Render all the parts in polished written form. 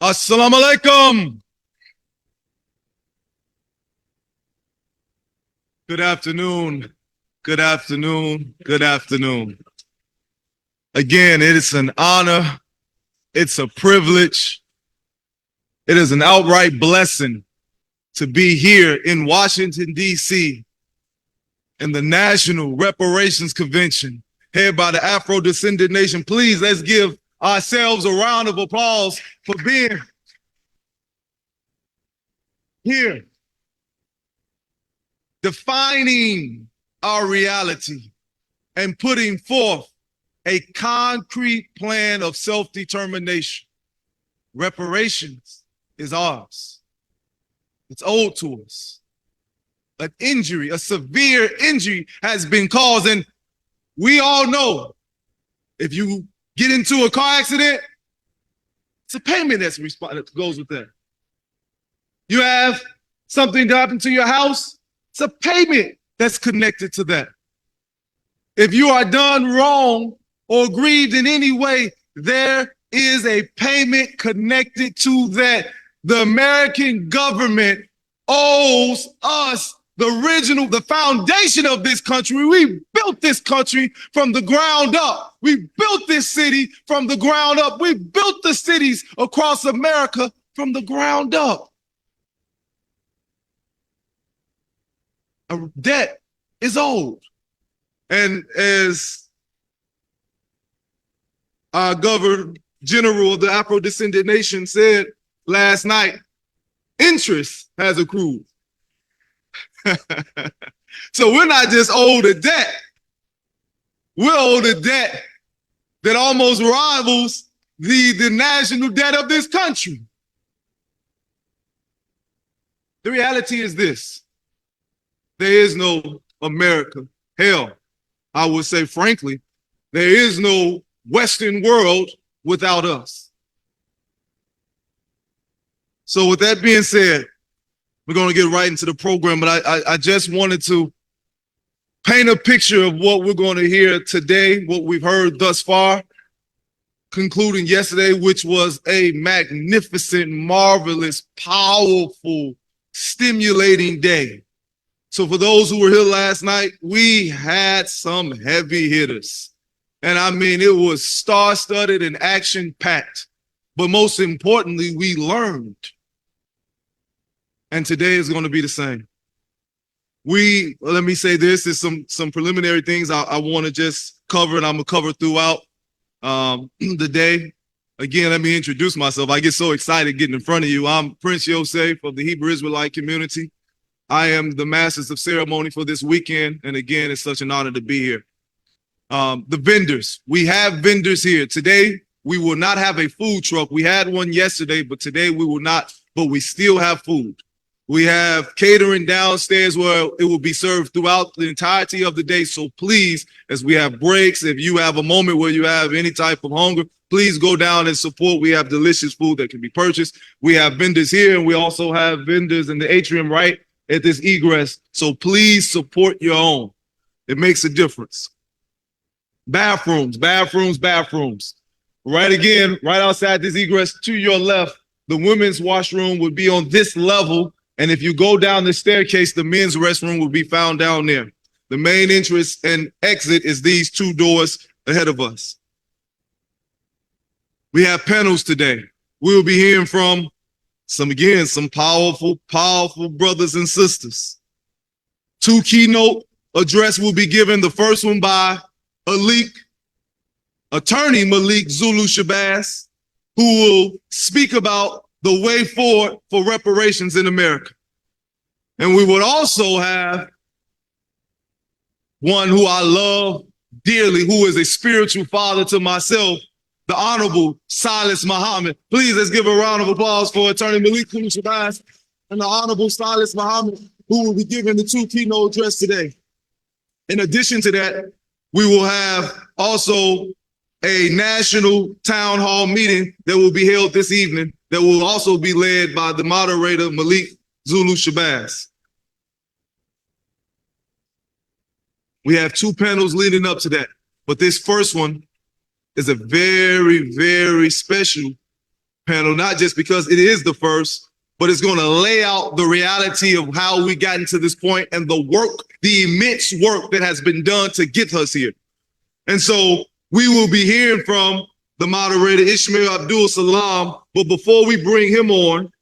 Assalamu alaikum. Good afternoon. Good afternoon. Good afternoon. Again, it is an honor. It's a privilege. It is an outright blessing to be here in Washington, D.C. in the National Reparations Convention, headed by the Afro-descendant nation. Please, let's give ourselves a round of applause for being here, defining our reality and putting forth a concrete plan of self-determination. Reparations is ours. It's owed to us. An injury, a severe injury has been caused, and we all know if you get into a car accident, it's a payment that goes with that. You have something happen to your house, it's a payment that's connected to that. If you are done wrong or grieved in any way, there is a payment connected to that. The American government owes us the foundation of this country. We built this country from the ground up. We built this city from the ground up. We built the cities across America from the ground up. A debt is owed. And as our Governor General of the Afro-descendant nation said last night, interest has accrued. So we're not just owed a debt, we're owed a debt that almost rivals the national debt of this country. The reality is this: there is no America. Hell, I would say frankly, there is no Western world without us. So with that being said, we're going to get right into the program, but I just wanted to paint a picture of what we're going to hear today, what we've heard thus far, concluding yesterday, which was a magnificent, marvelous, powerful, stimulating day. So for those who were here last night, we had some heavy hitters. And I mean, it was star-studded and action-packed. But most importantly, we learned. And today is going to be the same. Let me say this, is some preliminary things I want to just cover, and I'm going to cover throughout the day. Again, let me introduce myself. I get so excited getting in front of you. I'm Prince Yosef of the Hebrew Israelite community. I am the Masters of Ceremony for this weekend. And again, it's such an honor to be here. The vendors, we have vendors here. Today, we will not have a food truck. We had one yesterday, but today we will not, but we still have food. We have catering downstairs where it will be served throughout the entirety of the day. So please, as we have breaks, if you have a moment where you have any type of hunger, please go down and support. We have delicious food that can be purchased. We have vendors here, and we also have vendors in the atrium right at this egress. So please support your own. It makes a difference. Bathrooms. Right again, right outside this egress to your left, the women's washroom would be on this level. And if you go down the staircase, the men's restroom will be found down there. The main entrance and exit is these two doors ahead of us. We have panels today. We will be hearing from some powerful brothers and sisters. Two keynote address will be given. The first one by attorney Malik Zulu Shabazz, who will speak about the way forward for reparations in America. And we would also have one who I love dearly, who is a spiritual father to myself, the Honorable Silas Muhammad. Please, let's give a round of applause for Attorney Malik Shabazz and the Honorable Silas Muhammad, who will be giving the 2 keynote address today. In addition to that, we will have also a national town hall meeting that will be held this evening that will also be led by the moderator, Malik Zulu Shabazz. We have 2 panels leading up to that, but this first one is a very, very special panel, not just because it is the first, but it's going to lay out the reality of how we got into this point and the work, the immense work that has been done to get us here. And so we will be hearing from the moderator, Ishmael Abdul Salam, but before we bring him on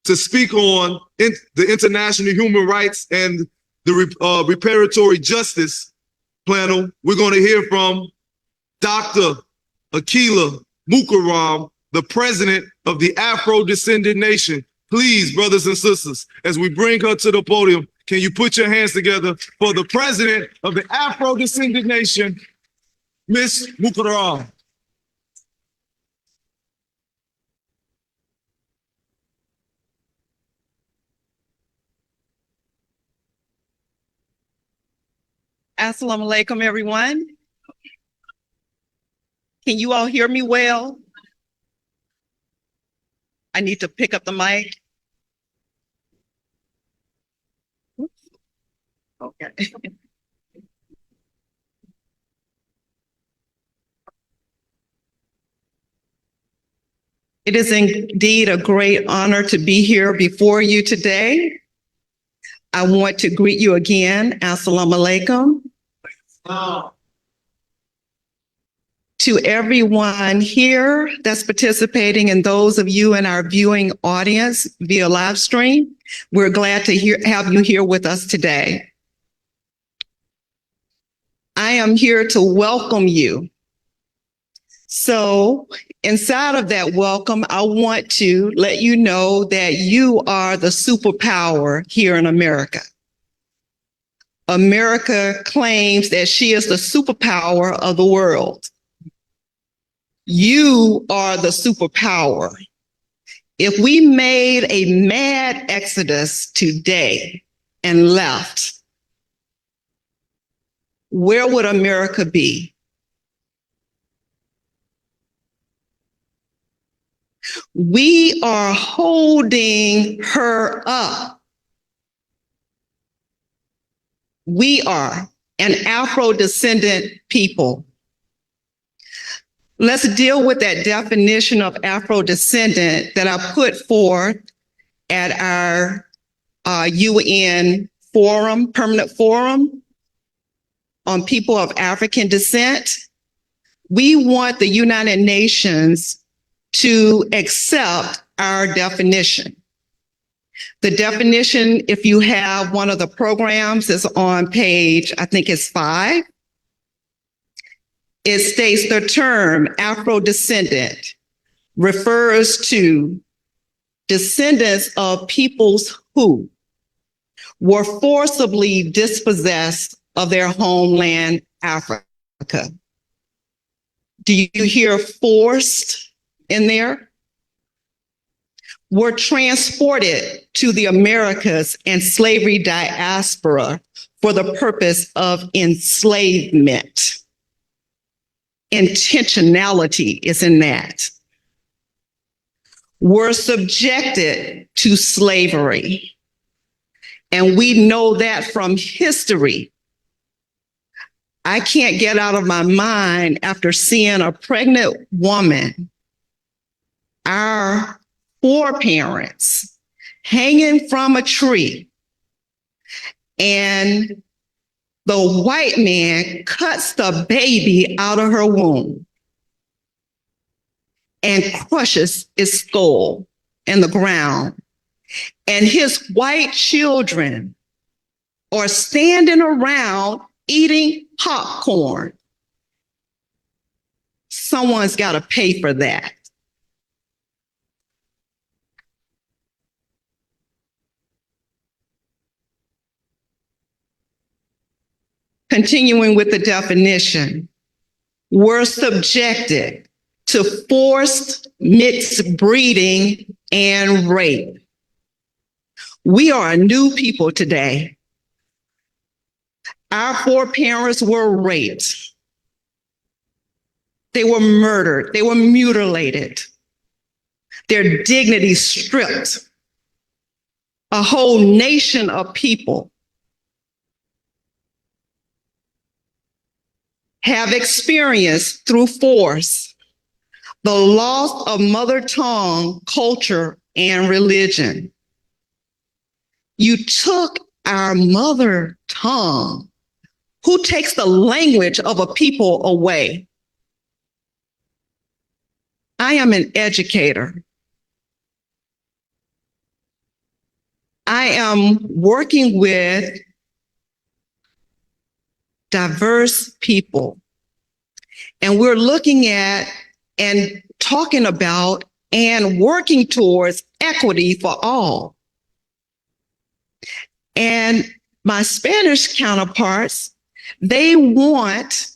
to speak on the international human rights and the reparatory justice panel, we're going to hear from Dr. Akila Mukarram, the president of the Afro-Descendant Nation. Please, brothers and sisters, as we bring her to the podium, can you put your hands together for the president of the Afro-Descendant Nation, Miss Mukarram. Assalamu alaikum, everyone. Can you all hear me well? I need to pick up the mic. Okay. It is indeed a great honor to be here before you today. I want to greet you again. Assalamu alaikum. To everyone here that's participating and those of you in our viewing audience via live stream, we're glad to have you here with us today. I am here to welcome you. So inside of that welcome, I want to let you know that you are the superpower here in America. America claims that she is the superpower of the world. You are the superpower. If we made a mad exodus today and left, where would America be? We are holding her up. We are an Afro-descendant people. Let's deal with that definition of Afro-descendant that I put forth at our UN forum, permanent forum on people of African descent. We want the United Nations to accept our definition. The definition, if you have one of the programs, is on page, I think it's 5. It states the term Afro-descendant refers to descendants of peoples who were forcibly dispossessed of their homeland, Africa. Do you hear forced in there? Were transported to the Americas and slavery diaspora for the purpose of enslavement. Intentionality is in that. Were subjected to slavery. And we know that from history. I can't get out of my mind after seeing a pregnant woman, our foreparents, hanging from a tree, and the white man cuts the baby out of her womb and crushes its skull in the ground. And his white children are standing around eating popcorn. Someone's got to pay for that. Continuing with the definition, were subjected to forced mixed breeding and rape. We are a new people today. Our foreparents were raped. They were murdered. They were mutilated. Their dignity stripped. A whole nation of people have experienced through force the loss of mother tongue, culture, and religion. You took our mother tongue. Who takes the language of a people away? I am an educator. I am working with diverse people, and we're looking at and talking about and working towards equity for all. And my Spanish counterparts, they want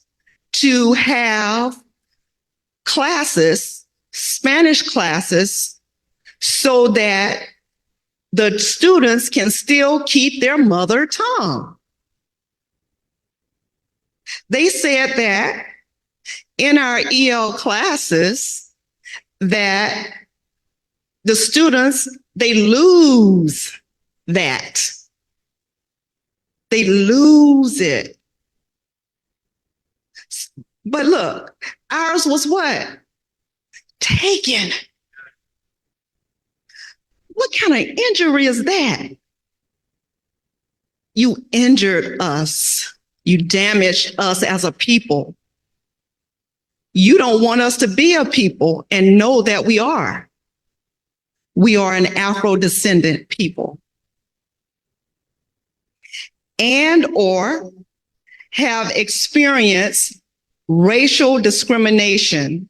to have classes, Spanish classes, so that the students can still keep their mother tongue. They said that in our EL classes that the students, they lose that. They lose it. But look, ours was what? Taken. What kind of injury is that? You injured us. You damaged us as a people. You don't want us to be a people and know that we are. We are an Afro-descendant people. And or have experienced racial discrimination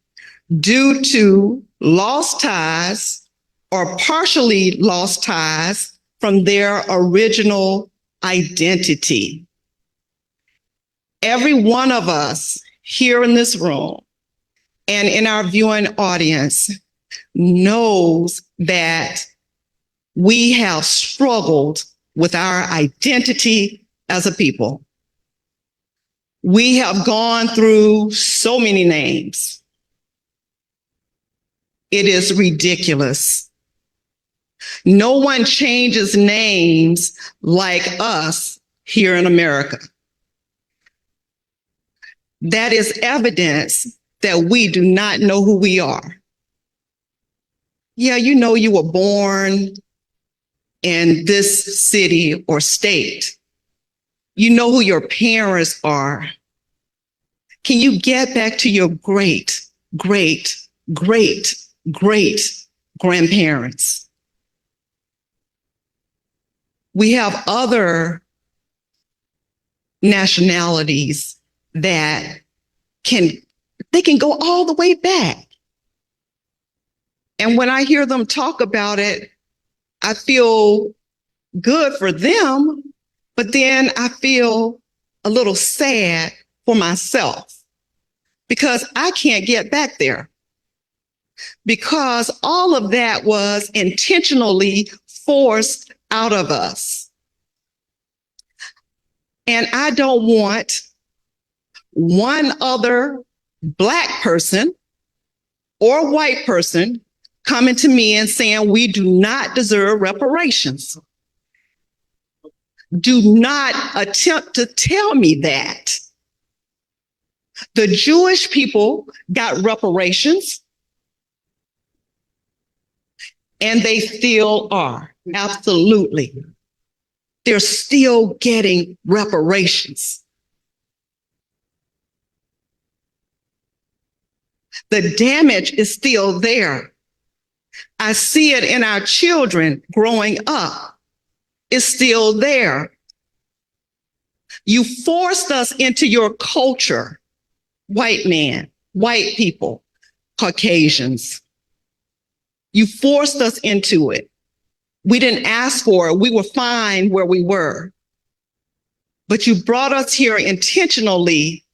due to lost ties or partially lost ties from their original identity. Every one of us here in this room and in our viewing audience knows that we have struggled with our identity as a people. We have gone through so many names. It is ridiculous. No one changes names like us here in America. That is evidence that we do not know who we are. Yeah, you know you were born in this city or state. You know who your parents are. Can you get back to your great, great, great, great grandparents? We have other nationalities that can go all the way back. And when I hear them talk about it, I feel good for them, but then I feel a little sad for myself because I can't get back there. Because all of that was intentionally forced out of us. And I don't want one other Black person or white person coming to me and saying we do not deserve reparations. Do not attempt to tell me that. The Jewish people got reparations, and they still are. Absolutely. They're still getting reparations. The damage is still there. I see it in our children growing up. It's still there. You forced us into your culture, white man, white people, Caucasians. You forced us into it. We didn't ask for it. We were fine where we were. But you brought us here intentionally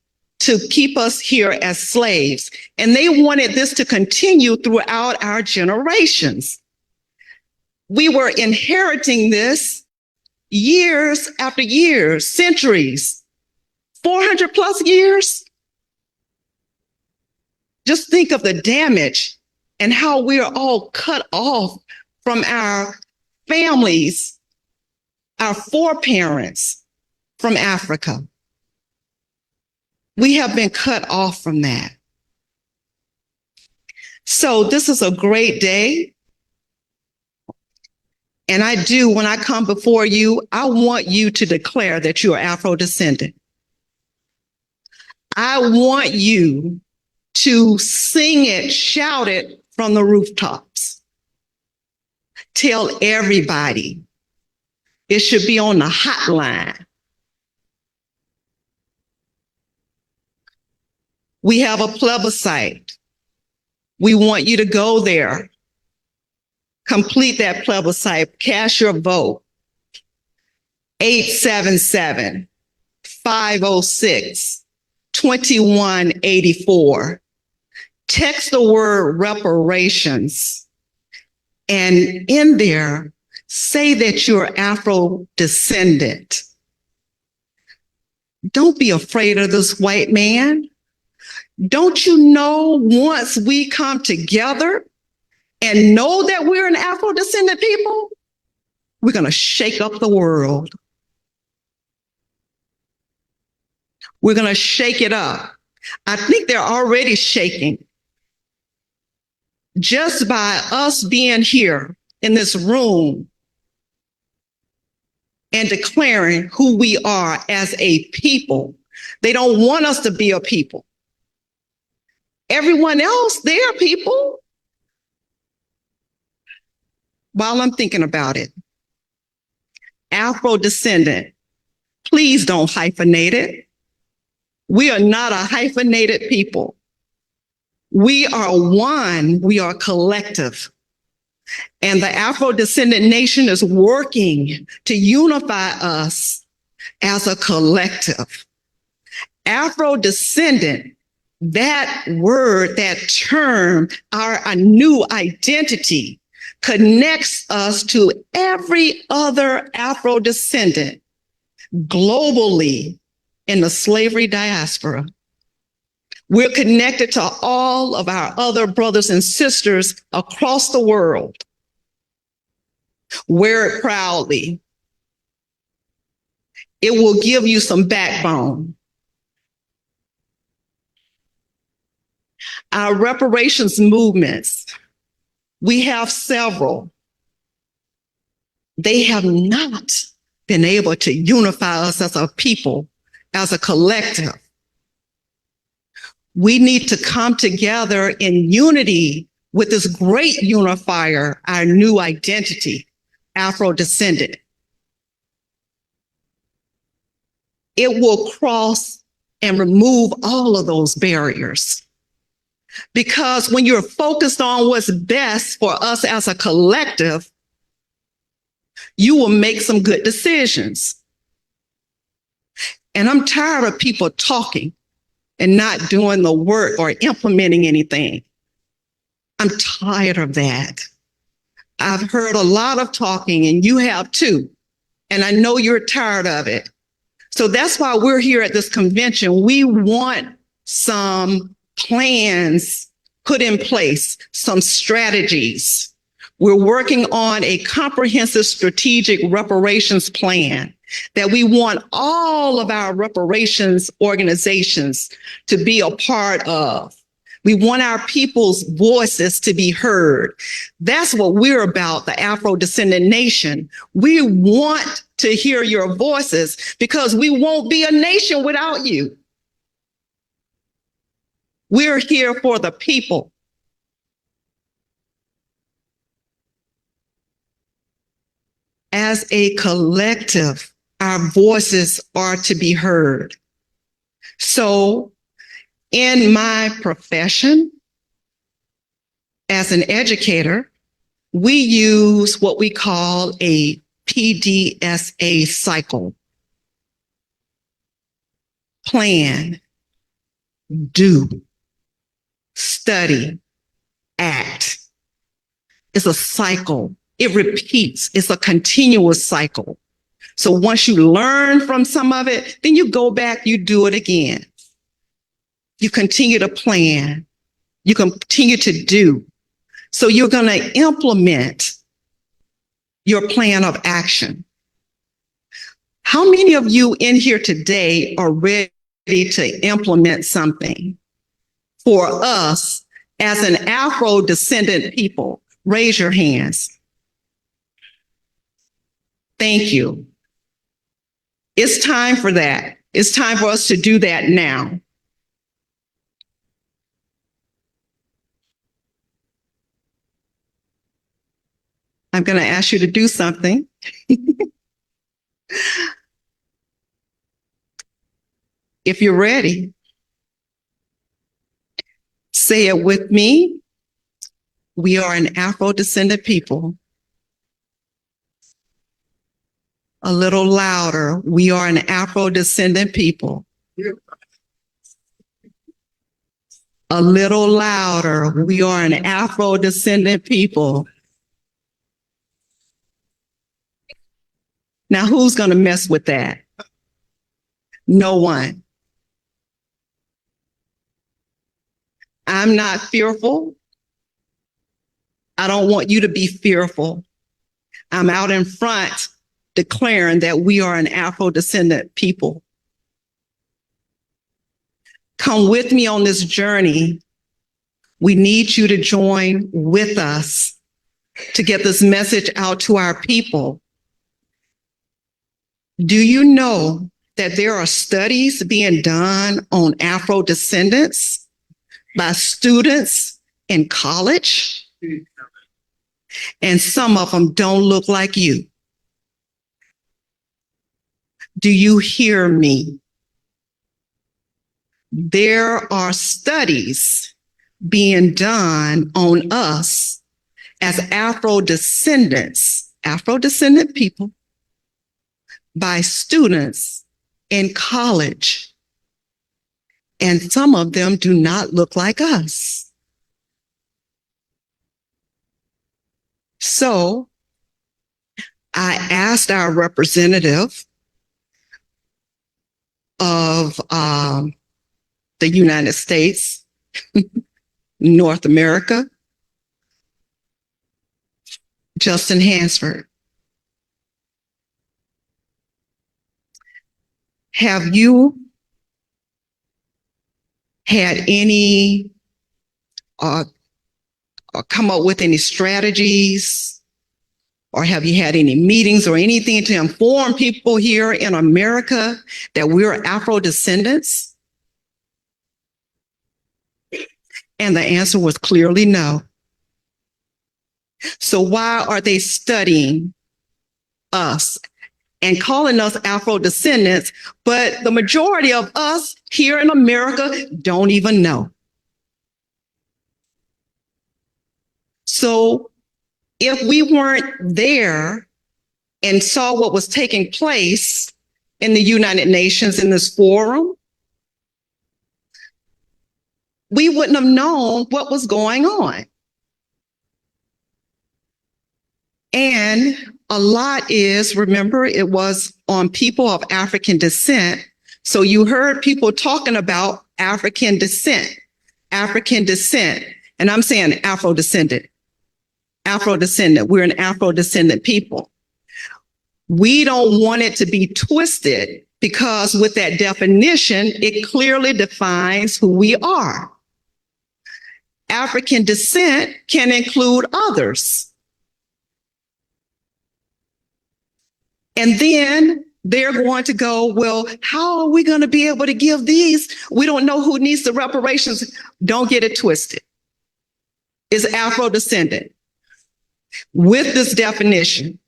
to keep us here as slaves. And they wanted this to continue throughout our generations. We were inheriting this years after years, centuries, 400 plus years. Just think of the damage and how we are all cut off from our families, our foreparents from Africa. We have been cut off from that. So this is a great day. And when I come before you, I want you to declare that you are Afro-descendant. I want you to sing it, shout it from the rooftops. Tell everybody. It should be on the hotline. We have a plebiscite. We want you to go there. Complete that plebiscite. Cast your vote. 877-506-2184. Text the word reparations. And in there, say that you're Afro-descendant. Don't be afraid of this white man. Don't you know once we come together and know that we're an Afro-descendant people, we're going to shake up the world. We're going to shake it up. I think they're already shaking. Just by us being here in this room and declaring who we are as a people. They don't want us to be a people. Everyone else, they're people. While I'm thinking about it, Afro-descendant, please don't hyphenate it. We are not a hyphenated people. We are one, we are collective. And the Afro-descendant nation is working to unify us as a collective. Afro-descendant, that word, that term, our new identity connects us to every other Afro-descendant globally in the slavery diaspora. We're connected to all of our other brothers and sisters across the world. Wear it proudly. It will give you some backbone. Our reparations movements, we have several. They have not been able to unify us as a people, as a collective. We need to come together in unity with this great unifier, our new identity, Afro-descendant. It will cross and remove all of those barriers. Because when you're focused on what's best for us as a collective, you will make some good decisions. And I'm tired of people talking and not doing the work or implementing anything. I'm tired of that. I've heard a lot of talking, and you have too. And I know you're tired of it. So that's why we're here at this convention. We want some plans put in place, some strategies. We're working on a comprehensive strategic reparations plan that we want all of our reparations organizations to be a part of. We want our people's voices to be heard. That's what we're about, the Afro-descendant nation. We want to hear your voices because we won't be a nation without you. We're here for the people. As a collective, our voices are to be heard. So in my profession as an educator, we use what we call a PDSA cycle. Plan, do, study, act. It's a cycle. It repeats. It's a continuous cycle. So once you learn from some of it, then you go back, you do it again. You continue to plan. You continue to do. So you're going to implement your plan of action. How many of you in here today are ready to implement something for us as an Afro-descendant people? Raise your hands. Thank you. It's time for that. It's time for us to do that now. I'm going to ask you to do something. If you're ready, say it with me. We are an Afro-descendant people. A little louder. We are an Afro-descendant people. A little louder. We are an Afro-descendant people. Now, who's going to mess with that? No one. I'm not fearful. I don't want you to be fearful. I'm out in front declaring that we are an Afro-descendant people. Come with me on this journey. We need you to join with us to get this message out to our people. Do you know that there are studies being done on Afro-descendants by students in college? And some of them don't look like you. Do you hear me? There are studies being done on us as Afro-descendant people by students in college. And some of them do not look like us. So I asked our representative of the United States, North America, Justin Hansford, have you had any come up with any strategies, or have you had any meetings or anything to inform people here in America that we're Afro-descendants? And the answer was clearly no. So why are they studying us and calling us Afro-descendants, but the majority of us here in America don't even know? So if we weren't there and saw what was taking place in the United Nations in this forum, we wouldn't have known what was going on. And a lot is, remember, it was on people of African descent. So you heard people talking about African descent. And I'm saying Afro-descendant. We're an Afro-descendant people. We don't want it to be twisted, because with that definition, it clearly defines who we are. African descent can include others. And then they're going to go, well, how are we going to be able to give these? We don't know who needs the reparations. Don't get it twisted. It's Afro-descendant with this definition.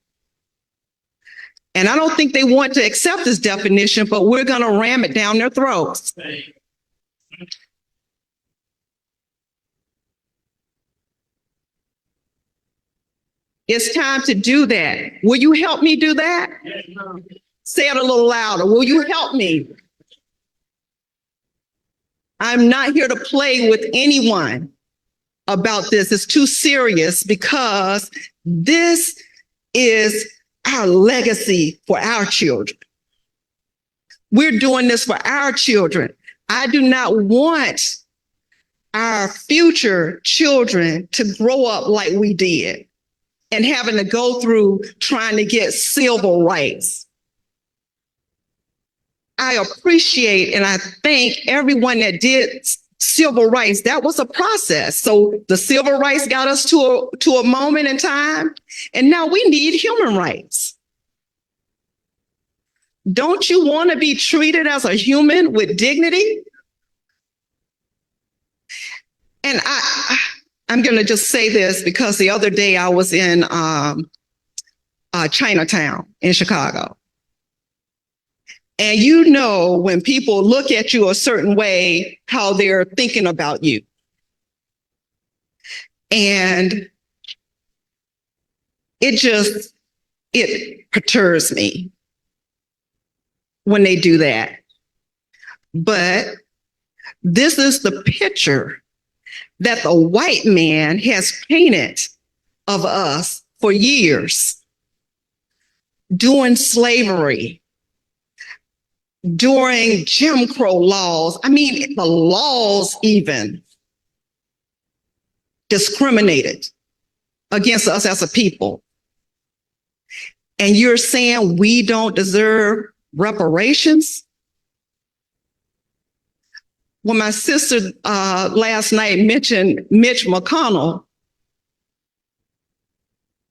And I don't think they want to accept this definition, but we're going to ram it down their throats. It's time to do that. Will you help me do that? Say it a little louder. Will you help me? I'm not here to play with anyone about this. It's too serious because this is our legacy for our children. We're doing this for our children. I do not want our future children to grow up like we did and having to go through trying to get civil rights. I appreciate and I thank everyone that did civil rights. That was a process. So the civil rights got us to a moment in time, and now we need human rights. Don't you want to be treated as a human with dignity? And I'm going to just say this because the other day I was in Chinatown in Chicago. And you know, when people look at you a certain way, how they're thinking about you. And it perturbs me when they do that. But this is the picture that the white man has painted of us for years. During slavery, during Jim Crow laws, I mean, the laws even discriminated against us as a people. And you're saying we don't deserve reparations? When my sister last night mentioned Mitch McConnell,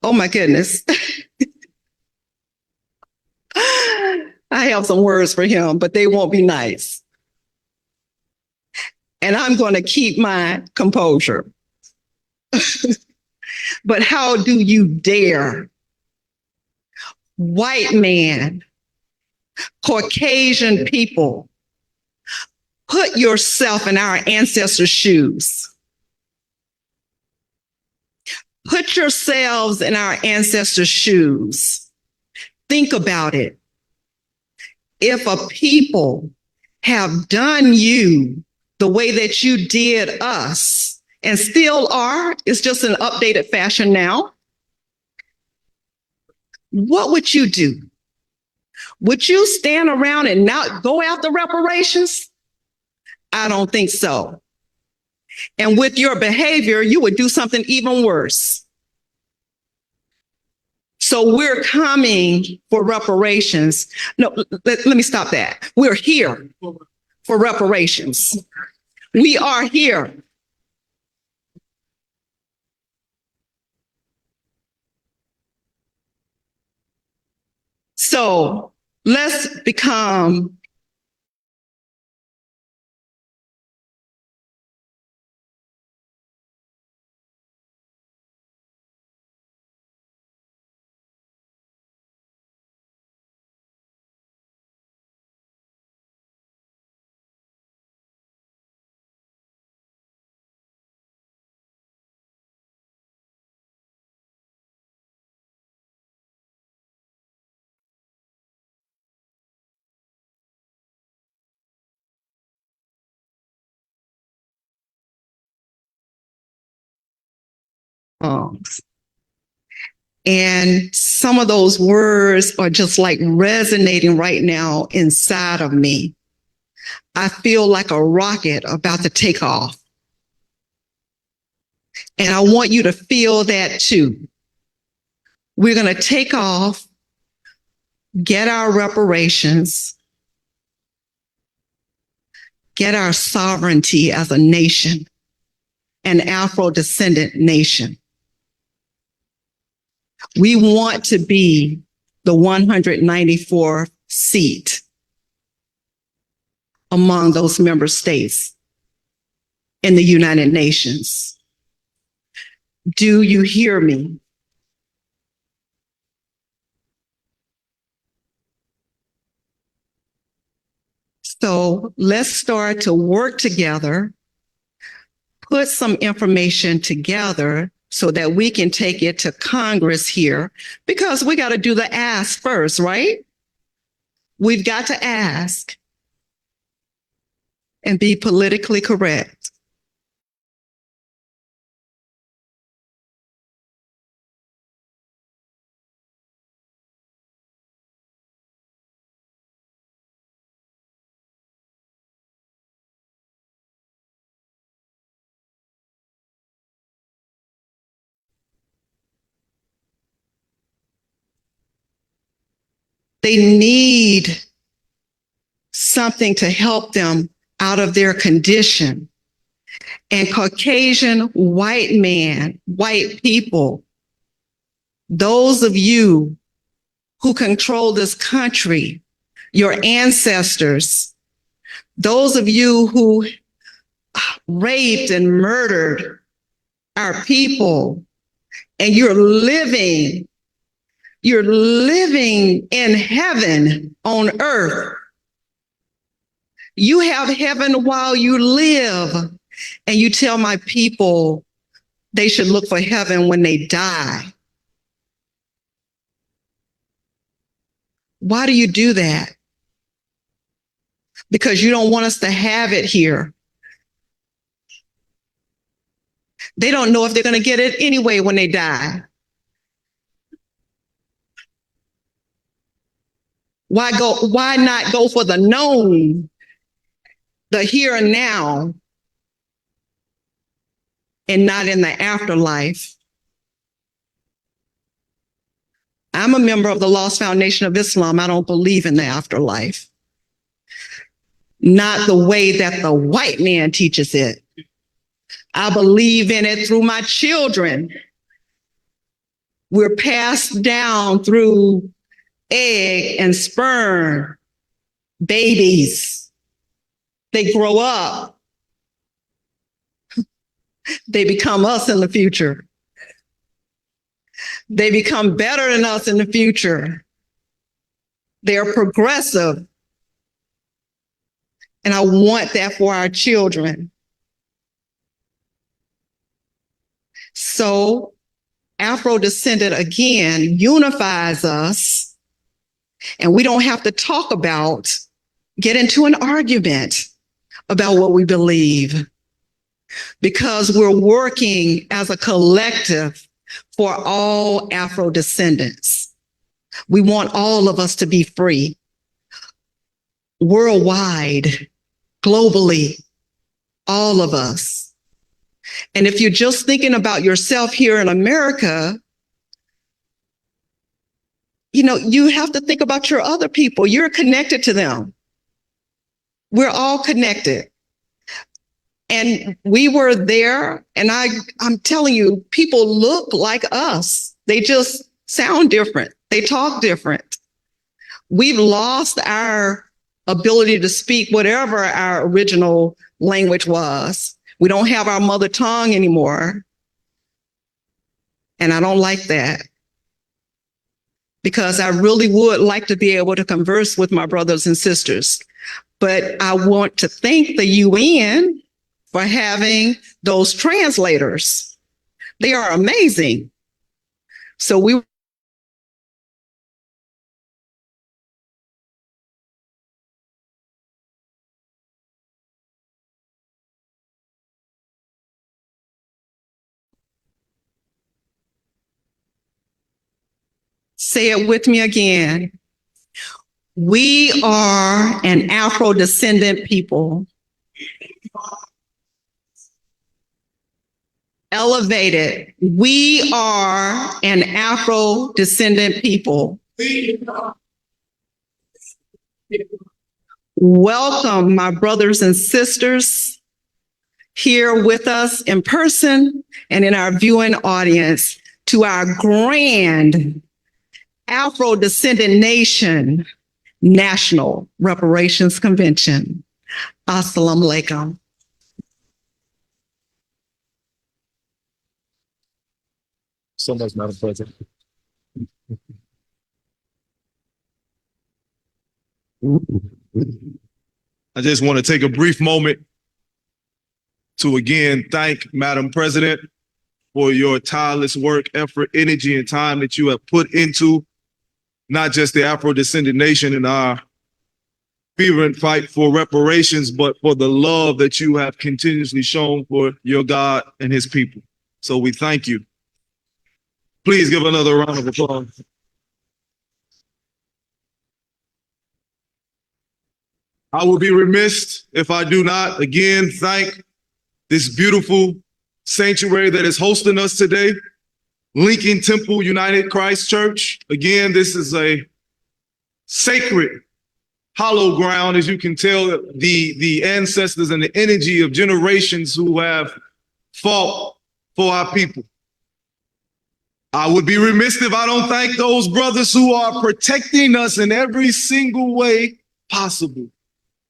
oh my goodness. I have some words for him, but they won't be nice. And I'm going to keep my composure. But how do you dare? White man, Caucasian people, put yourself in our ancestors' shoes. Put yourselves in our ancestors' shoes. Think about it. If a people have done you the way that you did us and still are, it's just an updated fashion now, what would you do? Would you stand around and not go after reparations? I don't think so. And with your behavior, you would do something even worse. So we're coming for reparations. No, let me stop that. We're here for reparations. We are here. So let's become and some of those words are just like resonating right now inside of me. I feel like a rocket about to take off. And I want you to feel that too. We're going to take off, get our reparations, get our sovereignty as a nation, an Afro-descendant nation. We want to be the 194th seat among those member states in the United Nations. Do you hear me? So let's start to work together, put some information together so that we can take it to Congress here, because we got to do the ask first, right? We've got to ask. and be politically correct. They need something to help them out of their condition. And Caucasian white people, those of you who control this country, your ancestors, those of you who raped and murdered our people, and you're living in heaven on earth. You have heaven while you live, and you tell my people they should look for heaven when they die. Why do you do that? Because you don't want us to have it here. They don't know if they're going to get it anyway when they die. Why not go for the known, the here and now, and not in the afterlife? I'm a member of the Lost Foundation of Islam. I don't believe in the afterlife. Not the way that the white man teaches it. I believe in it through my children. We're passed down through egg and sperm, babies. They grow up. They become us in the future. They become better than us in the future. They're progressive. And I want that for our children. So Afro-descendant, again, unifies us, and we don't have to get into an argument about what we believe, because we're working as a collective for all Afro-descendants. We want all of us to be free, worldwide, globally, all of us. And if you're just thinking about yourself here in America, you have to think about your other people. You're connected to them. We're all connected. And we were there, and I'm telling you, people look like us. They just sound different. They talk different. We've lost our ability to speak whatever our original language was. We don't have our mother tongue anymore. And I don't like that, because I really would like to be able to converse with my brothers and sisters. But I want to thank the UN for having those translators. They are amazing. So we say it with me again. We are an Afro-descendant people. Elevated. We are an Afro-descendant people. Welcome, my brothers and sisters here with us in person and in our viewing audience, to our grand Afro-descendant nation National Reparations Convention. Assalamu alaikum. So much, Madam President. I just want to take a brief moment to again thank Madam President for your tireless work, effort, energy, and time that you have put into not just the Afro-descendant nation and our fervent fight for reparations, but for the love that you have continuously shown for your God and his people. So we thank you. Please give another round of applause. I will be remiss if I do not again thank this beautiful sanctuary that is hosting us today, Lincoln Temple United Christ Church. Again, this is a sacred, hallowed ground, as you can tell, the ancestors and the energy of generations who have fought for our people. I would be remiss if I don't thank those brothers who are protecting us in every single way possible.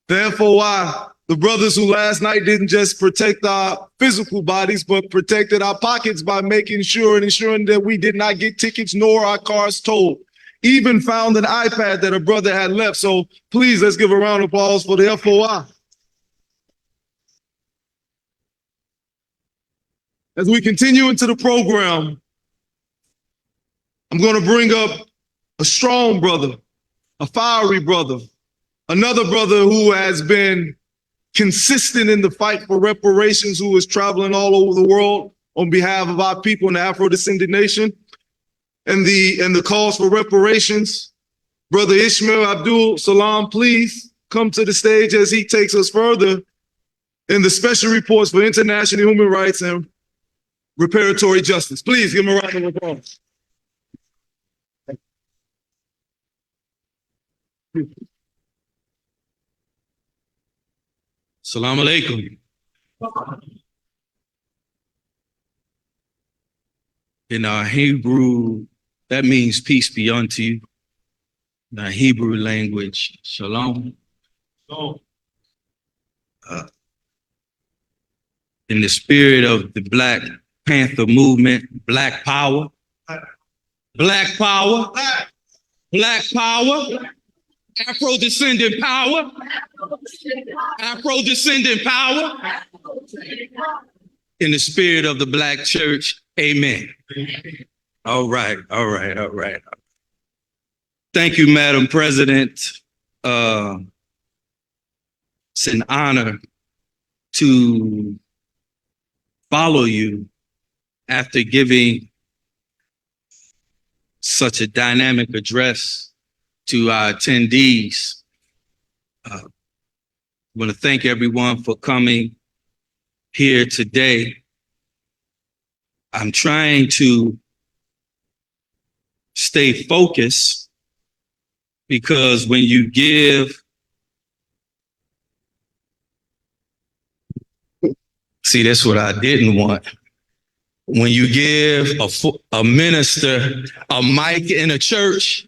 Therefore, the brothers who last night didn't just protect our physical bodies, but protected our pockets by making sure and ensuring that we did not get tickets nor our cars towed. Even found an iPad that a brother had left. So please, let's give a round of applause for the FOI. As we continue into the program, I'm going to bring up a strong brother, a fiery brother, another brother who has been consistent in the fight for reparations, who is traveling all over the world on behalf of our people in the Afro-descended nation and the cause for reparations. Brother Ishmael Abdul Salam, please come to the stage as he takes us further in the special reports for international human rights and reparatory justice. Please give him a round of applause. Assalamu alaikum. In our Hebrew, that means peace be unto you. In our Hebrew language, shalom. In the spirit of the Black Panther movement, Black Power, Black Power, Black Power, Afro-descendant power, Afro-descendant power. In the spirit of the Black church, amen. All right. Thank you, Madam President. It's an honor to follow you after giving such a dynamic address to our attendees. I want to thank everyone for coming here today. I'm trying to stay focused because when you give, see, that's what I didn't want. When you give a minister a mic in a church,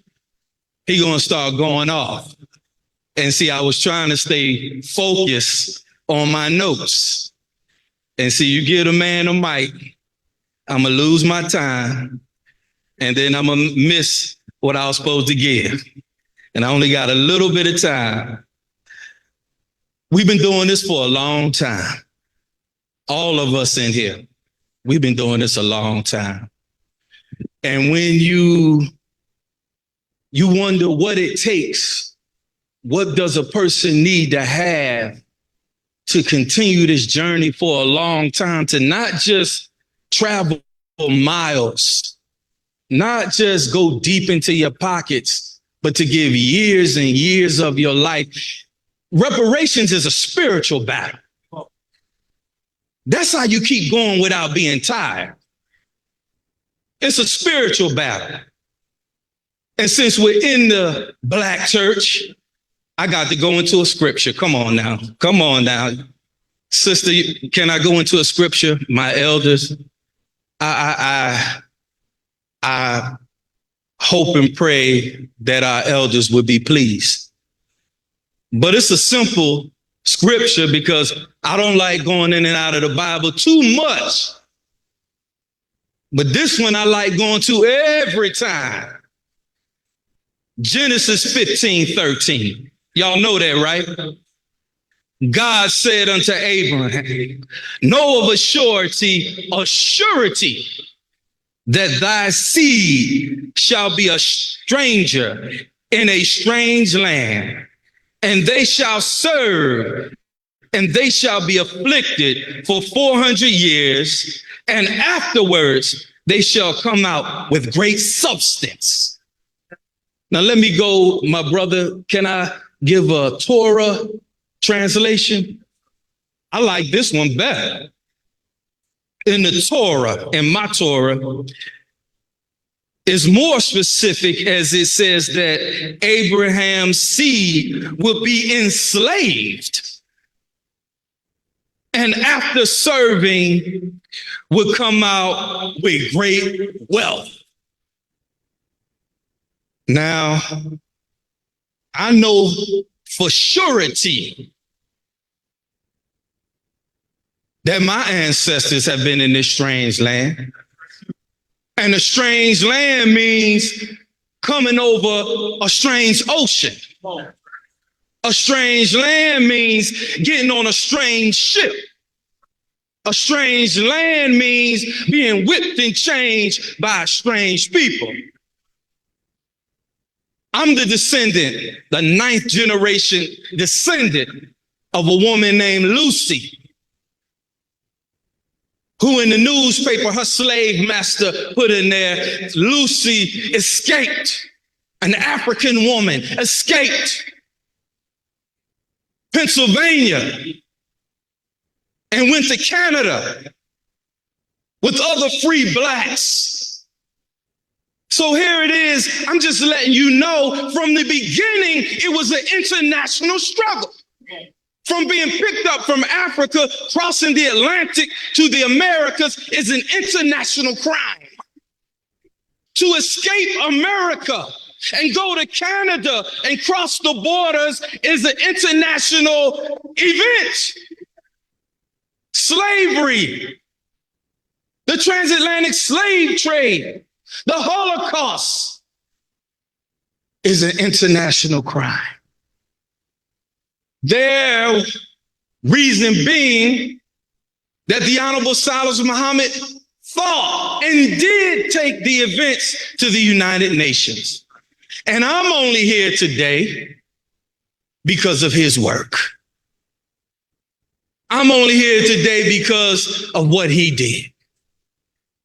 he gonna start going off. And see, I was trying to stay focused on my notes. And see, you give a man a mic, I'm gonna lose my time, and then I'm gonna miss what I was supposed to give. And I only got a little bit of time. We've been doing this for a long time. All of us in here, we've been doing this a long time. And when you wonder what it takes, what does a person need to have to continue this journey for a long time, to not just travel miles, not just go deep into your pockets, but to give years and years of your life. Reparations is a spiritual battle. That's how you keep going without being tired. It's a spiritual battle. And since we're in the Black church, I got to go into a scripture. Come on now. Sister, can I go into a scripture? My elders, I hope and pray that our elders would be pleased. But it's a simple scripture because I don't like going in and out of the Bible too much. But this one I like going to every time. Genesis 15:13. Y'all know that, right? God said unto Abraham, know of a surety, that thy seed shall be a stranger in a strange land, and they shall serve, and they shall be afflicted for 400 years, and afterwards they shall come out with great substance. Now let me go, my brother. Can I give a Torah translation? I like this one better. In the Torah, in my Torah, is more specific as it says that Abraham's seed will be enslaved, and after serving will come out with great wealth. Now, I know for surety that my ancestors have been in this strange land. And a strange land means coming over a strange ocean. A strange land means getting on a strange ship. A strange land means being whipped and changed by strange people. I'm the descendant, the 9th generation descendant of a woman named Lucy, who in the newspaper, her slave master put in there, Lucy escaped. An African woman escaped Pennsylvania and went to Canada with other free blacks. So here it is. I'm just letting you know from the beginning, it was an international struggle. From being picked up from Africa, crossing the Atlantic to the Americas is an international crime. To escape America and go to Canada and cross the borders is an international event. Slavery, the transatlantic slave trade, the Holocaust is an international crime. Their reason being that the Honorable Silas Muhammad thought and did take the events to the United Nations. And I'm only here today because of his work. I'm only here today because of what he did.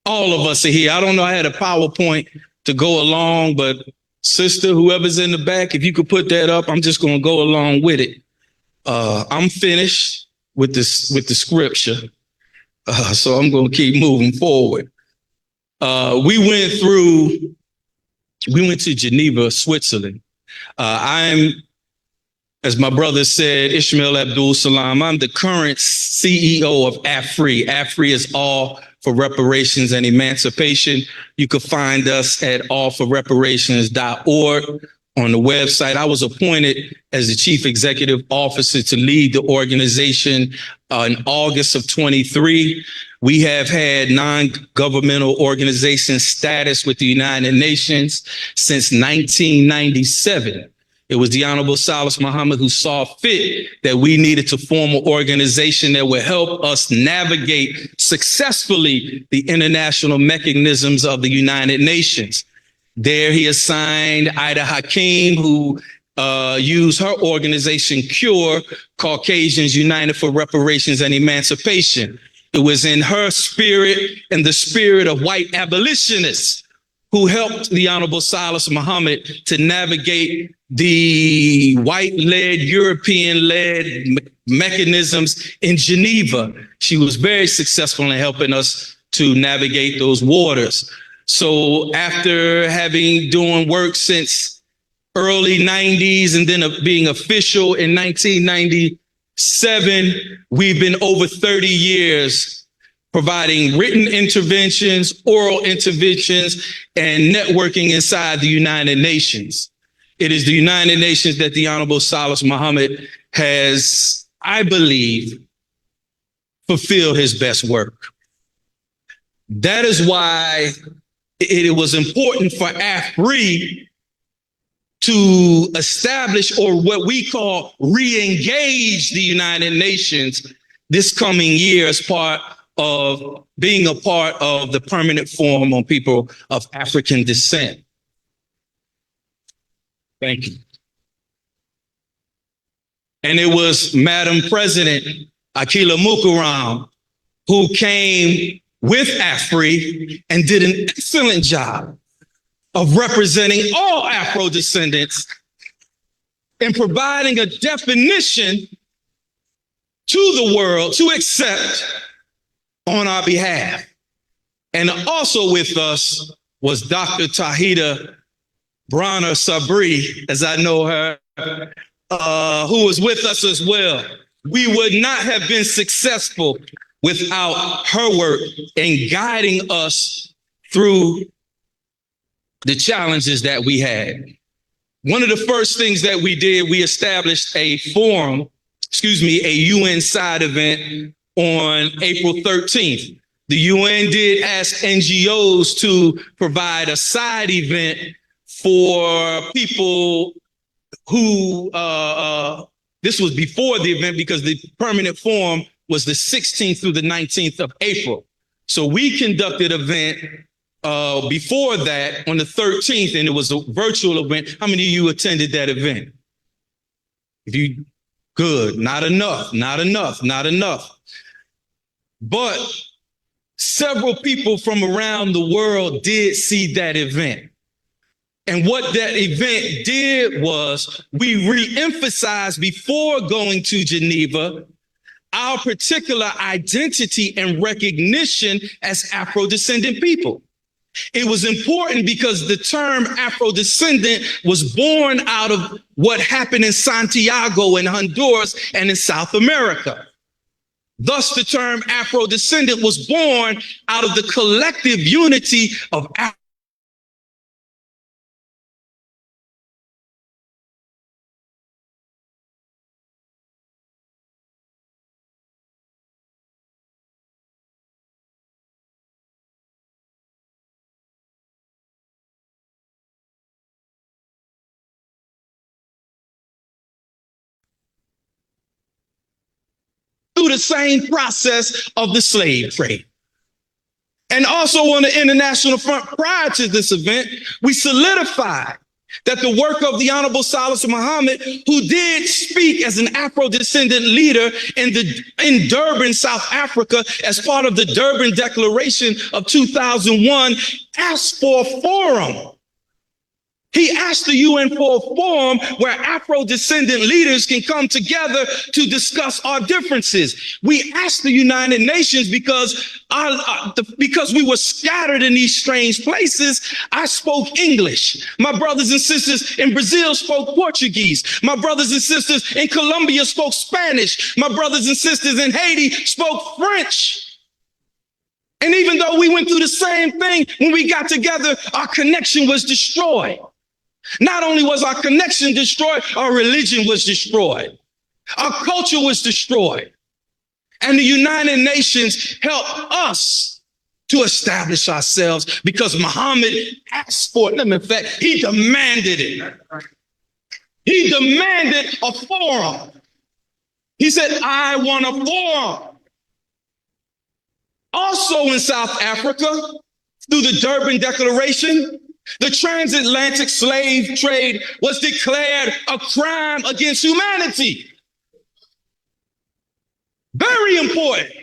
All of us are here. I don't know, I had a PowerPoint to go along, but sister, whoever's in the back, if you could put that up, I'm just going to go along with it. I'm finished with this, with the scripture. So I'm going to keep moving forward. We went to Geneva, Switzerland. I'm, as my brother said, Ishmael Abdul Salam. I'm the current CEO of AFRE. AFRE is All for Reparations and Emancipation. You can find us at allforreparations.org. On the website. I was appointed as the chief executive officer to lead the organization in August of 23. We have had non-governmental organization status with the United Nations since 1997. It was the Honorable Silas Muhammad who saw fit that we needed to form an organization that would help us navigate successfully the international mechanisms of the United Nations. There he assigned Ida Hakeem, who used her organization, CURE, Caucasians United for Reparations and Emancipation. It was in her spirit and the spirit of white abolitionists who helped the Honorable Silas Muhammad to navigate the white-led, European-led mechanisms in Geneva. She was very successful in helping us to navigate those waters. So after doing work since early 90s and then being official in 1997, we've been over 30 years providing written interventions, oral interventions, and networking inside the United Nations. It is the United Nations that the Honorable Silas Muhammad has, I believe, fulfilled his best work. That is why it was important for AFRE to establish, or what we call re-engage, the United Nations this coming year as part of being a part of the Permanent Forum on People of African Descent. Thank you. And it was Madam President Akila Mukaram who came with AFRI and did an excellent job of representing all Afro descendants and providing a definition to the world to accept on our behalf. And also with us was Dr. Tahita Brana Sabri, as I know her, who was with us as well. We would not have been successful without her work in guiding us through the challenges that we had. One of the first things that we did, we established a forum, a UN side event on April 13th. The UN did ask NGOs to provide a side event for people who, this was before the event because the permanent forum was the 16th through the 19th of April. So we conducted an event before that on the 13th, and it was a virtual event. How many of you attended that event? If you, good, not enough. But several people from around the world did see that event. And what that event did was we re-emphasized before going to Geneva our particular identity and recognition as Afro-descendant people. It was important because the term Afro-descendant was born out of what happened in Santiago in Honduras and in South America. Thus, the term Afro-descendant was born out of the collective unity of through the same process of the slave trade. And also on the international front, prior to this event, we solidified that the work of the Honorable Salis Muhammad, who did speak as an Afro-descendant leader in Durban, South Africa, as part of the Durban Declaration of 2001, asked for a forum. He asked the UN for a forum where Afro-descendant leaders can come together to discuss our differences. We asked the United Nations because we were scattered in these strange places. I spoke English. My brothers and sisters in Brazil spoke Portuguese. My brothers and sisters in Colombia spoke Spanish. My brothers and sisters in Haiti spoke French. And even though we went through the same thing, when we got together, our connection was destroyed. Not only was our connection destroyed, our religion was destroyed. Our culture was destroyed. And the United Nations helped us to establish ourselves because Muhammad asked for it. In fact, he demanded it. He demanded a forum. He said, I want a forum. Also in South Africa, through the Durban Declaration, the transatlantic slave trade was declared a crime against humanity. Very important.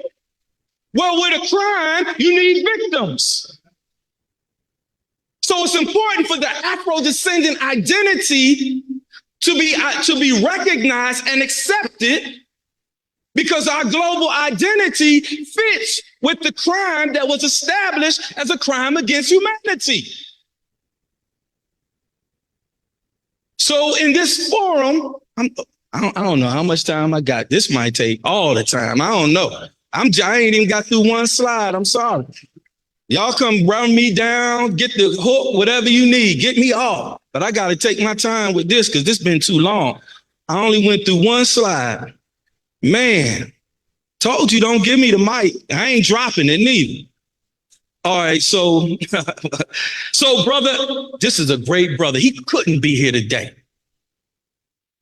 Well, with a crime, you need victims. So it's important for the Afro-descendant identity to be recognized and accepted because our global identity fits with the crime that was established as a crime against humanity. So in this forum, I don't know how much time I got. This might take all the time. I don't know. I ain't even got through one slide. I'm sorry. Y'all come run me down, get the hook, whatever you need, get me off. But I got to take my time with this because this been too long. I only went through one slide. Man, told you don't give me the mic. I ain't dropping it neither. All right, so brother, this is a great brother. He couldn't be here today.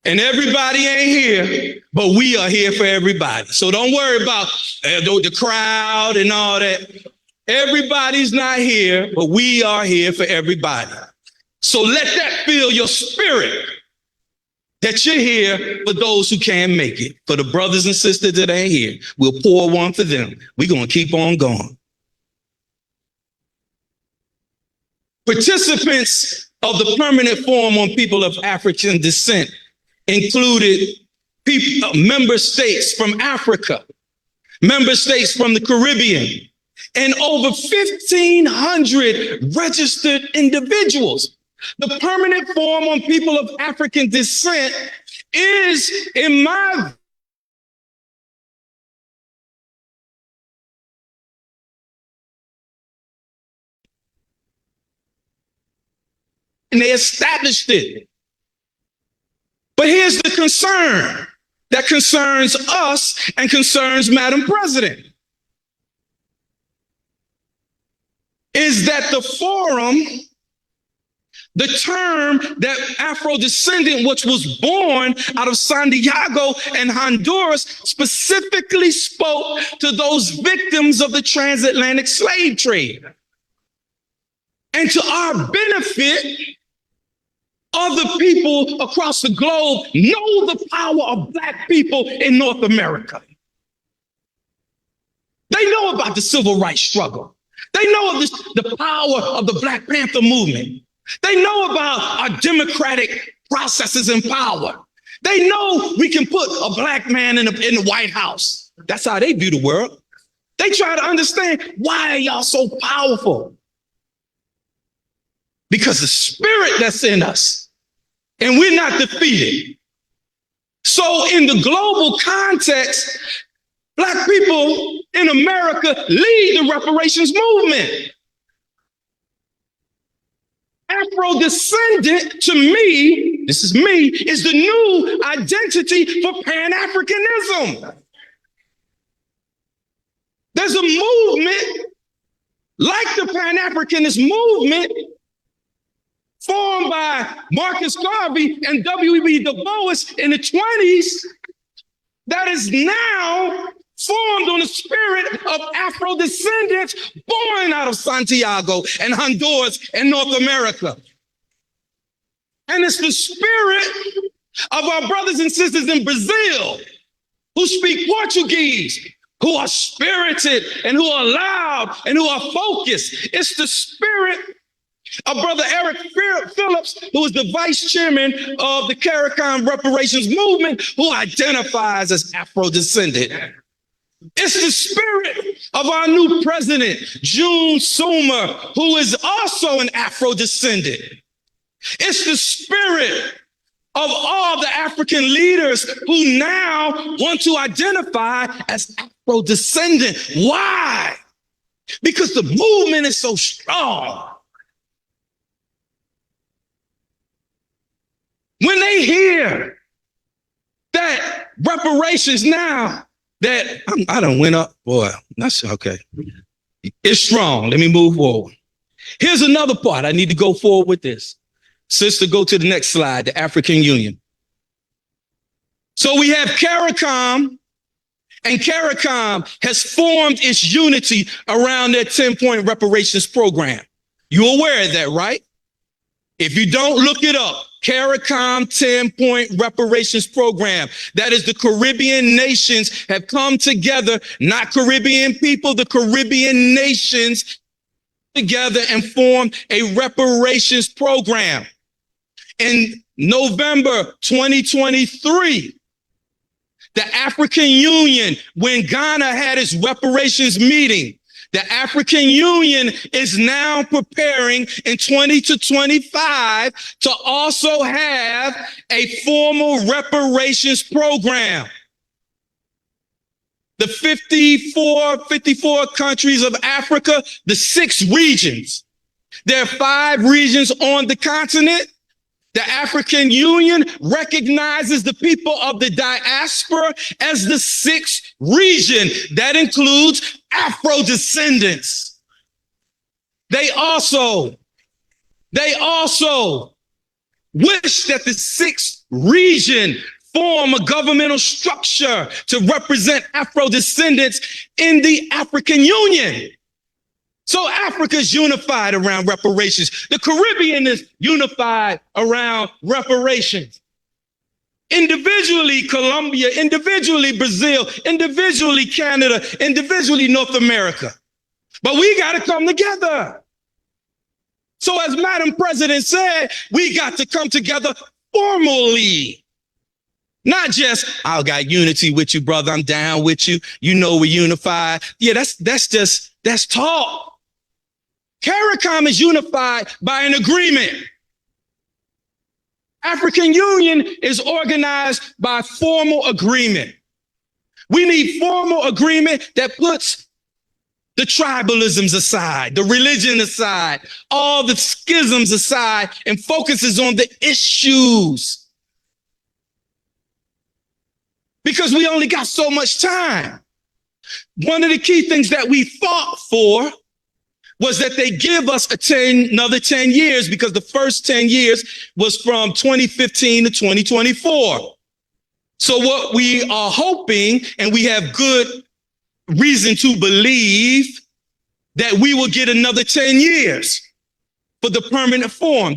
And everybody ain't here, but we are here for everybody. So don't worry about the crowd and all that. Everybody's not here, but we are here for everybody. So let that fill your spirit. that you're here for those who can't make it. For the brothers and sisters that ain't here, we'll pour one for them. We're going to keep on going. Participants of the Permanent Forum on People of African Descent included member states from Africa, member states from the Caribbean, and over 1,500 registered individuals. The Permanent Forum on People of African Descent is, in my and they established it. But here's the concern that concerns us and concerns Madam President, is that the forum, the term that Afro-descendant, which was born out of Santiago and Honduras, specifically spoke to those victims of the transatlantic slave trade. And to our benefit, other people across the globe know the power of Black people in North America. They know about the civil rights struggle. They know of the power of the Black Panther movement. They know about our democratic processes in power. They know we can put a Black man in the White House. That's how they view the world. They try to understand, why are y'all so powerful? Because the spirit that's in us, and we're not defeated. So in the global context, Black people in America lead the reparations movement. Afro-descendant, to me, this is me, is the new identity for Pan-Africanism. There's a movement like the Pan-Africanist movement formed by Marcus Garvey and W.E.B. Du Bois in the 20s that is now formed on the spirit of Afro-descendants born out of Santiago and Honduras and North America. And it's the spirit of our brothers and sisters in Brazil who speak Portuguese, who are spirited and who are loud and who are focused. It's the spirit of Brother Eric Phillips, who is the vice chairman of the CARICOM reparations movement, who identifies as Afro-descendant. It's the spirit of our new president, June Soomer, who is also an Afro-descendant. It's the spirit of all the African leaders who now want to identify as Afro-descendant. Why? Because the movement is so strong. When they hear that reparations now, that I done went up, boy, that's okay. It's strong. Let me move forward. Here's another part. I need to go forward with this. Sister, go to the next slide, the African Union. So we have CARICOM, and CARICOM has formed its unity around their 10-point reparations program. You're aware of that, right? If you don't, look it up. CARICOM 10-point reparations program. That is, the Caribbean nations have come together, not Caribbean people, the Caribbean nations together and formed a reparations program. In November 2023, the African Union, when Ghana had its reparations meeting, the African Union is now preparing in 20 to 25 to also have a formal reparations program. The 54 countries of Africa, the 6 regions. There are 5 regions on the continent. The African Union recognizes the people of the diaspora as the 6th region. That includes Afro-descendants. They also wish that the 6th region form a governmental structure to represent Afro-descendants in the African Union. So Africa's unified around reparations. The Caribbean is unified around reparations. Individually, Colombia, individually, Brazil, individually, Canada, individually, North America. But we got to come together. So as Madam President said, we got to come together formally. Not just, I got unity with you, brother. I'm down with you. You know, we're unified. Yeah, that's talk. CARICOM is unified by an agreement. African Union is organized by formal agreement. We need formal agreement that puts the tribalisms aside, the religion aside, all the schisms aside, and focuses on the issues. Because we only got so much time. One of the key things that we fought for was that they give us another 10 years, because the first 10 years was from 2015 to 2024. So what we are hoping, and we have good reason to believe, that we will get another 10 years for the permanent forum.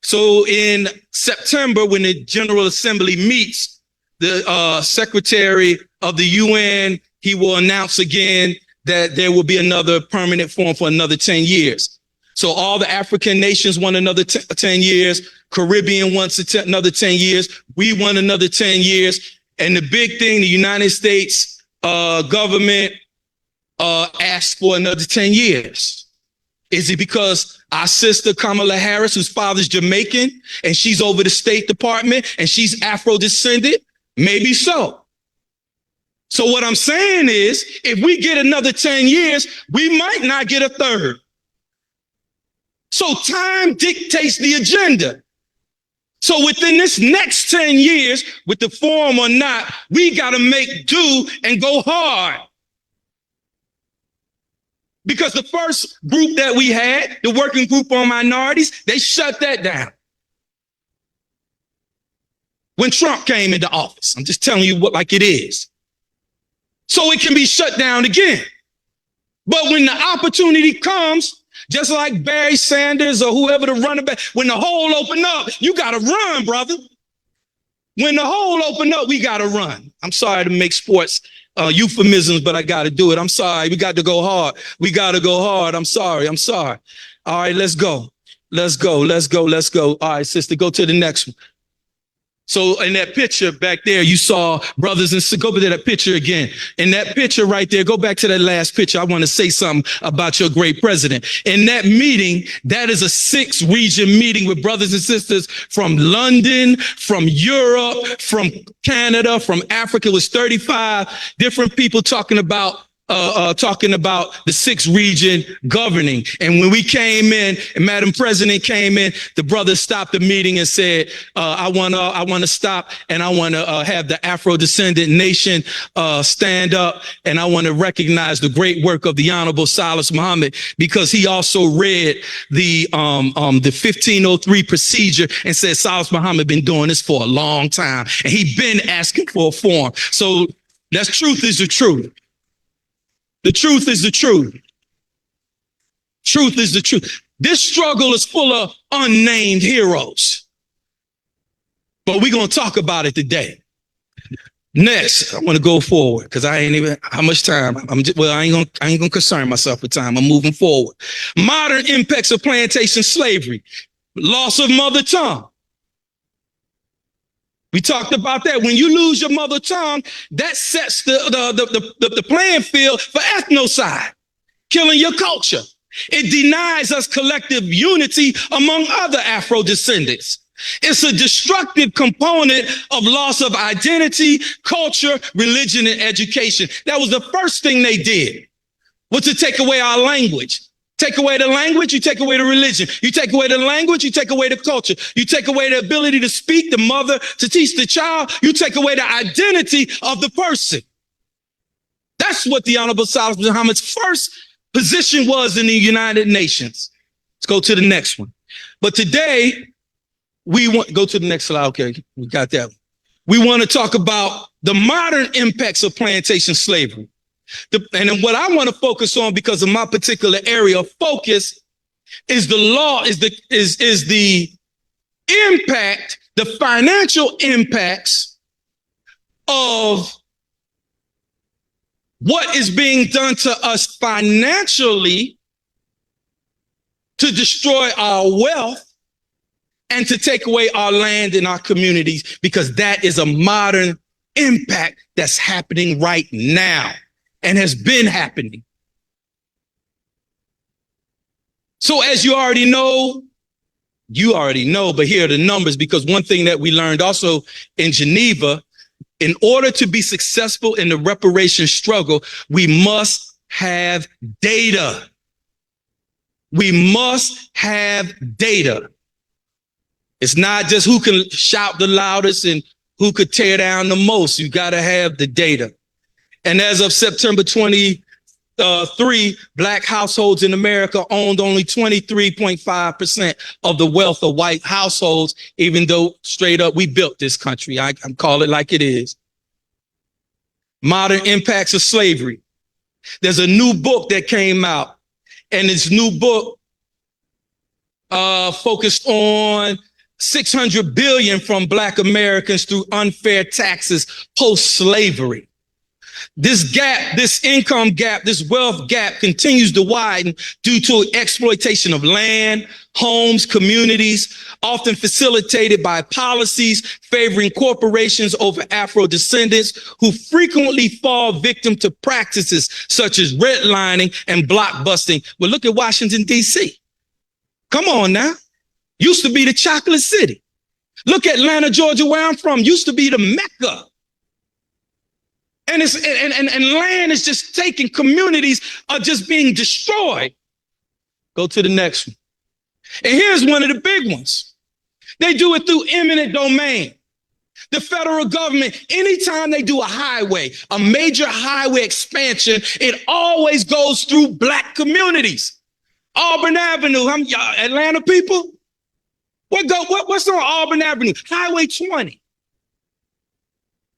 So in September, when the General Assembly meets, the Secretary of the UN, he will announce again that there will be another permanent forum for another 10 years. So all the African nations want another 10 years. Caribbean wants another 10 years. We want another 10 years. And the big thing, the United States government asked for another 10 years. Is it because our sister Kamala Harris, whose father's Jamaican, and she's over the State Department, and she's Afro-descended? Maybe so. So what I'm saying is, if we get another 10 years, we might not get a third. So time dictates the agenda. So within this next 10 years, with the forum or not, we got to make do and go hard. Because the first group that we had, the working group on minorities, they shut that down when Trump came into office. I'm just telling you what like it is. So it can be shut down again. But when the opportunity comes, just like Barry Sanders or whoever the running back, when the hole open up, you got to run, brother. When the hole open up, we got to run. I'm sorry to make sports euphemisms, but I got to do it. I'm sorry. We got to go hard. We got to go hard. I'm sorry. All right, let's go. All right, sister, go to the next one. So in that picture back there, you saw brothers and sisters. Go to that picture again. In that picture right there, go back to that last picture. I want to say something about your great president. In that meeting, that is a 6-region meeting with brothers and sisters from London, from Europe, from Canada, from Africa. It was 35 different people talking about the 6th region governing. And when we came in, and Madam President came in, the brothers stopped the meeting and said, I want to stop, and I want to have the Afro-descendant nation stand up, and I want to recognize the great work of the Honorable Salas Muhammad, because he also read the 1503 procedure and said Salas Muhammad been doing this for a long time, and he been asking for a forum. So that's truth is the truth. The truth is the truth. Truth is the truth. This struggle is full of unnamed heroes. But we're going to talk about it today. Next, I want to go forward because I ain't even, how much time? I ain't going to concern myself with time. I'm moving forward. Modern impacts of plantation slavery. Loss of mother tongue. We talked about that. When you lose your mother tongue, that sets the playing field for ethnocide, killing your culture. It denies us collective unity among other Afro descendants. It's a destructive component of loss of identity, culture, religion, and education. That was the first thing they did, was to take away our language. Take away the language, you take away the religion. You take away the language, you take away the culture. You take away the ability to speak, the mother, to teach the child. You take away the identity of the person. That's what the Honorable Salas Muhammad's first position was in the United Nations. Let's go to the next one. But today, we want, go to the next slide. Okay, we got that one. We want to talk about the modern impacts of plantation slavery. And what I want to focus on, because of my particular area of focus, is the law, is the impact the financial impacts of what is being done to us financially to destroy our wealth and to take away our land and our communities, because that is a modern impact that's happening right now and has been happening. So as you already know, but here are the numbers, because one thing that we learned also in Geneva, in order to be successful in the reparations struggle, we must have data. We must have data. It's not just who can shout the loudest and who could tear down the most. You got to have the data. And as of September 23, Black households in America owned only 23.5% of the wealth of white households, even though straight up we built this country. I call it like it is. Modern impacts of slavery. There's a new book that came out, and this new book focused on 600 billion from Black Americans through unfair taxes post-slavery. This gap, this income gap, this wealth gap continues to widen due to exploitation of land, homes, communities, often facilitated by policies favoring corporations over Afro descendants, who frequently fall victim to practices such as redlining and blockbusting. Well, look at Washington, D.C. Come on now. Used to be the chocolate city. Look at Atlanta, Georgia, where I'm from. Used to be the Mecca. And land is just taken. Communities are just being destroyed. Go to the next one. And here's one of the big ones. They do it through eminent domain. The federal government, anytime they do a highway, a major highway expansion, it always goes through Black communities. Auburn Avenue, Atlanta people? What's on Auburn Avenue? Highway 20.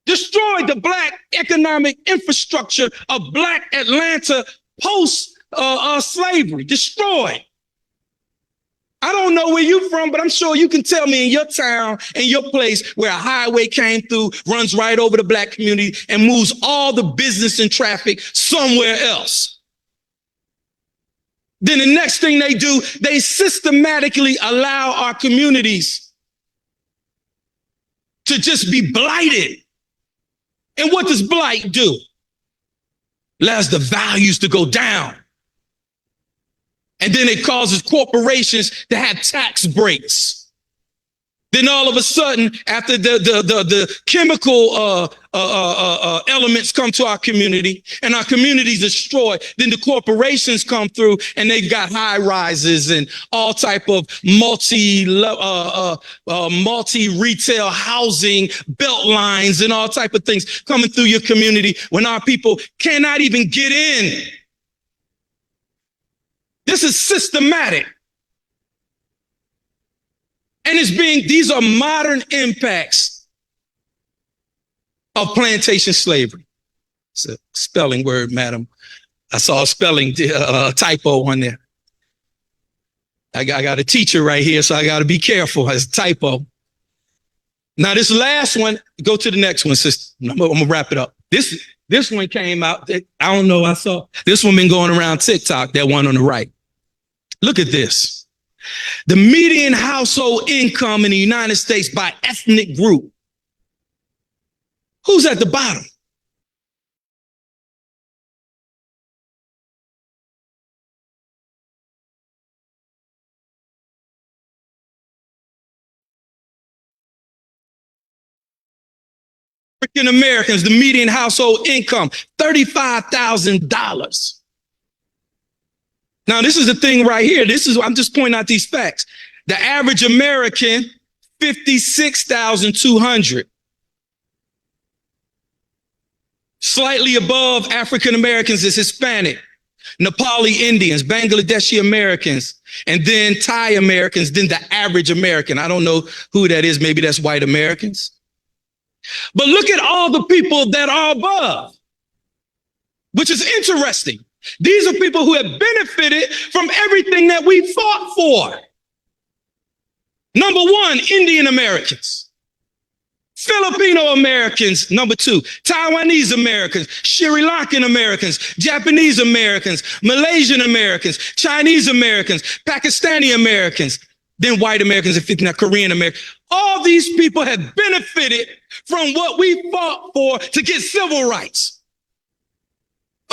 Destroyed the Black economic infrastructure of Black Atlanta post slavery. Destroyed. I don't know where you're from, but I'm sure you can tell me in your town, in your place, where a highway came through, runs right over the Black community, and moves all the business and traffic somewhere else. Then the next thing they do, they systematically allow our communities to just be blighted. And what does blight do? Allows the values to go down. And then it causes corporations to have tax breaks. Then all of a sudden, after the chemical elements come to our community and our community is destroyed, then the corporations come through and they've got high rises and all type of multi-retail housing, belt lines, and all type of things coming through your community when our people cannot even get in. This is systematic. And these are modern impacts of plantation slavery. It's a spelling word, madam. I saw a spelling typo on there. I got a teacher right here, so I got to be careful. It's a typo. Now, this last one, go to the next one, sister. I'm gonna wrap it up. This one came out. I don't know. I saw this one been going around TikTok, that one on the right. Look at this. The median household income in the United States by ethnic group. Who's at the bottom? African Americans, the median household income, $35,000. Now, this is the thing right here. I'm just pointing out these facts. The average American, $56,200. Slightly above African Americans is Hispanic, Nepali Indians, Bangladeshi Americans, and then Thai Americans, then the average American. I don't know who that is. Maybe that's white Americans. But look at all the people that are above, which is interesting. These are people who have benefited from everything that we fought for. Number one, Indian Americans. Filipino Americans, number two, Taiwanese Americans, Sri Lankan Americans, Japanese Americans, Malaysian Americans, Chinese Americans, Pakistani Americans, then white Americans and 59 Korean Americans. All these people have benefited from what we fought for to get civil rights.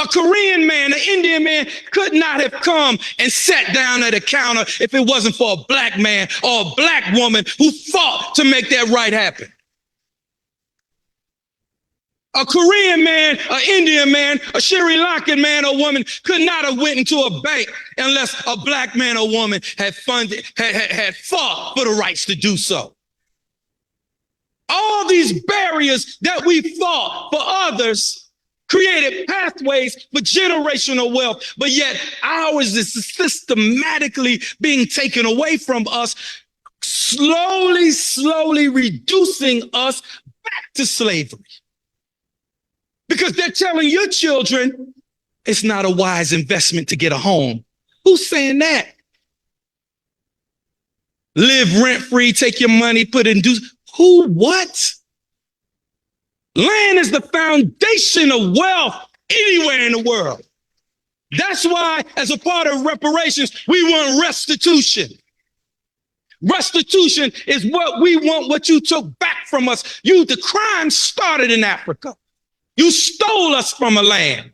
A Korean man, an Indian man could not have come and sat down at a counter if it wasn't for a black man or a black woman who fought to make that right happen. A Korean man, an Indian man, a Sri Lankan man or woman could not have went into a bank unless a black man or woman had fought for the rights to do so. All these barriers that we fought for others created pathways for generational wealth, but yet ours is systematically being taken away from us, slowly reducing us back to slavery. Because they're telling your children it's not a wise investment to get a home. Who's saying that? Live rent-free, take your money, put it in dues. Who, what? Land is the foundation of wealth anywhere in the world. That's why, as a part of reparations, we want restitution. Restitution is what we want, what you took back from us. The crime started in Africa. You stole us from a land.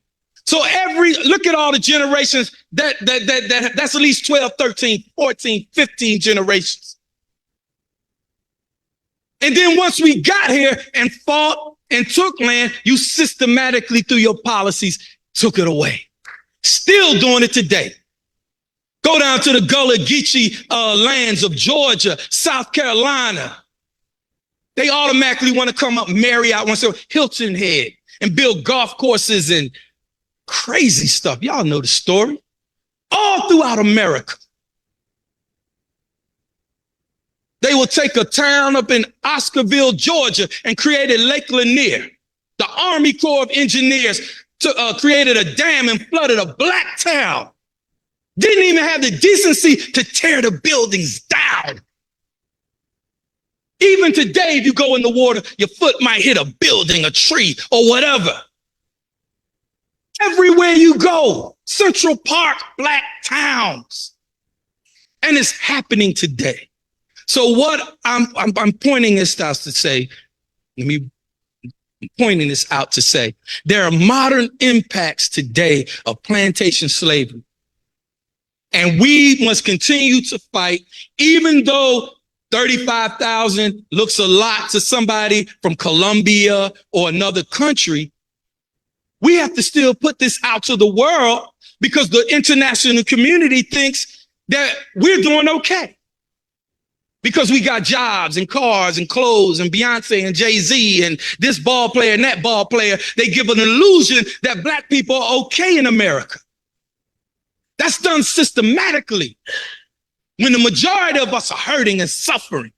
So look at all the generations that's at least 12, 13, 14, 15 generations. And then once we got here and fought and took land, you systematically through your policies took it away. Still doing it today. Go down to the Gullah Geechee lands of Georgia, South Carolina. They automatically want to come up, marry out once, Hilton Head, and build golf courses and crazy stuff. Y'all know the story. All throughout America. They will take a town up in Oscarville, Georgia, and created Lake Lanier. The Army Corps of Engineers created a dam and flooded a black town. Didn't even have the decency to tear the buildings down. Even today, if you go in the water, your foot might hit a building, a tree, or whatever. Everywhere you go, Central Park, black towns. And it's happening today. So what I'm pointing this out to say, there are modern impacts today of plantation slavery. And we must continue to fight, even though 35,000 looks a lot to somebody from Colombia or another country. We have to still put this out to the world because the international community thinks that we're doing okay. Because we got jobs and cars and clothes and Beyonce and Jay-Z and this ball player and that ball player, they give an illusion that black people are okay in America. That's done systematically. When the majority of us are hurting and suffering,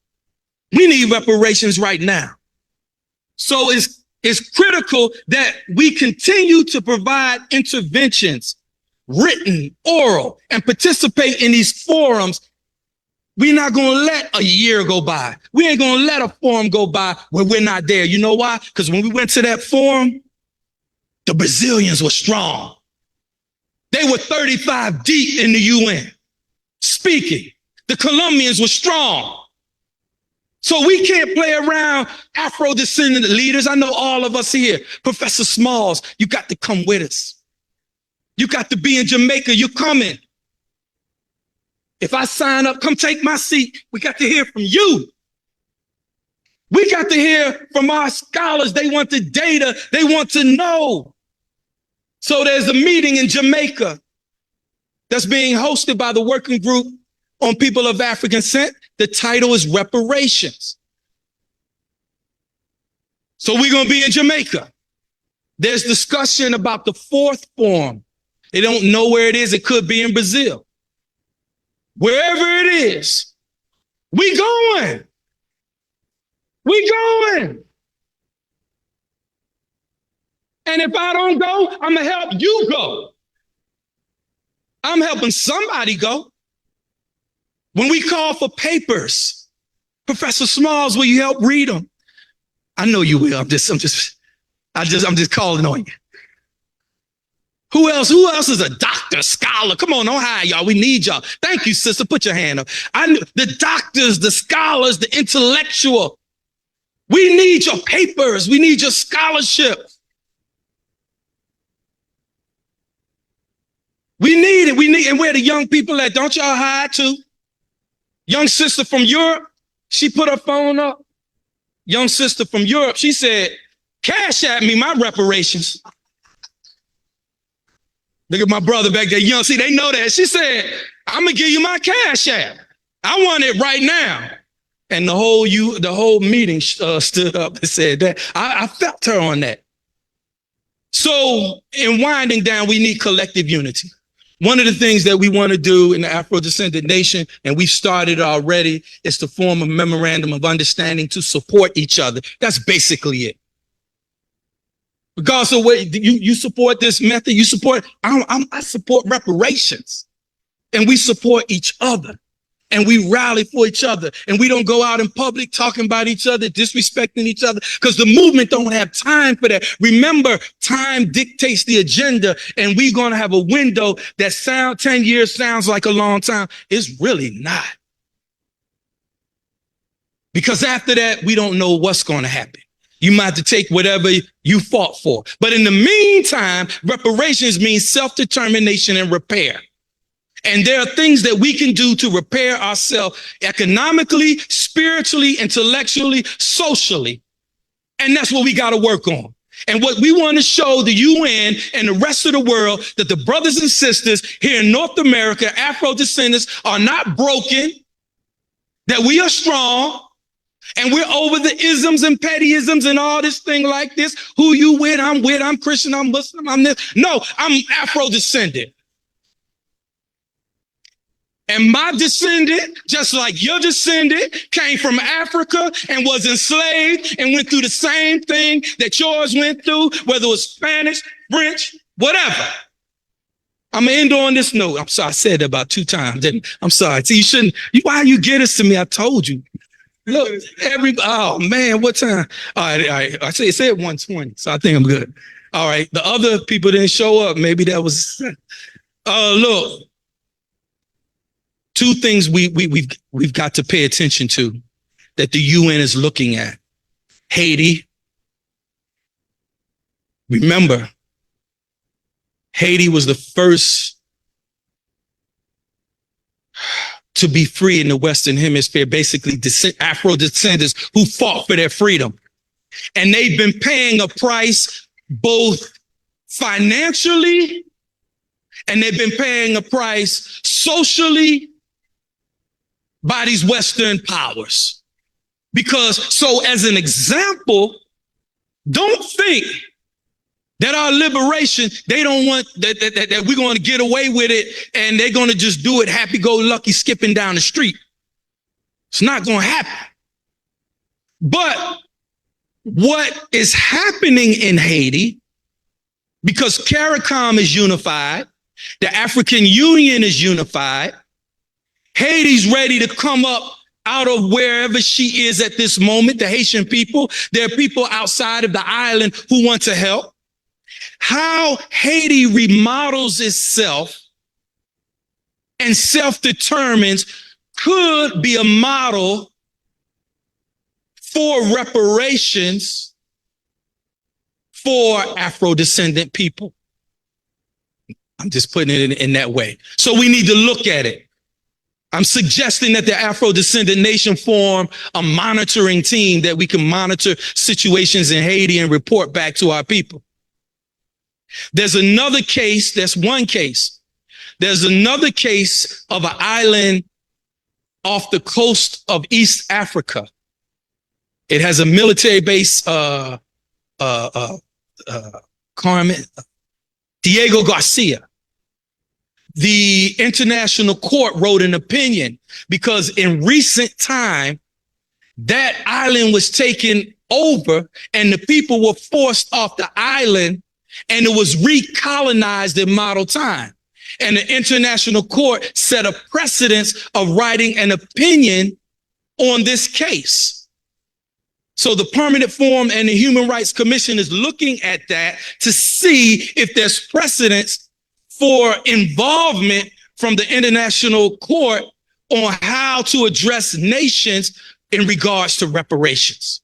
we need reparations right now. So it's critical that we continue to provide interventions, written, oral, and participate in these forums. We're not going to let a year go by. We ain't going to let a forum go by where we're not there. You know why? Because when we went to that forum, the Brazilians were strong. They were 35 deep in the UN. Speaking. The Colombians were strong. So we can't play around Afro-descendant leaders. I know all of us here. Professor Smalls, you got to come with us. You got to be in Jamaica. You're coming. If I sign up, come take my seat. We got to hear from you. We got to hear from our scholars. They want the data. They want to know. So there's a meeting in Jamaica that's being hosted by the Working Group on People of African Descent. The title is Reparations. So we're going to be in Jamaica. There's discussion about the fourth forum. They don't know where it is. It could be in Brazil. Wherever it is, we going. We going. And if I don't go, I'm going to help you go. I'm helping somebody go. When we call for papers, Professor Smalls, will you help read them? I know you will. I'm just calling on you. Who else is a doctor, scholar? Come on, don't hide, y'all. We need y'all. Thank you, sister. Put your hand up. I knew the doctors, the scholars, the intellectual. We need your papers. We need your scholarship. We need it. And where the young people at? Don't y'all hide too? Young sister from Europe, she put her phone up. Young sister from Europe, she said, cash at me my reparations. Look at my brother back there, young. See, they know that. She said, I'm gonna give you my cash app. I want it right now. And the whole meeting stood up and said that. I felt her on that. So in winding down, we need collective unity. One of the things that we want to do in the Afro-descendant nation, and we've started already, is to form a memorandum of understanding to support each other. That's basically it. Regardless of what you support this method, I support reparations, and we support each other, and we rally for each other, and we don't go out in public talking about each other, disrespecting each other, because the movement don't have time for that. Remember, time dictates the agenda, and we're going to have a window that 10 years sounds like a long time. It's really not. Because after that, we don't know what's going to happen. You might have to take whatever you fought for. But in the meantime, reparations means self-determination and repair. And there are things that we can do to repair ourselves economically, spiritually, intellectually, socially. And that's what we got to work on. And what we want to show the UN and the rest of the world, that the brothers and sisters here in North America, Afro-descendants, are not broken, that we are strong, and we're over the isms and pettyisms and all this thing like this. Who you with, I'm Christian, I'm Muslim, I'm this. No, I'm Afro-descendant. And my descendant, just like your descendant, came from Africa and was enslaved and went through the same thing that yours went through, whether it was Spanish, French, whatever. I'm going to end on this note. I'm sorry, I said it about 2 times, didn't I? I'm sorry. See, you shouldn't. Why you get this to me? I told you. Look, oh man, what time? All right. I said 1:20, so I think I'm good. All right. The other people didn't show up. Maybe that was, look, 2 things we've got to pay attention to that the UN is looking at. Haiti. Remember, Haiti was the first to be free in the Western Hemisphere, basically Afro-descendants who fought for their freedom. And they've been paying a price both financially, and they've been paying a price socially by these Western powers. So as an example, don't think that our liberation, they don't want that we're going to get away with it and they're going to just do it happy-go-lucky skipping down the street. It's not going to happen. But what is happening in Haiti, because CARICOM is unified, the African Union is unified, Haiti's ready to come up out of wherever she is at this moment, the Haitian people. There are people outside of the island who want to help. How Haiti remodels itself and self-determines could be a model for reparations for Afro-descendant people. I'm just putting it in that way. So we need to look at it. I'm suggesting that the Afro-descendant nation form a monitoring team that we can monitor situations in Haiti and report back to our people. There's another case, that's one case. There's another case of an island off the coast of East Africa. It has a military base, Carmen, Diego Garcia. The International Court wrote an opinion because in recent time, that island was taken over and the people were forced off the island and it was recolonized in model time. And the International Court set a precedence of writing an opinion on this case. So the Permanent Forum and the Human Rights Commission is looking at that to see if there's precedence for involvement from the International Court on how to address nations in regards to reparations.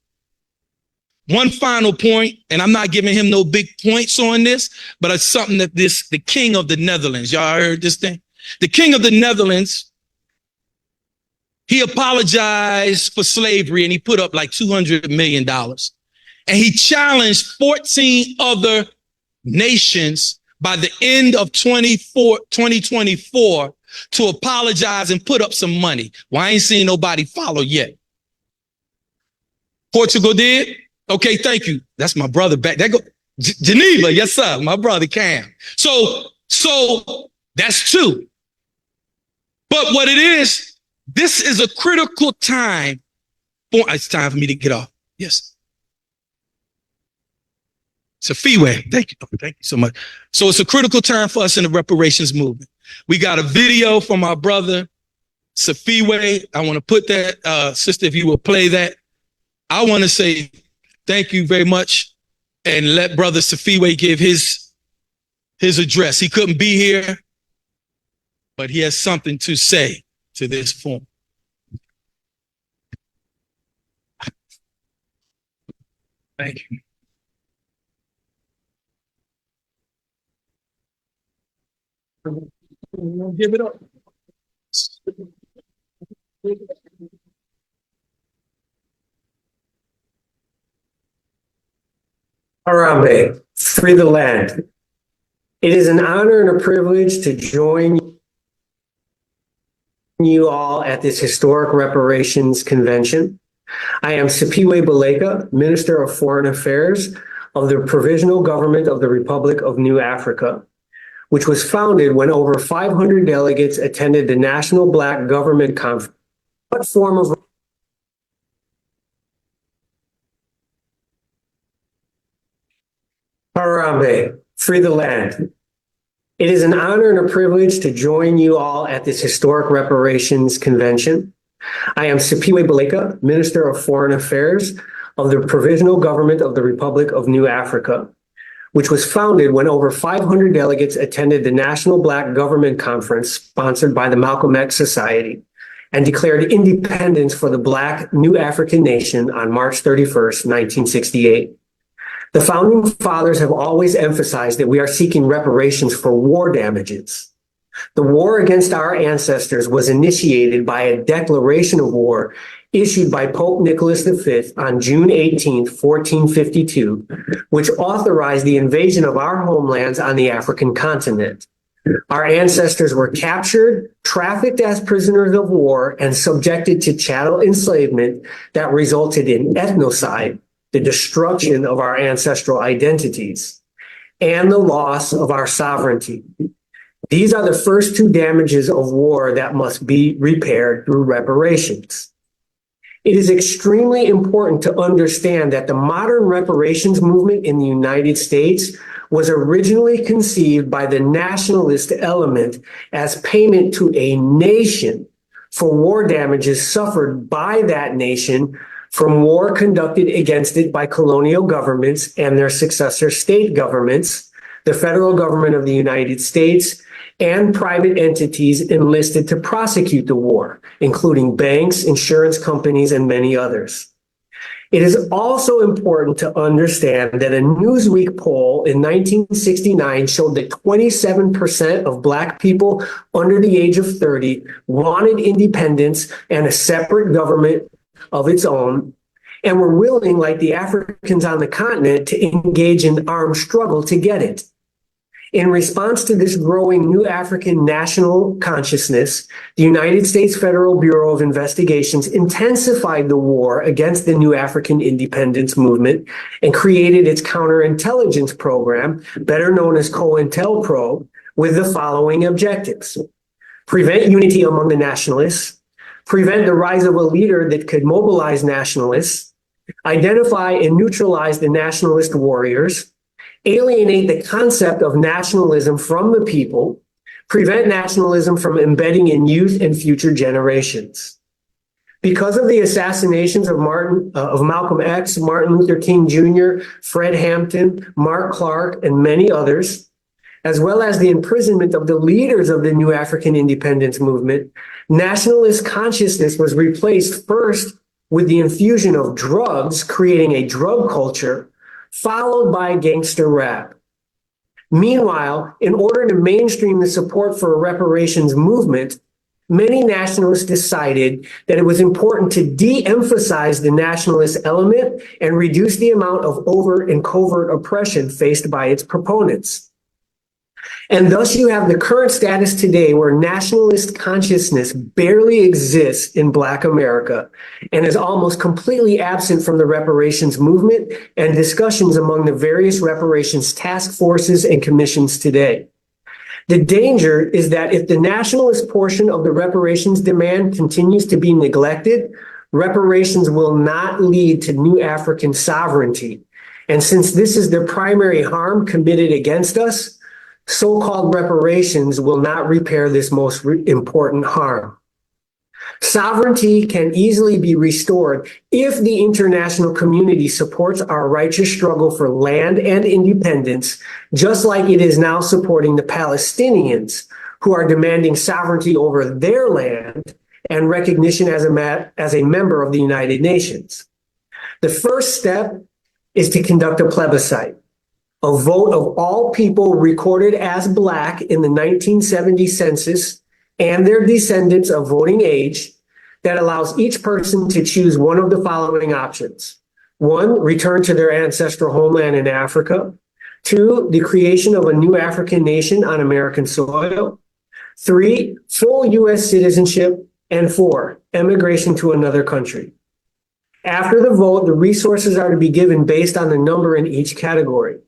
One final point, and I'm not giving him no big points on this, but it's something that the King of the Netherlands, y'all heard this thing? The King of the Netherlands, he apologized for slavery and he put up like $200 million. And he challenged 14 other nations by the end of 2024 to apologize and put up some money. Well, I ain't seen nobody follow yet. Portugal did? Okay, thank you. That's my brother back. There go Geneva, yes sir, my brother Cam. So that's two. But what it is, this is a critical time. It's time for me to get off. Yes. Safiwe, thank you so much. So it's a critical time for us in the reparations movement. We got a video from our brother, Safiwe. I want to put that, sister, if you will play that. I want to say thank you very much and let brother Safiwe give his address. He couldn't be here, but he has something to say to this forum. Thank you. Give it up. Harambe, free the land. It is an honor and a privilege to join you all at this historic reparations convention. I am Sipiwe Baleka, Minister of Foreign Affairs of the Provisional Government of the Republic of New Africa, which was founded when over 500 delegates attended the National Black Government Conference. What form of Harambe, free the land. It is an honor and a privilege to join you all at this historic reparations convention. I am Sipiwe Baleka, Minister of Foreign Affairs of the Provisional Government of the Republic of New Africa, which was founded when over 500 delegates attended the National Black Government Conference sponsored by the Malcolm X Society and declared independence for the Black New African Nation on March 31st, 1968. The founding fathers have always emphasized that we are seeking reparations for war damages. The war against our ancestors was initiated by a declaration of war issued by Pope Nicholas V on June 18, 1452, which authorized the invasion of our homelands on the African continent. Our ancestors were captured, trafficked as prisoners of war, and subjected to chattel enslavement that resulted in ethnocide, the destruction of our ancestral identities, and the loss of our sovereignty. These are the first two damages of war that must be repaired through reparations. It is extremely important to understand that the modern reparations movement in the United States was originally conceived by the nationalist element as payment to a nation for war damages suffered by that nation from war conducted against it by colonial governments and their successor state governments, the federal government of the United States, and private entities enlisted to prosecute the war, including banks, insurance companies, and many others. It is also important to understand that a Newsweek poll in 1969 showed that 27% of Black people under the age of 30 wanted independence and a separate government of its own, and were willing, like the Africans on the continent, to engage in armed struggle to get it. In response to this growing new African national consciousness, the United States Federal Bureau of Investigations intensified the war against the new African independence movement and created its counterintelligence program, better known as COINTELPRO, with the following objectives: prevent unity among the nationalists, prevent the rise of a leader that could mobilize nationalists, identify and neutralize the nationalist warriors, alienate the concept of nationalism from the people, prevent nationalism from embedding in youth and future generations. Because of the assassinations of Malcolm X, Martin Luther King Jr., Fred Hampton, Mark Clark, and many others, as well as the imprisonment of the leaders of the new African independence movement, nationalist consciousness was replaced first with the infusion of drugs, creating a drug culture, followed by gangster rap. Meanwhile, in order to mainstream the support for a reparations movement, many nationalists decided that it was important to de-emphasize the nationalist element and reduce the amount of overt and covert oppression faced by its proponents. And thus you have the current status today where nationalist consciousness barely exists in Black America and is almost completely absent from the reparations movement and discussions among the various reparations task forces and commissions today. The danger is that if the nationalist portion of the reparations demand continues to be neglected, reparations will not lead to new African sovereignty. And since this is the primary harm committed against us, so-called reparations will not repair this most important harm. Sovereignty can easily be restored if the international community supports our righteous struggle for land and independence, just like it is now supporting the Palestinians, who are demanding sovereignty over their land and recognition as a member of the United Nations. The first step is to conduct a plebiscite, a vote of all people recorded as Black in the 1970 census and their descendants of voting age, that allows each person to choose one of the following options. 1, return to their ancestral homeland in Africa. 2, the creation of a new African nation on American soil. 3, full U.S. citizenship. And 4, emigration to another country. After the vote, the resources are to be given based on the number in each category.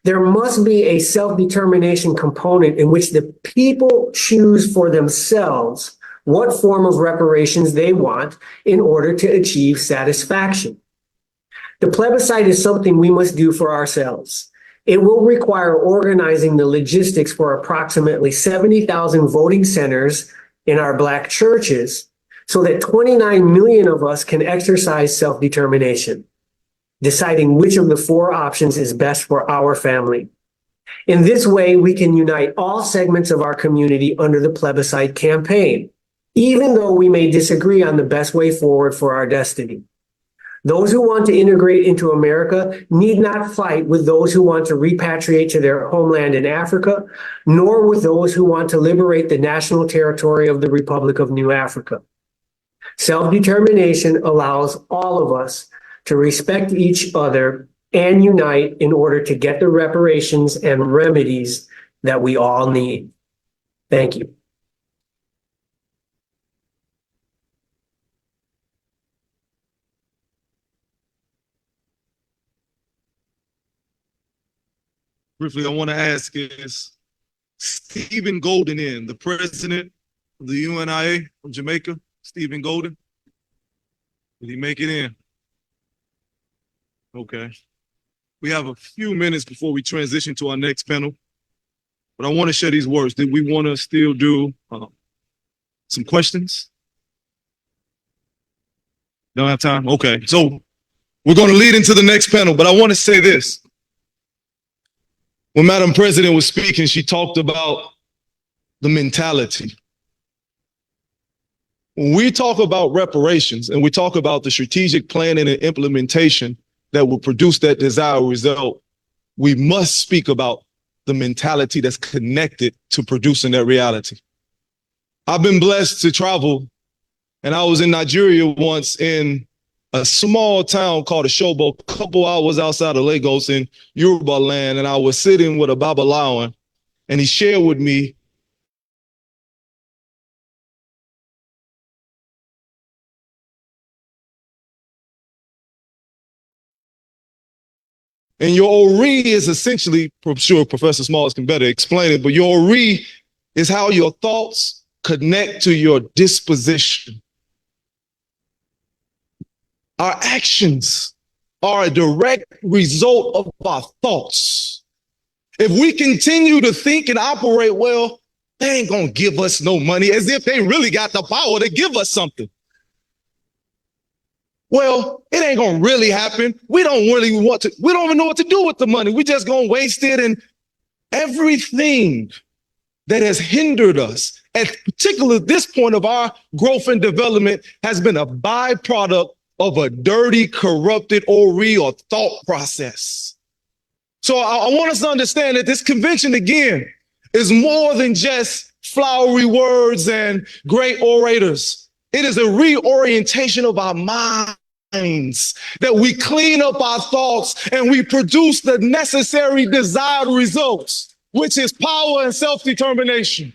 There must be a self-determination component in which the people choose for themselves what form of reparations they want in order to achieve satisfaction. The plebiscite is something we must do for ourselves. It will require organizing the logistics for approximately 70,000 voting centers in our Black churches so that 29 million of us can exercise self-determination, deciding which of the 4 options is best for our family. In this way, we can unite all segments of our community under the plebiscite campaign, even though we may disagree on the best way forward for our destiny. Those who want to integrate into America need not fight with those who want to repatriate to their homeland in Africa, nor with those who want to liberate the national territory of the Republic of New Africa. Self-determination allows all of us to respect each other and unite in order to get the reparations and remedies that we all need. Thank you. Briefly, I want to ask is Stephen Golden the president of the UNIA from Jamaica, Stephen Golden? Did he make it in? Okay. We have a few minutes before we transition to our next panel, but I want to share these words. Did we want to still do some questions? Don't have time? Okay. So we're going to lead into the next panel, but I want to say this. When Madam President was speaking, she talked about the mentality. When we talk about reparations and we talk about the strategic planning and implementation that will produce that desired result, we must speak about the mentality that's connected to producing that reality. I've been blessed to travel, and I was in Nigeria once in a small town called Oshobo, a couple hours outside of Lagos in Yoruba land, and I was sitting with a Babalawan, and he shared with me and your Ori is essentially, I'm sure Professor Smalls can better explain it, but your Ori is how your thoughts connect to your disposition. Our actions are a direct result of our thoughts. If we continue to think and operate, well, they ain't gonna give us no money, as if they really got the power to give us something. Well, it ain't gonna really happen. We don't even know what to do with the money. We just gonna waste it. And everything that has hindered us, at particularly this point of our growth and development, has been a byproduct of a dirty, corrupted or thought process. So I want us to understand that this convention, again, is more than just flowery words and great orators. It is a reorientation of our minds, that we clean up our thoughts and we produce the necessary desired results, which is power and self-determination.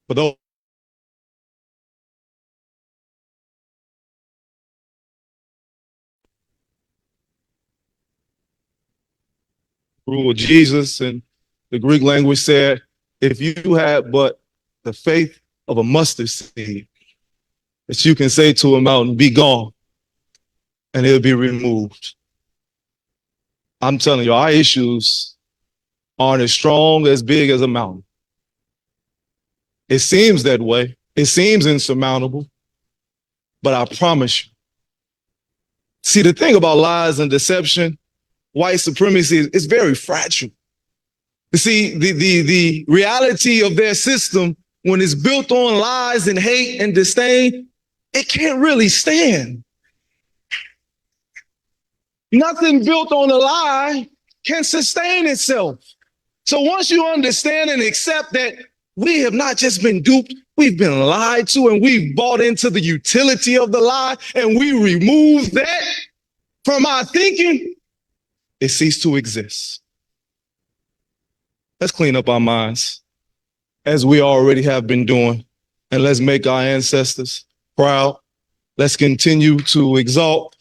For those rule, Jesus in the Greek language said, if you had but the faith of a mustard seed, that you can say to a mountain, be gone, and it'll be removed. I'm telling you, our issues aren't as strong, as big as a mountain. It seems that way. It seems insurmountable, but I promise you. See, the thing about lies and deception, white supremacy, is very fragile. You see, the reality of their system, when it's built on lies and hate and disdain, it can't really stand. Nothing built on a lie can sustain itself. So once you understand and accept that we have not just been duped, we've been lied to, and we've bought into the utility of the lie, and we remove that from our thinking, it ceased to exist. Let's clean up our minds, as we already have been doing, and let's make our ancestors proud. Let's continue to exalt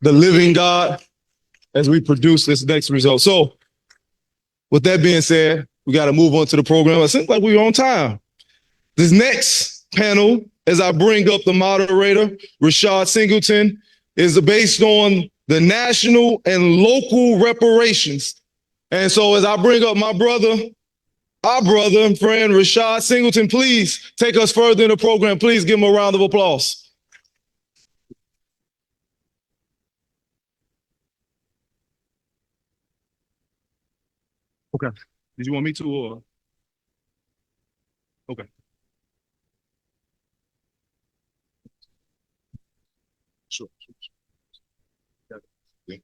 the living God as we produce this next result. So with that being said, we got to move on to the program. It seems like we're on time. This next panel, as I bring up the moderator, Rashad Singleton, is based on the national and local reparations. And so as I bring up my brother, our brother and friend, Rashad Singleton, please take us further in the program. Please give him a round of applause. Okay. Did you want me to or? Okay. Sure. Yeah.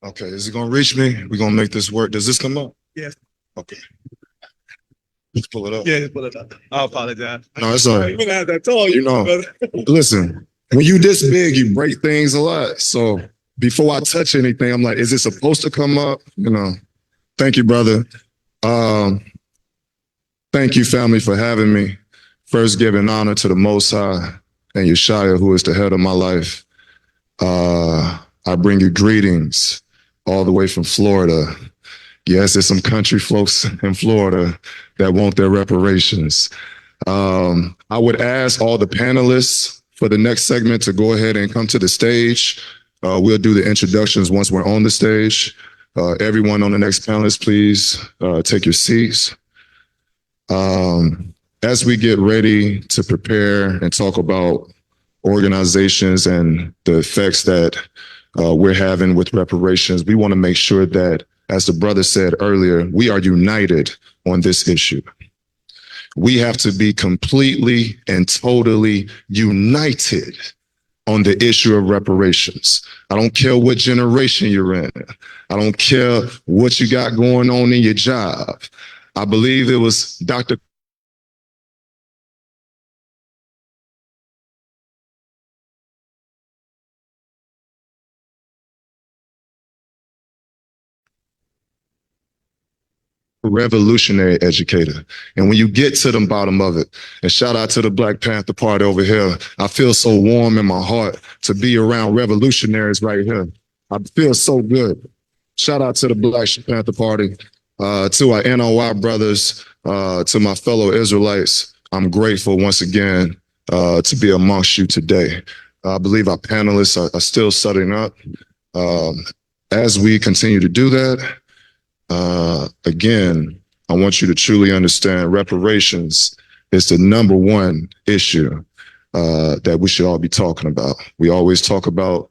Okay, is it gonna reach me? We're gonna make this work. Does this come up? Yes. Okay. Let's pull it up. Yeah, pull it up. I apologize. No, it's all right. You're gonna have that tall, You know. brother. Listen, when you this big, you break things a lot. So before I touch anything, I'm like, is it supposed to come up? You know. Thank you, brother. Thank you, family, for having me. First, giving honor to the Most High and Yeshua, who is the head of my life. I bring you greetings all the way from Florida. Yes, there's some country folks in Florida that want their reparations. I would ask all the panelists for the next segment to go ahead and come to the stage. We'll do the introductions once we're on the stage. Everyone on the next panelist, please take your seats. As we get ready to prepare and talk about organizations and the effects that we're having with reparations, we want to make sure that, as the brother said earlier, we are united on this issue. We have to be completely and totally united on the issue of reparations. I don't care what generation you're in. I don't care what you got going on in your job. I believe it was Dr. revolutionary educator. And when you get to the bottom of it, and shout out to the Black Panther Party over here, I feel so warm in my heart to be around revolutionaries right here. I feel so good. Shout out to the Black Panther Party, to our NOI brothers, to my fellow Israelites. I'm grateful once again to be amongst you today. I believe our panelists are still setting up. As we continue to do that, again, I want you to truly understand reparations is the number one issue that we should all be talking about. We always talk about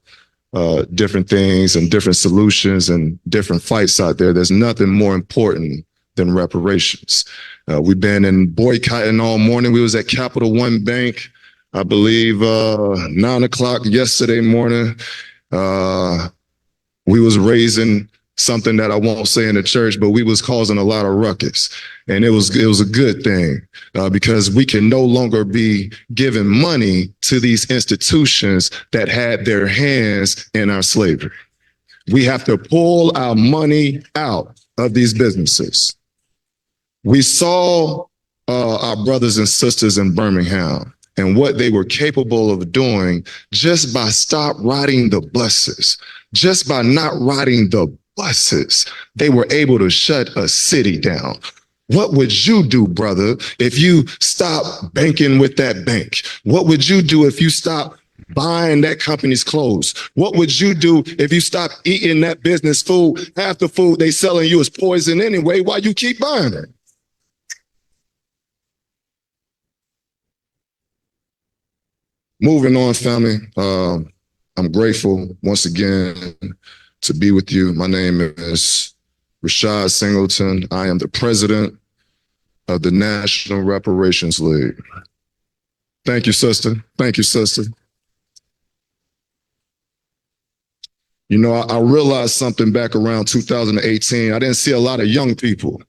different things and different solutions and different fights out there. There's nothing more important than reparations. We've been in boycotting all morning. We was at Capital One Bank, I believe 9 o'clock yesterday morning. We was raising something that I won't say in the church, but we was causing a lot of ruckus. And it was a good thing because we can no longer be giving money to these institutions that had their hands in our slavery. We have to pull our money out of these businesses. We saw our brothers and sisters in Birmingham and what they were capable of doing just by stop riding the buses, just by not riding the buses. They were able to shut a city down. What would you do, brother, if you stop banking with that bank? What would you do if you stop buying that company's clothes? What would you do if you stop eating that business food? Half the food they selling you is poison anyway. Why you keep buying it? Moving on, family. I'm grateful once again to be with you. My name is Rashad Singleton. I am the president of the National Reparations League. Thank you, sister. Thank you, sister. You know, I realized something back around 2018. I didn't see a lot of young people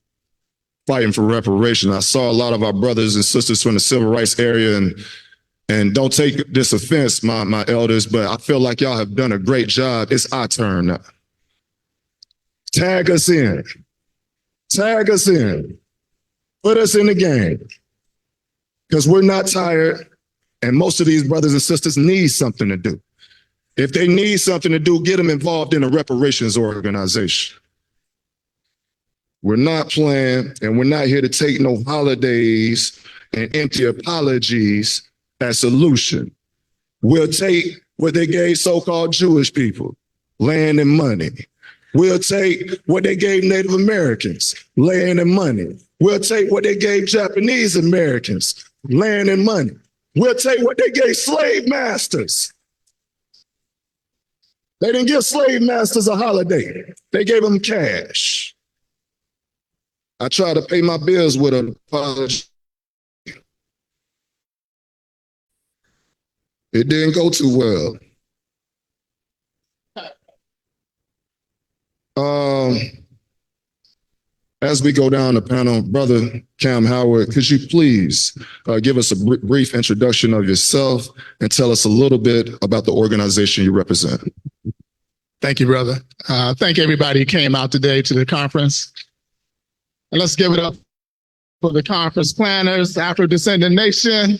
fighting for reparations. I saw a lot of our brothers and sisters from the civil rights area, and don't take this offense, my elders, but I feel like y'all have done a great job. It's our turn now. Tag us in. Tag us in. Put us in the game. Because we're not tired, and most of these brothers and sisters need something to do. If they need something to do, get them involved in a reparations organization. We're not playing, and we're not here to take no holidays and empty apologies as solution. We'll take what they gave so-called Jewish people, land and money. We'll take what they gave Native Americans, land and money. We'll take what they gave Japanese Americans, land and money. We'll take what they gave slave masters. They didn't give slave masters a holiday. They gave them cash. I tried to pay my bills with an apology. It didn't go too well. As we go down the panel, Brother Cam Howard, could you please give us a brief introduction of yourself and tell us a little bit about the organization you represent? Thank you, brother. Thank everybody who came out today to the conference. And let's give it up for the conference planners, Afro-Descendant Nation,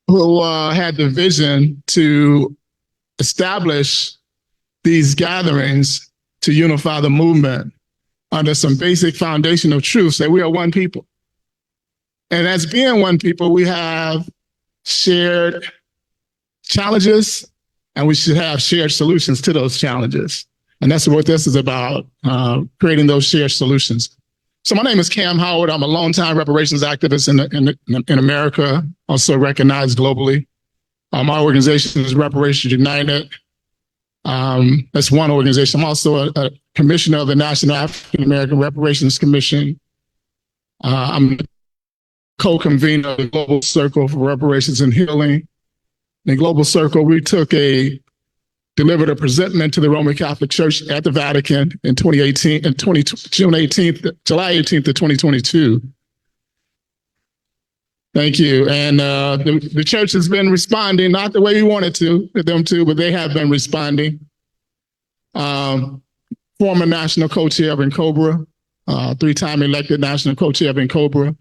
who had the vision to establish these gatherings to unify the movement under some basic foundational truths that we are one people. And as being one people, we have shared challenges and we should have shared solutions to those challenges. And that's what this is about, creating those shared solutions. So my name is Cam Howard. I'm a longtime reparations activist in America, also recognized globally. My organization is Reparations United. That's one organization. I'm also a commissioner of the National African American Reparations Commission. I'm co-convener of the Global Circle for Reparations and Healing. In the Global Circle, we delivered a presentment to the Roman Catholic Church at the Vatican in 2018, July 18th of 2022. Thank you. And the church has been responding, not the way we wanted them to, but they have been responding. Former national co-chair of NCOBRA, three-time elected national co-chair of NCOBRA.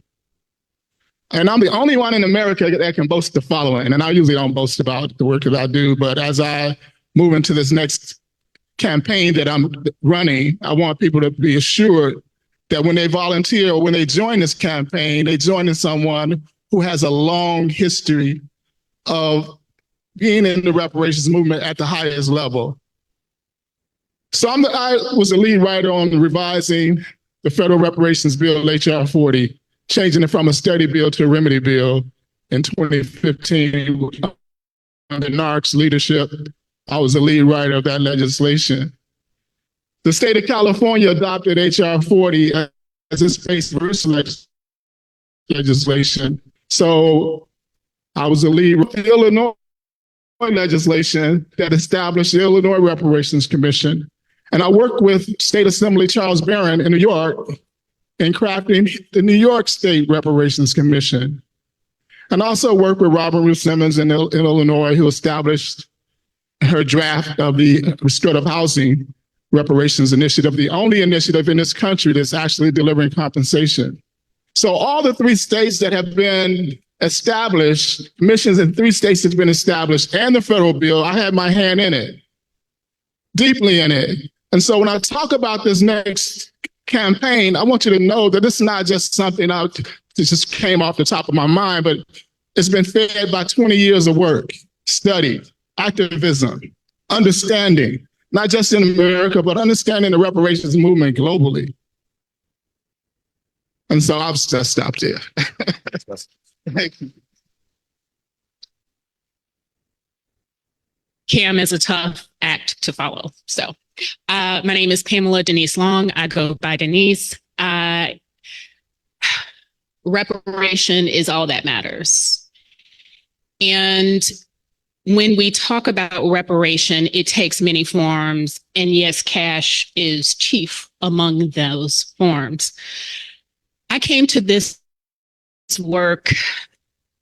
And I'm the only one in America that can boast the following. And I usually don't boast about the work that I do, but as I move into this next campaign that I'm running, I want people to be assured that when they volunteer or when they join this campaign, they join in someone who has a long history of being in the reparations movement at the highest level. So I was the lead writer on revising the federal reparations bill, H.R. 40, changing it from a study bill to a remedy bill in 2015 under NARC's leadership. I was the lead writer of that legislation. The state of California adopted H.R. 40 as its base verse legislation. So I was the lead of the Illinois legislation that established the Illinois Reparations Convention. And I worked with State Assembly Charles Barron in New York in crafting the New York State Reparations Commission. And also worked with Robert Ruth Simmons in Illinois, who established her draft of the restorative housing reparations initiative, the only initiative in this country that's actually delivering compensation. So all the 3 states that have been established, missions in 3 states that's been established, and the federal bill, I had my hand in it, deeply in it. And so when I talk about this next campaign, I want you to know that this is not just something that just came off the top of my mind, but it's been fed by 20 years of work, study, activism, understanding, not just in America, but understanding the reparations movement globally. And so I'll just stop there. Thank you. CAM is a tough act to follow. So my name is Pamela Denise Long. I go by Denise. Reparation is all that matters. And when we talk about reparation, it takes many forms. And yes, cash is chief among those forms. I came to this work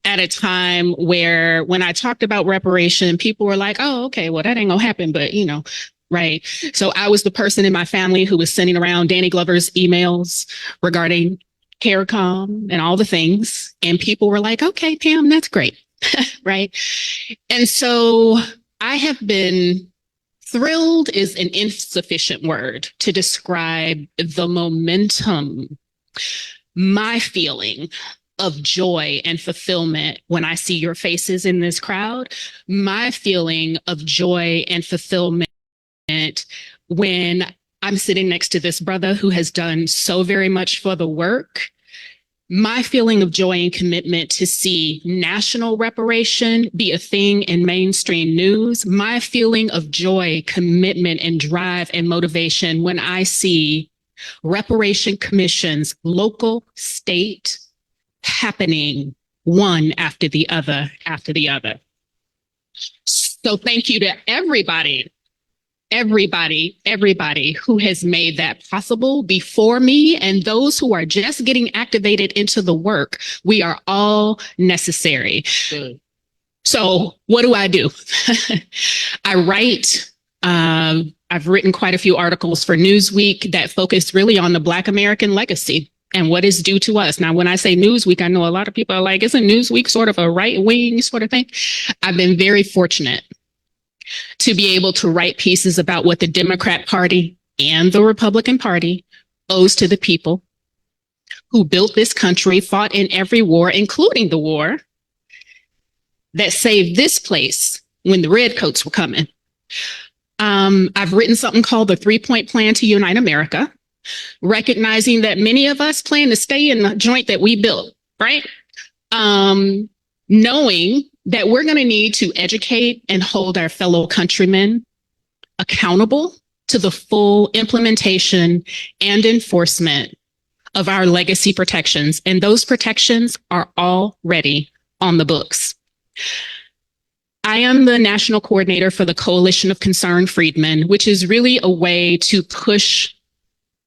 at a time where when I talked about reparation, people were like, oh, okay, well, that ain't gonna happen, but you know, right? So I was the person in my family who was sending around Danny Glover's emails regarding CARICOM and all the things. And people were like, okay, Pam, that's great. Right. And so I have been thrilled is an insufficient word to describe the momentum, my feeling of joy and fulfillment when I see your faces in this crowd, my feeling of joy and fulfillment when I'm sitting next to this brother who has done so very much for the work. My feeling of joy and commitment to see national reparation be a thing in mainstream news. My feeling of joy, commitment, and drive and motivation when I see reparation commissions, local, state, happening one after the other, after the other. So thank you to everybody who has made that possible before me and those who are just getting activated into the work. We are all necessary. So what do? I write. I've written quite a few articles for Newsweek that focus really on the Black American legacy and what is due to us. Now, when I say Newsweek, I know a lot of people are like, isn't Newsweek sort of a right-wing sort of thing? I've been very fortunate to be able to write pieces about what the Democrat Party and the Republican Party owes to the people who built this country, fought in every war, including the war that saved this place when the redcoats were coming. I've written something called the 3-Point Plan to Unite America, recognizing that many of us plan to stay in the joint that we built, right? Knowing that we're going to need to educate and hold our fellow countrymen accountable to the full implementation and enforcement of our legacy protections. And those protections are already on the books. I am the national coordinator for the Coalition of Concerned Freedmen, which is really a way to push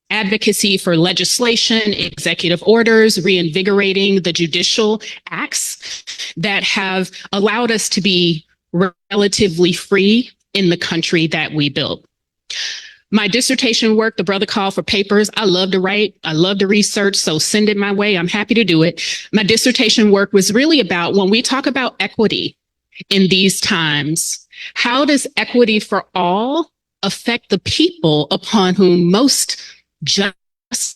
advocacy for legislation, executive orders, reinvigorating the judicial acts that have allowed us to be relatively free in the country that we built. My dissertation work, the brother called for papers. I love to write. I love to research. So send it my way. I'm happy to do it. My dissertation work was really about when we talk about equity in these times, how does equity for all affect the people upon whom most justice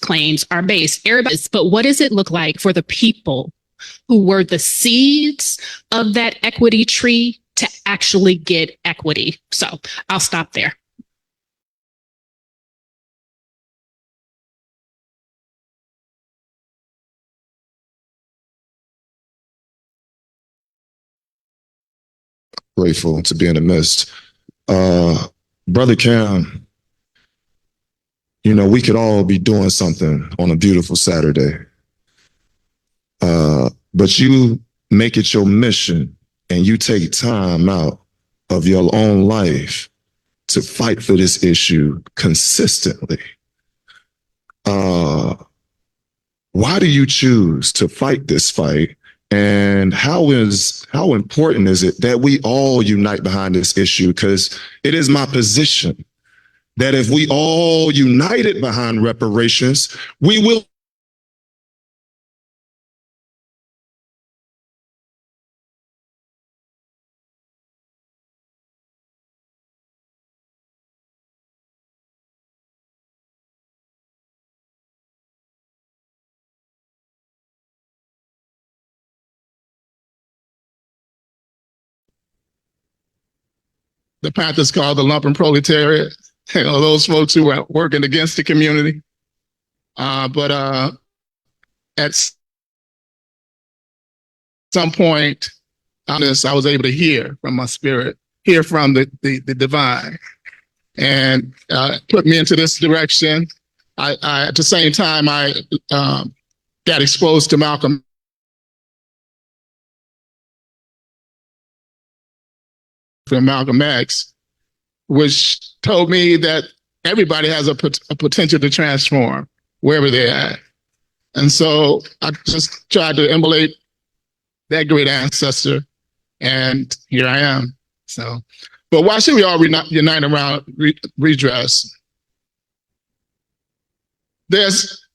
claims are based? But what does it look like for the people who were the seeds of that equity tree to actually get equity? So I'll stop there. grateful to be in the midst. Brother Cam, you know, we could all be doing something on a beautiful Saturday. But you make it your mission and you take time out of your own life to fight for this issue consistently. Why do you choose to fight this fight? And how important is it that we all unite behind this issue? Because it is my position that if we all united behind reparations, we will The Panthers called the lumpen proletariat, you know, those folks who were working against the community. But at some point, I was able to hear from my spirit, hear from the divine, and put me into this direction. I at the same time, I got exposed to Malcolm from Malcolm X, which told me that everybody has a potential to transform wherever they're at. And so I just tried to emulate that great ancestor, and here I am. So, but why should we all unite around redress? There's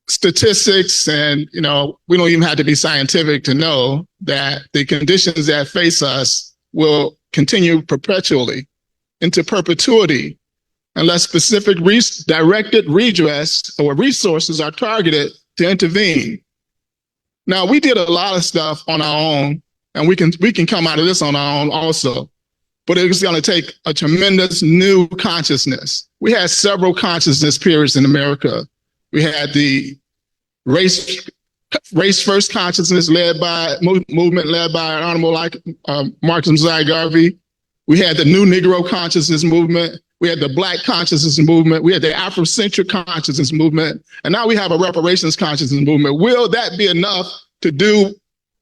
statistics, and you know, we don't even have to be scientific to know that the conditions that face us will continue perpetually into perpetuity unless specific directed redress or resources are targeted to intervene. Now, we did a lot of stuff on our own, and we can come out of this on our own also, but it's going to take a tremendous new consciousness. We had several consciousness periods in America. We had the race first consciousness movement led by Honorable Martin Zai Garvey. We had the new Negro consciousness movement. We had the Black consciousness movement. We had the Afrocentric consciousness movement. And now we have a reparations consciousness movement. Will that be enough to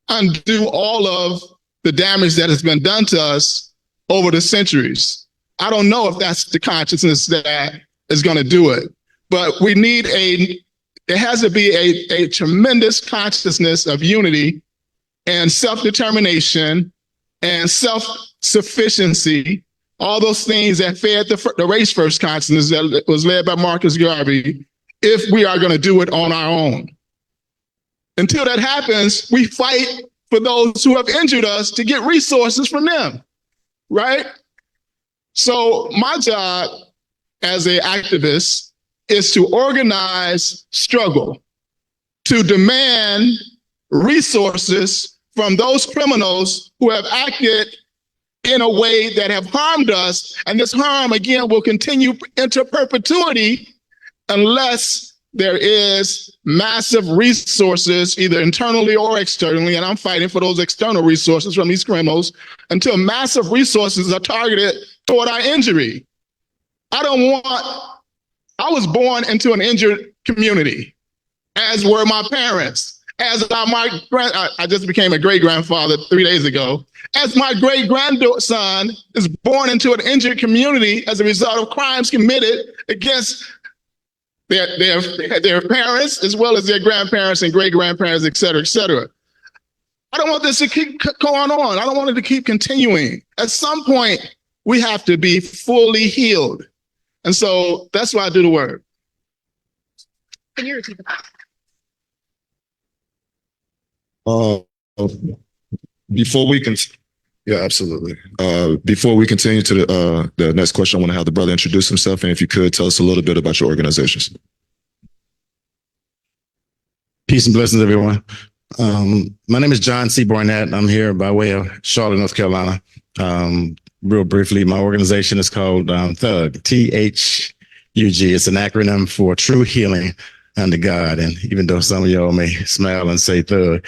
undo all of the damage that has been done to us over the centuries? I don't know if that's the consciousness that is going to do it, but we need it has to be a tremendous consciousness of unity and self-determination and self-sufficiency, all those things that fed the race first consciousness that was led by Marcus Garvey, if we are going to do it on our own. Until that happens, we fight for those who have injured us to get resources from them, right? So my job as an activist is to organize struggle, to demand resources from those criminals who have acted in a way that have harmed us. And this harm, again, will continue into perpetuity unless there is massive resources, either internally or externally. And I'm fighting for those external resources from these criminals until massive resources are targeted toward our injury. I was born into an injured community, as were my parents. I just became a great-grandfather 3 days ago. As my great-grandson is born into an injured community as a result of crimes committed against their parents, as well as their grandparents and great-grandparents, et cetera, et cetera. I don't want this to keep going on. I don't want it to keep continuing. At some point, we have to be fully healed. And so that's why I do the work. Can you repeat that? Before we can, yeah, absolutely. Before we continue to the next question, I want to have the brother introduce himself, and if you could tell us a little bit about your organizations. Peace and blessings, everyone. My name is John C. Barnett. I'm here by way of Charlotte, North Carolina. Real briefly, my organization is called THUG, T-H-U-G. It's an acronym for True Healing Under God. And even though some of y'all may smile and say thug,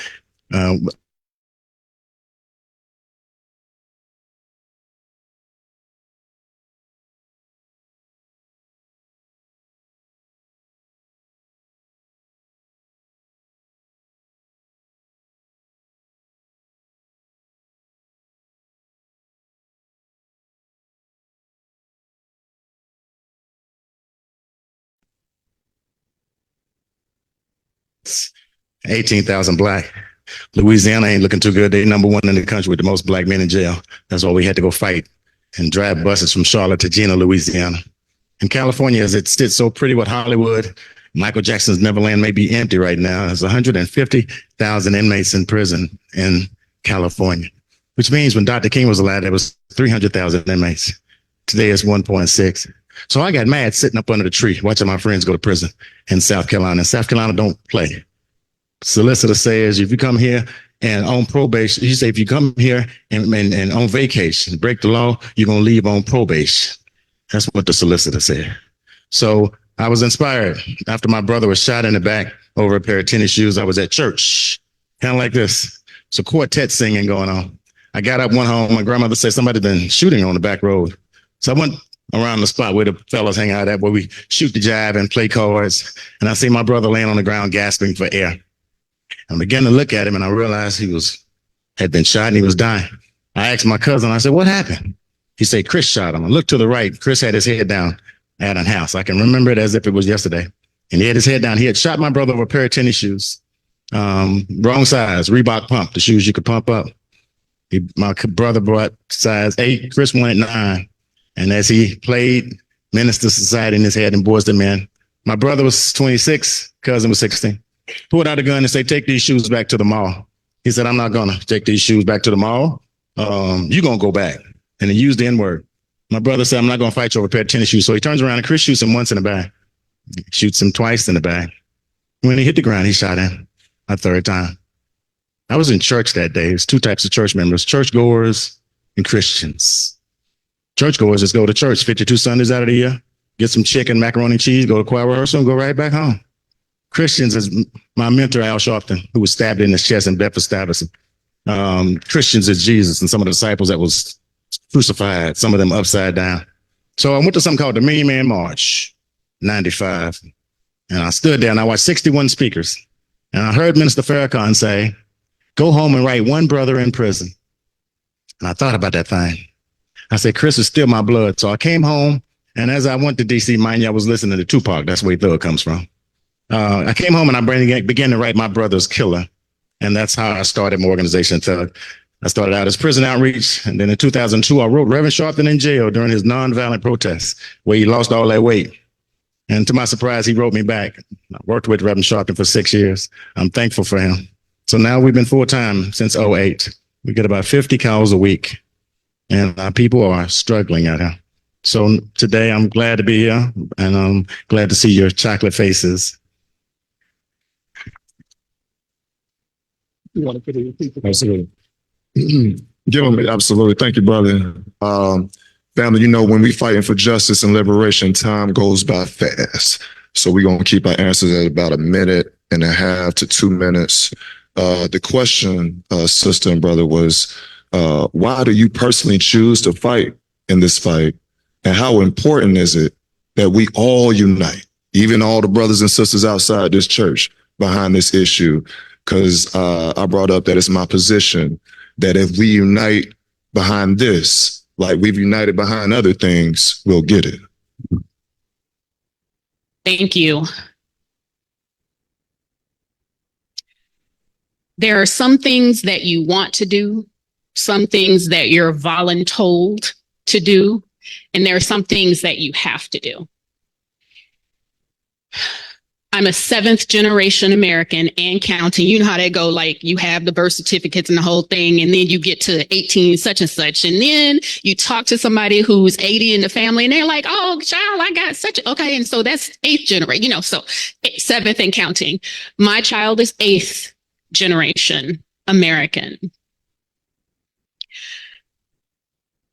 18,000 black. Louisiana ain't looking too good. They number one in the country with the most black men in jail. That's why we had to go fight and drive buses from Charlotte to Jena, Louisiana. In California, as it sits so pretty with Hollywood, Michael Jackson's Neverland may be empty right now. There's 150,000 inmates in prison in California, which means when Dr. King was alive, there was 300,000 inmates. Today it's 1.6. So I got mad sitting up under the tree watching my friends go to prison in South Carolina. And South Carolina don't play. Solicitor says if you come here and on probation, he say if you come here and on vacation, break the law, you're going to leave on probation. That's what the solicitor said. So I was inspired. After my brother was shot in the back over a pair of tennis shoes, I was at church, kind of like this. So quartet singing going on. I got up, went home. My grandmother said somebody been shooting on the back road. So I went around the spot where the fellas hang out at, where we shoot the jive and play cards. And I see my brother laying on the ground gasping for air. I began to look at him and I realized he had been shot and he was dying. I asked my cousin, I said, what happened? He said, Chris shot him. I looked to the right. Chris had his head down at a house. I can remember it as if it was yesterday. And he had his head down. He had shot my brother with a pair of tennis shoes. Wrong size, Reebok pump, the shoes you could pump up. My brother brought size 8, Chris wanted 9. And as he played Minister Society in his head and Boys to Men, my brother was 26, cousin was 16. Pulled out a gun and said, take these shoes back to the mall. He said, I'm not going to take these shoes back to the mall. You're going to go back. And he used the N-word. My brother said, I'm not going to fight you over a pair of tennis shoes. So he turns around and Chris shoots him once in the back. Shoots him twice in the back. When he hit the ground, he shot him a third time. I was in church that day. There's 2 types of church members, churchgoers and Christians. Churchgoers just go to church 52 Sundays out of the year, get some chicken, macaroni and cheese, go to choir rehearsal, and go right back home. Christians is my mentor, Al Sharpton, who was stabbed in his chest in Bedford-Stuyvesant. Christians is Jesus and some of the disciples that was crucified, some of them upside down. So I went to something called the Million Man March, 95. And I stood there and I watched 61 speakers. And I heard Minister Farrakhan say, go home and write one brother in prison. And I thought about that thing. I said, Chris is still my blood. So I came home. And as I went to DC, mind you, I was listening to Tupac. That's where Thug comes from. I came home and I began to write my brother's killer. And that's how I started my organization, Thug. I started out as prison outreach. And then in 2002, I wrote Reverend Sharpton in jail during his nonviolent protests where he lost all that weight. And to my surprise, he wrote me back. I worked with Reverend Sharpton for 6 years. I'm thankful for him. So now we've been full-time since 2008. We get about 50 calls a week. And our people are struggling out here. So today I'm glad to be here and I'm glad to see your chocolate faces. You want to put it in? Absolutely. Give them, absolutely. Thank you, brother. Family, you know, when we fighting for justice and liberation, time goes by fast. So we're going to keep our answers at about 1.5 to 2 minutes. The question, sister and brother, was why do you personally choose to fight in this fight? And how important is it that we all unite, even all the brothers and sisters outside this church, behind this issue? Because I brought up that it's my position that if we unite behind this, like we've united behind other things, we'll get it. Thank you. There are some things that you want to do, some things that you're voluntold to do, and there are some things that you have to do. I'm a 7th generation American and counting. You know how they go, like you have the birth certificates and the whole thing, and then you get to 18 such and such. And then you talk to somebody who's 80 in the family and they're like, oh, child, I got such, okay. And so that's 8th generation, so 7th and counting. My child is 8th generation American.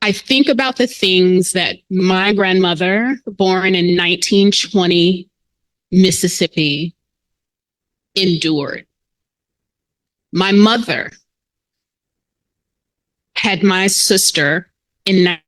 I think about the things that my grandmother, born in 1920, Mississippi, endured. My mother had my sister in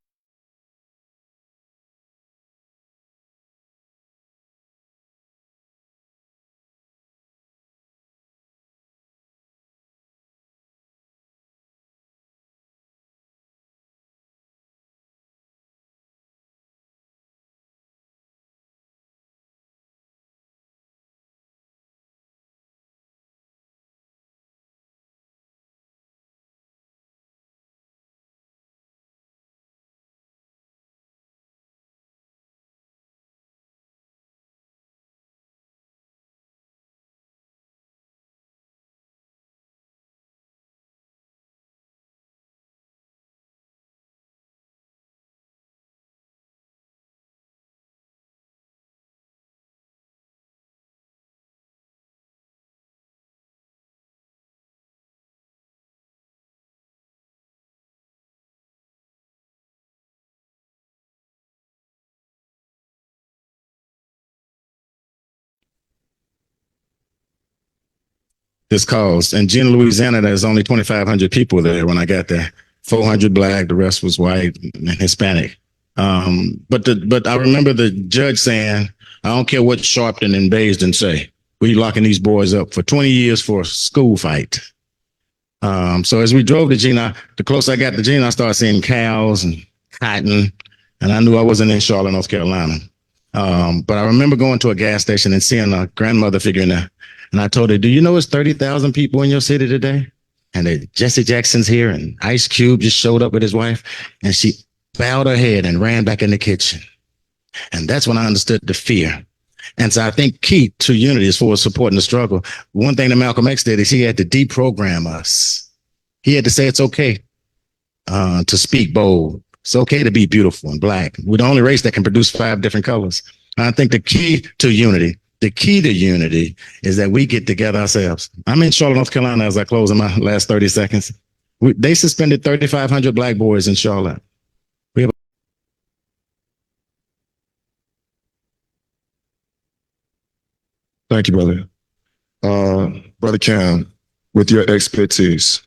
this cause. In Jena, Louisiana, there's only 2,500 people there when I got there. 400 Black, the rest was white and Hispanic. But I remember the judge saying, I don't care what Sharpton and Baisden say. We locking these boys up for 20 years for a school fight. So as we drove to Jena, the closer I got to Jena, I started seeing cows and cotton, and I knew I wasn't in Charlotte, North Carolina. But I remember going to a gas station and seeing a grandmother figure in there. And I told her, do you know it's 30,000 people in your city today? And Jesse Jackson's here, and Ice Cube just showed up with his wife, and she bowed her head and ran back in the kitchen. And that's when I understood the fear. And so I think key to unity is for supporting the struggle. One thing that Malcolm X did is he had to deprogram us. He had to say it's okay to speak bold. It's okay to be beautiful and Black. We're the only race that can produce 5 different colors. And I think the key to unity is that we get together ourselves. I'm in Charlotte, North Carolina, as I close in my last 30 seconds. They suspended 3,500 Black boys in Charlotte. Thank you, brother. Brother Cam, with your expertise,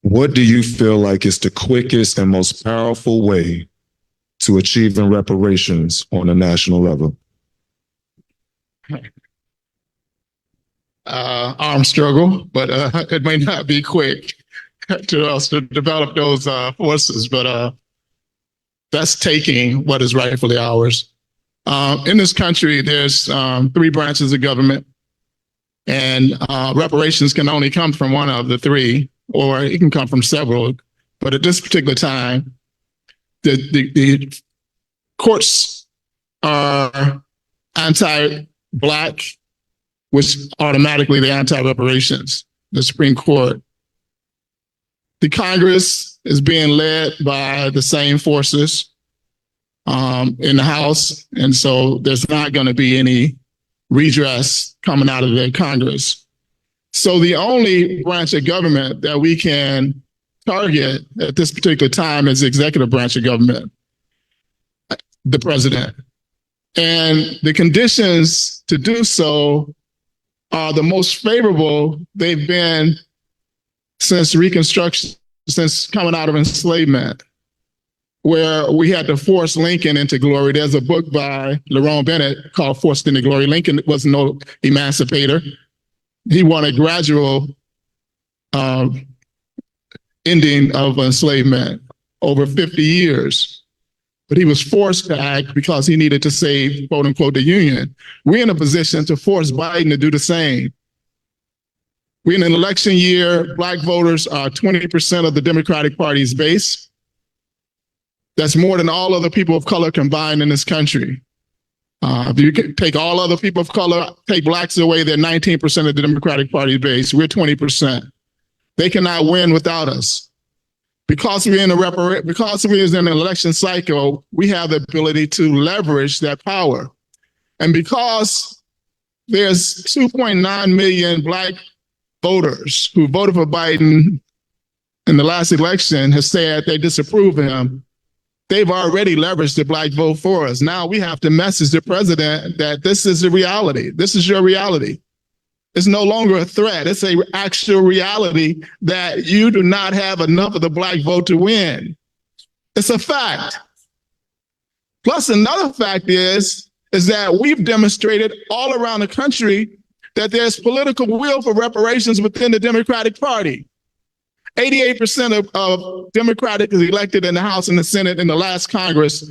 what do you feel like is the quickest and most powerful way to achieving reparations on a national level? Armed struggle, but it may not be quick to us to develop those forces, but that's taking what is rightfully ours. In this country, there's 3 branches of government, and reparations can only come from one of the 3, or it can come from several. But at this particular time, the courts are anti-Black, which automatically they're anti-reparations. The Supreme Court. The Congress is being led by the same forces in the House, and so there's not going to be any redress coming out of the Congress. So the only branch of government that we can target at this particular time is the executive branch of government, the president. And the conditions to do so are the most favorable they've been since Reconstruction, since coming out of enslavement, where we had to force Lincoln into glory. There's a book by Lerone Bennett called Forced into Glory. Lincoln was no emancipator. He wanted gradual ending of enslavement over 50 years. But he was forced to act because he needed to save, quote unquote, the Union. We're in a position to force Biden to do the same. We're in an election year. Black voters are 20% of the Democratic Party's base. That's more than all other people of color combined in this country. If you take all other people of color, take Blacks away, they're 19% of the Democratic Party base. We're 20%. They cannot win without us. Because we're in an election cycle, we have the ability to leverage that power. And because there's 2.9 million Black voters who voted for Biden in the last election have said they disapprove of him, they've already leveraged the Black vote for us. Now we have to message the president that this is the reality. This is your reality. It's no longer a threat. It's an actual reality that you do not have enough of the Black vote to win. It's a fact. Plus, another fact is that we've demonstrated all around the country that there's political will for reparations within the Democratic Party. 88% of Democrats elected in the House and the Senate in the last Congress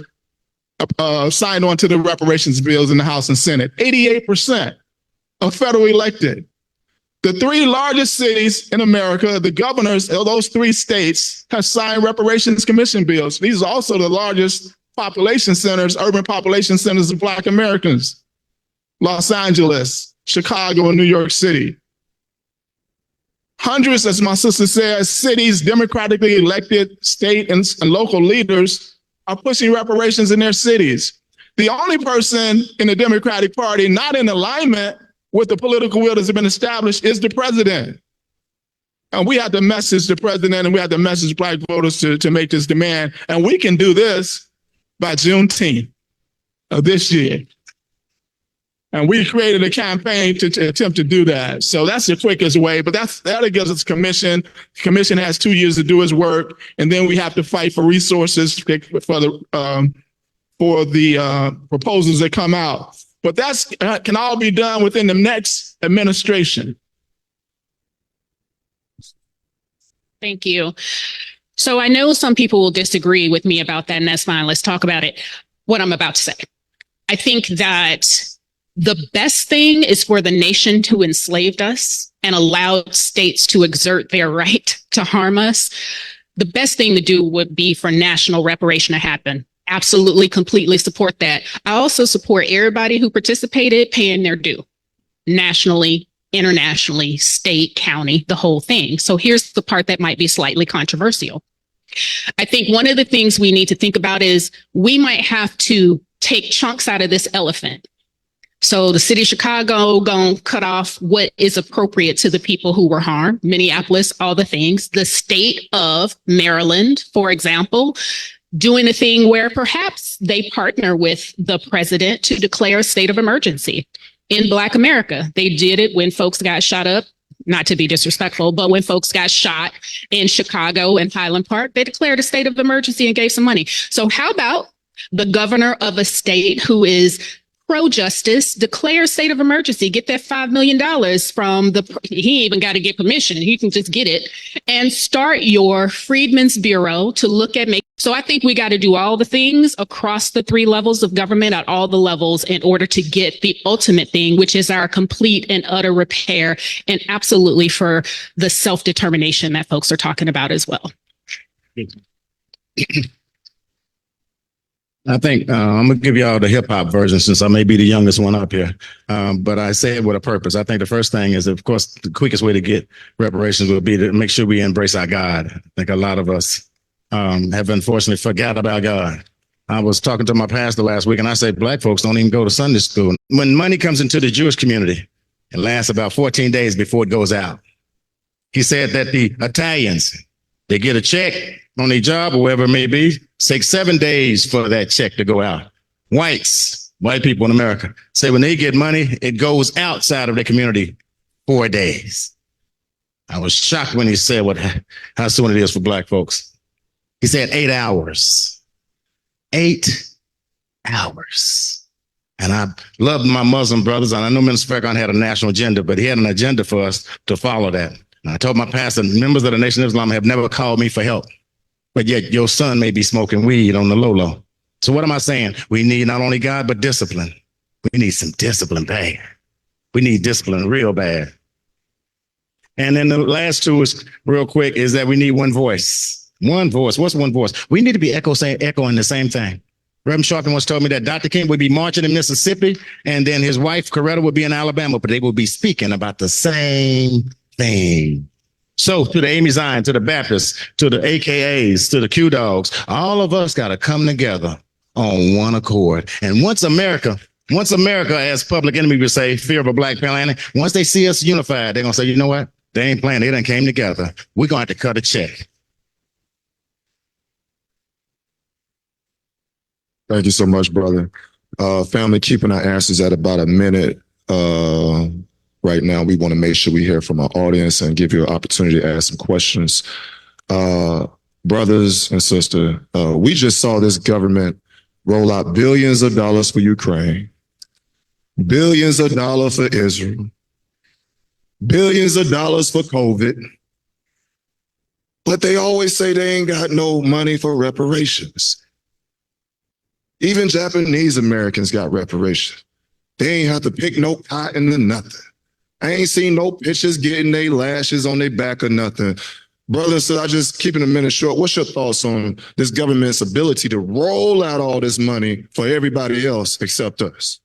signed on to the reparations bills in the House and Senate. 88% of federally elected. The 3 largest cities in America, the governors of those 3 states have signed reparations commission bills. These are also the largest population centers, urban population centers of Black Americans. Los Angeles, Chicago, and New York City. Hundreds, as my sister says, cities, democratically elected state and local leaders are pushing reparations in their cities. The only person in the Democratic Party not in alignment with the political will that's been established is the president. And we have to message the president and we have to message Black voters to make this demand. And we can do this by Juneteenth of this year. And we created a campaign to attempt to do that. So that's the quickest way, but that gives us commission. Commission has 2 years to do its work, and then we have to fight for resources for the proposals that come out. But that's can all be done within the next administration. Thank you. So I know some people will disagree with me about that, and that's fine. Let's talk about it. What I'm about to say. I think that the best thing is for the nation to enslave us and allow states to exert their right to harm us. The best thing to do would be for national reparation to happen. Absolutely, completely support that. I also support everybody who participated paying their due, nationally, internationally, state, county, the whole thing. So here's the part that might be slightly controversial. I think one of the things we need to think about is we might have to take chunks out of this elephant. So the city of Chicago gonna cut off what is appropriate to the people who were harmed, Minneapolis, all the things. The state of Maryland, for example, doing a thing where perhaps they partner with the president to declare a state of emergency in Black America. They did it when folks got shot up, not to be disrespectful, but when folks got shot in Chicago and Highland Park, they declared a state of emergency and gave some money. So how about the governor of a state who is pro-justice, declare state of emergency, get that $5 million from he even got to get permission, he can just get it, and start your Freedmen's Bureau to look at So I think we got to do all the things across the 3 levels of government at all the levels in order to get the ultimate thing, which is our complete and utter repair, and absolutely for the self-determination that folks are talking about as well. I think I'm gonna give y'all the hip hop version since I may be the youngest one up here. But I say it with a purpose. I think the first thing is, of course, the quickest way to get reparations would be to make sure we embrace our God. I think a lot of us have unfortunately forgot about God. I was talking to my pastor last week and I said, Black folks don't even go to Sunday school. When money comes into the Jewish community, it lasts about 14 days before it goes out. He said that the Italians, they get a check on their job or wherever it may be, take 7 days for that check to go out. White people in America say when they get money, it goes outside of their community 4 days. I was shocked when he said how soon it is for Black folks. He said 8 hours. 8 hours. And I loved my Muslim brothers, and I know Minister Farrakhan had a national agenda, but he had an agenda for us to follow that. And I told my pastor, members of the Nation of Islam have never called me for help, but yet your son may be smoking weed on the low. So what am I saying? We need not only God, but discipline. We need some discipline bad. We need discipline real bad. And then the last 2 is real quick is that we need one voice. One voice. What's one voice? We need to be echoing the same thing. Reverend Sharpton once told me that Dr. King would be marching in Mississippi and then his wife, Coretta, would be in Alabama, but they would be speaking about the same thing. So to the Amy Zion, to the Baptists, to the AKAs, to the Q Dogs, all of us got to come together on one accord. And once America, as Public Enemy would say, fear of a black planet, once they see us unified, they're going to say, you know what? They ain't playing. They done came together. We're going to have to cut a check. Thank you so much, brother. Family, keeping our answers at about a minute. Right now, we want to make sure we hear from our audience and give you an opportunity to ask some questions. Brothers and sisters, we just saw this government roll out billions of dollars for Ukraine, billions of dollars for Israel, billions of dollars for COVID. But they always say they ain't got no money for reparations. Even Japanese Americans got reparations. They ain't have to pick no cotton or nothing. I ain't seen no pictures getting their lashes on their back or nothing. Brother, so I just keeping a minute short. What's your thoughts on this government's ability to roll out all this money for everybody else except us?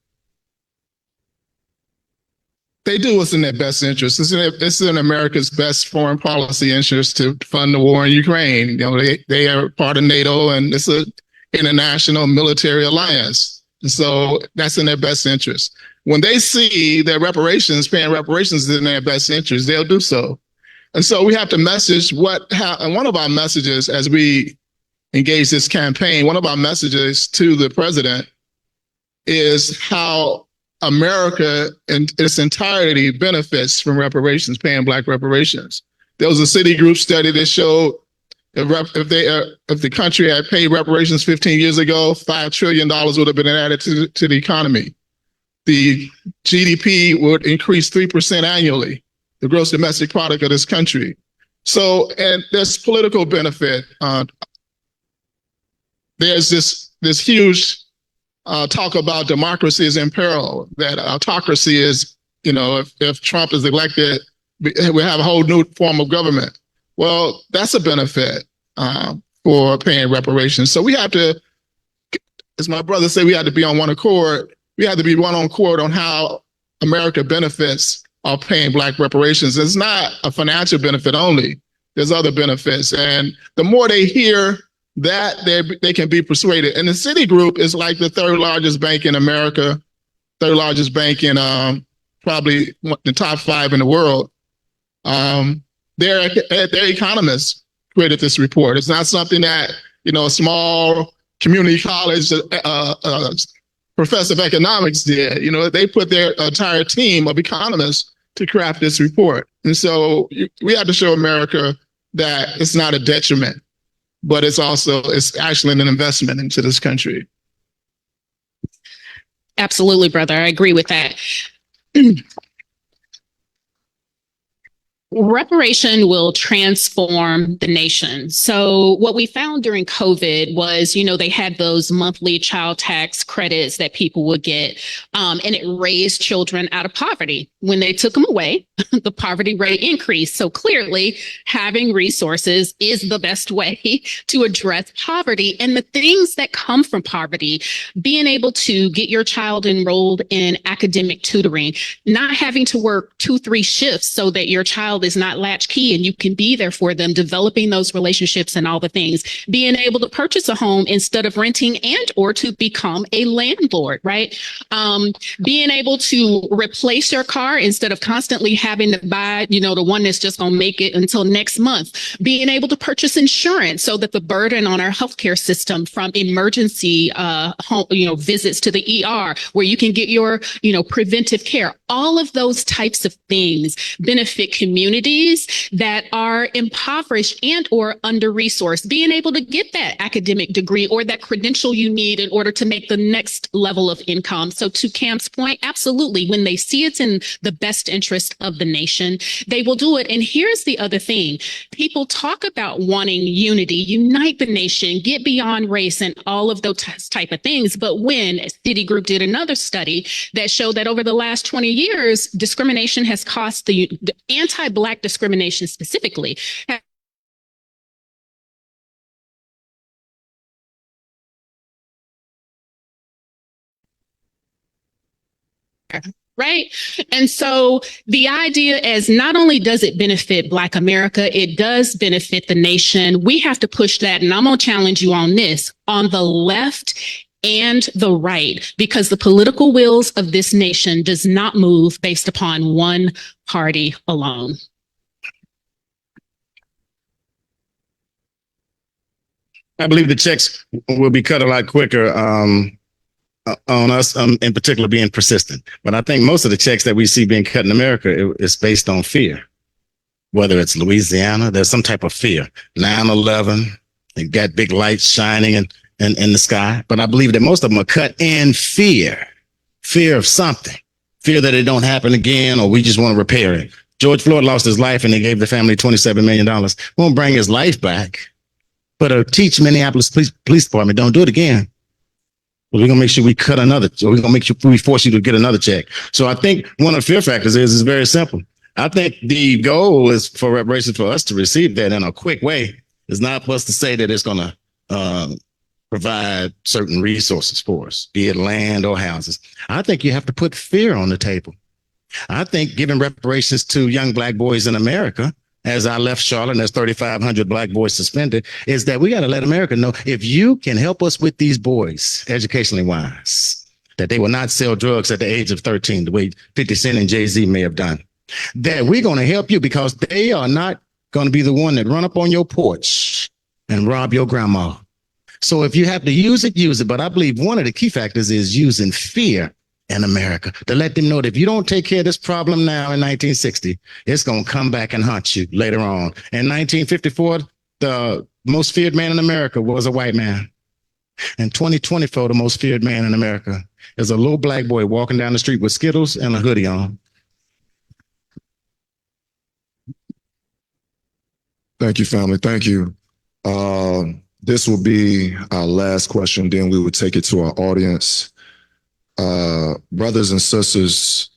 They do what's in their best interest. It's in America's best foreign policy interest to fund the war in Ukraine. You know, they are part of NATO, and it's an international military alliance. And so that's in their best interest. When they see that paying reparations is in their best interest, they'll do so. And so we have to message and one of our messages as we engage this campaign, one of our messages to the president is how America in its entirety benefits from reparations, paying Black reparations. There was a Citigroup study that showed if the country had paid reparations 15 years ago, $5 trillion would have been added to the economy. The GDP would increase 3% annually, the gross domestic product of this country. So, and there's political benefit. There's this huge talk about democracy is in peril, that autocracy is, if Trump is elected, we have a whole new form of government. Well, that's a benefit for paying reparations. So we have to, as my brother said, we have to be on one accord. We have to be one accord on how America benefits of paying Black reparations. It's not a financial benefit only. There's other benefits. And the more they hear that, they can be persuaded. And the Citigroup is like the third largest bank in America, third largest bank in probably the top 5 in the world. Their economists created this report. It's not something that, a small community college professor of economics did. They put their entire team of economists to craft this report. And so we have to show America that it's not a detriment, but it's actually an investment into this country. Absolutely, brother. I agree with that. Reparation will transform the nation. So what we found during COVID was, they had those monthly child tax credits that people would get, and it raised children out of poverty. When they took them away, the poverty rate increased. So clearly, having resources is the best way to address poverty and the things that come from poverty. Being able to get your child enrolled in academic tutoring, not having to work 2-3 shifts so that your child is not latchkey and you can be there for them, developing those relationships and all the things, being able to purchase a home instead of renting and or to become a landlord, right? Being able to replace your car instead of constantly having to buy, the one that's just going to make it until next month, being able to purchase insurance so that the burden on our healthcare system from emergency, visits to the ER where you can get your, preventive care, all of those types of things benefit communities that are impoverished and or under-resourced, being able to get that academic degree or that credential you need in order to make the next level of income. So to Cam's point, absolutely, when they see it's in the best interest of the nation, they will do it. And here's the other thing. People talk about wanting unity, unite the nation, get beyond race and all of those type of things. But when Citigroup did another study that showed that over the last 20 years, discrimination has cost the anti-Black discrimination specifically right? And so the idea is not only does it benefit Black America, it does benefit the nation. We have to push that. And I'm going to challenge you on this, on the left and the right, because the political wills of this nation does not move based upon one party alone. I believe the checks will be cut a lot quicker on us, in particular, being persistent. But I think most of the checks that we see being cut in America is based on fear. Whether it's Louisiana, there's some type of fear. 9/11, they got big lights shining in the sky. But I believe that most of them are cut in fear of something, fear that it don't happen again, or we just want to repair it. George Floyd lost his life and they gave the family $27 million. Won't bring his life back, but teach Minneapolis Police Department, don't do it again. Well, we're going to make sure we cut another, or we're going to make sure we force you to get another check. So I think one of the fear factors is very simple. I think the goal is for reparations for us to receive that in a quick way. It's not for us to say that it's going to provide certain resources for us, be it land or houses. I think you have to put fear on the table. I think giving reparations to young Black boys in America, as I left Charlotte and there's 3,500 Black boys suspended, is that we got to let America know, if you can help us with these boys, educationally wise, that they will not sell drugs at the age of 13, the way 50 Cent and Jay-Z may have done, that we're going to help you, because they are not going to be the one that run up on your porch and rob your grandma. So if you have to use it, use it. But I believe one of the key factors is using fear in America, to let them know that if you don't take care of this problem now in 1960, it's going to come back and haunt you later on. In 1954, the most feared man in America was a white man. In 2024, the most feared man in America is a little black boy walking down the street with Skittles and a hoodie on. Thank you, family. Thank you. This will be our last question. Then we will take it to our audience. Brothers and sisters,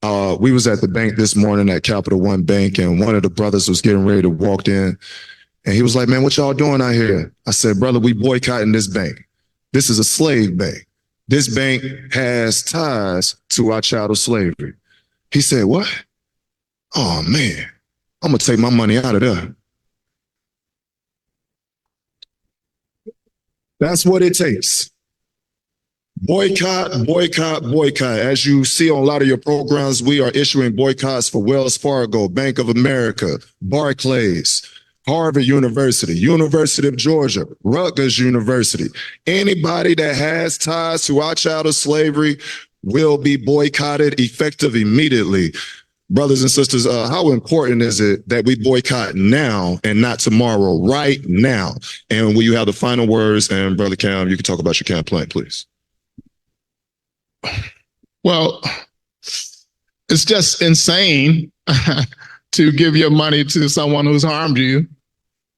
we was at the bank this morning at Capital One Bank, and one of the brothers was getting ready to walk in, and he was like, "Man, what y'all doing out here?" I said, "Brother, we boycotting this bank. This is a slave bank. This bank has ties to our chattel slavery." He said, "What? Oh man, I'm gonna take my money out of there." That's what it takes. Boycott, boycott, boycott. As you see on a lot of your programs, we are issuing boycotts for Wells Fargo, Bank of America, Barclays, Harvard University, University of Georgia, Rutgers University. Anybody that has ties to our chattel slavery will be boycotted effective immediately. Brothers and sisters, how important is it that we boycott now and not tomorrow, right now? And will you have the final words? And Brother Cam, you can talk about your campaign, please. Well, it's just insane to give your money to someone who's harmed you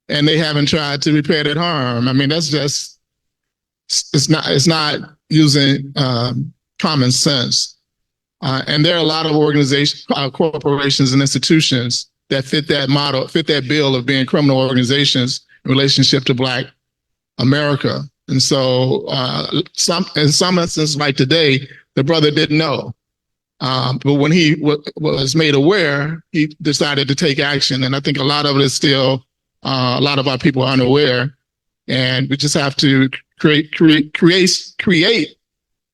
and they haven't tried to repair that harm. I mean, that's just, it's not using common sense. And there are a lot of organizations, corporations and institutions that fit that model, fit that bill of being criminal organizations in relationship to Black America. And so in some instances, like today, the brother didn't know. But when he was made aware, he decided to take action. And I think a lot of it is still, a lot of our people are unaware. And we just have to create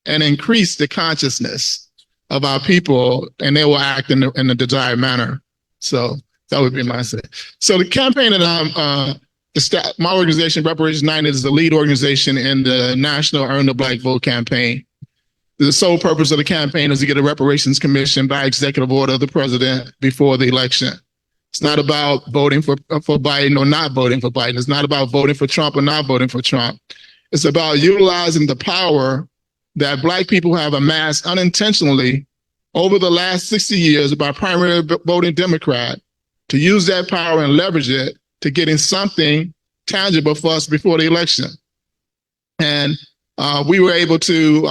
and increase the consciousness of our people, and they will act in the desired manner. So that would be my say. So the campaign that my organization, Reparations United, is the lead organization in the National Earn the Black Vote campaign. The sole purpose of the campaign is to get a reparations commission by executive order of the president before the election. It's not about voting for Biden or not voting for Biden. It's not about voting for Trump or not voting for Trump. It's about utilizing the power that Black people have amassed unintentionally over the last 60 years by primary voting Democrat, to use that power and leverage it to getting something tangible for us before the election. And we were able to,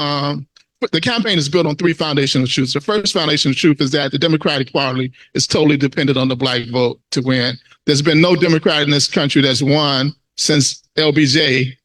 the campaign is built on three foundational truths. The first foundational truth is that the Democratic Party is totally dependent on the Black vote to win. There's been no Democrat in this country that's won since LBJ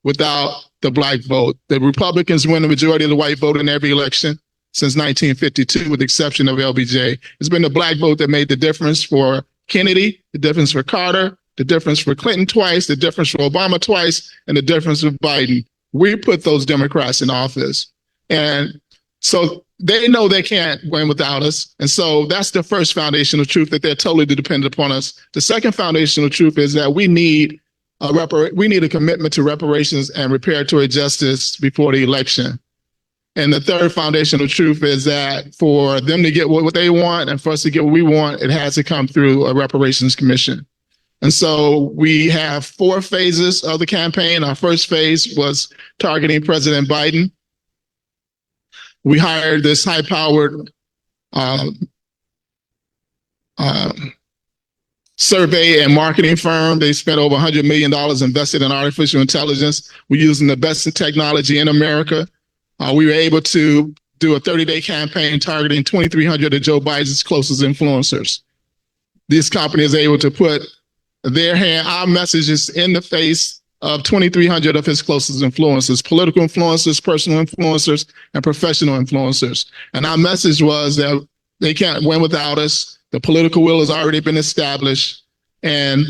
without the Black vote. The Republicans win the majority of the white vote in every election since 1952, with the exception of LBJ. It's been the Black vote that made the difference for Kennedy, the difference for Carter, the difference for Clinton twice, the difference for Obama twice, and the difference with Biden. We put those Democrats in office. And so they know they can't win without us. And so that's the first foundational truth, that they're totally dependent upon us. The second foundational truth is that we need a commitment to reparations and reparatory justice before the election. And the third foundational truth is that for them to get what they want and for us to get what we want, it has to come through a reparations commission. And so we have 4 phases of the campaign. Our first phase was targeting President Biden. We hired this high-powered survey and marketing firm. They spent over $100 million invested in artificial intelligence. We're using the best in technology in America. We were able to do a 30-day campaign targeting 2,300 of Joe Biden's closest influencers. This company is able to put our messages in the face of 2,300 of his closest influencers, political influencers, personal influencers, and professional influencers. And our message was that they can't win without us. The political will has already been established. And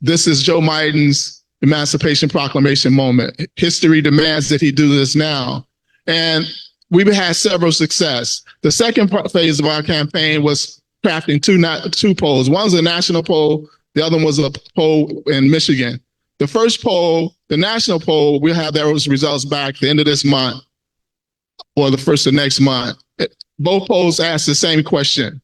this is Joe Biden's Emancipation Proclamation moment. History demands that he do this now. And we've had several success. The second phase of our campaign was crafting two polls. One was a national poll. The other one was a poll in Michigan. The first poll, the national poll, we'll have those results back at the end of this month. or the first of next month. Both polls asked the same question.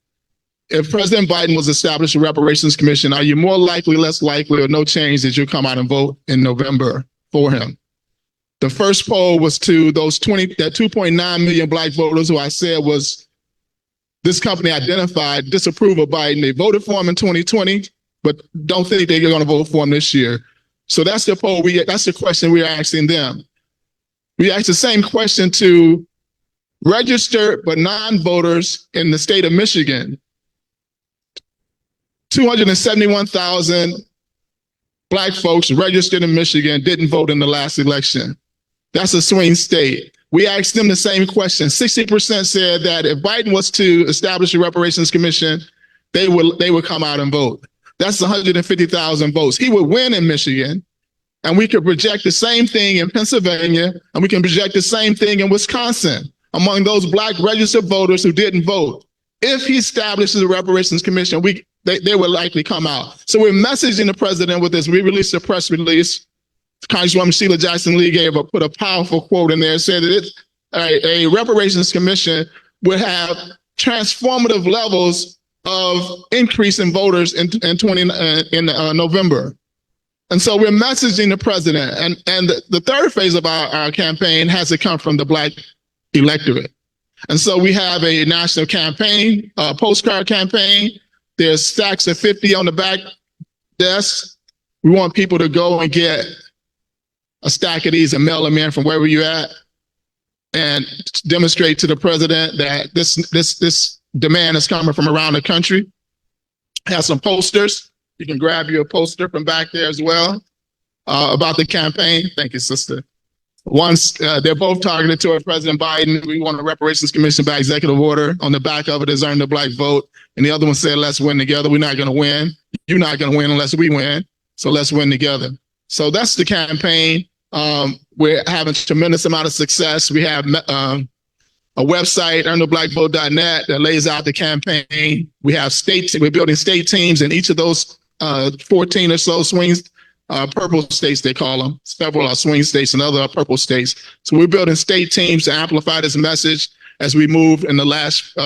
If President Biden was established a reparations commission, are you more likely, less likely, or no change that you'll come out and vote in November for him? The first poll was to those 2.9 million Black voters who I said was this company identified disapprove of Biden. They voted for him in 2020, but don't think they're going to vote for him this year. So that's the poll. That's the question we're asking them. We asked the same question to registered but non-voters in the state of Michigan. 271,000 Black folks registered in Michigan didn't vote in the last election. That's a swing state. We asked them the same question. 60% said that if Biden was to establish a reparations commission, they would come out and vote. That's 150,000 votes. He would win in Michigan, and we could project the same thing in Pennsylvania, and we can project the same thing in Wisconsin among those Black registered voters who didn't vote. If he establishes a reparations commission, they would likely come out. So we're messaging the president with this. We released a press release. Congresswoman Sheila Jackson Lee put a powerful quote in there, said that a reparations commission would have transformative levels of increase in voters in November. And so we're messaging the president. And the third phase of our campaign has to come from the Black electorate. And so we have a national campaign, a postcard campaign. There's stacks of 50 on the back desk. We want people to go and get a stack of these and mail them in from wherever you're at and demonstrate to the president that this demand is coming from around the country. Have some posters. You can grab your poster from back there as well about the campaign. Thank you, sister. Once they're both targeted toward President Biden. We want a reparations commission by executive order. On the back of it is earn the Black vote. And the other one said, let's win together. We're not going to win. You're not going to win unless we win. So let's win together. So that's the campaign. We're having a tremendous amount of success. We have a website, earntheblackvote.net, that lays out the campaign. We have we're building state teams in each of those 14 or so swings, purple states, they call them. Several are swing states and other are purple states. So we're building state teams to amplify this message as we move in the last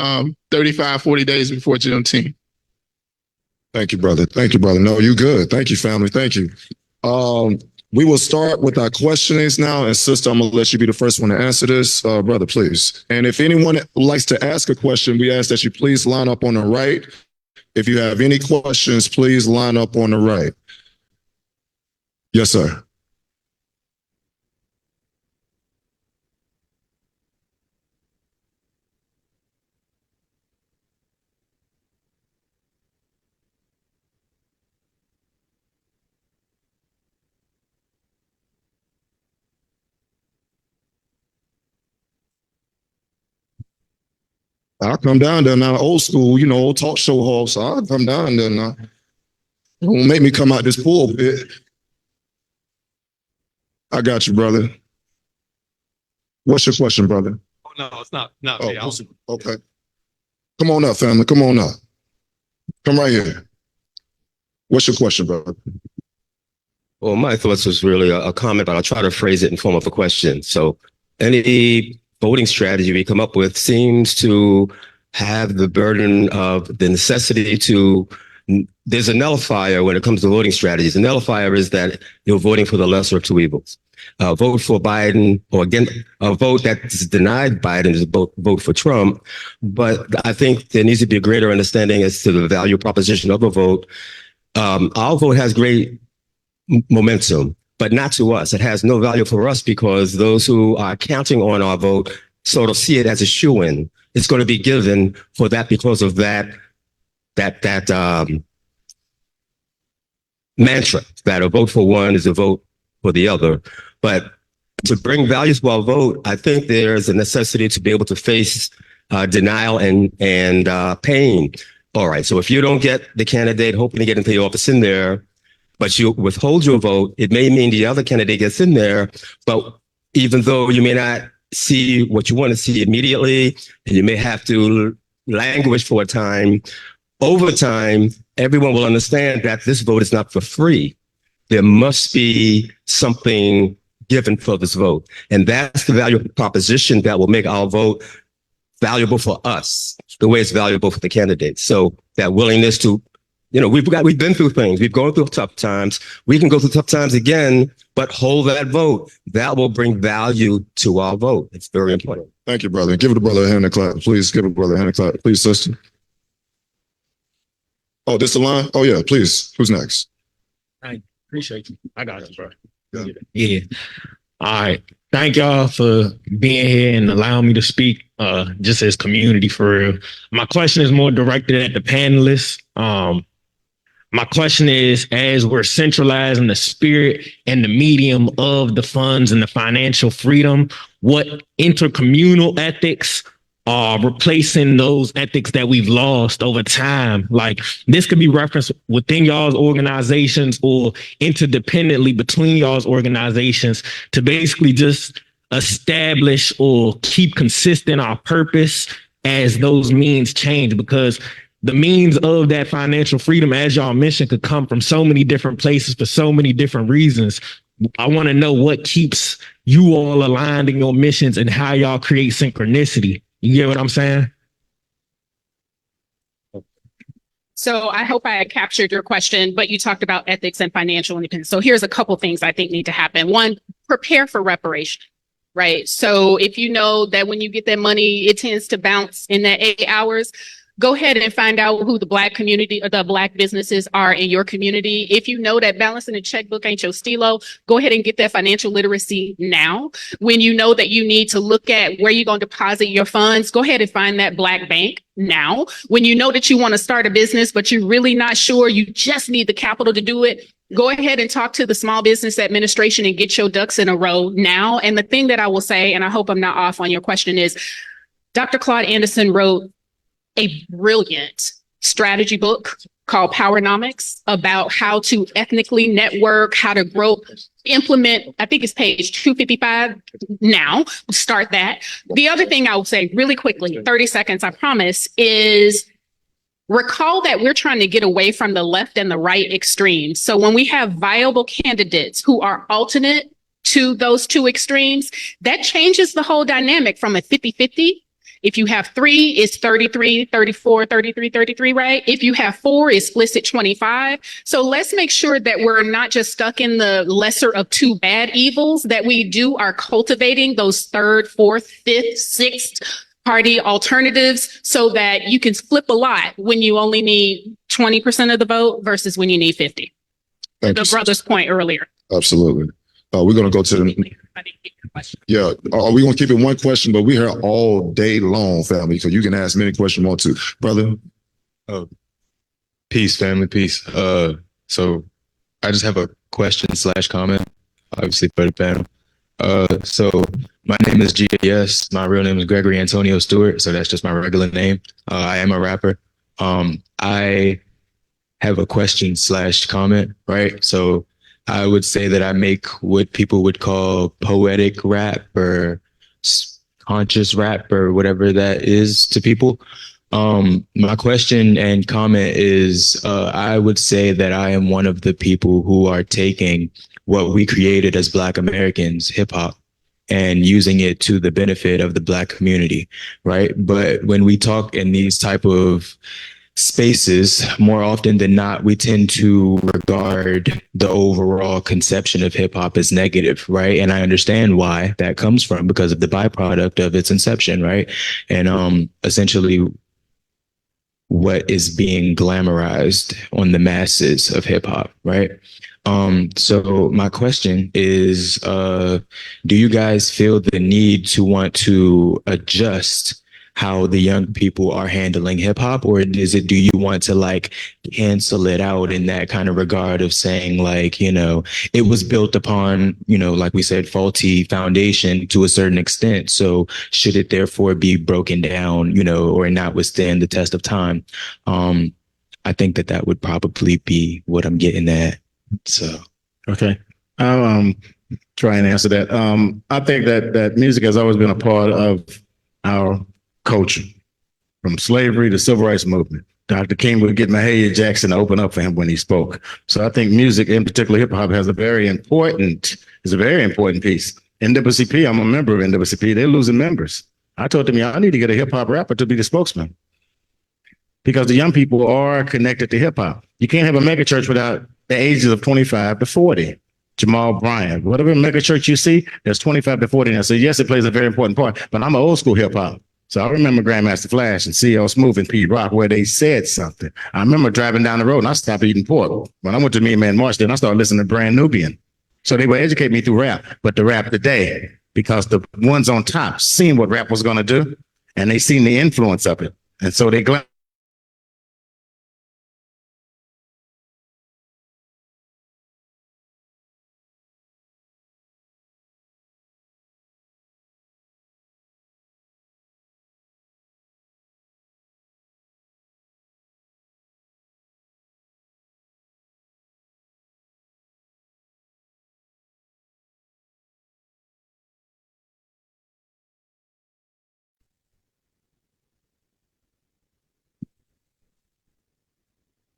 35, 40 days before Juneteenth. Thank you, brother. Thank you, brother. No, you good. Thank you, family. Thank you. We will start with our questionings now. And sister, I'm going to let you be the first one to answer this. Brother, please. And if anyone likes to ask a question, we ask that you please line up on the right. If you have any questions, please line up on the right. Yes, sir. I'll come down there now, old school, old talk show host. I'll come down there now. Don't make me come out this pulpit. I got you, brother. What's your question, brother? Oh, no, it's not me. Okay. Come on up, family. Come on up. Come right here. What's your question, brother? Well, my thoughts was really a comment, but I'll try to phrase it in form of a question. So any voting strategy we come up with seems to have the burden of the necessity to, there's a nullifier when it comes to voting strategies. The nullifier is that you're voting for the lesser of two evils. Vote for Biden, or again, a vote that's denied Biden is vote for Trump. But I think there needs to be a greater understanding as to the value proposition of a vote. Our vote has great momentum, but not to us. It has no value for us because those who are counting on our vote sort of see it as a shoo-in. It's going to be given for that because of that mantra that a vote for one is a vote for the other. But to bring value to our vote, I think there's a necessity to be able to face denial and pain. All right, so if you don't get the candidate hoping to get into the office in there, but you withhold your vote, it may mean the other candidate gets in there, but even though you may not see what you want to see immediately, and you may have to languish for a time, over time, everyone will understand that this vote is not for free. There must be something given for this vote. And that's the value proposition that will make our vote valuable for us, the way it's valuable for the candidates. So that willingness to, we've been through things. We've gone through tough times. We can go through tough times again, but hold that vote. That will bring value to our vote. It's very important. Thank you, brother. Give the brother a hand of clap. Please give a brother a hand of clap. Please, sister. Oh, this the line? Oh, yeah, please. Who's next? I appreciate you. I got it, bro. Yeah. Yeah. All right. Thank y'all for being here and allowing me to speak just as community for real. My question is more directed at the panelists. My question is, as we're centralizing the spirit and the medium of the funds and the financial freedom, what intercommunal ethics are replacing those ethics that we've lost over time? Like, this could be referenced within y'all's organizations or interdependently between y'all's organizations to basically just establish or keep consistent our purpose as those means change, because the means of that financial freedom, as y'all mentioned, could come from so many different places for so many different reasons. I want to know what keeps you all aligned in your missions and how y'all create synchronicity. You get what I'm saying? So I hope I captured your question, but you talked about ethics and financial independence. So here's a couple things I think need to happen. One, prepare for reparation, right? So if you know that when you get that money, it tends to bounce in that 8 hours, go ahead and find out who the Black community or the Black businesses are in your community. If you know that balancing a checkbook ain't your stilo, go ahead and get that financial literacy now. When you know that you need to look at where you're going to deposit your funds, go ahead and find that Black bank now. When you know that you want to start a business, but you're really not sure, you just need the capital to do it, go ahead and talk to the Small Business Administration and get your ducks in a row now. And the thing that I will say, and I hope I'm not off on your question, is Dr. Claude Anderson wrote a brilliant strategy book called Powernomics about how to ethnically network, how to grow, implement. I think it's page 255 now. Start that. The other thing I will say really quickly, 30 seconds, I promise, is recall that we're trying to get away from the left and the right extremes. So when we have viable candidates who are alternate to those two extremes, that changes the whole dynamic from a 50-50. If you have 3, it's 33, 34, 33, 33, right? If you have 4, it splits at 25. So let's make sure that we're not just stuck in the lesser of two bad evils, that we are cultivating those 3rd, 4th, 5th, 6th party alternatives so that you can flip a lot when you only need 20% of the vote versus when you need 50. Thank The you. brother's point earlier. Absolutely. We're going to go to the, yeah, we're going to keep it one question, but we're here all day long, family, so you can ask many questions you want to. Brother? Peace, family, peace. So I just have a question / comment, obviously for the panel. So my name is GAS. My real name is Gregory Antonio Stewart, so that's just my regular name. I am a rapper. I have a question / comment, right? So I would say that I make what people would call poetic rap or conscious rap or whatever that is to people. My question and comment is, I would say that I am one of the people who are taking what we created as Black Americans, hip hop, and using it to the benefit of the Black community, right? But when we talk in these type of spaces, more often than not, we tend to regard the overall conception of hip hop as negative, right? And I understand why that comes from, because of the byproduct of its inception, right? And essentially what is being glamorized on the masses of hip hop, right? So my question is, do you guys feel the need to want to adjust how the young people are handling hip hop, or do you want to like cancel it out in that kind of regard of saying like, it was built upon, like we said, faulty foundation to a certain extent. So should it therefore be broken down, or not withstand the test of time? I think that would probably be what I'm getting at. So, Okay. I'll try and answer that. I think that music has always been a part of our culture, from slavery to civil rights movement. Dr. King would get Mahalia Jackson to open up for him when he spoke. So I think music, in particular hip hop, is a very important piece. NAACP, I'm a member of NAACP. They're losing members. I told them, y'all need to get a hip hop rapper to be the spokesman because the young people are connected to hip hop. You can't have a mega church without the ages of 25 to 40. Jamal Bryant, whatever mega church you see, there's 25 to 40 now. So yes, it plays a very important part, but I'm an old school hip hop. So I remember Grandmaster Flash and CL Smooth and Pete Rock where they said something. I remember driving down the road and I stopped eating pork. When I went to Me Man March, then I started listening to Brand Nubian. So they would educate me through rap, but the rap today, because the ones on top seen what rap was going to do and they seen the influence of it. And so they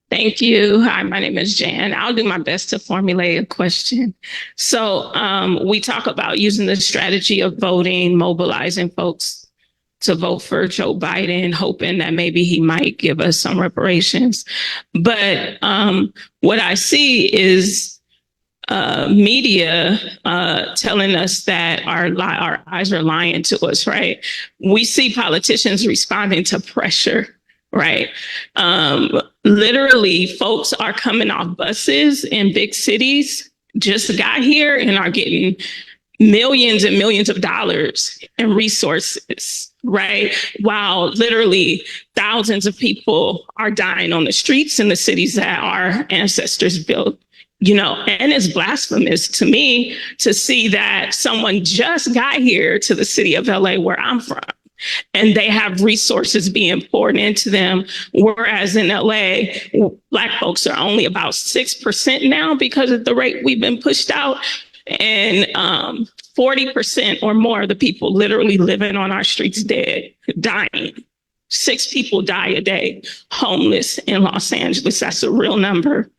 Thank you. Hi, my name is Jan. I'll do my best to formulate a question. So we talk about using the strategy of voting, mobilizing folks to vote for Joe Biden, hoping that maybe he might give us some reparations. But what I see is media telling us that our eyes are lying to us, right? We see politicians responding to pressure, right? Literally, folks are coming off buses in big cities, just got here and are getting millions and millions of dollars in resources, right? While literally thousands of people are dying on the streets in the cities that our ancestors built. And it's blasphemous to me to see that someone just got here to the city of LA where I'm from, and they have resources being poured into them. Whereas in LA, Black folks are only about 6% now because of the rate we've been pushed out. And 40% or more of the people literally living on our streets dead, dying. 6 people die a day homeless in Los Angeles. That's a real number.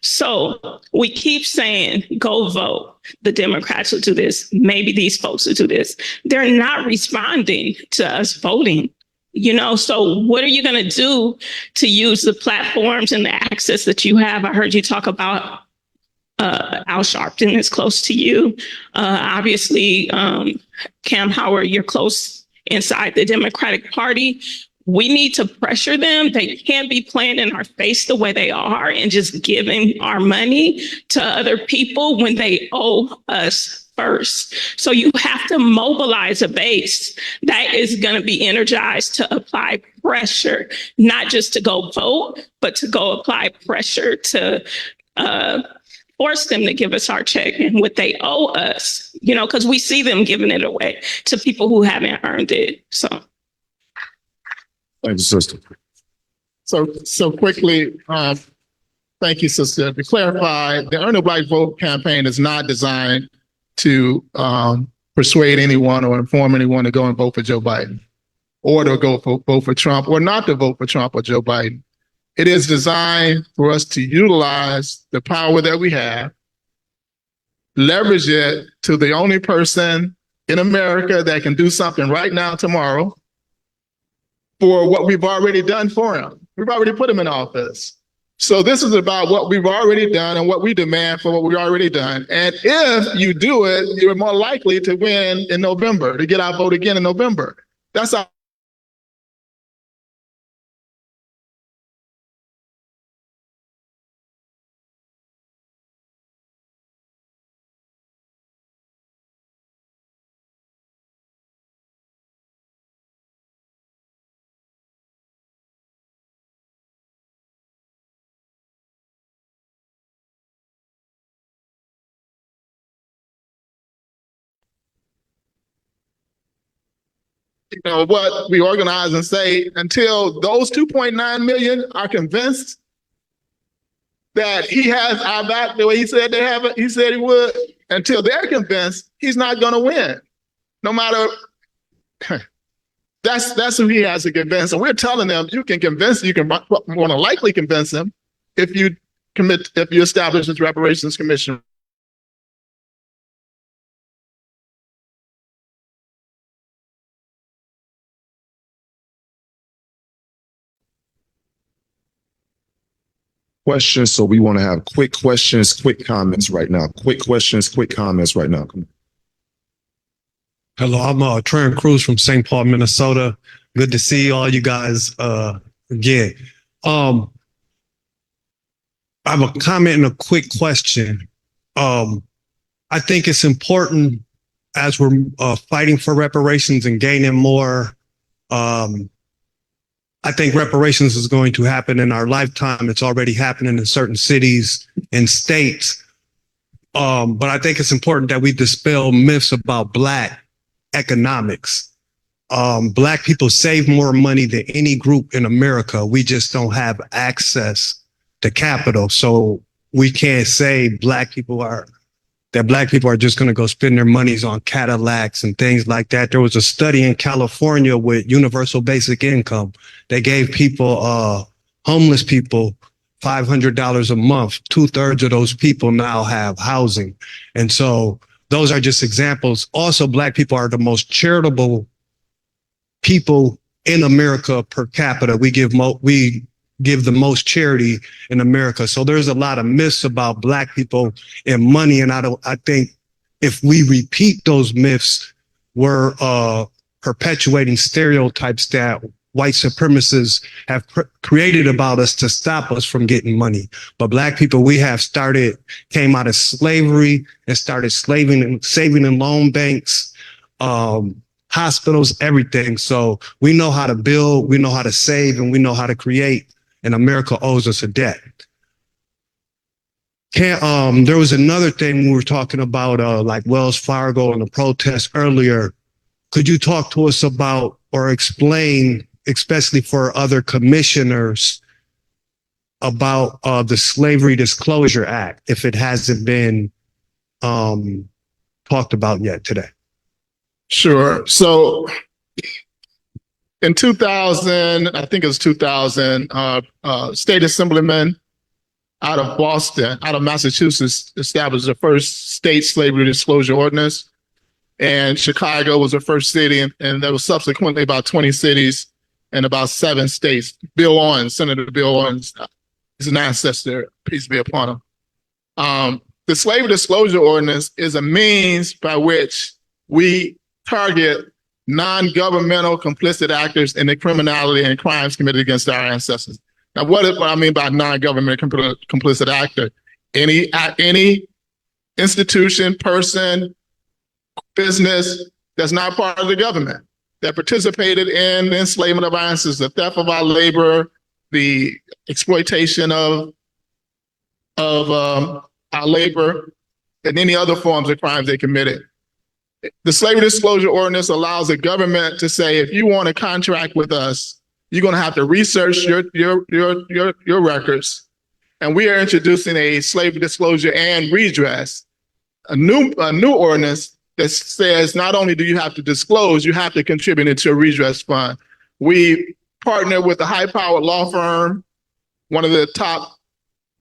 So we keep saying, go vote. The Democrats will do this. Maybe these folks will do this. They're not responding to us voting. So what are you going to do to use the platforms and the access that you have? I heard you talk about Al Sharpton is close to you. Obviously, Cam Howard, you're close inside the Democratic Party. We need to pressure them. They can't be playing in our face the way they are and just giving our money to other people when they owe us first. So you have to mobilize a base that is going to be energized to apply pressure, not just to go vote, but to go apply pressure to force them to give us our check and what they owe us, because we see them giving it away to people who haven't earned it. So. Thank you, sister. So quickly, thank you, sister. To clarify, the Earn a Black Vote campaign is not designed to persuade anyone or inform anyone to go and vote for Joe Biden or to vote for Trump or not to vote for Trump or Joe Biden. It is designed for us to utilize the power that we have, leverage it to the only person in America that can do something right now, tomorrow, for what we've already done for him. We've already put him in office. So this is about what we've already done and what we demand for what we've already done. And if you do it, you're more likely to win in November, to get our vote again in November. That's our what we organize and say until those 2.9 million are convinced that he has our back the way he said they have it, he said he would, until they're convinced, he's not going to win. No matter, That's who he has to convince. And we're telling them you can want to likely convince them if you establish this reparations commission. Questions. So we want to have quick questions, quick comments right now. Quick questions, quick comments right now. Come on. Hello, I'm Trent Cruz from St. Paul, Minnesota. Good to see all you guys again. I have a comment and a quick question. I think it's important as we're fighting for reparations and gaining more. I think reparations is going to happen in our lifetime. It's already happening in certain cities and states. But I think it's important that we dispel myths about Black economics. Black people save more money than any group in America. We just don't have access to capital. So we can't say Black people are just going to go spend their monies on Cadillacs and things like that. There was a study in California with universal basic income. They gave people, homeless people, $500 a month. 2/3 of those people now have housing. And so those are just examples. Also, Black people are the most charitable people in America per capita. We give the most charity in America. So there's a lot of myths about Black people and money. And I think if we repeat those myths, we're perpetuating stereotypes that white supremacists have created about us to stop us from getting money. But Black people, came out of slavery and started saving in loan banks, hospitals, everything. So we know how to build, we know how to save, and we know how to create. And America owes us a debt. There was another thing we were talking about, like Wells Fargo and the protests earlier. Could you talk to us about or explain, especially for other commissioners, about the Slavery Disclosure Act, if it hasn't been talked about yet today? Sure. So in 2000, I think it was 2000, state assemblyman out of Boston, out of Massachusetts, established the first state slavery disclosure ordinance. And Chicago was the first city, and there was subsequently about 20 cities and about 7 states. Bill Owens, Senator Bill Owens, is an ancestor, peace be upon him. The slavery disclosure ordinance is a means by which we target non-governmental complicit actors in the criminality and crimes committed against our ancestors. Now, what I mean by non-government complicit actor? Any institution, person, business that's not part of the government that participated in the enslavement of our ancestors, the theft of our labor, the exploitation of our labor, and any other forms of crimes they committed. The slavery disclosure ordinance allows the government to say, if you want to contract with us, you're going to have to research your records. And we are introducing a slavery disclosure and redress, a new ordinance that says not only do you have to disclose, you have to contribute into a redress fund. We partner with a high-powered law firm, one of the top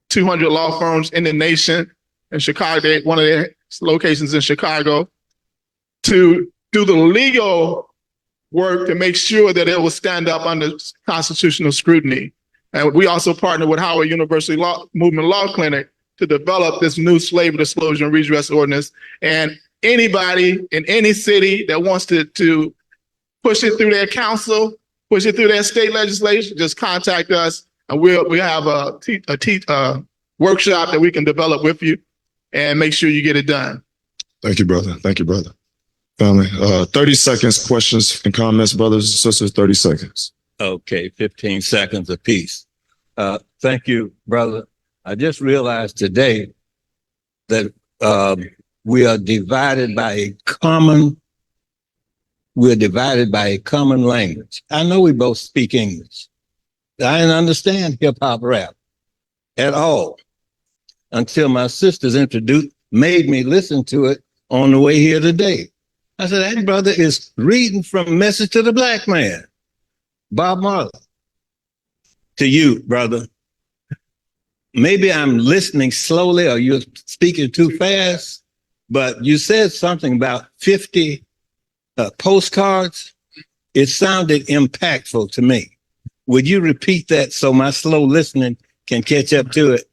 200 law firms in the nation in Chicago, one of their locations in Chicago, to do the legal work to make sure that it will stand up under constitutional scrutiny. And we also partner with Howard University Movement Law Clinic to develop this new slavery disclosure and redress ordinance. And anybody in any city that wants to push it through their council, push it through their state legislation, just contact us, and we have a workshop that we can develop with you and make sure you get it done. Thank you, brother. Thank you, brother. Family, 30 seconds, questions and comments, brothers and sisters, 30 seconds. Okay, 15 seconds apiece. Thank you, brother. I just realized today that we are divided by a common language. I know we both speak English. I didn't understand hip hop rap at all until my sisters made me listen to it on the way here today. I said, that brother is reading from Message to the Black Man, Bob Marley. To you, brother. Maybe I'm listening slowly or you're speaking too fast, but you said something about 50 postcards. It sounded impactful to me. Would you repeat that so my slow listening can catch up to it?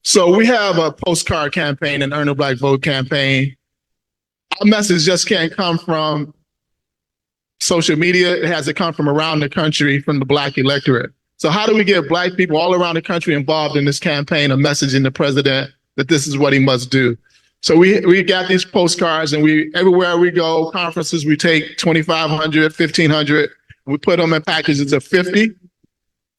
So we have a postcard campaign, an Earn a Black Vote campaign. Our message just can't come from social media. It has to come from around the country, from the Black electorate. So how do we get Black people all around the country involved in this campaign of messaging the president that this is what he must do? So we got these postcards, and everywhere we go, conferences, we take 2,500, 1,500, we put them in packages of 50,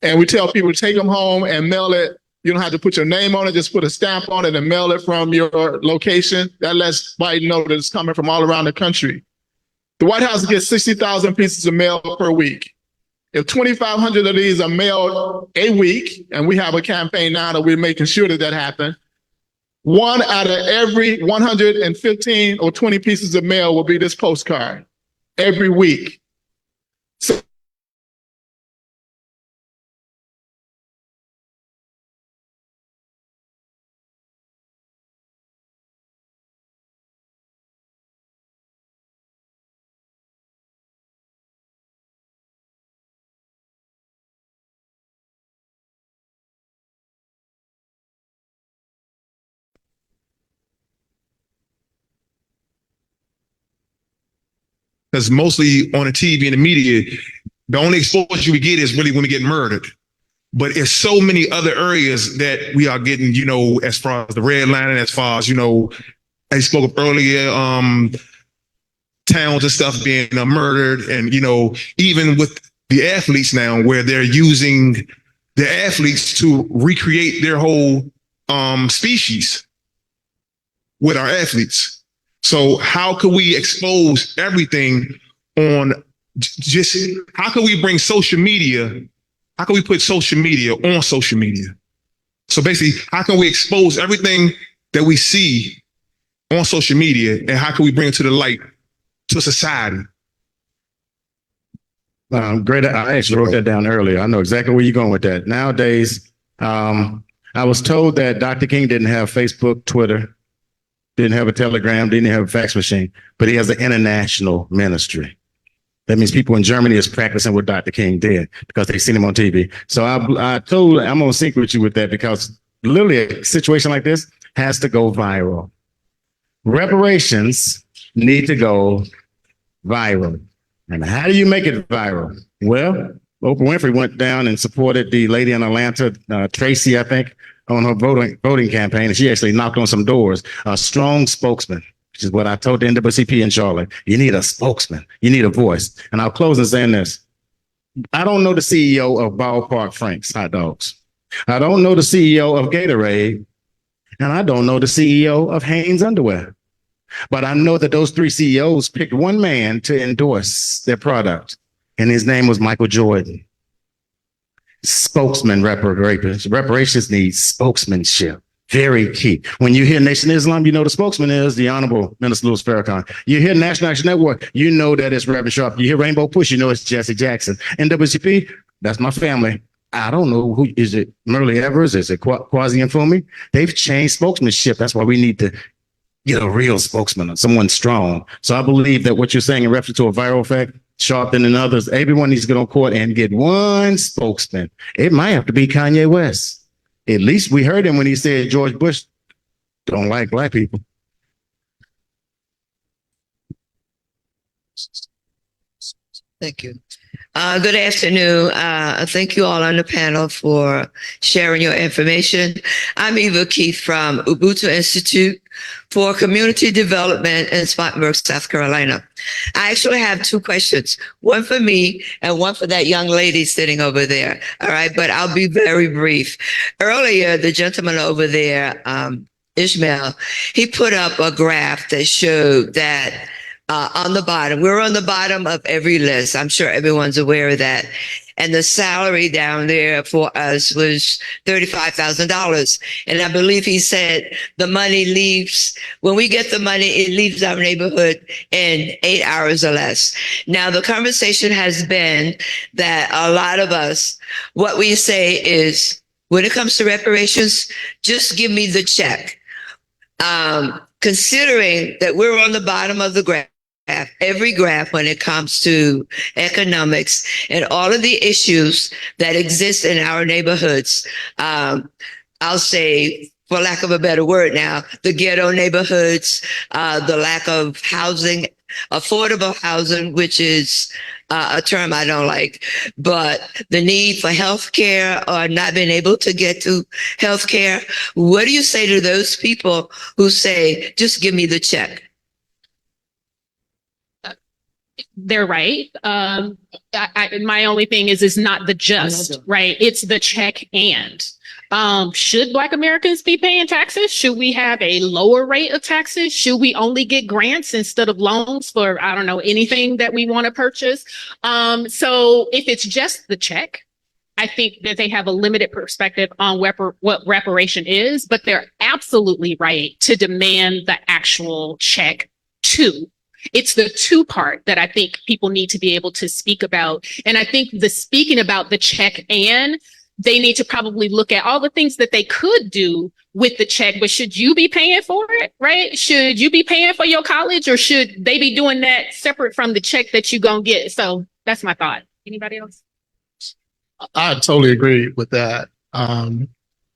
and we tell people to take them home and mail it. You don't have to put your name on it, just put a stamp on it and mail it from your location. That lets Biden know that it's coming from all around the country. The White House gets 60,000 pieces of mail per week. If 2,500 of these are mailed a week, and we have a campaign now that we're making sure that that happens, 1 out of every 115 or 20 pieces of mail will be this postcard every week. So because mostly on the TV and the media, the only exposure we get is really when we get murdered. But it's so many other areas that we are getting, as far as the redlining, as far as, I spoke of earlier, towns and stuff being murdered. And, even with the athletes now, where they're using the athletes to recreate their whole species with our athletes. So how can we expose everything on just, how can we bring social media? How can we put social media on social media? So basically, how can we expose everything that we see on social media, and how can we bring it to the light to society? Great. I actually wrote that down earlier. I know exactly where you're going with that. Nowadays, I was told that Dr. King didn't have Facebook, Twitter, didn't have a Telegram, didn't have a fax machine, but he has an international ministry. That means people in Germany is practicing what Dr. King did because they've seen him on TV. So I'm going to sync with you with that, because literally a situation like this has to go viral. Reparations need to go viral. And how do you make it viral? Well, Oprah Winfrey went down and supported the lady in Atlanta, Tracy, I think, on her voting campaign, and she actually knocked on some doors. A strong spokesman, which is what I told the NAACP in Charlotte. You need a spokesman. You need a voice. And I'll close in saying this. I don't know the CEO of Ballpark Frank's hot dogs. I don't know the CEO of Gatorade, and I don't know the CEO of Hanes Underwear. But I know that those 3 CEOs picked one man to endorse their product, and his name was Michael Jordan. Spokesman reparations need spokesmanship. Very key. When you hear Nation of Islam, you know the spokesman is the Honorable Minister Louis Farrakhan. You hear National Action Network, you know that it's Reverend Sharp. You hear Rainbow Push, you know it's Jesse Jackson. NAACP, that's my family. I don't know who is it. Merle Evers? Is it Kwasi Mfumi? They've changed spokesmanship. That's why we need to get a real spokesman, someone strong. So I believe that what you're saying in reference to a viral effect, Sharpton and others, everyone needs to get on court and get one spokesman. It might have to be Kanye West. At least we heard him when he said George Bush don't like Black people. Thank you. Good afternoon. Thank you all on the panel for sharing your information. I'm Eva Keith from Ubuntu Institute for Community Development in Spartanburg, South Carolina. I actually have 2 questions, one for me and one for that young lady sitting over there. All right, but I'll be very brief. Earlier, the gentleman over there, Ishmael, he put up a graph that showed that on the bottom, we're on the bottom of every list. I'm sure everyone's aware of that. and the salary down there for us was $35,000. And I believe he said the money leaves, when we get the money, it leaves our neighborhood in 8 hours or less. Now, the conversation has been that a lot of us, what we say is, when it comes to reparations, just give me the check. Considering that we're on the bottom of the graph, every graph when it comes to economics and all of the issues that exist in our neighborhoods, I'll say, for lack of a better word now, the ghetto neighborhoods, the lack of housing, affordable housing, which is a term I don't like, but the need for health care or not being able to get to health care. What do you say to those people who say, just give me the check? They're right. My only thing is not the just, right? It's the check and. Should Black Americans be paying taxes? Should we have a lower rate of taxes? Should we only get grants instead of loans for, I don't know, anything that we want to purchase? So if it's just the check, I think that they have a limited perspective on what reparation is, but they're absolutely right to demand the actual check too. It's the two part that I think people need to be able to speak about. And I think the speaking about the check and they need to probably look at all the things that they could do with the check, but should you be paying for it, right? Should you be paying for your college or should they be doing that separate from the check that you're going to get? So that's my thought. Anybody else? I totally agree with that.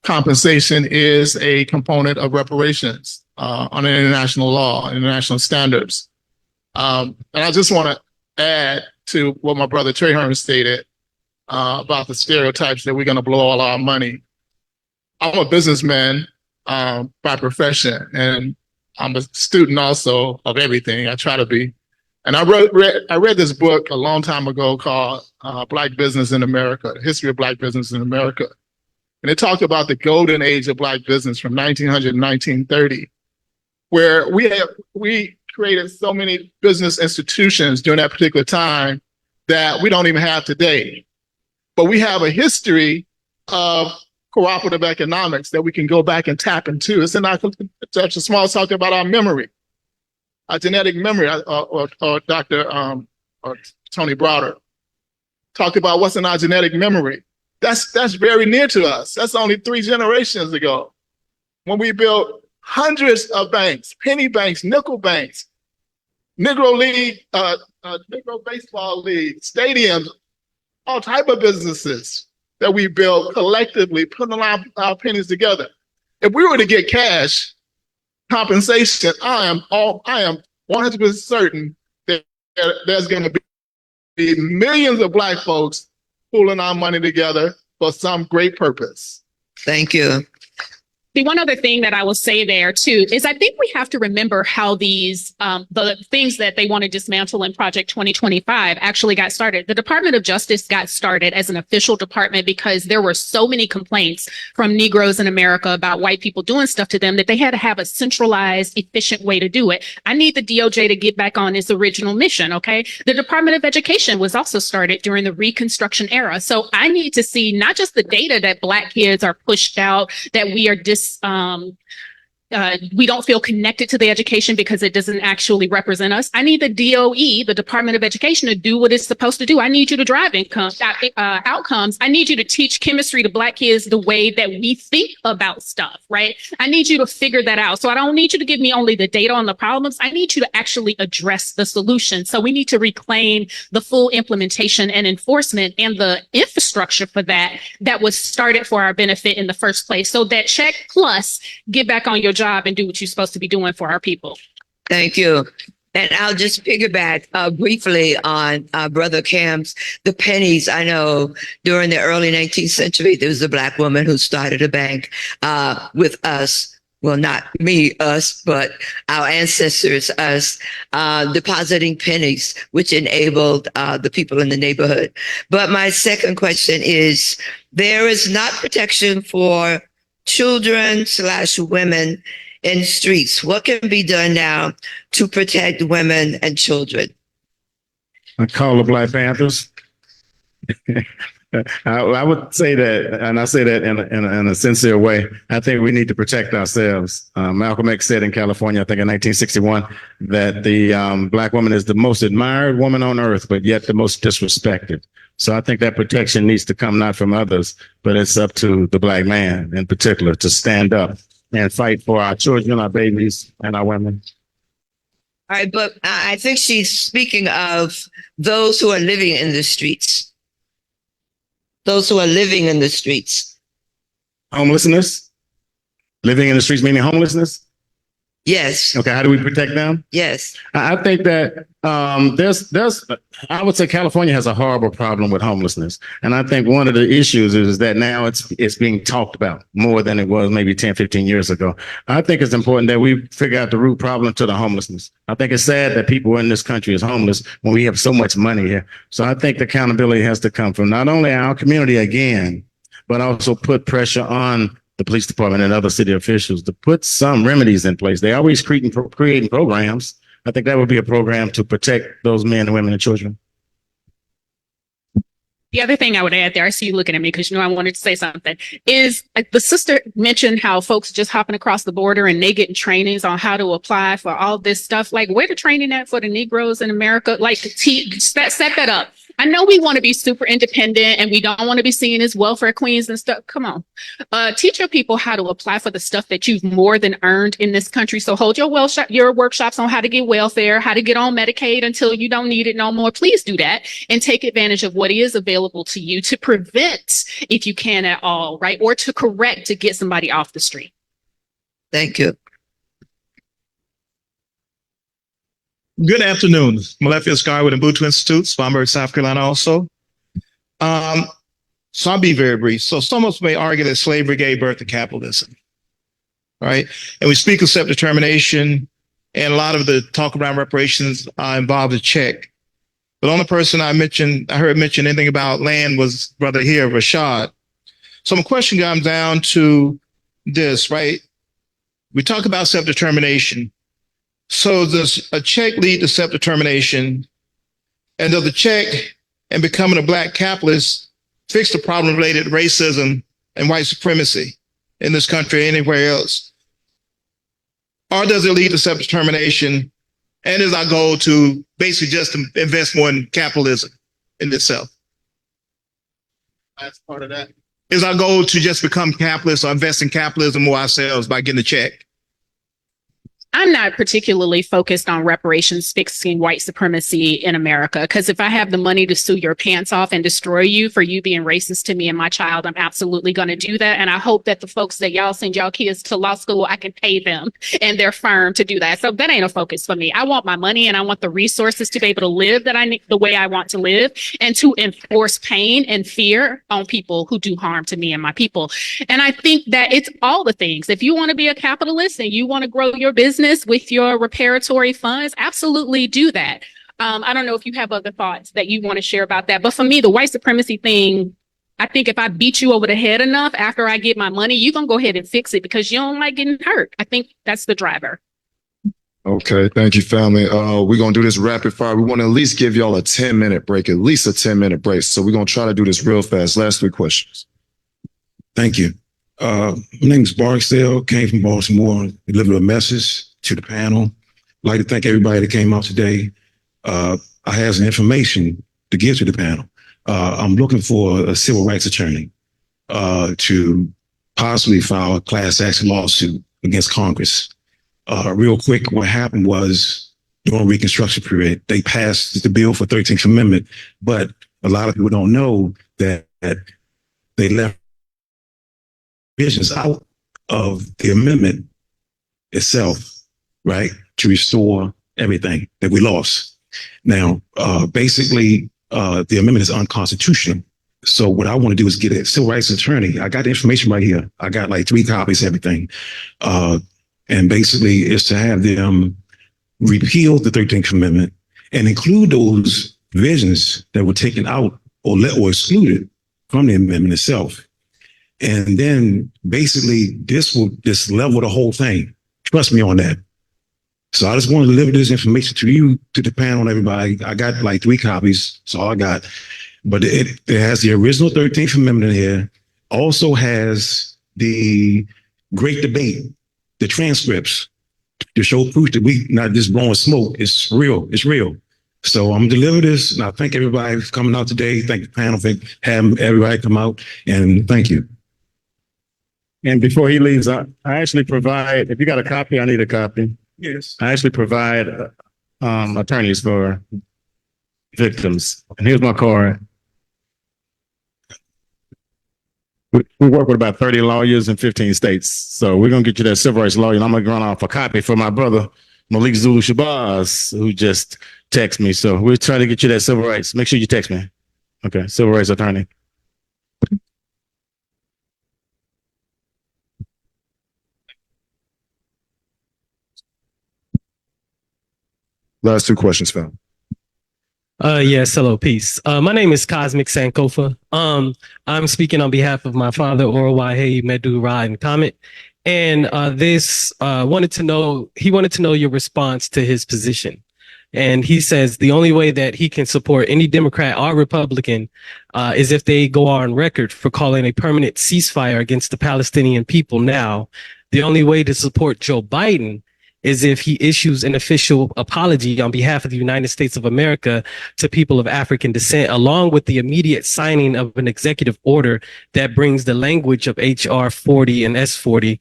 Compensation is a component of reparations on international law, international standards. And I just want to add to what my brother Trahern stated about the stereotypes that we're going to blow all our money. I'm a businessman by profession, and I'm a student also of everything. I try to be. And I read this book a long time ago called Black Business in America, The History of Black Business in America. And it talked about the golden age of Black business from 1900 to 1930, where we created so many business institutions during that particular time that we don't even have today. But we have a history of cooperative economics that we can go back and tap into. It's in our, Dr. Small talked about our memory, our genetic memory, or Dr. Or Tony Browder talked about what's in our genetic memory. That's very near to us. That's only 3 generations ago when we built hundreds of banks, penny banks, nickel banks, Negro League, Negro baseball league, stadiums, all type of businesses that we built collectively, putting our pennies together. If we were to get cash compensation, I am 100% certain that there's going to be millions of Black folks pulling our money together for some great purpose. Thank you. The one other thing that I will say there too is I think we have to remember how these the things that they want to dismantle in Project 2025 actually got started. The Department of Justice got started as an official department because there were so many complaints from Negroes in America about white people doing stuff to them that they had to have a centralized, efficient way to do it. I need the DOJ to get back on its original mission, okay? The Department of Education was also started during the Reconstruction era. So I need to see not just the data that Black kids are pushed out, that we are we don't feel connected to the education because it doesn't actually represent us. I need the DOE, the Department of Education, to do what it's supposed to do. I need you to drive outcomes. I need you to teach chemistry to Black kids the way that we think about stuff, right? I need you to figure that out. So I don't need you to give me only the data on the problems. I need you to actually address the solution. So we need to reclaim the full implementation and enforcement and the infrastructure for that was started for our benefit in the first place. So that check plus get back on your job and do what you're supposed to be doing for our people. Thank you. And I'll just piggyback briefly on Brother Cam's, the pennies. I know during the early 19th century, there was a Black woman who started a bank with us. Well, not me, us, but our ancestors, us, depositing pennies, which enabled the people in the neighborhood. But my second question is, there is not protection for children/women in streets. What can be done now to protect women and children? I call the Black Panthers. I would say that, and I say that in a sincere way. I think we need to protect ourselves. Malcolm X said in California, I think in 1961, that the Black woman is the most admired woman on earth, but yet the most disrespected. So I think that protection needs to come not from others, but it's up to the Black man in particular to stand up and fight for our children, our babies, and our women. All right, but I think she's speaking of those who are living in the streets. Those who are living in the streets. Homelessness? Living in the streets meaning homelessness? Yes. Okay, how do we protect them? Yes. I think that I would say California has a horrible problem with homelessness. And I think one of the issues is that now it's being talked about more than it was maybe 10, 15 years ago. I think it's important that we figure out the root problem to the homelessness. I think it's sad that people in this country is homeless when we have so much money here. So I think the accountability has to come from not only our community again, but also put pressure on the police department and other city officials to put some remedies in place. They always creating programs. I think that would be a program to protect those men and women and children. The other thing I would add there, I see you looking at me because you know I wanted to say something, is the sister mentioned how folks just hopping across the border and they getting trainings on how to apply for all this stuff. Like, where the training at for the Negroes in America? Like, set that up. I know we want to be super independent and we don't want to be seen as welfare queens and stuff. Come on. Teach your people how to apply for the stuff that you've more than earned in this country. So hold your workshops on how to get welfare, how to get on Medicaid until you don't need it no more. Please do that and take advantage of what is available to you to prevent, if you can at all, right? Or to correct, to get somebody off the street. Thank you. Good afternoon. Malefius Sky with Ubuntu Institute, Spartanburg, South Carolina also. So I'll be very brief. So some of us may argue that slavery gave birth to capitalism, right? And we speak of self-determination, and a lot of the talk around reparations involved a check. But the only person I heard mention anything about land was brother here, Rashad. So my question comes down to this, right? We talk about self-determination. So does a check lead to self-determination? And does the check and becoming a Black capitalist fix the problem related to racism and white supremacy in this country or anywhere else? Or does it lead to self-determination? And is our goal to basically just invest more in capitalism in itself? That's part of that. Is our goal to just become capitalists or invest in capitalism more ourselves by getting a check? I'm not particularly focused on reparations fixing white supremacy in America, because if I have the money to sue your pants off and destroy you for you being racist to me and my child, I'm absolutely going to do that. And I hope that the folks that y'all send y'all kids to law school, I can pay them and their firm to do that. So that ain't a focus for me. I want my money and I want the resources to be able to live that I need the way I want to live, and to enforce pain and fear on people who do harm to me and my people. And I think that it's all the things. If you want to be a capitalist and you want to grow your business with your reparatory funds, absolutely do that. I don't know if you have other thoughts that you want to share about that, but for me, the white supremacy thing, I think if I beat you over the head enough after I get my money, you're going to go ahead and fix it because you don't like getting hurt. I think that's the driver. Okay, thank you, family. We're going to do this rapid fire. We want to at least give y'all a 10-minute break, at least a 10-minute break. So we're going to try to do this real fast. Last 3 questions. Thank you. My name is Barksdale, came from Baltimore, delivered a message to the panel. I'd like to thank everybody that came out today. I have some information to give to the panel. I'm looking for a civil rights attorney to possibly file a class action lawsuit against Congress. Real quick, what happened was during Reconstruction period, they passed the bill for 13th Amendment, but a lot of people don't know that they left provisions out of the amendment itself, right, to restore everything that we lost. Now, basically, the amendment is unconstitutional. So what I want to do is get a civil rights attorney. I got the information right here. I got like 3 copies, everything. And basically, it's to have them repeal the 13th Amendment and include those provisions that were taken out or excluded from the amendment itself. And then basically, this will just level the whole thing. Trust me on that. So I just want to deliver this information to you, to the panel, everybody. I got like 3 copies. That's all I got. but it has the original 13th Amendment in here, also has the great debate, the transcripts to show proof that we not just blowing smoke. It's real. It's real. So I'm gonna deliver this, and I thank everybody for coming out today. Thank the panel for having everybody come out, and thank you. And before he leaves, I actually provide, if you got a copy, I need a copy. Yes. I actually provide attorneys for victims. And here's my card. We work with about 30 lawyers in 15 states. So we're going to get you that civil rights lawyer. And I'm going to run off a copy for my brother, Malik Zulu Shabazz, who just texted me. So we're trying to get you that civil rights. Make sure you text me. Okay, civil rights attorney. Last two questions, fam. Yes, hello, peace. My name is Cosmic Sankofa. I'm speaking on behalf of my father, Orowaihe Medu Ra and Comet. And he wanted to know your response to his position. And he says the only way that he can support any Democrat or Republican is if they go on record for calling a permanent ceasefire against the Palestinian people now. The only way to support Joe Biden is if he issues an official apology on behalf of the United States of America to people of African descent, along with the immediate signing of an executive order that brings the language of H.R. 40 and S40,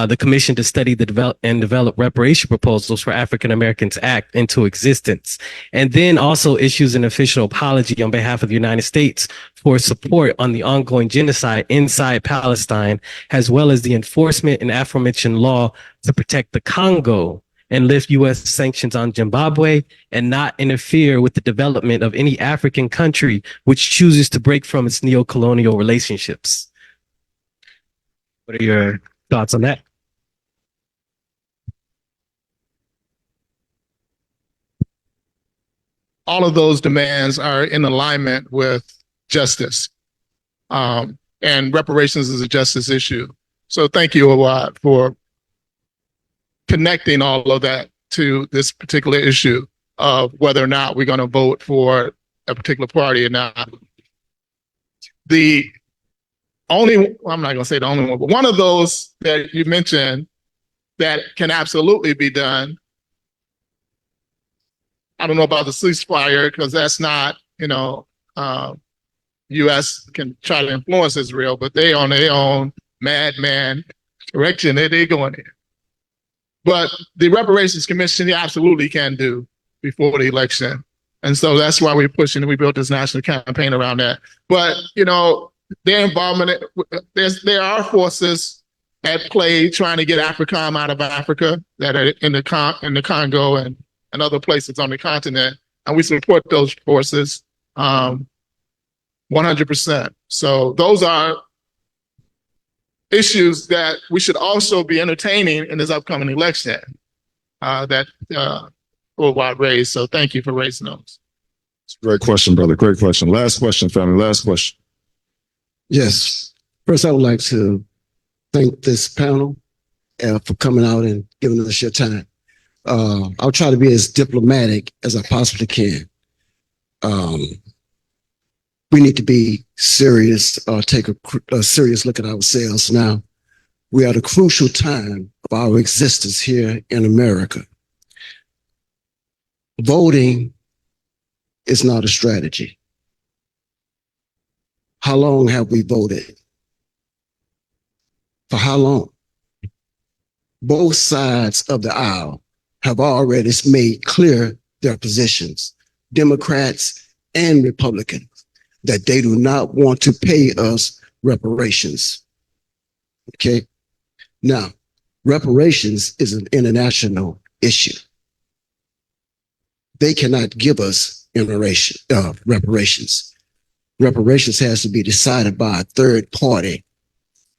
the Commission to Study the Develop Reparation Proposals for African Americans Act, into existence. And then also issues an official apology on behalf of the United States for support on the ongoing genocide inside Palestine, as well as the enforcement and aforementioned law to protect the Congo and lift U.S. sanctions on Zimbabwe and not interfere with the development of any African country which chooses to break from its neo-colonial relationships. What are your thoughts on that? All of those demands are in alignment with justice. And reparations is a justice issue. So thank you a lot for connecting all of that to this particular issue of whether or not we're going to vote for a particular party or not. I'm not going to say the only one, but one of those that you mentioned that can absolutely be done. I don't know about the ceasefire because that's not, U.S. can try to influence Israel, but they on their own madman direction they're going in. But the Reparations Commission, they absolutely can do before the election. And so that's why we're pushing, we built this national campaign around that. But, their involvement, there are forces at play trying to get AFRICOM out of Africa that are in the Congo and other places on the continent. And we support those forces 100%. So those are issues that we should also be entertaining in this upcoming election that worldwide raised. So thank you for raising those. Great question, brother. Great question. Last question, family. Last question. Yes. First, I would like to thank this panel for coming out and giving us your time. I'll try to be as diplomatic as I possibly can. We need to be serious, take a serious look at ourselves now. We are at a crucial time of our existence here in America. Voting is not a strategy. How long have we voted? For how long? Both sides of the aisle have already made clear their positions, Democrats and Republicans, that they do not want to pay us reparations. Okay? Now, reparations is an international issue. They cannot give us reparations. Reparations has to be decided by a third party.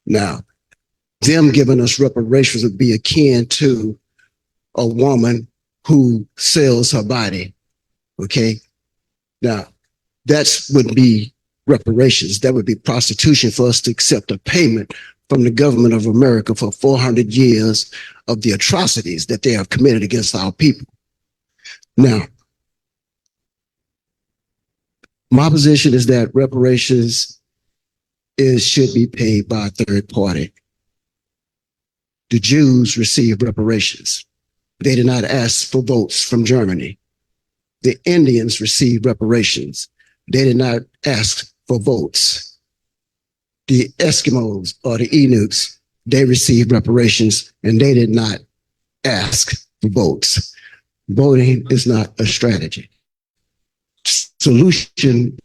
Now, them giving us reparations would be akin to a woman who sells her body. Okay? Now, that would be reparations. That would be prostitution for us to accept a payment from the government of America for 400 years of the atrocities that they have committed against our people. Now, My position is that reparations should be paid by a third party. The Jews received reparations. They did not ask for votes from Germany. The Indians received reparations. They did not ask for votes. The Eskimos or the Inuits, they received reparations and they did not ask for votes. Voting is not a strategy. Solution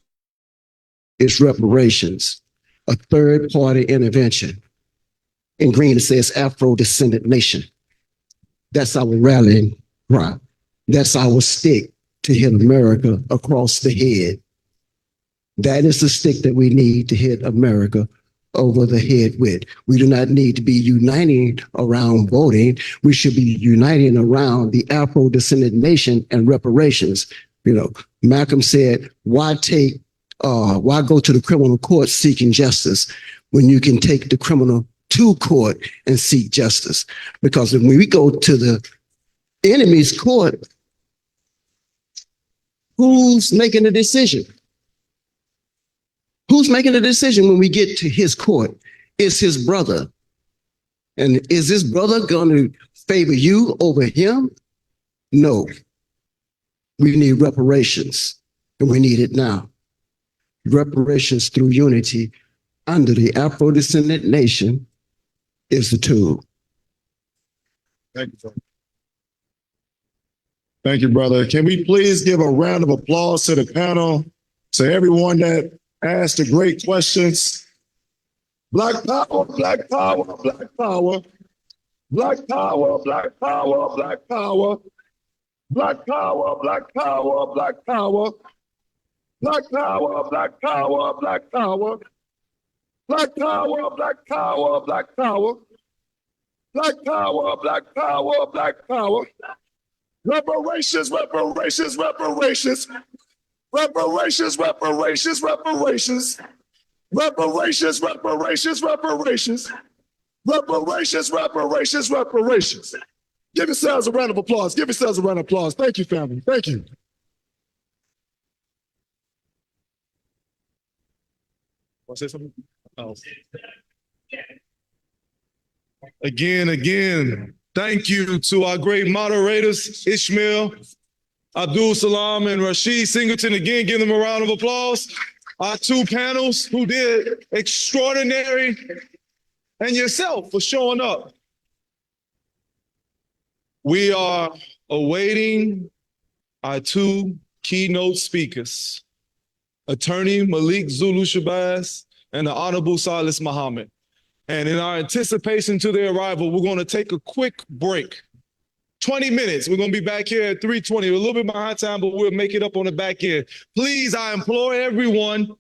is reparations, a third party intervention. In green, it says Afro-descendant nation. That's our rallying cry. That's our stick to hit America across the head. That is the stick that we need to hit America over the head with. We do not need to be uniting around voting. We should be uniting around the Afro-descendant nation and reparations. You know, Malcolm said, why go to the criminal court seeking justice when you can take the criminal to court and seek justice? Because when we go to the enemy's court, who's making the decision? Who's making the decision when we get to his court? It's his brother. And is his brother going to favor you over him? No. We need reparations, and we need it now. Reparations through unity under the Afro-descendant nation is the tool. Thank you, sir. Thank you, brother. Can we please give a round of applause to the panel, to everyone that asked the great questions? Black power, black power, black power. Black power, black power, black power. Black power, black power, black power. Black power, black power, black power. Black power, black power, black power. Black power, black power, black power. Reparations, reparations, reparations. Reparations, reparations, reparations. Reparations, reparations, reparations. Reparations, reparations, reparations. Give yourselves a round of applause. Give yourselves a round of applause. Thank you, family. Thank you. Want to say something? Oh. Again, thank you to our great moderators, Ishmael, Abdul Salam, and Rashid Singleton. Again, give them a round of applause. Our two panels who did extraordinary, and yourself for showing up. We are awaiting our two keynote speakers, Attorney Malik Zulu Shabazz and the Honorable Silas Muhammad. And in our anticipation to their arrival, we're going to take a quick break. 20 minutes. We're going to be back here at 3:20. A little bit behind time, but we'll make it up on the back end. Please, I implore everyone,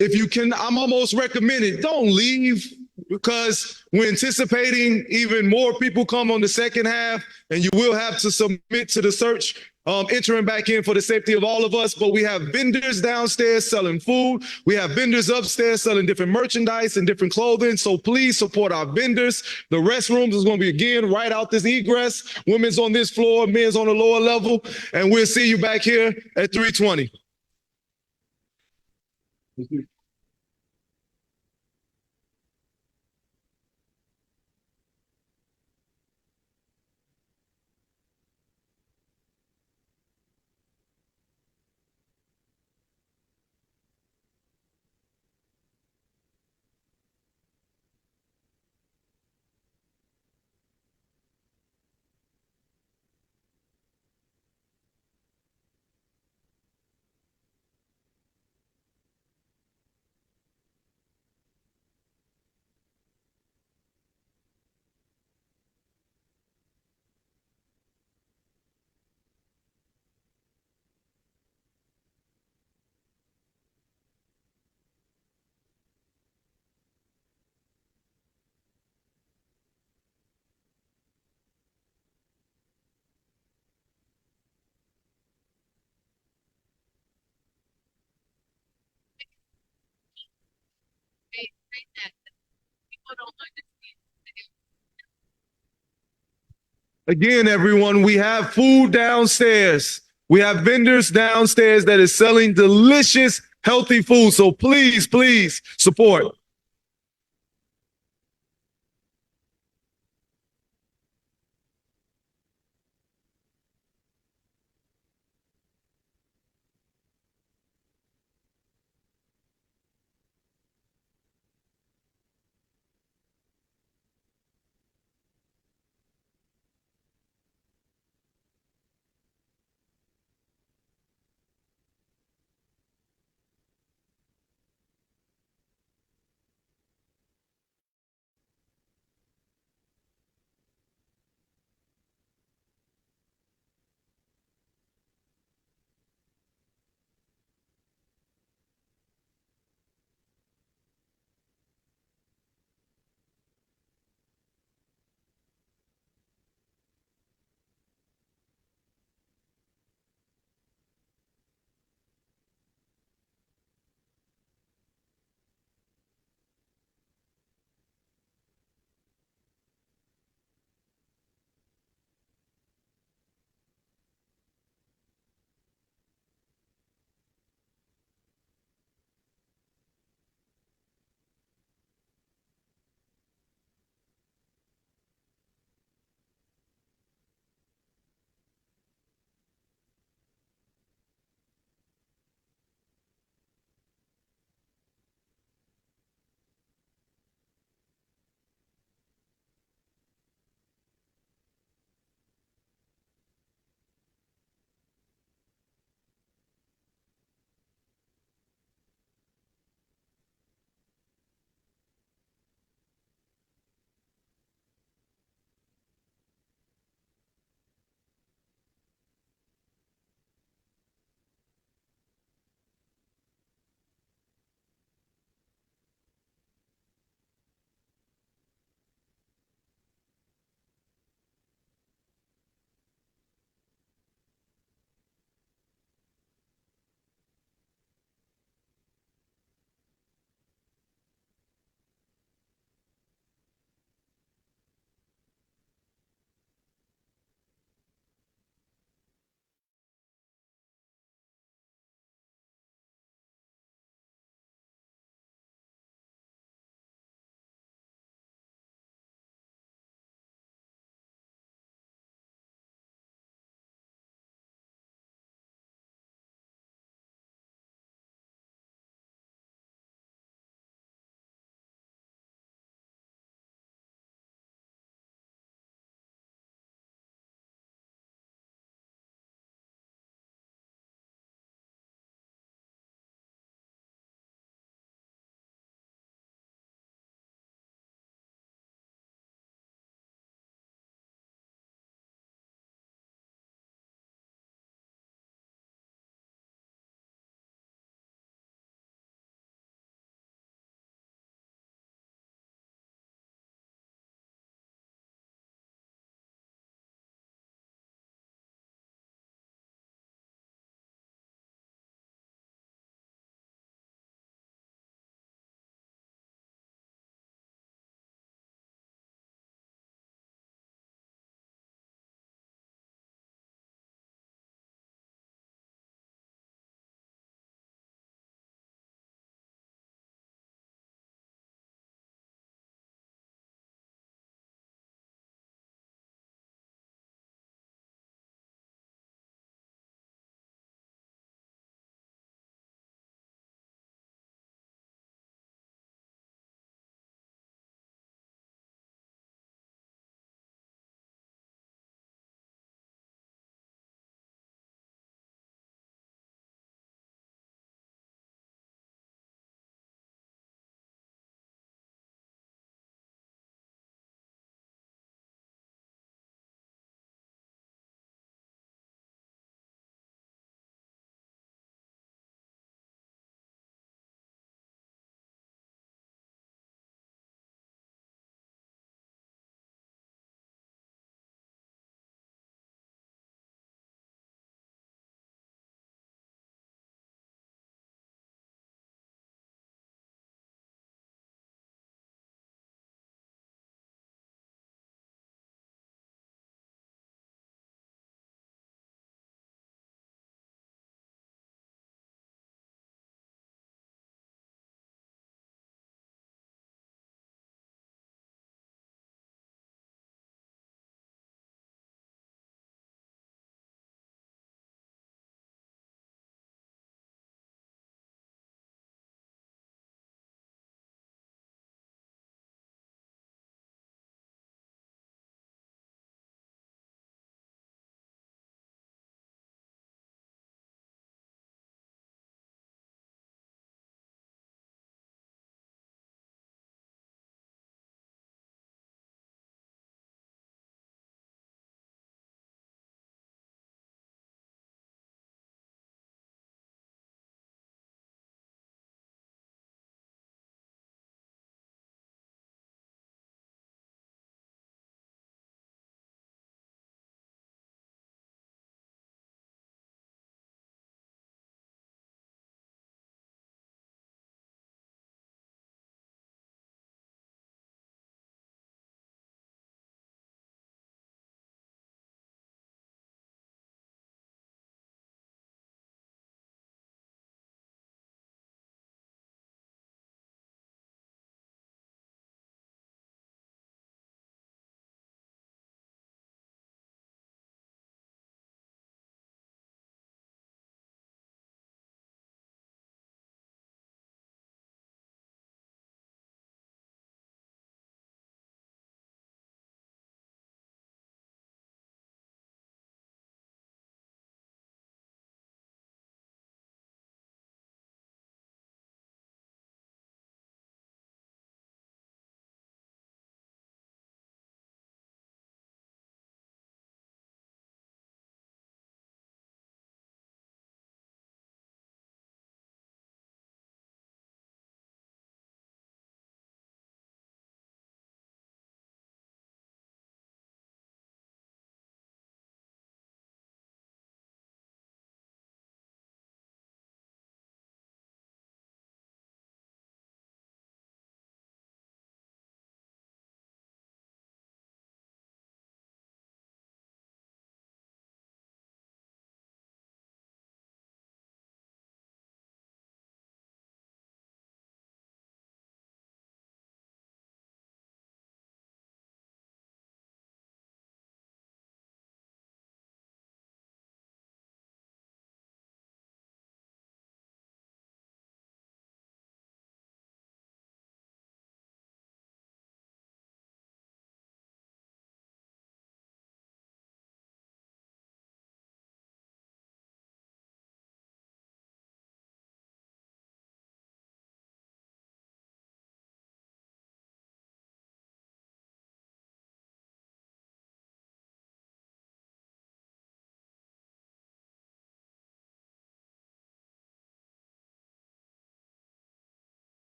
if you can, I'm almost recommending, don't leave, because we're anticipating even more people come on the second half, and you will have to submit to the search, entering back in for the safety of all of us. But we have vendors downstairs selling food. We have vendors upstairs selling different merchandise and different clothing. So please support our vendors. The restrooms is going to be, again, right out this egress. Women's on this floor, men's on the lower level. And we'll see you back here at 3:20. Again, everyone, we have food downstairs. We have vendors downstairs that is selling delicious, healthy food. So please, please support.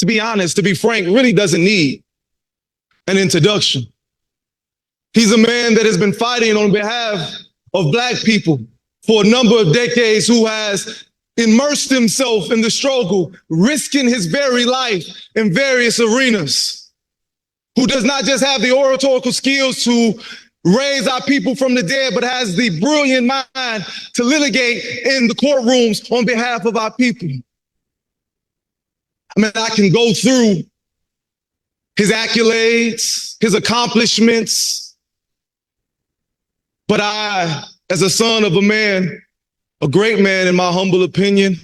to be honest, to be frank, really doesn't need an introduction. He's a man that has been fighting on behalf of Black people for a number of decades, who has immersed himself in the struggle, risking his very life in various arenas, who does not just have the oratorical skills to raise our people from the dead, but has the brilliant mind to litigate in the courtrooms on behalf of our people. I mean, I can go through his accolades, his accomplishments, but I, as a son of a man, a great man in my humble opinion,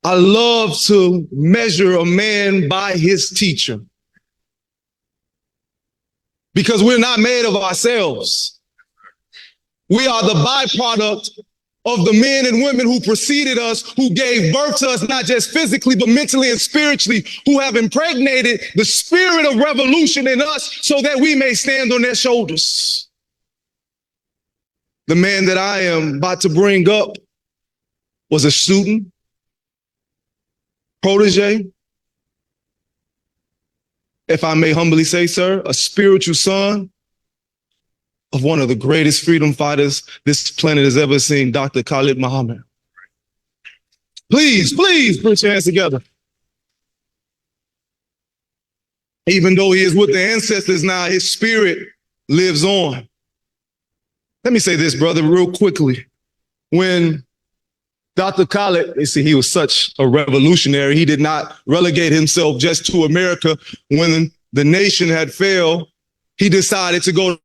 I love to measure a man by his teacher. Because we're not made of ourselves. We are the byproduct of the men and women who preceded us, who gave birth to us, not just physically, but mentally and spiritually, who have impregnated the spirit of revolution in us so that we may stand on their shoulders. The man that I am about to bring up was a student, protege, if I may humbly say, sir, a spiritual son of one of the greatest freedom fighters this planet has ever seen, Dr. Khalid Muhammad. Please put your hands together. Even though he is with the ancestors now, his spirit lives on. Let me say this, brother, real quickly. When Dr. Khalid, you see, he was such a revolutionary. He did not relegate himself just to America. When the nation had failed, he decided to go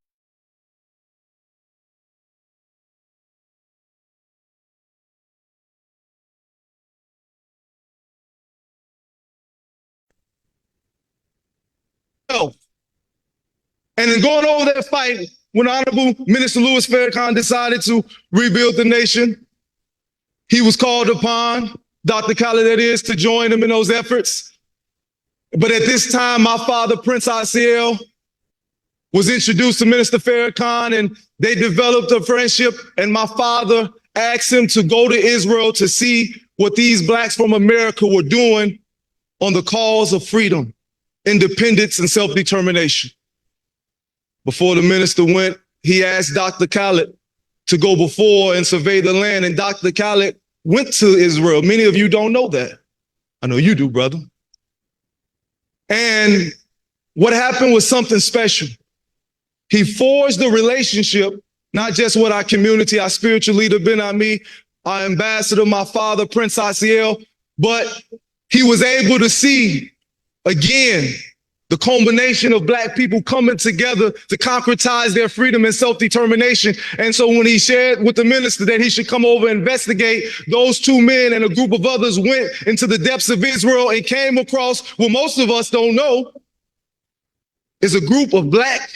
and in going over that fight, when Honorable Minister Louis Farrakhan decided to rebuild the nation, he was called upon, Dr. Khalid that is, to join him in those efforts. But at this time, my father, Prince ICL, was introduced to Minister Farrakhan, and they developed a friendship, and my father asked him to go to Israel to see what these Blacks from America were doing on the cause of freedom, independence, and self-determination. Before the minister went, he asked Dr. Khalid to go before and survey the land, and Dr. Khalid went to Israel. Many of you don't know that. I know you do, brother. And what happened was something special. He forged a relationship, not just with our community, our spiritual leader, Ben Ami, our ambassador, my father, Prince ICL, but he was able to see again the culmination of Black people coming together to concretize their freedom and self-determination. And so when he shared with the minister that he should come over and investigate, those two men and a group of others went into the depths of Israel and came across what most of us don't know is a group of Black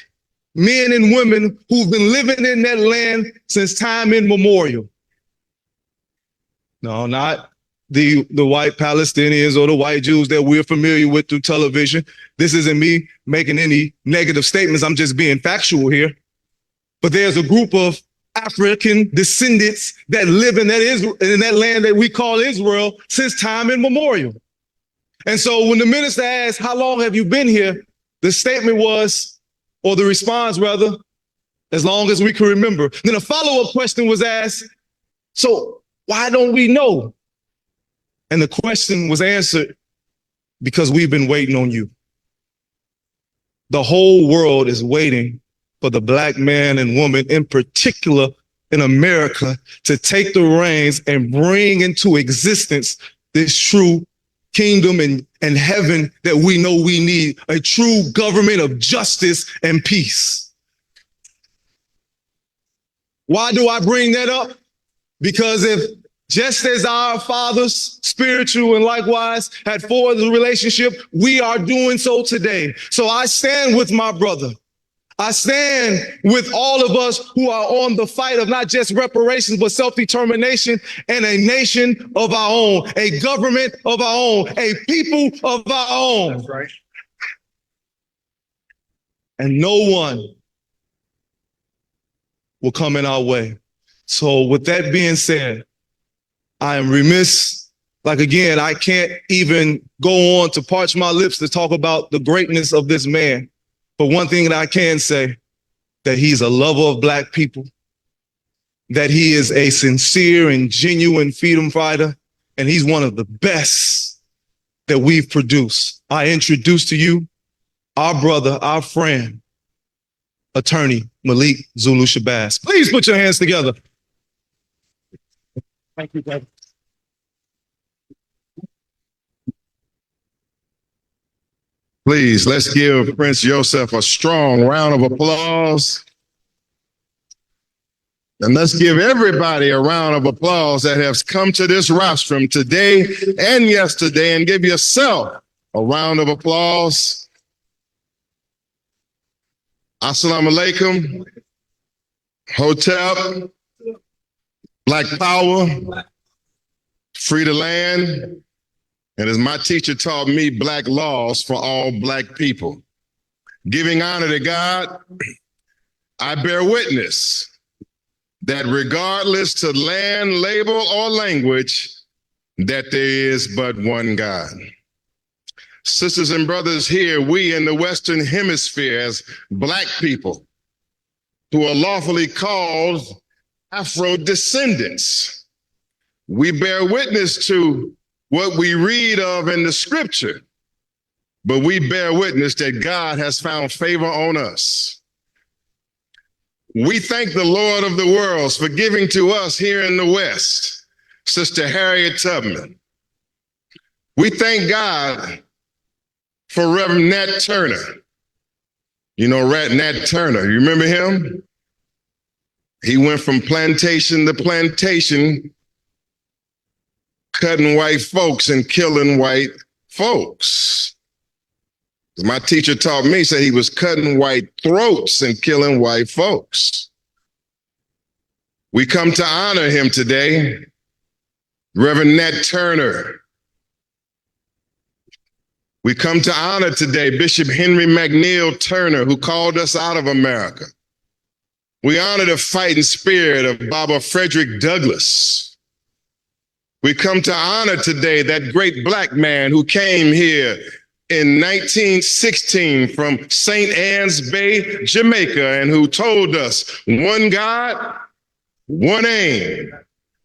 men and women who've been living in that land since time immemorial. No, not the white Palestinians or the white Jews that we're familiar with through television. This isn't me making any negative statements. I'm just being factual here. But there's a group of African descendants that live in that land that we call Israel since time immemorial. And so when the minister asked, how long have you been here? The statement was, or the response rather, as long as we can remember. Then a follow-up question was asked, so why don't we know? And the question was answered, because we've been waiting on you. The whole world is waiting for the Black man and woman, in particular in America, to take the reins and bring into existence this true kingdom and heaven that we know we need, a true government of justice and peace. Why do I bring that up? Because if just as our fathers, spiritual and likewise, had forged the relationship, we are doing so today. So I stand with my brother. I stand with all of us who are on the fight of not just reparations, but self-determination and a nation of our own, a government of our own, a people of our own. That's right. And no one will come in our way. So with that being said, I am remiss Like, again, I can't even go on to parch my lips to talk about the greatness of this man. But one thing that I can say, that he's a lover of Black people, that he is a sincere and genuine freedom fighter, and he's one of the best that we've produced. I introduce to you our brother, our friend, attorney Malik Zulu Shabazz. Please put your hands together. Thank you, brother. Please, let's give Prince Joseph a strong round of applause. And let's give everybody a round of applause that has come to this rostrum today and yesterday, and give yourself a round of applause. Assalamu alaikum. Hotep. Black Power. Free the land. And as my teacher taught me, Black laws for all Black people. Giving honor to God, I bear witness that regardless to land, label, or language, that there is but one God. Sisters and brothers, here we in the Western Hemisphere as Black people who are lawfully called Afro-descendants, we bear witness to what we read of in the scripture, but we bear witness that God has found favor on us. We thank the Lord of the worlds for giving to us here in the West, Sister Harriet Tubman. We thank God for Reverend Nat Turner. You know Nat Turner, you remember him? He went from plantation to plantation, cutting white folks and killing white folks. My teacher taught me, said he was cutting white throats and killing white folks. We come to honor him today, Reverend Nat Turner. We come to honor today Bishop Henry McNeil Turner, who called us out of America. We honor the fighting spirit of Baba Frederick Douglass. We come to honor today that great Black man who came here in 1916 from St. Ann's Bay, Jamaica, and who told us one God, one aim,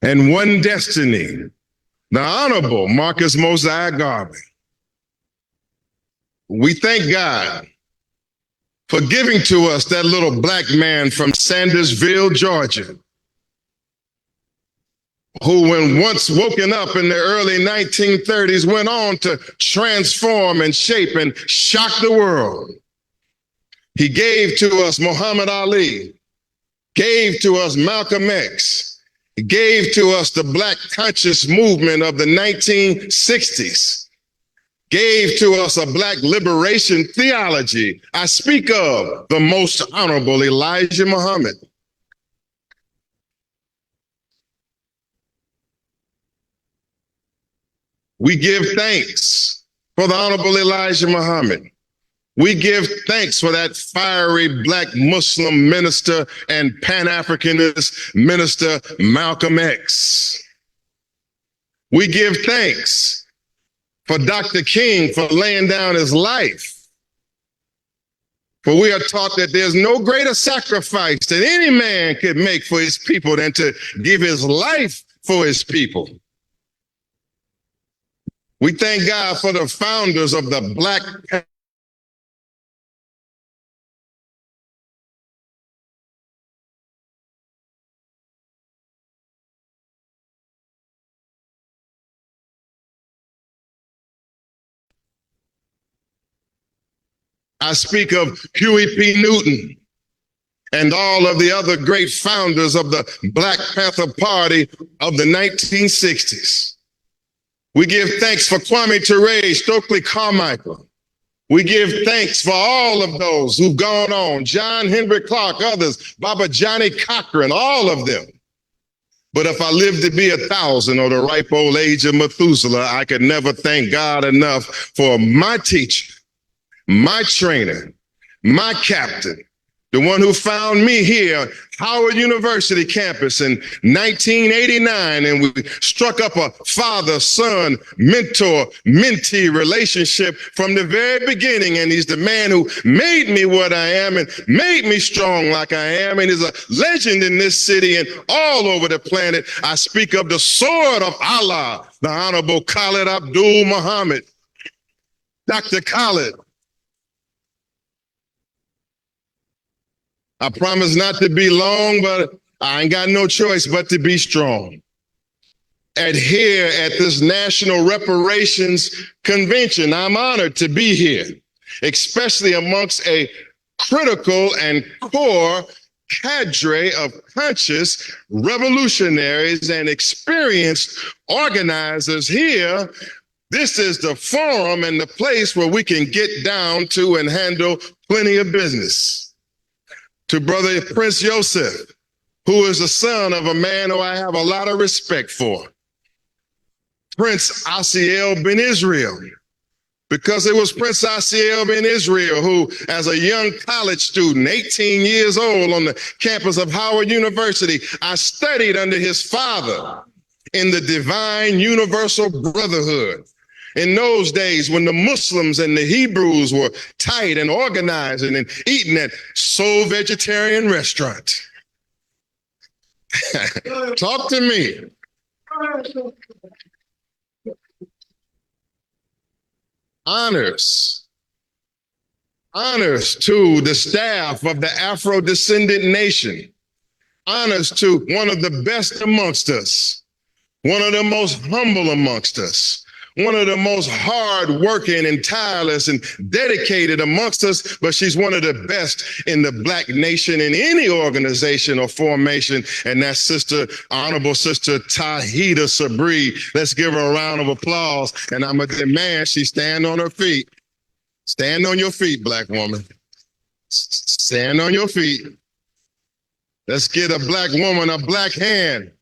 and one destiny. The Honorable Marcus Mosiah Garvey. We thank God for giving to us that little Black man from Sandersville, Georgia, who, when once woken up in the early 1930s, went on to transform and shape and shock the world. He gave to us Muhammad Ali, gave to us Malcolm X, gave to us the Black conscious movement of the 1960s, gave to us a Black liberation theology. I speak of the Most Honorable Elijah Muhammad. We give thanks for the Honorable Elijah Muhammad. We give thanks for that fiery Black Muslim minister and Pan-Africanist minister, Malcolm X. We give thanks for Dr. King for laying down his life. For we are taught that there's no greater sacrifice that any man could make for his people than to give his life for his people. We thank God for the founders of the Black I speak of Huey P. Newton and all of the other great founders of the Black Panther Party of the 1960s. We give thanks for Kwame Ture, Stokely Carmichael. We give thanks for all of those who've gone on, John Henry Clark, others, Baba Johnny Cochran, all of them. But if I live to be 1,000 or the ripe old age of Methuselah, I could never thank God enough for my teacher, my trainer, my captain, the one who found me here, Howard University campus in 1989, and we struck up a father-son, mentor-mentee relationship from the very beginning. And he's the man who made me what I am and made me strong like I am, and is a legend in this city and all over the planet. I speak of the sword of Allah, the Honorable Khalid Abdul Muhammad. Dr. Khalid, I promise not to be long, but I ain't got no choice but to be strong. Here at this National Reparations Convention, I'm honored to be here, especially amongst a critical and core cadre of conscious revolutionaries and experienced organizers here. This is the forum and the place where we can get down to and handle plenty of business. To Brother Prince Yosef, who is the son of a man who I have a lot of respect for, Prince Asiel ben Israel, because it was Prince Asiel ben Israel who, as a young college student, 18 years old on the campus of Howard University, I studied under his father in the Divine Universal Brotherhood. In those days when the Muslims and the Hebrews were tight and organizing and eating at soul vegetarian restaurants. Talk to me. Honors to the staff of the Afro-descendant nation. Honors to one of the best amongst us, one of the most humble amongst us, one of the most hard-working and tireless and dedicated amongst us, but she's one of the best in the Black nation in any organization or formation, and that's Honorable Sister Tahita Sabri. Let's give her a round of applause, and I'm going to demand she stand on her feet. Stand on your feet, Black woman. Stand on your feet. Let's get a Black woman a Black hand.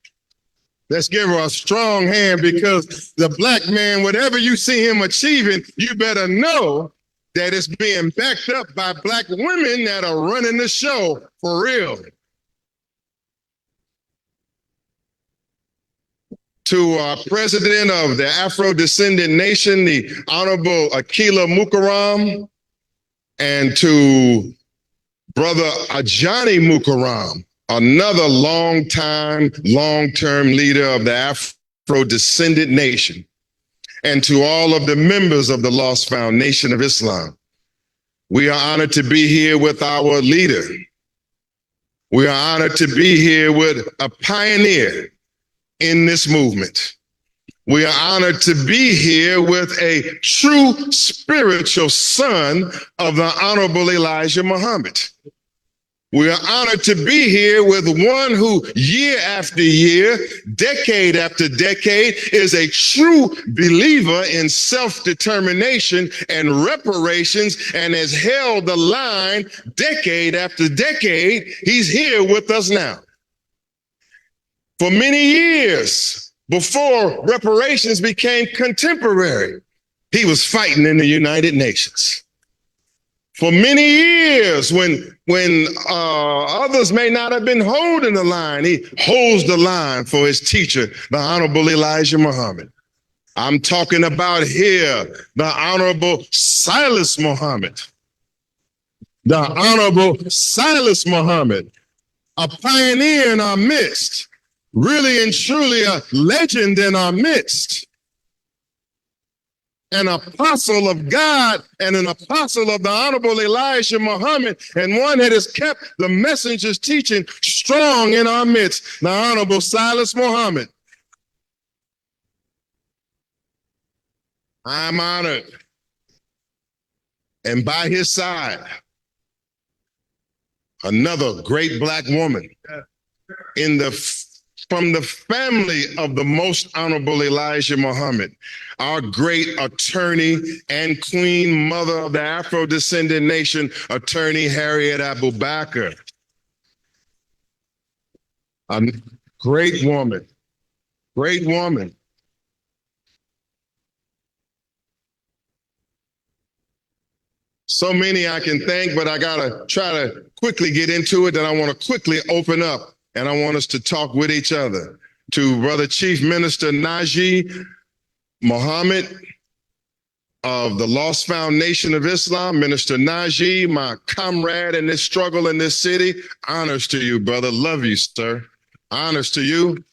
Let's give her a strong hand, because the Black man, whatever you see him achieving, you better know that it's being backed up by Black women that are running the show for real. To our president of the Afro-descendant nation, the Honorable Akila Mukaram, and to Brother Ajani Mukaram, another long-term leader of the Afro-descendant nation, and to all of the members of the Lost Foundation of Islam. We are honored to be here with our leader. We are honored to be here with a pioneer in this movement. We are honored to be here with a true spiritual son of the Honorable Elijah Muhammad. We are honored to be here with one who year after year, decade after decade, is a true believer in self-determination and reparations and has held the line decade after decade. He's here with us now. For many years, before reparations became contemporary, he was fighting in the United Nations. For many years, when others may not have been holding the line, he holds the line for his teacher, the Honorable Elijah Muhammad. I'm talking about here, the Honorable Silas Muhammad. The Honorable Silas Muhammad, a pioneer in our midst, really and truly a legend in our midst. An apostle of God and an apostle of the Honorable Elijah Muhammad, and one that has kept the messenger's teaching strong in our midst, the Honorable Silas Muhammad. I'm honored. And by his side, another great Black woman from the family of the Most Honorable Elijah Muhammad, our great attorney and queen mother of the Afro-descendant nation, Attorney Harriet Abubakar. A great woman, great woman. So many I can thank, but I gotta try to quickly get into it. Then I want to quickly open up, and I want us to talk with each other. To Brother Chief Minister Najee Muhammad of the Lost Foundation of Islam, Minister Najee, my comrade in this struggle in this city, honors to you, brother. Love you, sir. Honors to you.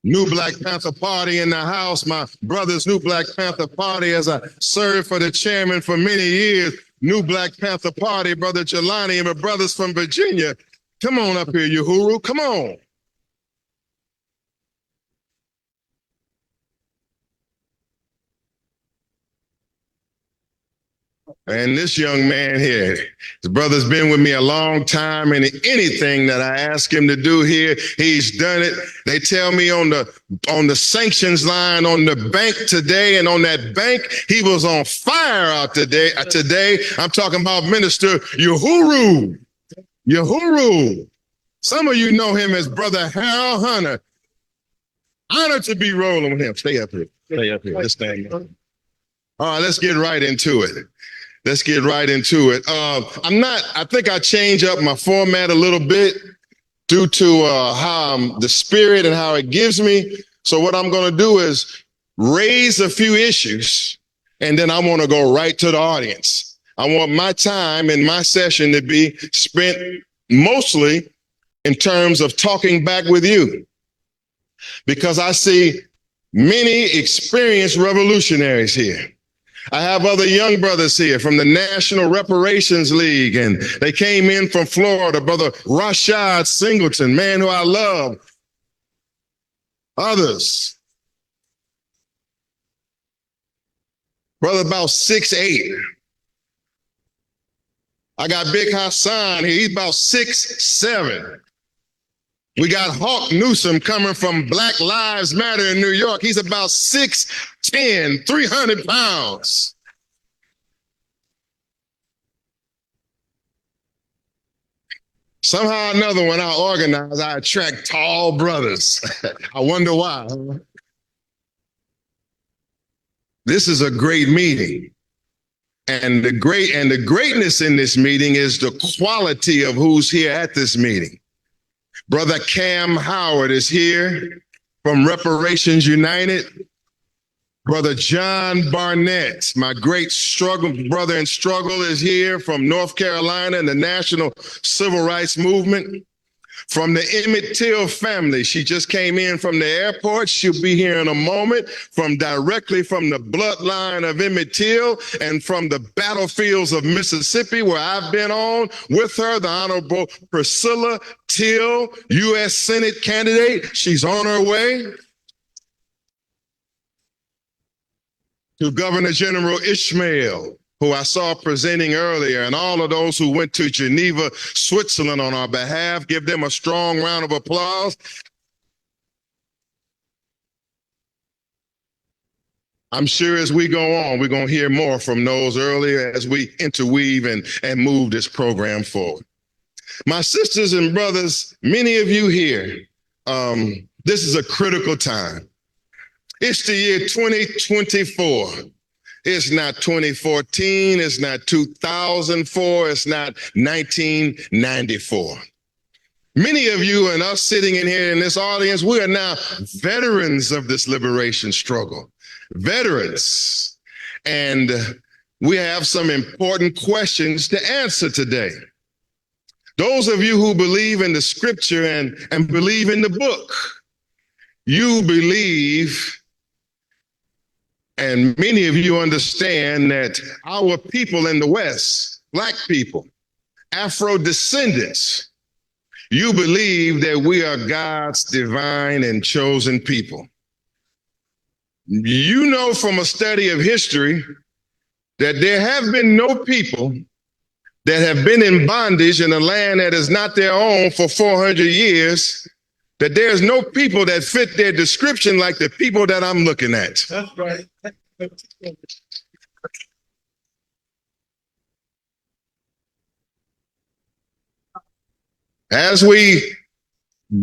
New Black Panther Party in the house, my brother's New Black Panther Party, as I served for the chairman for many years. New Black Panther Party, Brother Jelani and my brothers from Virginia. Come on up here, Uhuru, come on. And this young man here, his brother's been with me a long time, and anything that I ask him to do here, he's done it. They tell me on the sanctions line on the bank today, and on that bank, he was on fire out today. I'm talking about Minister Uhuru. Uhuru. Some of you know him as Brother Harold Hunter. Honored to be rolling with him. Stay up here. Stay up here. Let's stand up. All right, let's get right into it. Let's get right into it. I think I changed up my format a little bit due to how the spirit and how it gives me. So what I'm going to do is raise a few issues, and then I want to go right to the audience. I want my time and my session to be spent mostly in terms of talking back with you, because I see many experienced revolutionaries here. I have other young brothers here from the National Reparations League, and they came in from Florida. Brother Rashad Singleton, man who I love. Others. Brother about 6'8". I got Big Hassan here. He's about 6'7". We got Hawk Newsom coming from Black Lives Matter in New York. He's about 6'10", 300 pounds. Somehow or another, when I organize, I attract tall brothers. I wonder why. This is a great meeting. And the greatness in this meeting is the quality of who's here at this meeting. Brother Cam Howard is here from Reparations United. Brother John Barnett, my great brother in struggle, is here from North Carolina and the National Civil Rights Movement. From the Emmett Till family, she just came in from the airport. She'll be here in a moment. Directly from the bloodline of Emmett Till and from the battlefields of Mississippi, where I've been on with her, the Honorable Priscilla Till, U.S. Senate candidate. She's on her way. To Governor General Ishmael, who I saw presenting earlier, and all of those who went to Geneva, Switzerland on our behalf. Give them a strong round of applause. I'm sure as we go on, we're going to hear more from those earlier as we interweave and move this program forward. My sisters and brothers, many of you here, this is a critical time. It's the year 2024. It's not 2014, it's not 2004, it's not 1994. Many of you and us sitting in here in this audience, we are now veterans of this liberation struggle. Veterans. And we have some important questions to answer today. Those of you who believe in the scripture and believe in the book, you believe, and many of you understand, that our people in the West, Black people, Afro descendants, you believe that we are God's divine and chosen people. You know from a study of history that there have been no people that have been in bondage in a land that is not their own for 400 years, that there's no people that fit their description like the people that I'm looking at. That's right. As we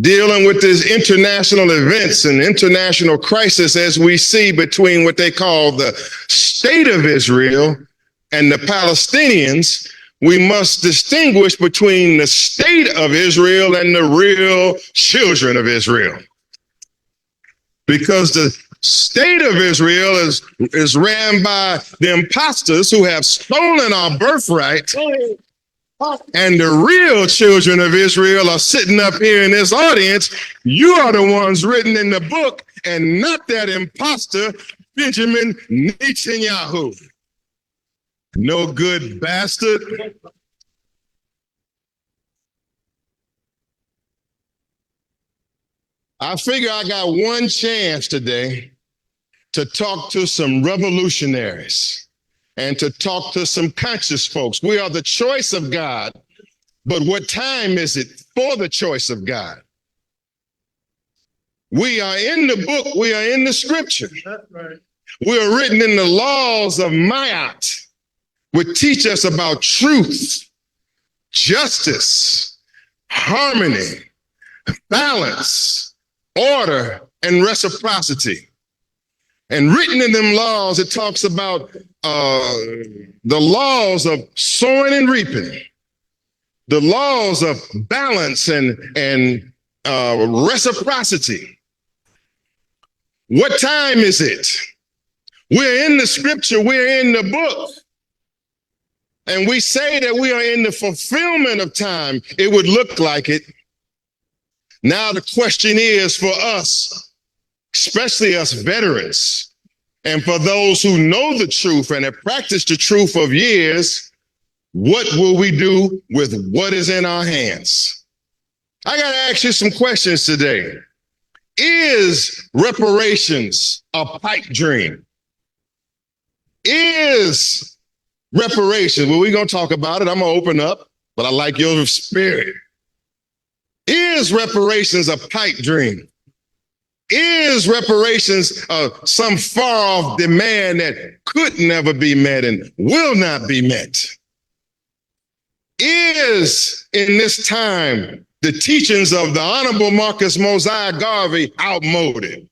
dealing with these international events and international crisis as we see between what they call the state of Israel and the Palestinians, we must distinguish between the state of Israel and the real children of Israel. Because the state of Israel is ran by the imposters who have stolen our birthright. And the real children of Israel are sitting up here in this audience. You are the ones written in the book and not that imposter, Benjamin Netanyahu. No good bastard. I figure I got one chance today to talk to some revolutionaries and to talk to some conscious folks. We are the choice of God, but what time is it for the choice of God? We are in the book, we are in the scripture. We are written in the laws of Ma'at, which teach us about truth, justice, harmony, balance, order, and reciprocity. And written in them laws, it talks about the laws of sowing and reaping, the laws of balance and reciprocity. What time is it? We're in the scripture, we're in the book. And we say that we are in the fulfillment of time. It would look like it. Now the question is for us, especially us veterans, and for those who know the truth and have practiced the truth of years, what will we do with what is in our hands? I got to ask you some questions today. Is reparations a pipe dream? Is reparations, well, we're going to talk about it. I'm going to open up, but I like your spirit. Is reparations a pipe dream? Is reparations some far-off demand that could never be met and will not be met? Is, in this time, the teachings of the Honorable Marcus Mosiah Garvey outmoded?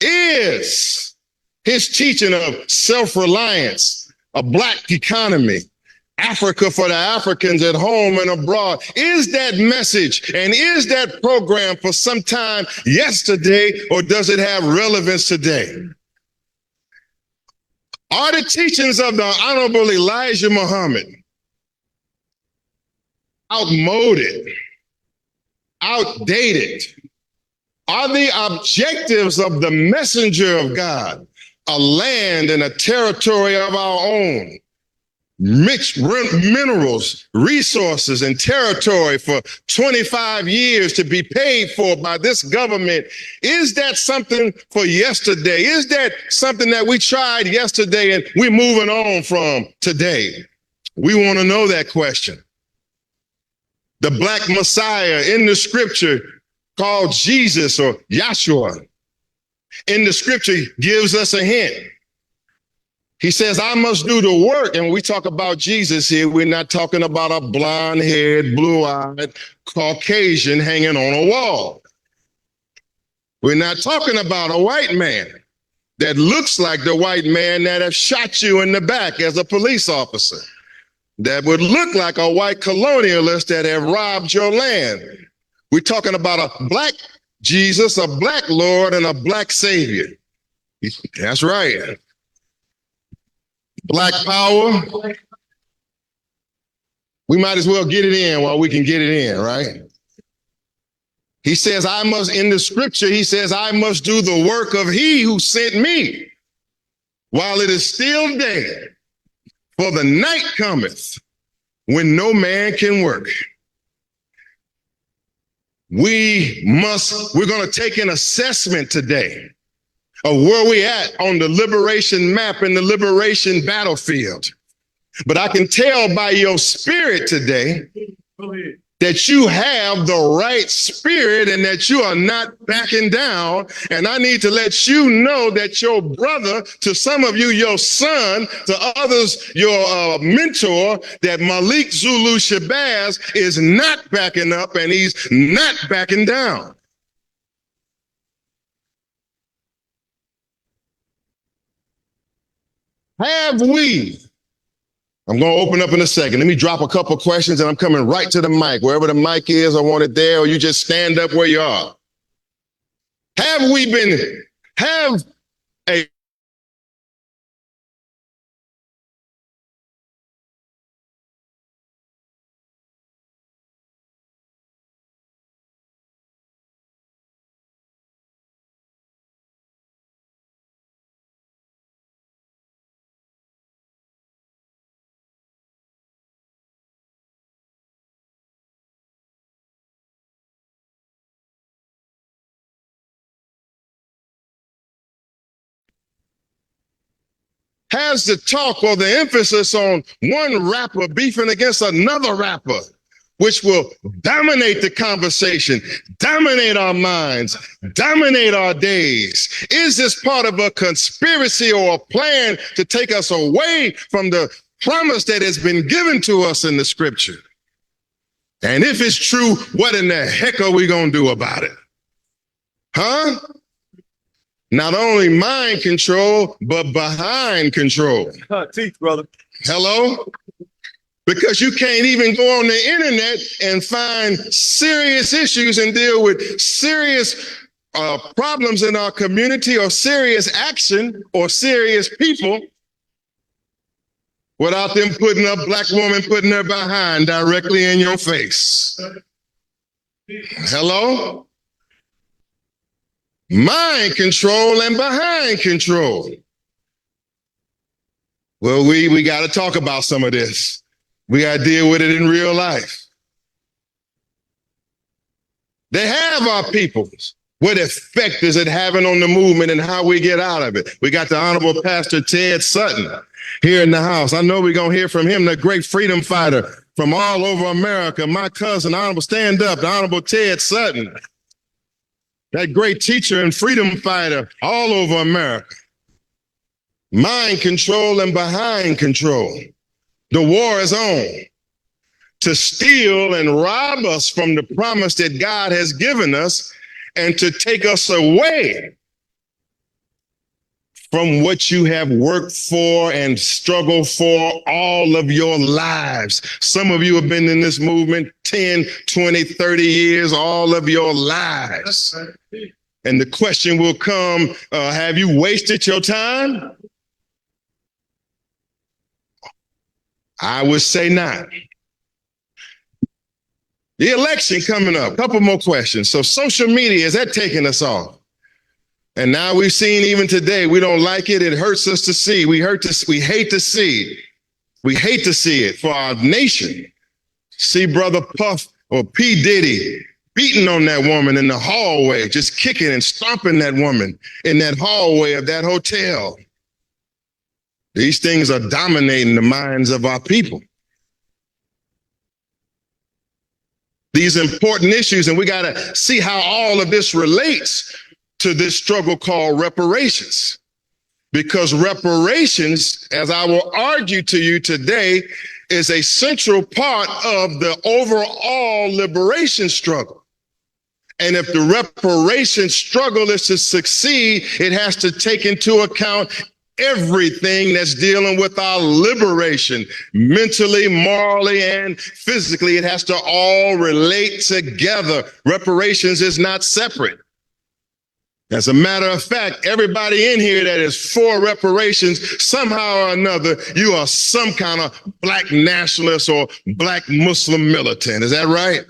Is his teaching of self-reliance, a Black economy, Africa for the Africans at home and abroad, is that message and is that program for some time yesterday, or does it have relevance today? Are the teachings of the Honorable Elijah Muhammad outmoded, outdated? Are the objectives of the messenger of God a land and a territory of our own? Rich minerals, resources, and territory for 25 years to be paid for by this government. Is that something for yesterday? Is that something that we tried yesterday and we're moving on from today? We want to know that question. The Black Messiah in the scripture called Jesus or Yahshua in the scripture gives us a hint. He says, I must do the work. And when we talk about Jesus here, we're not talking about a blonde-haired, blue-eyed Caucasian hanging on a wall. We're not talking about a white man that looks like the white man that have shot you in the back as a police officer, that would look like a white colonialist that have robbed your land. We're talking about a Black Jesus, a Black Lord, and a Black Savior. That's right. Black power. We might as well get it in while we can get it in, right? He says, I must, in the scripture, he says, I must do the work of he who sent me while it is still day, for the night cometh when no man can work. We're going to take an assessment today of where we at on the liberation map and the liberation battlefield. But I can tell by your spirit today that you have the right spirit and that you are not backing down. And I need to let you know that your brother, to some of you, your son, to others, your mentor, that Malik Zulu Shabazz is not backing up and he's not backing down. Have we? I'm going to open up in a second. Let me drop a couple questions and I'm coming right to the mic. Wherever the mic is, I want it there, or you just stand up where you are. Have a has the talk or the emphasis on one rapper beefing against another rapper, which will dominate the conversation, dominate our minds, dominate our days? Is this part of a conspiracy or a plan to take us away from the promise that has been given to us in the scripture? And if it's true, what in the heck are we going to do about it? Huh? Not only mind control, but behind control. Teeth, brother. Hello? Because you can't even go on the internet and find serious issues and deal with serious problems in our community or serious action or serious people without them putting a black woman putting her behind directly in your face. Hello? Mind control and behind control. Well, we got to talk about some of this. We got to deal with it in real life. They have our peoples. What effect is it having on the movement and how we get out of it? We got the Honorable Pastor Ted Sutton here in the house. I know we're going to hear from him, the great freedom fighter from all over America. My cousin, Honorable Stand Up, the Honorable Ted Sutton. That great teacher and freedom fighter all over America. Mind control and behind control. The war is on to steal and rob us from the promise that God has given us and to take us away from what you have worked for and struggled for all of your lives. Some of you have been in this movement 10, 20, 30 years, all of your lives. And the question will come, have you wasted your time? I would say not. The election coming up, couple more questions. So social media, is that taking us off? And now we've seen even today, we don't like it. It hurts us to see. We hate to see. We hate to see it for our nation. See Brother Puff or P. Diddy beating on that woman in the hallway, just kicking and stomping that woman in that hallway of that hotel. These things are dominating the minds of our people. These important issues, and we got to see how all of this relates to this struggle called reparations. Because reparations, as I will argue to you today, is a central part of the overall liberation struggle. And if the reparation struggle is to succeed, it has to take into account everything that's dealing with our liberation, mentally, morally, and physically. It has to all relate together. Reparations is not separate. As a matter of fact, everybody in here that is for reparations, somehow or another, you are some kind of black nationalist or black Muslim militant. Is that right?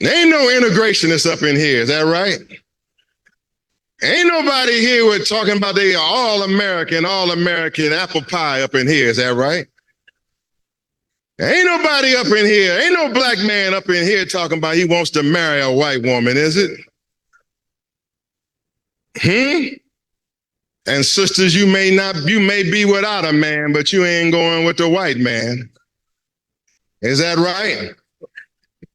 There ain't no integrationists up in here. Is that right? Ain't nobody here with talking about they all-American apple pie up in here. Is that right? Ain't nobody up in here, ain't no black man up in here talking about he wants to marry a white woman, is it? And sisters, you may be without a man, but you ain't going with the white man. Is that right?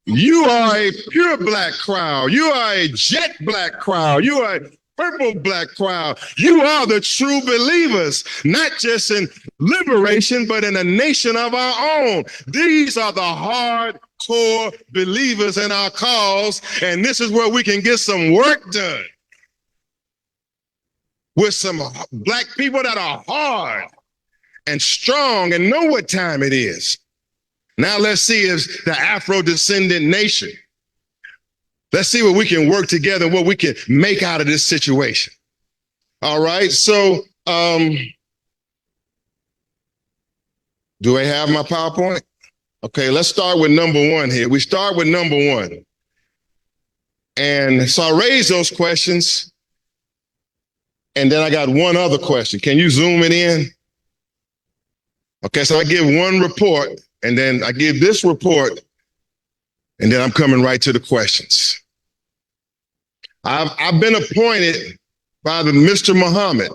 You are a pure black crowd. You are a jet black crowd. You are a purple black crowd. You are the true believers, not just in liberation, but in a nation of our own. These are the hardcore believers in our cause, and this is where we can get some work done with some black people that are hard and strong and know what time it is. Now let's see if the Afro-descendant nation, let's see what we can work together, what we can make out of this situation. All right, so do I have my PowerPoint? Okay, let's start with number one here. We start with number one. And so I raised those questions, and then I got one other question. Can you zoom it in? Okay, so I give one report, and then I give this report, and then I'm coming right to the questions. I've been appointed by the Mr. Muhammad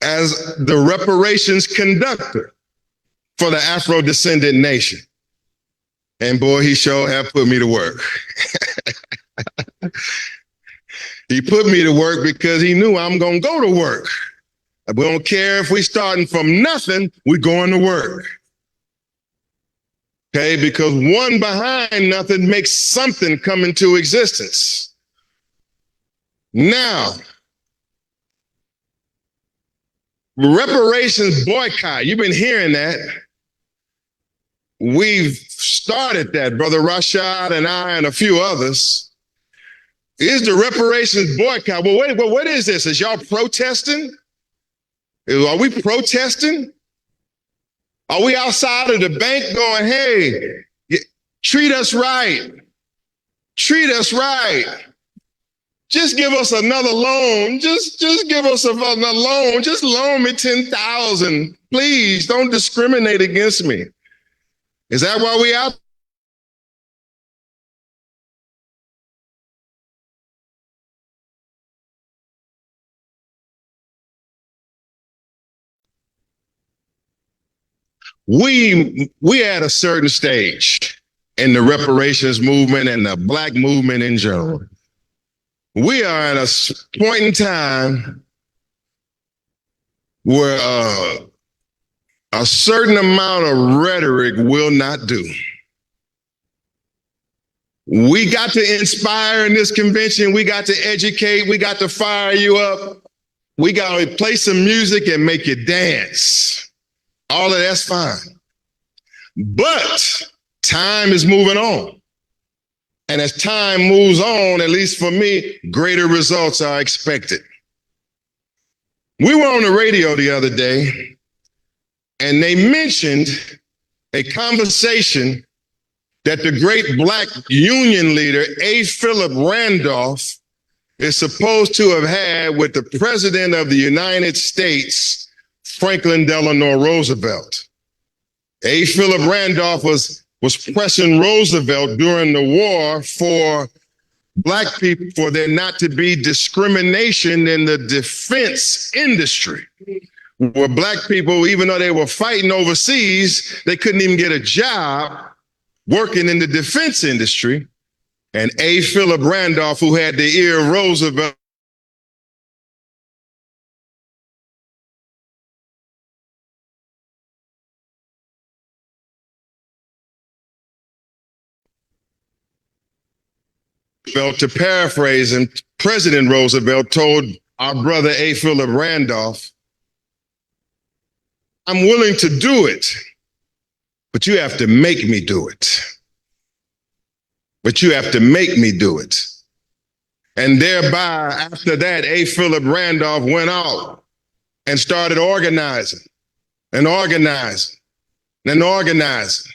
as the reparations conductor for the Afro-descendant nation. And boy, he sure have put me to work. He put me to work because he knew I'm gonna go to work. We don't care if we starting from nothing, we're going to work. Okay, because one behind nothing makes something come into existence. Now, reparations boycott, you've been hearing that. We've started that, Brother Rashad and I and a few others. Is the reparations boycott? Well, wait, what is this? Is y'all protesting? Are we protesting? Are we outside of the bank going, hey, treat us right. Treat us right. Just give us another loan. Just give us another loan. Just loan me 10,000. Please don't discriminate against me. Is that why we out? We at a certain stage in the reparations movement and the black movement in general. We are at a point in time where a certain amount of rhetoric will not do. We got to inspire in this convention. We got to educate. We got to fire you up. We got to play some music and make you dance. All of that's fine. But time is moving on. And as time moves on, at least for me, greater results are expected. We were on the radio the other day, and they mentioned a conversation that the great black union leader, A. Philip Randolph, is supposed to have had with the President of the United States, Franklin Delano Roosevelt. A. Philip Randolph was pressing Roosevelt during the war for black people, for there not to be discrimination in the defense industry, where black people, even though they were fighting overseas, they couldn't even get a job working in the defense industry. And A. Philip Randolph, who had the ear of Roosevelt, to paraphrase him, President Roosevelt told our brother A. Philip Randolph, I'm willing to do it, but you have to make me do it. But you have to make me do it. And thereby, after that, A. Philip Randolph went out and started organizing and organizing and organizing.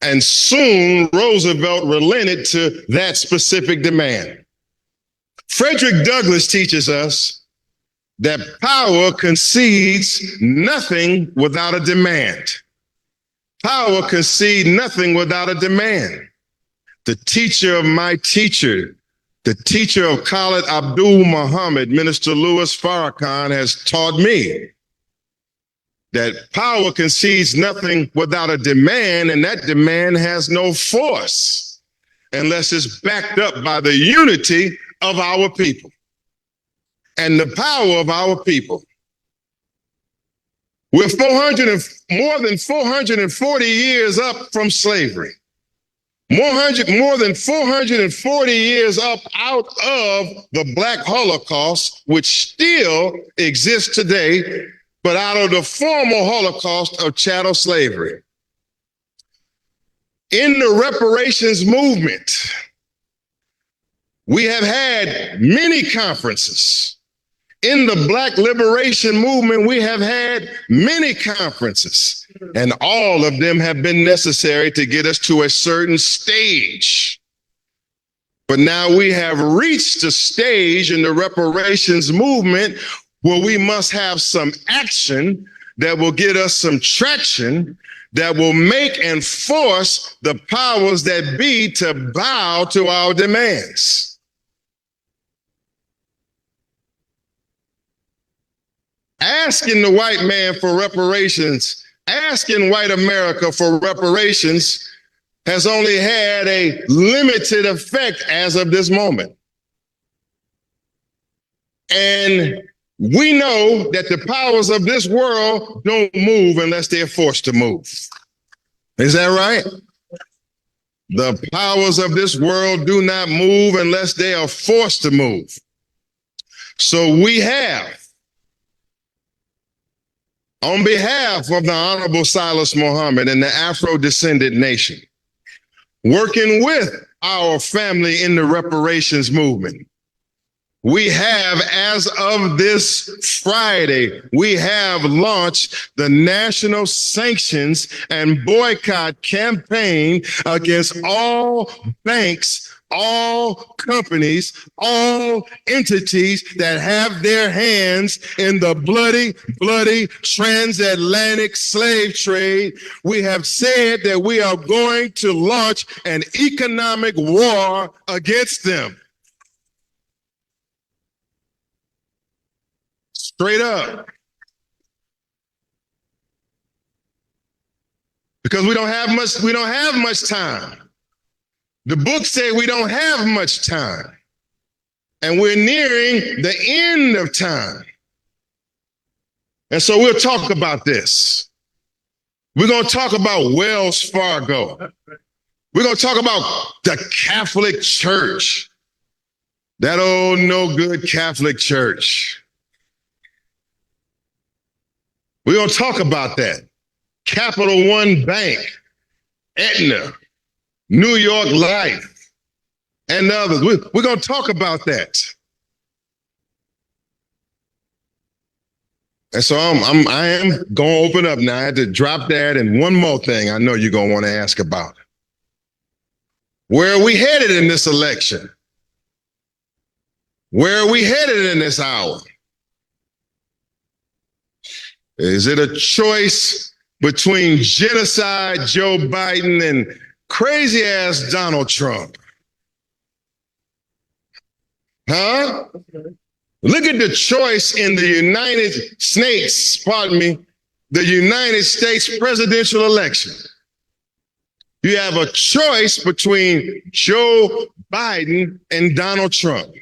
And soon Roosevelt relented to that specific demand. Frederick Douglass teaches us that power concedes nothing without a demand. Power concedes nothing without a demand. The teacher of my teacher, the teacher of Khalid Abdul Muhammad, Minister Louis Farrakhan, has taught me that power concedes nothing without a demand, and that demand has no force unless it's backed up by the unity of our people and the power of our people. We're more than 440 years up from slavery. More than 440 years up out of the Black Holocaust, which still exists today, but out of the former Holocaust of chattel slavery. In the reparations movement, we have had many conferences. In the Black liberation movement, we have had many conferences, and all of them have been necessary to get us to a certain stage. But now we have reached a stage in the reparations movement where we must have some action that will get us some traction, that will make and force the powers that be to bow to our demands. Asking the white man for reparations, asking white America for reparations has only had a limited effect as of this moment. And we know that the powers of this world don't move unless they're forced to move. Is that right? The powers of this world do not move unless they are forced to move. So we have, on behalf of the Honorable Silas Muhammad and the Afro-descendant nation, working with our family in the reparations movement, we have, as of this Friday, we have launched the National Sanctions and Boycott Campaign against all banks, all companies, all entities that have their hands in the bloody transatlantic slave trade. We have said that we are going to launch an economic war against them. Straight up. Because we don't have much time. The books say we don't have much time. And we're nearing the end of time. And so we'll talk about this. We're going to talk about Wells Fargo. We're going to talk about the Catholic Church. That old no good Catholic Church. We're going to talk about that. Capital One Bank, Aetna, New York Life, and others. We're going to talk about that. And so I am going to open up now. I had to drop that, and one more thing I know you're going to want to ask about. Where are we headed in this election? Where are we headed in this hour? Is it a choice between genocide Joe Biden and crazy ass Donald Trump? Huh? Look at the choice in the United States presidential election. You have a choice between Joe Biden and Donald Trump.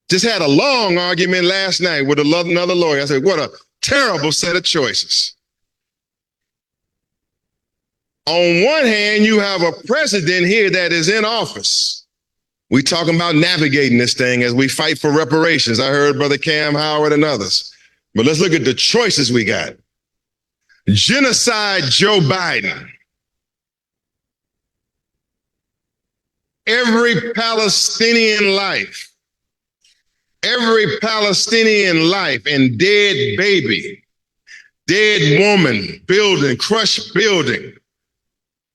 Just had a long argument last night with another lawyer. I said, what a terrible set of choices. On one hand, you have a president here that is in office. We talking about navigating this thing as we fight for reparations. I heard Brother Cam Howard and others. But let's look at the choices we got. Genocide Joe Biden. Every Palestinian life and dead baby, dead woman, building, crushed building,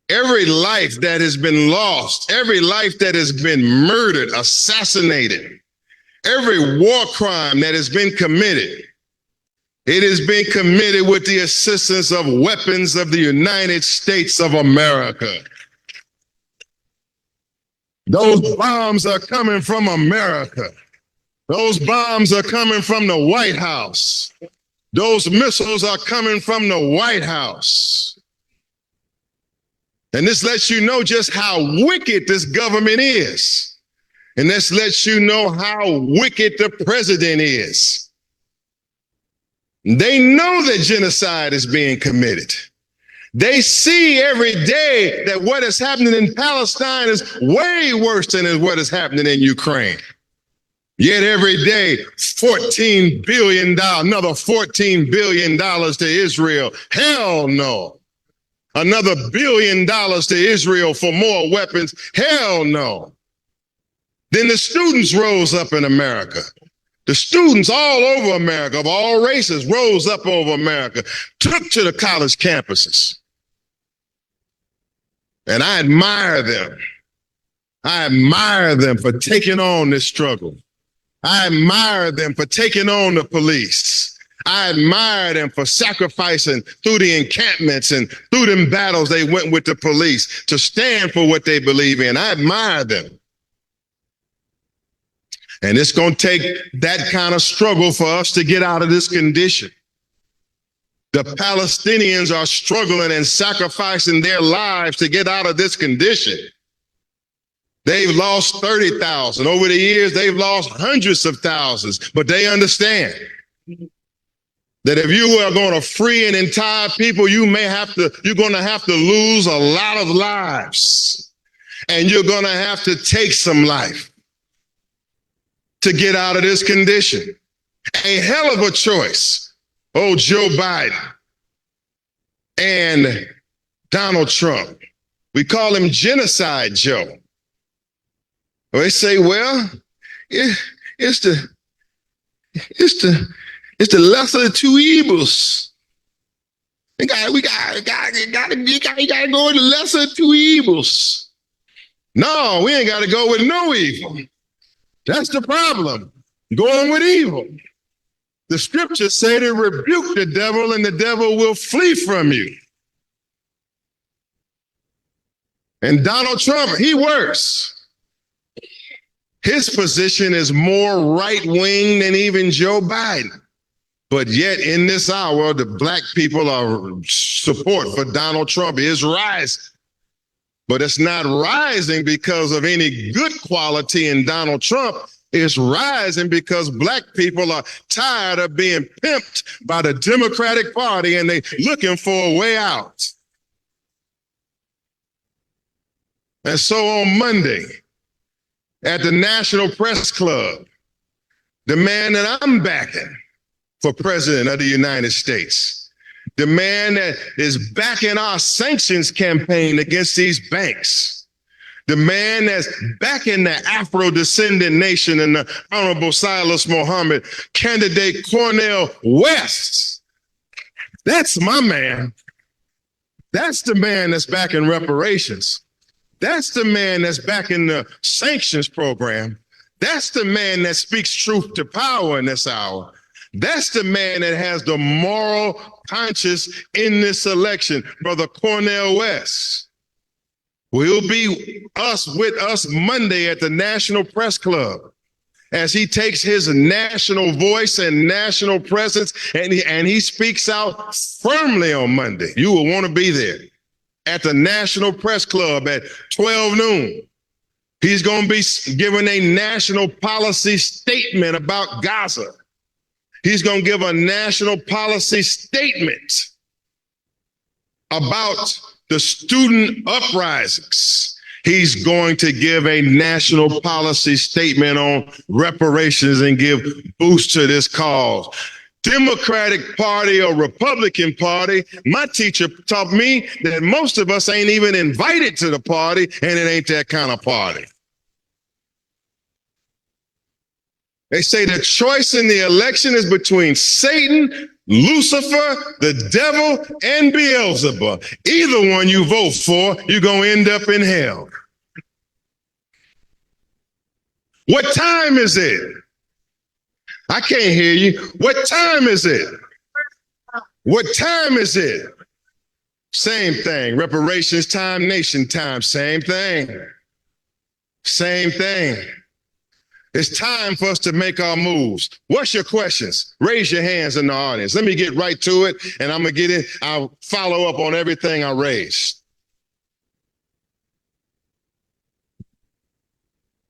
every life that has been lost, every life that has been murdered, assassinated, every war crime that has been committed, it has been committed with the assistance of weapons of the United States of America. Those bombs are coming from America. Those bombs are coming from the White House. Those missiles are coming from the White House. And this lets you know just how wicked this government is. And this lets you know how wicked the president is. They know that genocide is being committed. They see every day that what is happening in Palestine is way worse than what is happening in Ukraine. Yet every day, $14 billion, another $14 billion to Israel. Hell no. Another $1 billion to Israel for more weapons. Hell no. Then the students rose up in America. The students all over America, of all races, rose up over America, took to the college campuses. And I admire them. I admire them for taking on this struggle. I admire them for taking on the police. I admire them for sacrificing through the encampments and through them battles they went with the police to stand for what they believe in. I admire them. And it's going to take that kind of struggle for us to get out of this condition. The Palestinians are struggling and sacrificing their lives to get out of this condition. They've lost 30,000. Over the years, they've lost hundreds of thousands, but they understand that if you are going to free an entire people, you're going to have to lose a lot of lives, and you're going to have to take some life to get out of this condition. A hell of a choice. Oh, Joe Biden and Donald Trump. We call him Genocide Joe. They say, well, it's the lesser of two evils. You gotta go with the lesser of two evils. No, we ain't gotta go with no evil. That's the problem. Going with evil. The scriptures say to rebuke the devil and the devil will flee from you. And Donald Trump, he works. His position is more right-wing than even Joe Biden. But yet in this hour, the black people are support for Donald Trump is rising. But it's not rising because of any good quality in Donald Trump. It's rising because black people are tired of being pimped by the Democratic Party and they looking for a way out. And so on Monday, at the National Press Club, the man that I'm backing for president of the United States, the man that is backing our sanctions campaign against these banks, the man that's backing the Afro-descendant nation and the Honorable Silas Mohammed, candidate Cornel West. That's my man. That's the man that's backing reparations. That's the man that's backing the sanctions program. That's the man that speaks truth to power in this hour. That's the man that has the moral conscience in this election, Brother Cornel West. Will be with us Monday at the National Press Club as he takes his national voice and national presence and he speaks out firmly on Monday. You will want to be there at the National Press Club at 12 noon. He's going to be giving a national policy statement about Gaza. He's going to give a national policy statement about the student uprisings. He's going to give a national policy statement on reparations and give boost to this cause. Democratic Party or Republican Party, my teacher taught me that most of us ain't even invited to the party, and it ain't that kind of party. They say the choice in the election is between Satan, Lucifer, the devil, and Beelzebub. Either one you vote for, you're going to end up in hell. What time is it? I can't hear you. What time is it? What time is it? Same thing. Reparations time, nation time. Same thing. Same thing. It's time for us to make our moves. What's your questions? Raise your hands in the audience. Let me get right to it, and I'm gonna get in. I'll follow up on everything I raised.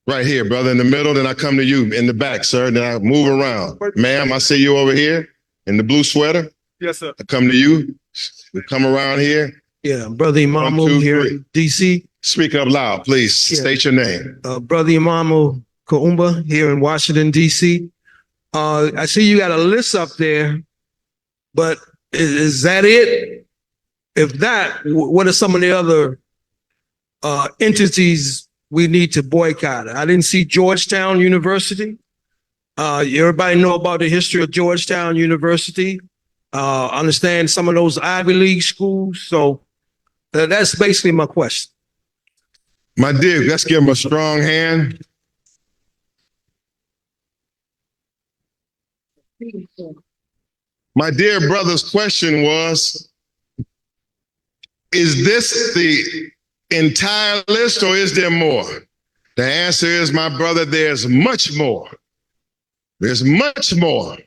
Right here, brother, in the middle. Then I come to you in the back, sir. Then I move around. Ma'am, I see you over here in the blue sweater. Yes, sir. I come to you. We come around here. Yeah, Brother Imamu 1, 2, here 3. in DC. Speak up loud, please. Yeah. State your name. Brother Imamu Kaumba here in Washington, DC. I see you got a list up there, but is that it? If that, what are some of the other entities we need to boycott? I didn't see Georgetown University. Everybody know about the history of Georgetown University. Understand some of those Ivy League schools. So that's basically my question. My dear, let's give him a strong hand. My dear brother's question was, is this the entire list or is there more? The answer is, my brother, there's much more. There's much more.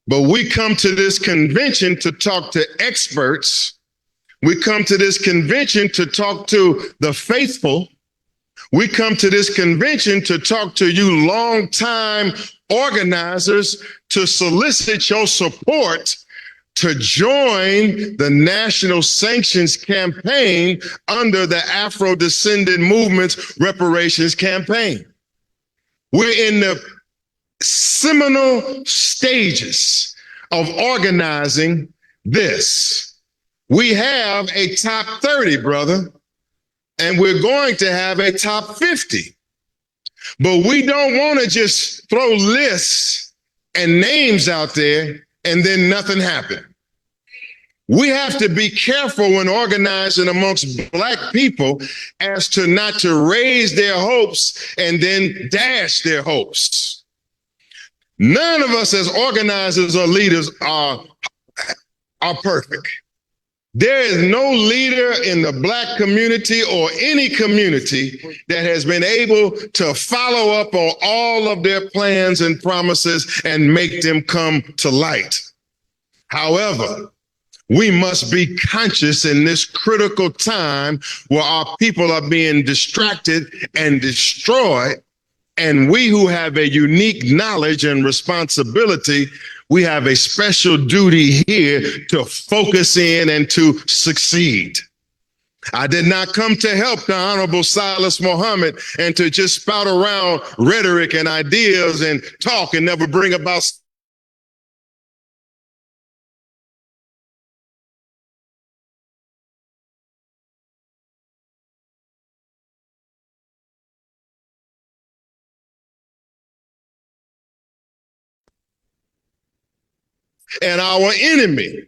But we come to this convention to talk to experts. We come to this convention to talk to the faithful. We come to this convention to talk to you longtime organizers to solicit your support to join the National Sanctions Campaign under the Afro-Descendant Movement's Reparations Campaign. We're in the seminal stages of organizing this. We have a top 30, brother, and we're going to have a top 50. But we don't want to just throw lists and names out there and then nothing happened. We have to be careful when organizing amongst Black people as to not to raise their hopes and then dash their hopes. None of us as organizers or leaders are perfect. There is no leader in the Black community or any community that has been able to follow up on all of their plans and promises and make them come to light. However, we must be conscious in this critical time where our people are being distracted and destroyed. And we who have a unique knowledge and responsibility, we have a special duty here to focus in and to succeed. I did not come to help the Honorable Silas Muhammad and to just spout around rhetoric and ideas and talk and never bring about. And our enemy.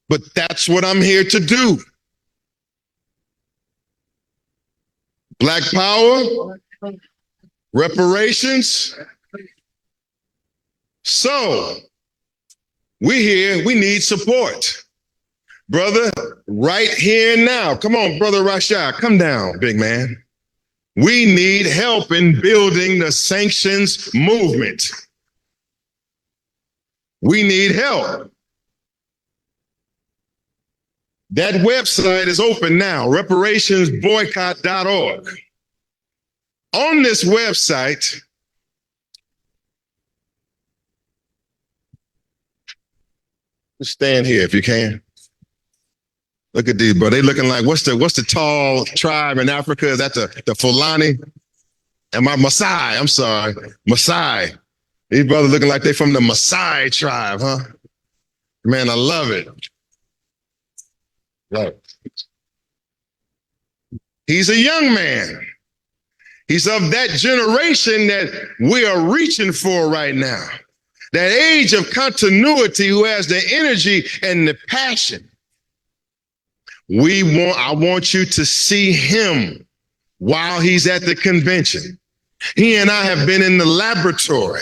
But that's what I'm here to do. Black power, reparations. So we here, we need support. Brother, right here and now. Come on, Brother Rashad, come down, big man. We need help in building the sanctions movement. We need help. That website is open now, reparationsboycott.org. On this website, just stand here if you can. Look at these, bro. They looking like, what's the tall tribe in Africa? Is that the Fulani? Am I Maasai? I'm sorry, Maasai. These brothers looking like they from the Maasai tribe, huh? Man, I love it. Right. He's a young man. He's of that generation that we are reaching for right now. That age of continuity who has the energy and the passion. I want you to see him while he's at the convention. He and I have been in the laboratory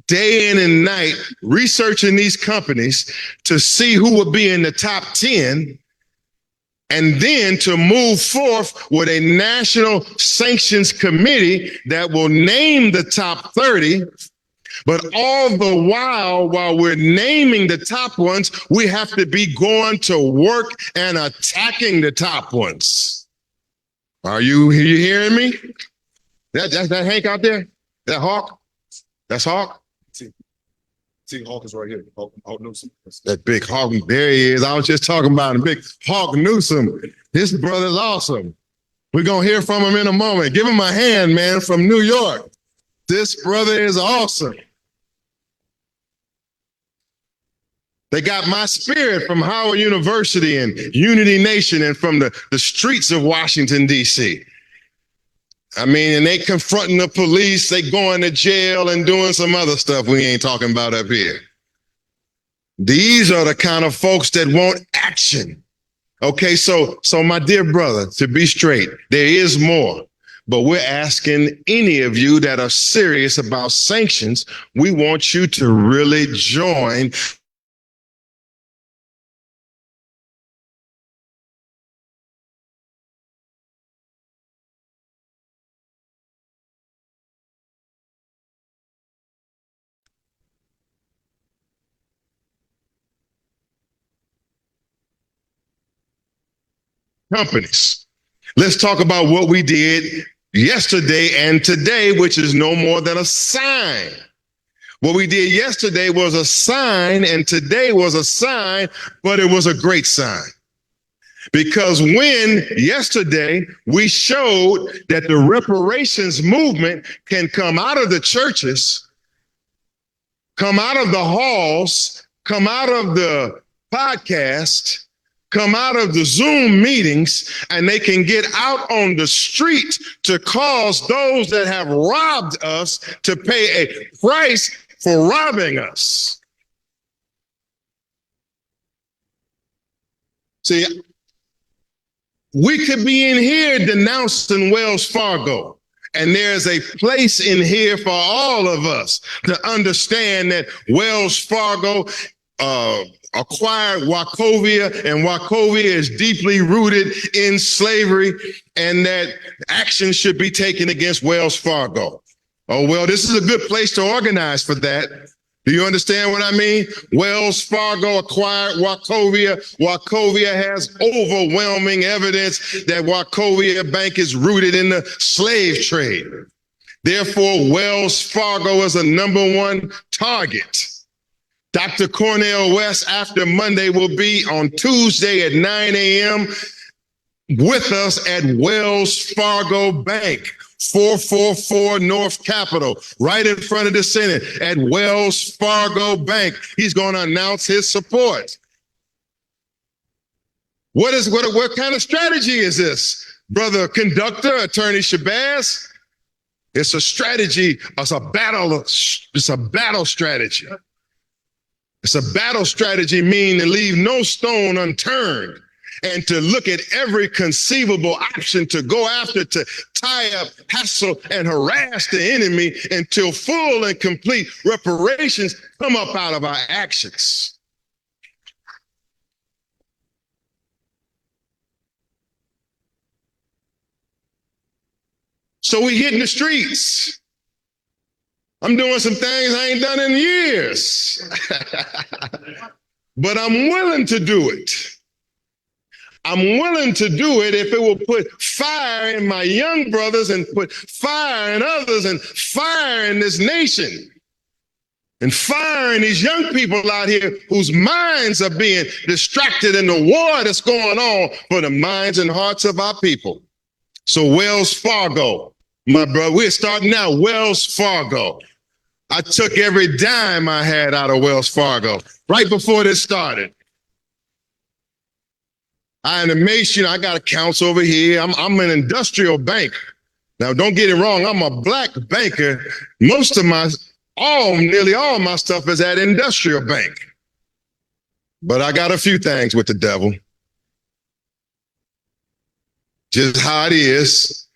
day in and night researching these companies to see who would be in the top 10 and then to move forth with a national sanctions committee that will name the top 30. But all the while we're naming the top ones, we have to be going to work and attacking the top ones. Are you hearing me? That Hank out there? That Hawk? That's Hawk? See, Hawk is right here. Hawk Newsom. That big Hawk, there he is. I was just talking about him, big Hawk Newsom. This brother's awesome. We're going to hear from him in a moment. Give him a hand, man, from New York. This brother is awesome. They got my spirit from Howard University and Unity Nation and from the streets of Washington, D.C. I mean, and they confronting the police, they going to jail and doing some other stuff we ain't talking about up here. These are the kind of folks that want action. Okay, so my dear brother, to be straight, there is more. But we're asking any of you that are serious about sanctions, we want you to really join companies. Let's talk about what we did yesterday and today, which is no more than a sign. What we did yesterday was a sign and today was a sign, but it was a great sign. Because when yesterday we showed that the reparations movement can come out of the churches, come out of the halls, come out of the podcast, come out of the Zoom meetings, and they can get out on the street to cause those that have robbed us to pay a price for robbing us. See, we could be in here denouncing Wells Fargo, and there's a place in here for all of us to understand that Wells Fargo acquired Wachovia, and Wachovia is deeply rooted in slavery, and that action should be taken against Wells Fargo. Oh, well, this is a good place to organize for that. Do you understand what I mean? Wells Fargo acquired Wachovia. Wachovia has overwhelming evidence that Wachovia Bank is rooted in the slave trade. Therefore, Wells Fargo is a #1 target. Dr. Cornel West, after Monday, will be on Tuesday at 9 a.m. with us at Wells Fargo Bank, 444 North Capitol, right in front of the Senate at Wells Fargo Bank. He's going to announce his support. What kind of strategy is this, brother conductor, Attorney Shabazz? It's a strategy. It's a battle strategy. It's a battle strategy, meaning to leave no stone unturned and to look at every conceivable option to go after, to tie up, hassle, and harass the enemy until full and complete reparations come up out of our actions. So we hit in the streets. I'm doing some things I ain't done in years. But I'm willing to do it. I'm willing to do it if it will put fire in my young brothers and put fire in others and fire in this nation. And fire in these young people out here whose minds are being distracted in the war that's going on for the minds and hearts of our people. So Wells Fargo, my brother, we're starting now, Wells Fargo. I took every dime I had out of Wells Fargo right before this started. I am amazed, I got accounts over here. I'm an industrial banker. Now, don't get it wrong. I'm a black banker. Most of nearly all my stuff is at industrial bank. But I got a few things with the devil. Just how it is.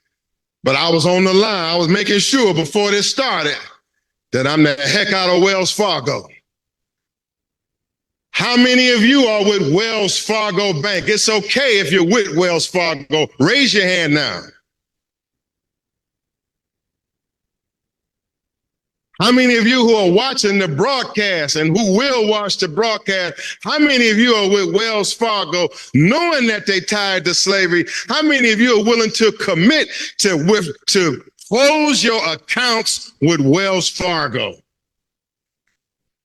But I was on the line. I was making sure before this started that I'm the heck out of Wells Fargo. How many of you are with Wells Fargo Bank? It's okay if you're with Wells Fargo. Raise your hand now. How many of you who are watching the broadcast and who will watch the broadcast, how many of you are with Wells Fargo knowing that they tied to slavery? How many of you are willing to commit to close your accounts with Wells Fargo?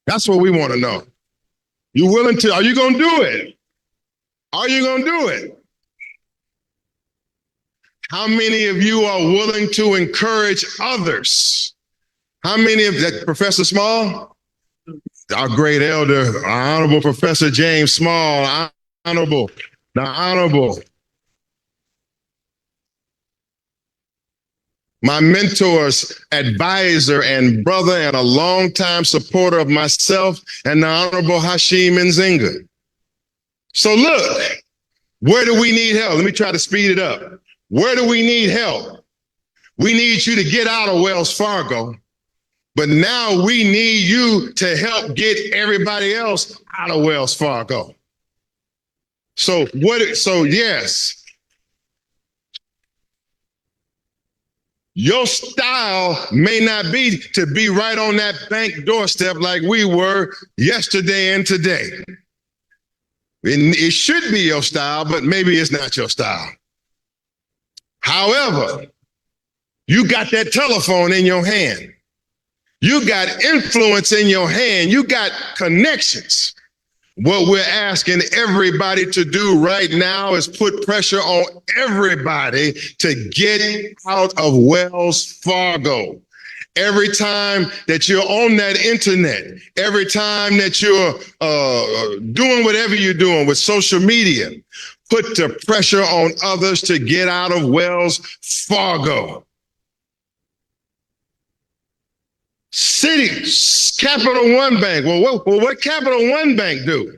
That's what we want to know. You willing to, are you going to do it? Are you going to do it? How many of you are willing to encourage others? How many of that, Professor Small? Our great elder, our Honorable Professor James Small, the Honorable. My mentor's advisor and brother and a longtime supporter of myself and the Honorable Hashim Nzinga. So look, where do we need help? Let me try to speed it up. Where do we need help? We need you to get out of Wells Fargo. But now we need you to help get everybody else out of Wells Fargo. So yes, your style may not be to be right on that bank doorstep like we were yesterday and today. It should be your style, but maybe it's not your style. However, you got that telephone in your hand. You got influence in your hand. You got connections. What we're asking everybody to do right now is put pressure on everybody to get out of Wells Fargo. Every time that you're on that internet, every time that you're doing whatever you're doing with social media, put the pressure on others to get out of Wells Fargo. Capital One Bank. Well, what Capital One Bank do?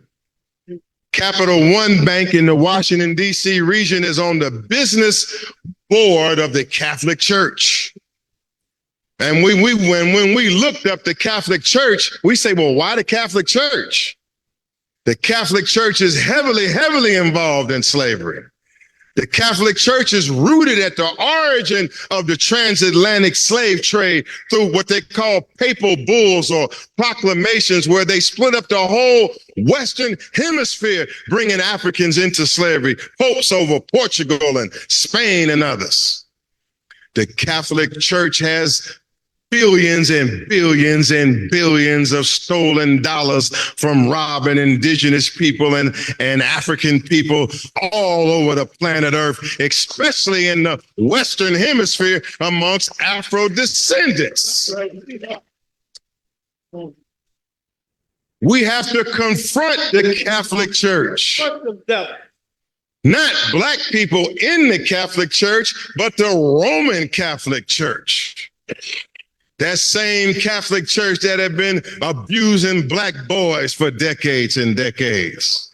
Capital One Bank in the Washington, D.C. region is on the business board of the Catholic Church. And when we looked up the Catholic Church, we say, well, why the Catholic Church? The Catholic Church is heavily involved in slavery. The Catholic Church is rooted at the origin of the transatlantic slave trade through what they call papal bulls or proclamations, where they split up the whole Western hemisphere, bringing Africans into slavery, popes over Portugal and Spain and others. The Catholic Church has billions and billions and billions of stolen dollars from robbing indigenous people and African people all over the planet Earth, especially in the Western Hemisphere amongst Afro descendants. We have to confront the Catholic Church. Not black people in the Catholic Church, but the Roman Catholic Church. That same Catholic Church that have been abusing black boys for decades and decades.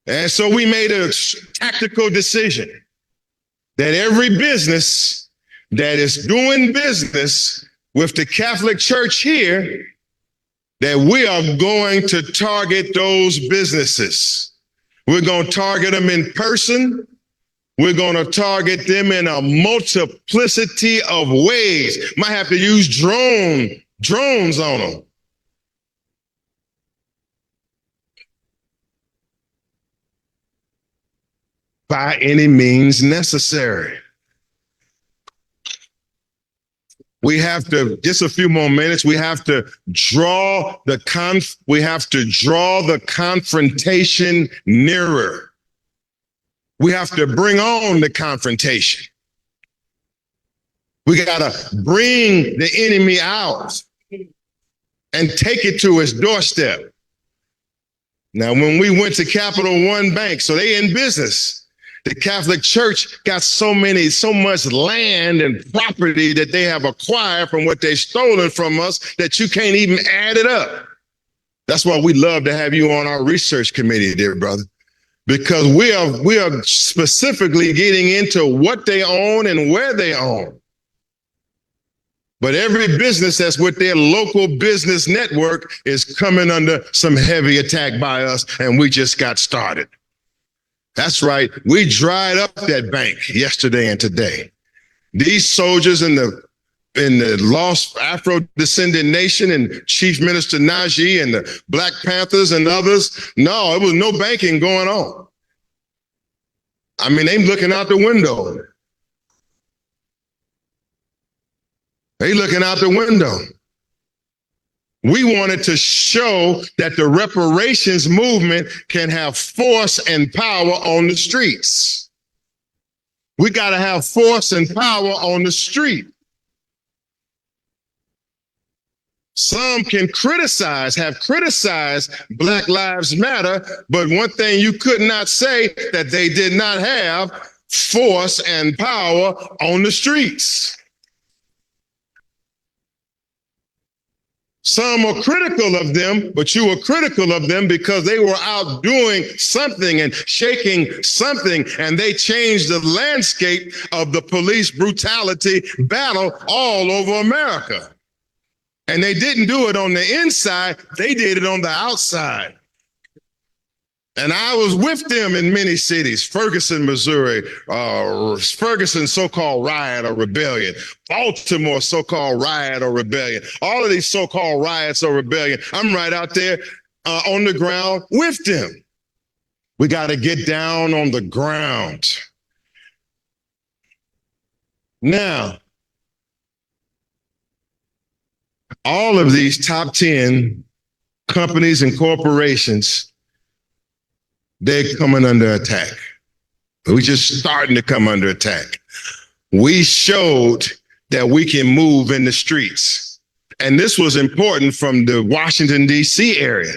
And so we made a tactical decision that every business that is doing business with the Catholic Church here, that we are going to target those businesses. We're going to target them in person. We're going to target them in a multiplicity of ways. Might have to use drones on them. By any means necessary. We have to, just a few more minutes, we have to draw the confrontation nearer. We have to bring on the confrontation. We got to bring the enemy out and take it to his doorstep. Now, when we went to Capital One Bank, so they in business, the Catholic Church got so much land and property that they have acquired from what they've stolen from us that you can't even add it up. That's why we love to have you on our research committee, dear brother. Because we are specifically getting into what they own and where they own. But every business that's with their local business network is coming under some heavy attack by us, and we just got started. That's right. We dried up that bank yesterday and today. These soldiers in the lost Afro-descendant nation and Chief Minister Najee and the Black Panthers and others, no, it was no banking going on. I mean, they looking out the window. They looking out the window. We wanted to show that the reparations movement can have force and power on the streets. We got to have force and power on the street. Some can have criticized Black Lives Matter, but one thing you could not say that they did not have force and power on the streets. Some are critical of them, but you were critical of them because they were out doing something and shaking something, and they changed the landscape of the police brutality battle all over America. And they didn't do it on the inside, they did it on the outside. And I was with them in many cities, Ferguson, Missouri, Ferguson so-called riot or rebellion, Baltimore so-called riot or rebellion, all of these so-called riots or rebellion. I'm right out there on the ground with them. We got to get down on the ground. Now, all of these top 10 companies and corporations, they're coming under attack. We're just starting to come under attack. We showed that we can move in the streets. And this was important from the Washington, D.C. area.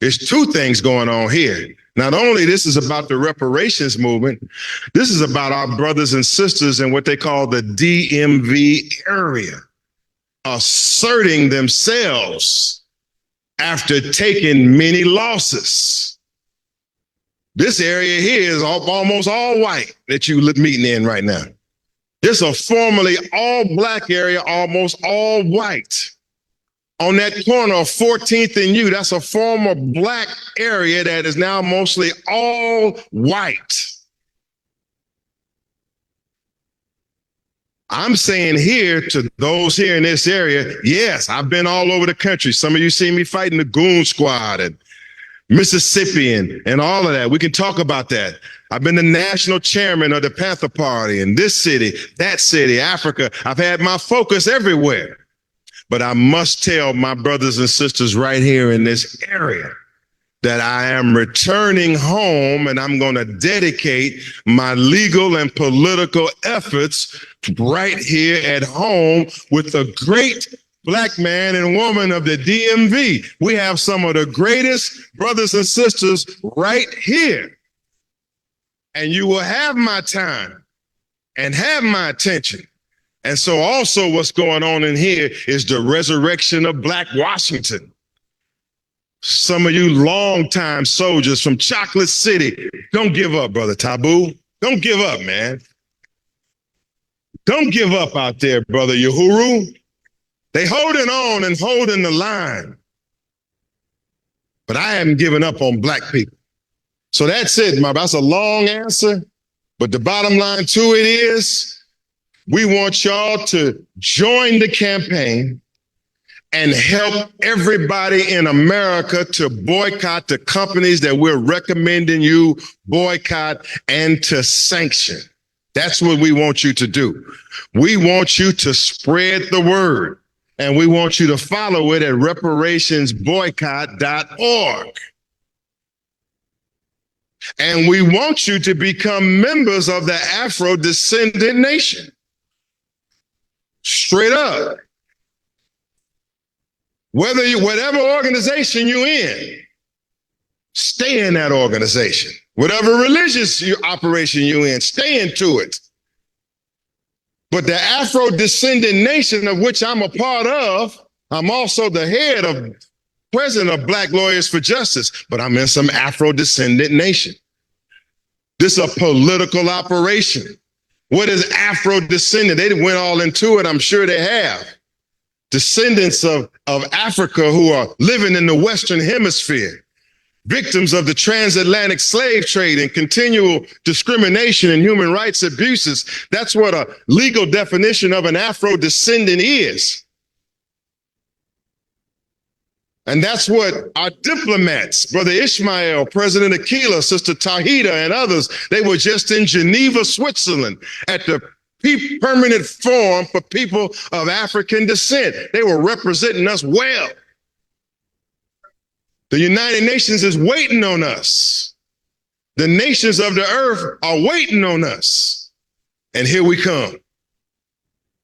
There's two things going on here. Not only this is about the reparations movement, this is about our brothers and sisters in what they call the DMV area, asserting themselves after taking many losses. This area here is almost all white that you're meeting in right now. This is a formerly all Black area, almost all white. On that corner of 14th and U, that's a former Black area that is now mostly all white. I'm saying here to those here in this area, yes, I've been all over the country. Some of you see me fighting the Goon Squad and Mississippi and all of that. We can talk about that. I've been the national chairman of the Panther Party in this city, that city, Africa. I've had my focus everywhere. But I must tell my brothers and sisters right here in this area that I am returning home, and I'm going to dedicate my legal and political efforts right here at home with the great Black man and woman of the DMV. We have some of the greatest brothers and sisters right here. And you will have my time and have my attention. And so also what's going on in here is the resurrection of Black Washington. Some of you longtime soldiers from Chocolate City, don't give up, Brother Taboo. Don't give up, man. Don't give up out there, Brother Uhuru. They holding on and holding the line. But I haven't given up on Black people. So that's it, that's a long answer. But the bottom line to it is, we want y'all to join the campaign and help everybody in America to boycott the companies that we're recommending you boycott and to sanction. That's what we want you to do. We want you to spread the word. And we want you to follow it at reparationsboycott.org. And we want you to become members of the Afro-descendant nation. Straight up. Whatever organization you're in, stay in that organization. Whatever religious operation you're in, stay into it. But the Afro-descendant nation of which I'm a part of, I'm also the head of president of Black Lawyers for Justice, but I'm in some Afro-descendant nation. This is a political operation. What is Afro-descendant? They went all into it. I'm sure they have. Descendants of Africa who are living in the Western Hemisphere, victims of the transatlantic slave trade and continual discrimination and human rights abuses. That's what a legal definition of an Afro-descendant is. And that's what our diplomats, Brother Ishmael, President Aquila, Sister Tahita, and others, they were just in Geneva, Switzerland at the Permanent Forum for People of African Descent. They were representing us well. The United Nations is waiting on us. The nations of the earth are waiting on us. And here we come.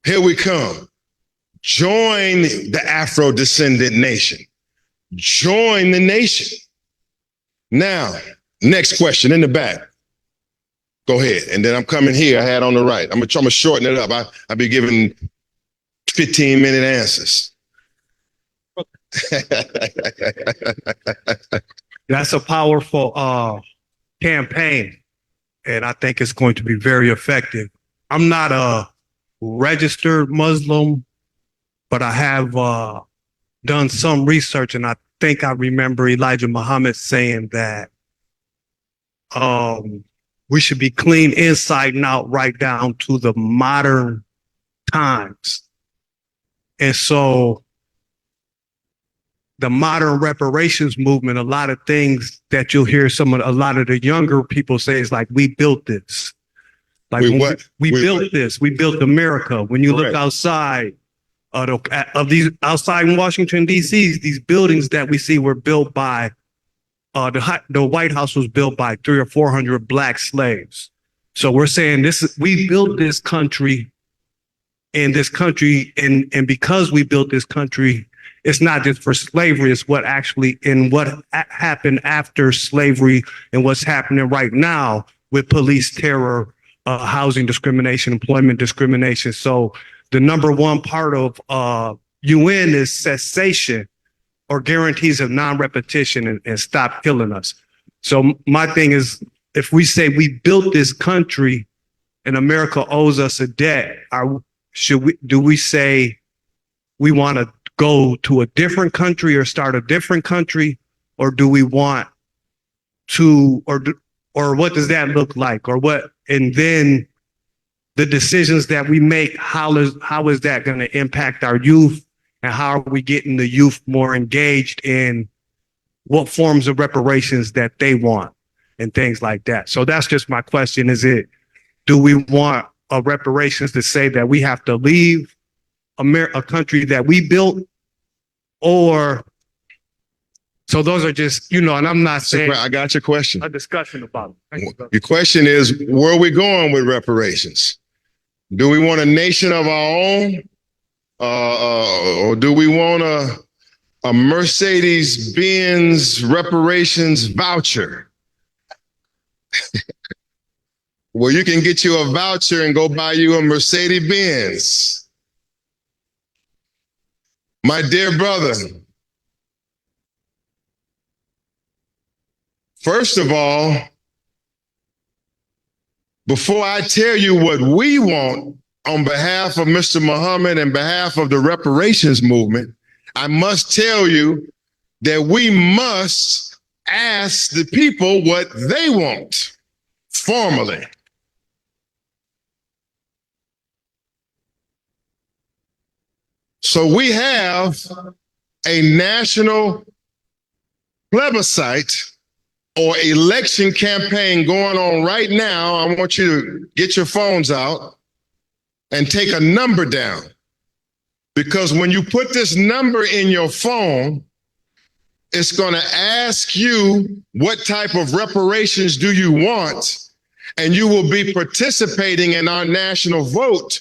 Here we come. Join the Afro-descendant nation. Join the nation. Now, next question in the back. Go ahead. And then I'm coming here. I had on the right. I'm gonna shorten it up. I'll be giving 15-minute answers. That's a powerful campaign, and I think it's going to be very effective. I'm not a registered Muslim, but I have done some research, and I think I remember Elijah Muhammad saying that we should be clean inside and out, right down to the modern times. And so the modern reparations movement, a lot of things that you'll hear a lot of the younger people say is like, we built this. Like we built this. We built America. When you look outside of these, outside in Washington, D.C., these buildings that we see were built by the White House was built by 300 or 400 black slaves. So we're saying we built this country, and because we built this country, it's not just for slavery, it's what happened after slavery and what's happening right now with police terror, housing discrimination, employment discrimination. So the number one part of UN is cessation or guarantees of non-repetition and stop killing us. So my thing is, if we say we built this country and America owes us a debt, do we say we want to go to a different country or start a different country, or do we want to, or what does that look like, or what? And then the decisions that we make, how is that going to impact our youth, and how are we getting the youth more engaged in what forms of reparations that they want and things like that? So that's just my question. Do we want reparations to say that we have to leave a country that we built, or so those are just, and I'm not saying I got your question. A discussion about it. Your question is, where are we going with reparations? Do we want a nation of our own? Or do we want a Mercedes-Benz reparations voucher? Well, you can get you a voucher and go buy you a Mercedes-Benz. My dear brother, first of all, before I tell you what we want on behalf of Mr. Muhammad and behalf of the reparations movement, I must tell you that we must ask the people what they want formally. So we have a national plebiscite or election campaign going on right now. I want you to get your phones out and take a number down. Because when you put this number in your phone, it's going to ask you what type of reparations do you want, and you will be participating in our national vote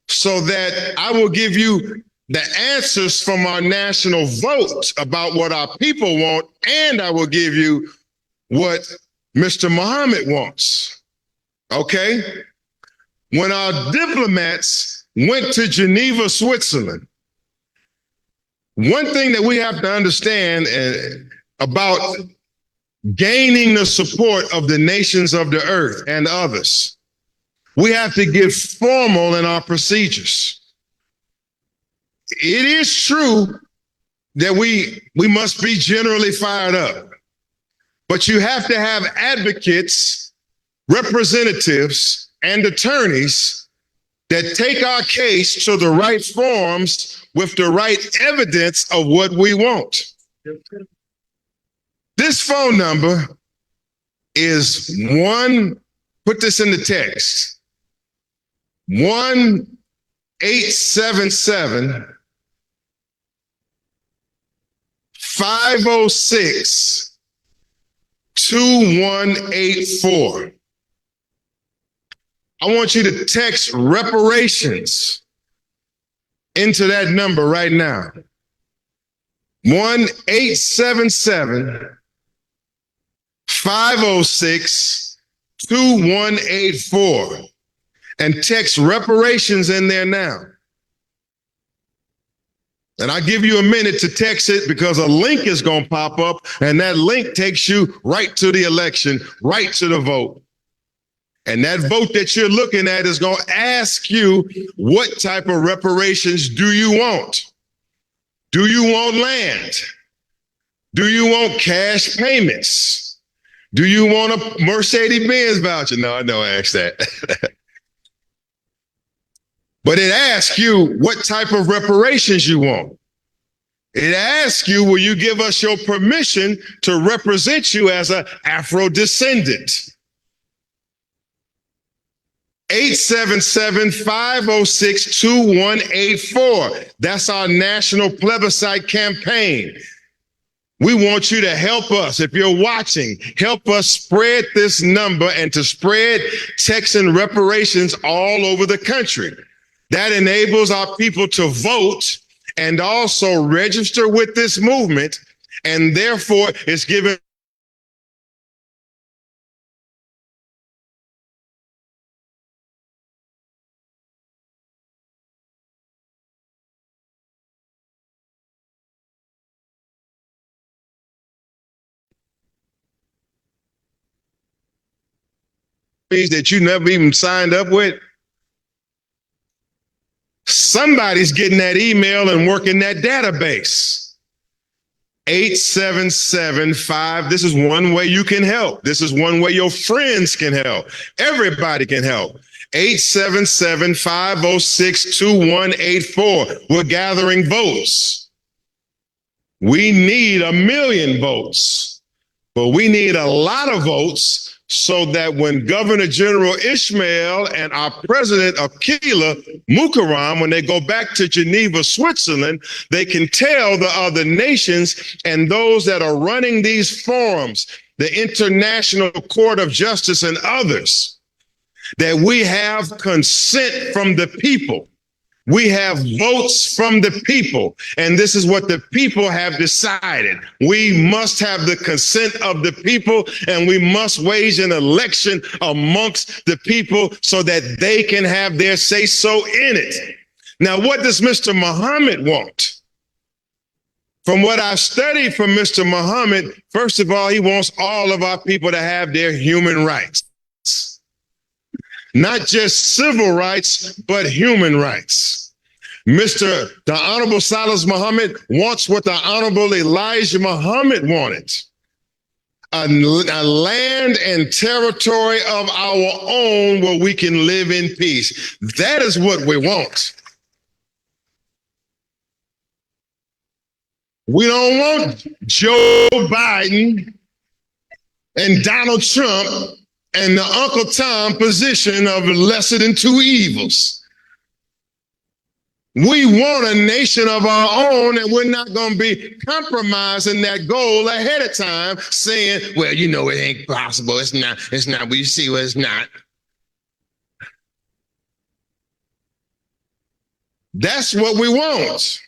so that I will give you the answers from our national vote about what our people want, and I will give you what Mr. Muhammad wants. Okay? When our diplomats went to Geneva, Switzerland, one thing that we have to understand about gaining the support of the nations of the earth and others, We have to get formal in our procedures. It is true that we must be generally fired up, but you have to have advocates, representatives, and attorneys that take our case to the right forums with the right evidence of what we want. This phone number is put this in the text, 1-877-506-2184. I want you to text reparations into that number right now. 1-877-506-2184. And text reparations in there now. And I'll give you a minute to text it because a link is going to pop up, and that link takes you right to the election, right to the vote. And that vote that you're looking at is going to ask you, what type of reparations do you want? Do you want land? Do you want cash payments? Do you want a Mercedes-Benz voucher? No, I don't ask that. But it asks you what type of reparations you want. It asks you, will you give us your permission to represent you as an Afro-descendant? 877-506-2184. That's our national plebiscite campaign. We want you to help us. If you're watching, help us spread this number and to spread text and reparations all over the country. That enables our people to vote and also register with this movement, and therefore it's given that you never even signed up with. Somebody's getting that email and working that database. 877-5. This is one way you can help. This is one way your friends can help. Everybody can help. 877-506-2184. We're gathering votes. We need 1 million votes, but we need a lot of votes so that when Governor General Ishmael and our president Akila Mukarram, when they go back to Geneva, Switzerland, they can tell the other nations and those that are running these forums, the International Court of Justice and others, that we have consent from the people. We have votes from the people, and this is what the people have decided. We must have the consent of the people, and we must wage an election amongst the people so that they can have their say-so in it. Now, what does Mr. Muhammad want? From what I've studied from Mr. Muhammad, first of all, he wants all of our people to have their human rights. Not just civil rights, but human rights. The Honorable Salas Muhammad wants what the Honorable Elijah Muhammad wanted. A land and territory of our own where we can live in peace. That is what we want. We don't want Joe Biden and Donald Trump and the Uncle Tom position of lesser than two evils. We want a nation of our own, and we're not going to be compromising that goal ahead of time, saying, well, you know, it ain't possible. It's not. We see what it's not. That's what we want.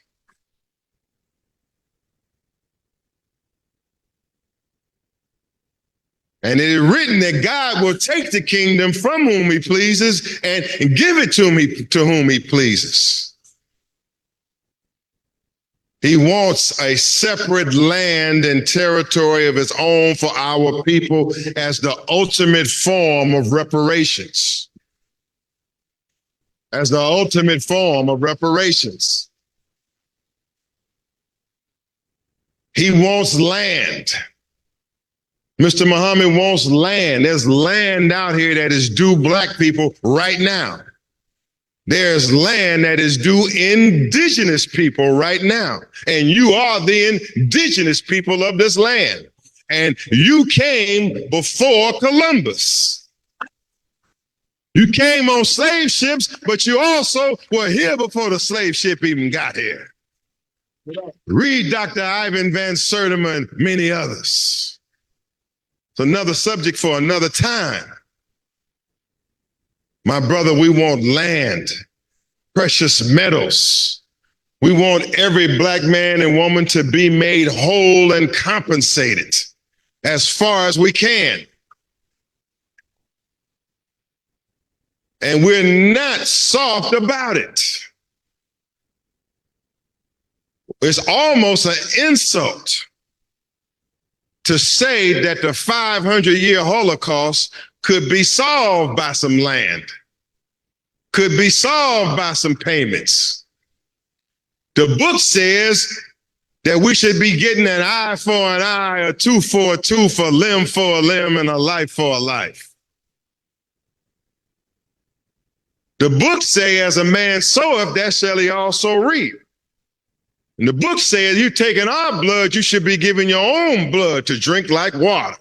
And it is written that God will take the kingdom from whom he pleases and give it to whom he pleases. He wants a separate land and territory of his own for our people as the ultimate form of reparations. as the ultimate form of reparations. He wants land. Mr. Muhammad wants land. There's land out here that is due black people right now. There's land that is due indigenous people right now. And you are the indigenous people of this land. And you came before Columbus. You came on slave ships, but you also were here before the slave ship even got here. Read Dr. Ivan Van Sertima and many others. It's another subject for another time. My brother, we want land, precious metals. We want every black man and woman to be made whole and compensated as far as we can. And we're not soft about it. It's almost an insult to say that the 500-year Holocaust could be solved by some land, could be solved by some payments. The book says that we should be getting an eye for an eye, a tooth for a tooth, a limb for a limb, and a life for a life. The book says, as a man soweth, that shall he also reap. And the book says, you taking our blood, you should be giving your own blood to drink like water.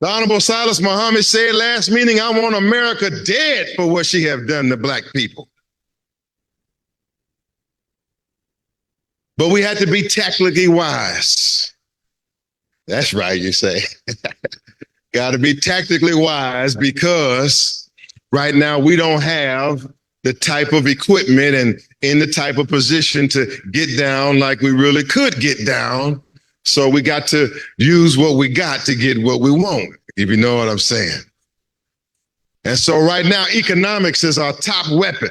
The Honorable Silas Muhammad said last meeting, I want America dead for what she have done to black people. But we had to be tactically wise. That's right, you say. Got to be tactically wise because right now we don't have the type of equipment and in the type of position to get down like we really could get down. So we got to use what we got to get what we want, if you know what I'm saying. And so right now, economics is our top weapon.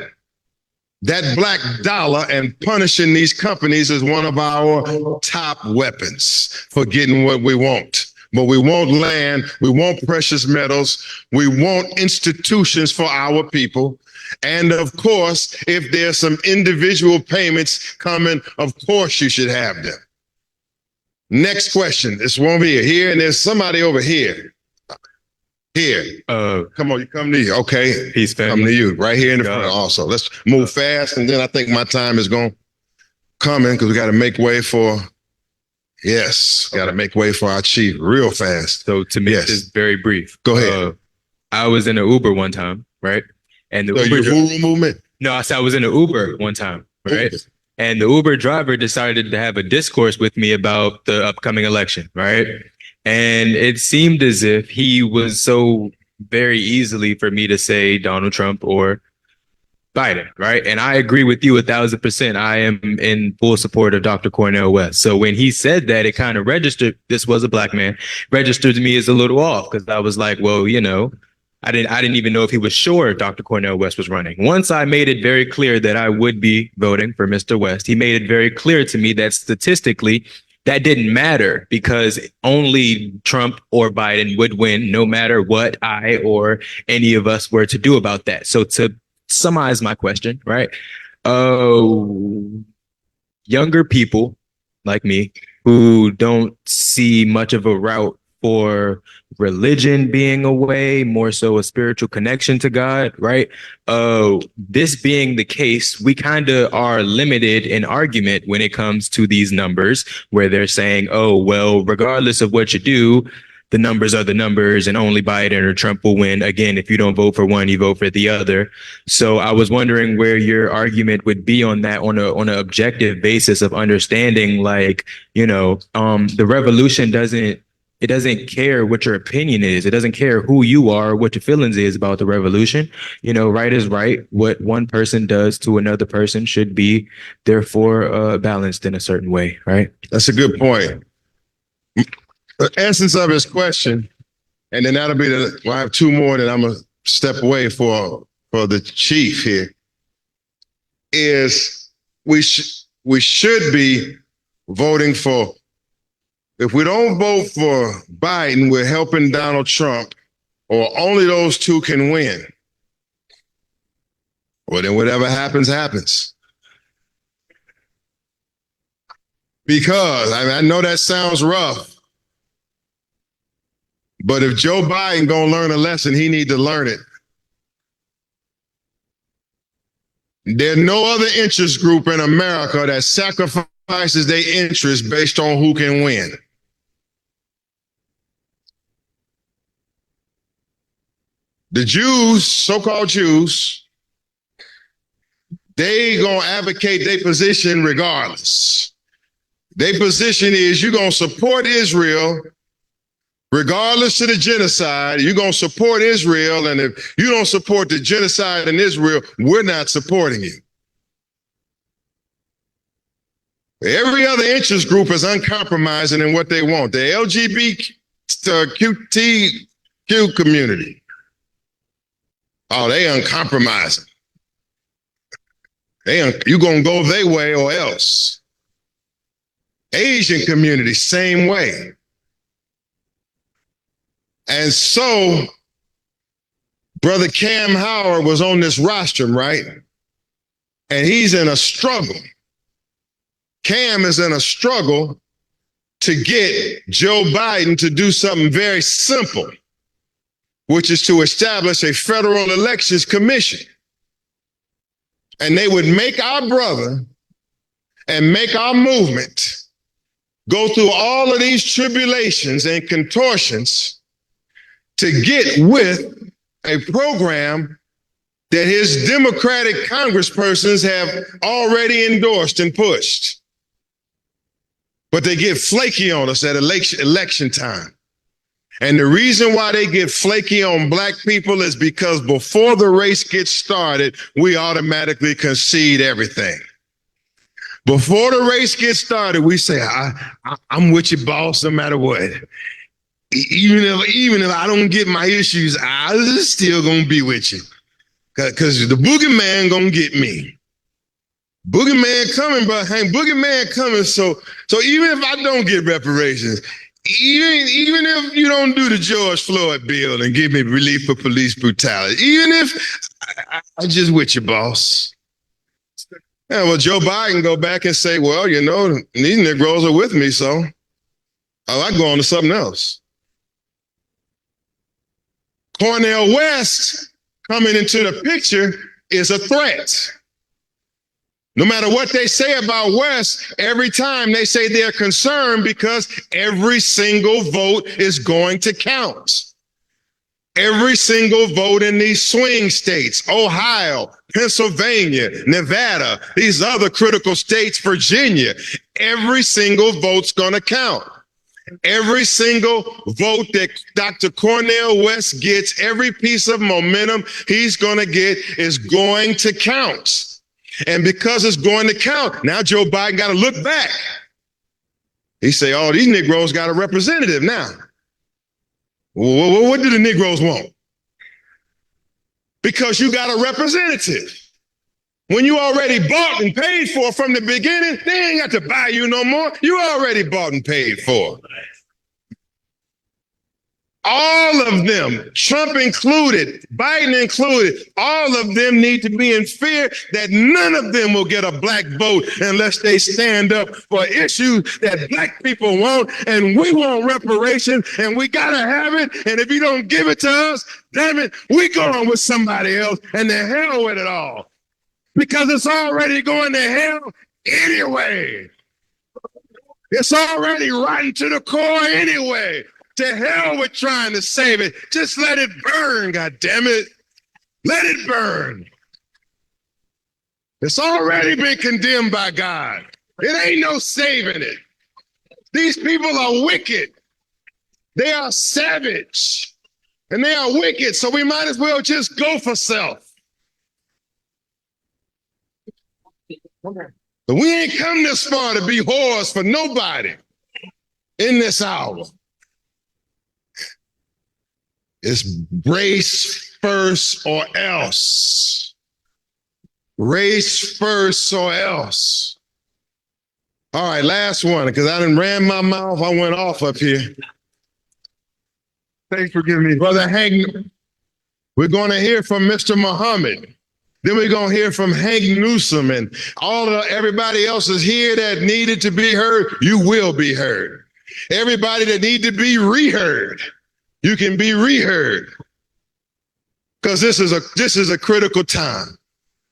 That black dollar and punishing these companies is one of our top weapons for getting what we want. But we want land, we want precious metals, we want institutions for our people. And of course, if there's some individual payments coming, of course you should have them. Next question. This one here, and there's somebody over here. Here. Come on, you come to you. Okay. Peace, family. Come to you. Right here in the front also. Let's move fast, and then I think my time is going to come in because we got to make way for, got to make way for our chief real fast. So to make this very brief. Go ahead. I was in an Uber one time, right? And the Uber movement? No, I said I was in an Uber one time, right? And the Uber driver decided to have a discourse with me about the upcoming election, right? And it seemed as if he was so very easily for me to say Donald Trump or Biden, right? And I agree with you 1,000%. I am in full support of Dr. Cornel West. So when he said that, it kind of registered, this was a black man, registered to me as a little off because I was like, well, you know, I didn't even know if he was sure Dr. Cornel West was running. Once I made it very clear that I would be voting for Mr. West, he made it very clear to me that statistically that didn't matter because only Trump or Biden would win no matter what I or any of us were to do about that. So to summarize my question, right? Younger people like me who don't see much of a route for religion being a way, more so a spiritual connection to God, right? This being the case, we kind of are limited in argument when it comes to these numbers where they're saying, oh, well, regardless of what you do, the numbers are the numbers and only Biden or Trump will win. Again, if you don't vote for one, you vote for the other. So I was wondering where your argument would be on that on an objective basis of understanding, like, you know, the revolution doesn't care what your opinion is. It doesn't care who you are, what your feelings is about the revolution. You know, right is right. What one person does to another person should be therefore balanced in a certain way, right? That's a good point. The essence of his question, and then that'll be I have two more that I'm gonna step away for the chief here, is we should be voting for. If we don't vote for Biden, we're helping Donald Trump or only those two can win, well, then whatever happens, happens. Because I know that sounds rough, but if Joe Biden gonna learn a lesson, he need to learn it. There's no other interest group in America that sacrifices their interest based on who can win. The Jews, so-called Jews, they gonna advocate their position regardless. Their position is you're gonna support Israel regardless of the genocide. You're gonna support Israel, and if you don't support the genocide in Israel, we're not supporting you. Every other interest group is uncompromising in what they want. The LGBTQ community, oh, they uncompromising. You gonna go their way or else. Asian community, same way. And so, Brother Cam Howard was on this rostrum, right? And he's in a struggle. Cam is in a struggle to get Joe Biden to do something very simple, which is to establish a federal elections commission. And they would make our brother and make our movement go through all of these tribulations and contortions to get with a program that his Democratic congresspersons have already endorsed and pushed. But they get flaky on us at election time. And the reason why they get flaky on black people is because before the race gets started, we automatically concede everything. Before the race gets started, we say, I'm with you, boss, no matter what. Even if I don't get my issues, I'm still gonna be with you. Cause the boogeyman gonna get me. Boogeyman coming, but hey, boogeyman coming. So even if I don't get reparations, even if you don't do the George Floyd bill and give me relief for police brutality, even if I just with you, boss. Yeah, well, Joe Biden go back and say, well, you know, these Negroes are with me, so I go on to something else. Cornel West coming into the picture is a threat. No matter what they say about West, every time they say they're concerned because every single vote is going to count. Every single vote in these swing states, Ohio, Pennsylvania, Nevada, these other critical states, Virginia, every single vote's gonna count. Every single vote that Dr. Cornel West gets, every piece of momentum he's gonna get is going to count. And because it's going to count, now Joe Biden gotta look back. He say, oh, these Negroes got a representative now. Well, what do the Negroes want? Because you got a representative. When you already bought and paid for from the beginning, they ain't got to buy you no more. You already bought and paid for. All of them, Trump included, Biden included, all of them need to be in fear that none of them will get a black vote unless they stand up for issues that black people want, and we want reparations, and we gotta have it, and if you don't give it to us, damn it, we going with somebody else, and the hell with it all. Because it's already going to hell anyway. It's already rotten to the core anyway. To hell with trying to save it. Just let it burn, goddammit. Let it burn. It's already been condemned by God. It ain't no saving it. These people are wicked. They are savage. And they are wicked, so we might as well just go for self. But we ain't come this far to be whores for nobody in this hour. It's race first or else. Race first or else. All right, last one, because I done ran my mouth. I went off up here. Thanks for giving me. Brother Hank, we're going to hear from Mr. Muhammad. Then we're going to hear from Hank Newsom and everybody else is here that needed to be heard. You will be heard. Everybody that need to be reheard, you can be reheard. Because this is a critical time.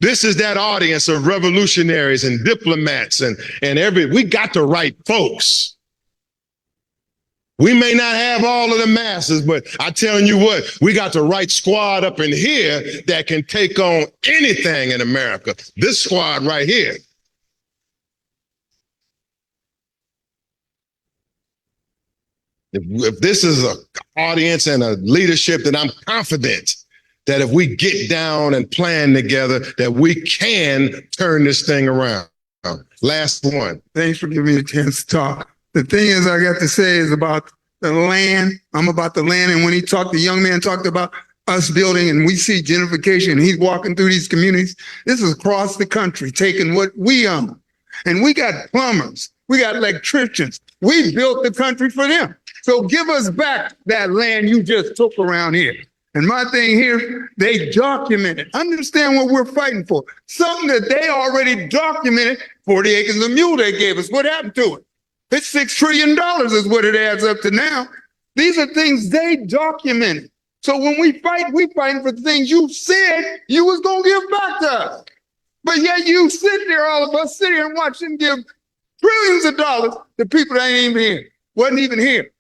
This is that audience of revolutionaries and diplomats and we got the right folks. We may not have all of the masses, but I'm telling you what, we got the right squad up in here that can take on anything in America. This squad right here. If this is an audience and a leadership, then I'm confident that if we get down and plan together, that we can turn this thing around. Last one. Thanks for giving me a chance to talk. The thing is, I got to say is about the land. I'm about the land. And when he talked, the young man talked about us building and we see gentrification. He's walking through these communities. This is across the country, taking what we own. And we got plumbers. We got electricians. We built the country for them. So give us back that land you just took around here. And my thing here, they documented. Understand what we're fighting for. Something that they already documented, 40 acres of mule they gave us. What happened to it? It's $6 trillion is what it adds up to now. These are things they documented. So when we fight, we fighting for the things you said you was going to give back to us. But yet you sit there, all of us sit here and watch them give trillions of dollars to people that ain't even here, wasn't even here.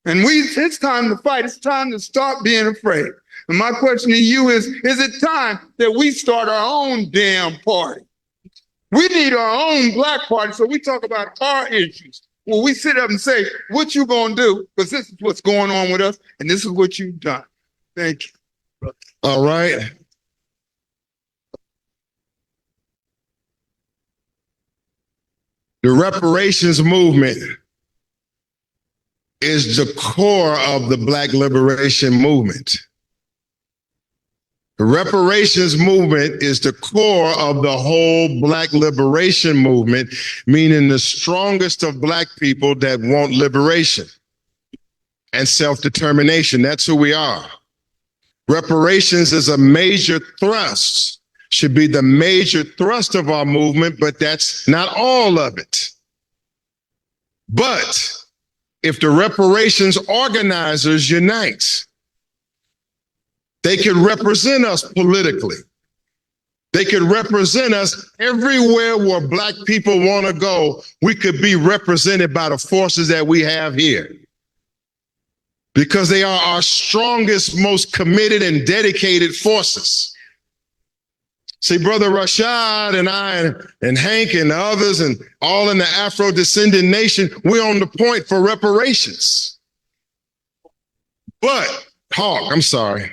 And it's time to fight. It's time to stop being afraid. And my question to you is it time that we start our own damn party? We need our own black party, so we talk about our issues. Well, we sit up and say, what you gonna do? Because this is what's going on with us, and this is what you've done. Thank you. All right. The reparations movement is the core of the Black liberation movement. The reparations movement is the core of the whole Black liberation movement, meaning the strongest of Black people that want liberation and self-determination. That's who we are. Reparations is a major thrust, should be the major thrust of our movement, but that's not all of it. But if the reparations organizers unite, they can represent us politically. They could represent us everywhere where Black people want to go. We could be represented by the forces that we have here, because they are our strongest, most committed and dedicated forces. See, Brother Rashad and I and Hank and the others and all in the Afro-descendant nation, we're on the point for reparations. But, Hawk, I'm sorry.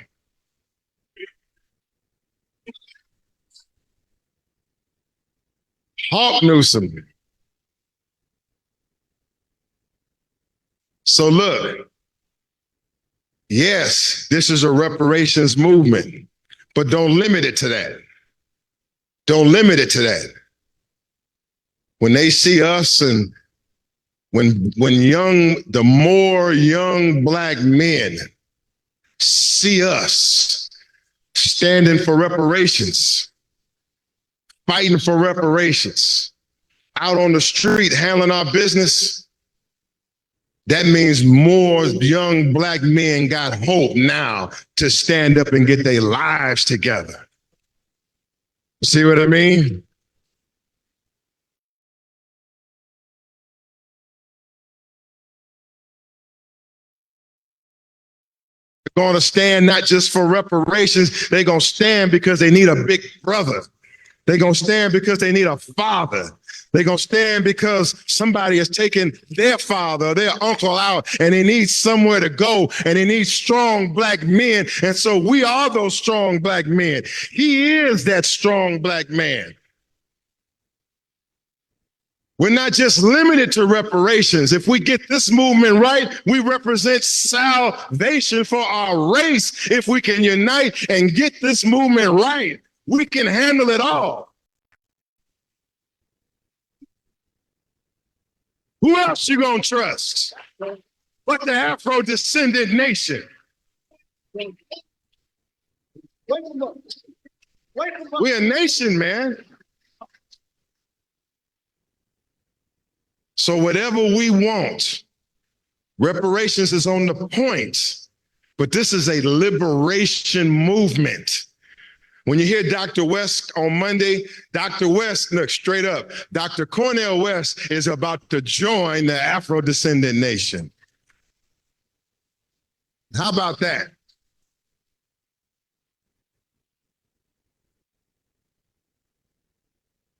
Hawk Newsom. So look, yes, this is a reparations movement, but don't limit it to that. Don't limit it to that. When they see us and when the more young Black men see us standing for reparations, fighting for reparations, out on the street handling our business, that means more young Black men got hope now to stand up and get their lives together. See what I mean? They're going to stand not just for reparations, they're going to stand because they need a big brother. They're going to stand because they need a father. They're going to stand because somebody has taken their father, their uncle out, and they need somewhere to go, and they need strong Black men. And so we are those strong Black men. He is that strong Black man. We're not just limited to reparations. If we get this movement right, we represent salvation for our race. If we can unite and get this movement right, we can handle it all. Who else you gonna trust but the Afro-descendant nation? We're a nation, man. So whatever we want, reparations is on the point, but this is a liberation movement. When you hear Dr. West on Monday, Dr. West, look straight up, Dr. Cornel West is about to join the Afro-descendant nation. How about that?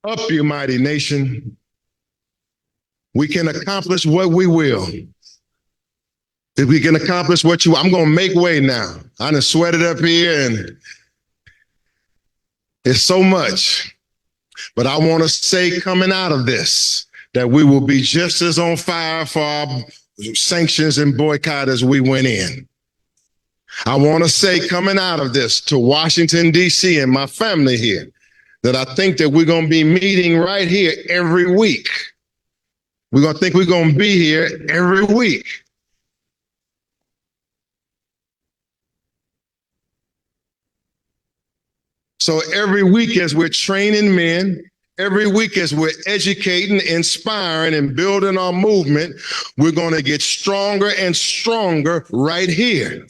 Up, you mighty nation. We can accomplish what we will. If we can accomplish what I'm going to make way now. I done sweated up here and it's so much. But I want to say coming out of this, that we will be just as on fire for our sanctions and boycott as we went in. I want to say coming out of this to Washington, D.C. and my family here, that I think that we're going to be meeting right here every week. We're going to think we're going to be here every week. So every week as we're training men, every week as we're educating, inspiring, and building our movement, we're going to get stronger and stronger right here.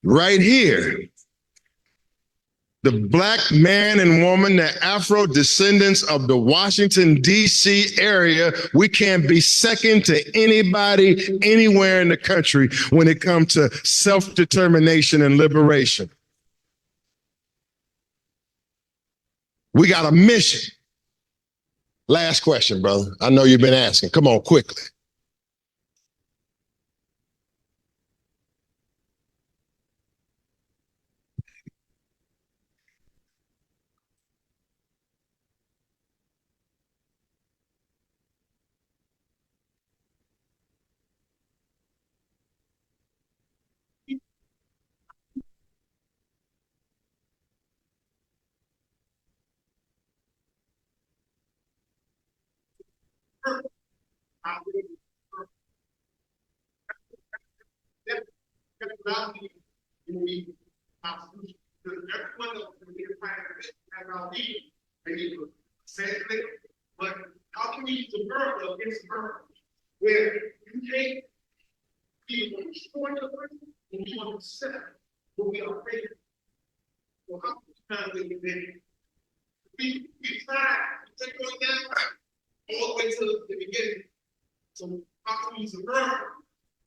Right here. The Black man and woman, the Afro descendants of the Washington, D.C. area, we can't be second to anybody anywhere in the country when it comes to self-determination and liberation. We got a mission. Last question, brother. I know you've been asking. Come on, quickly. But how can we use the verb against the verb where you take people from destroying the person and you want to accept what we are facing? So how many times we try to take going down all the way to the beginning? So how can we use the verb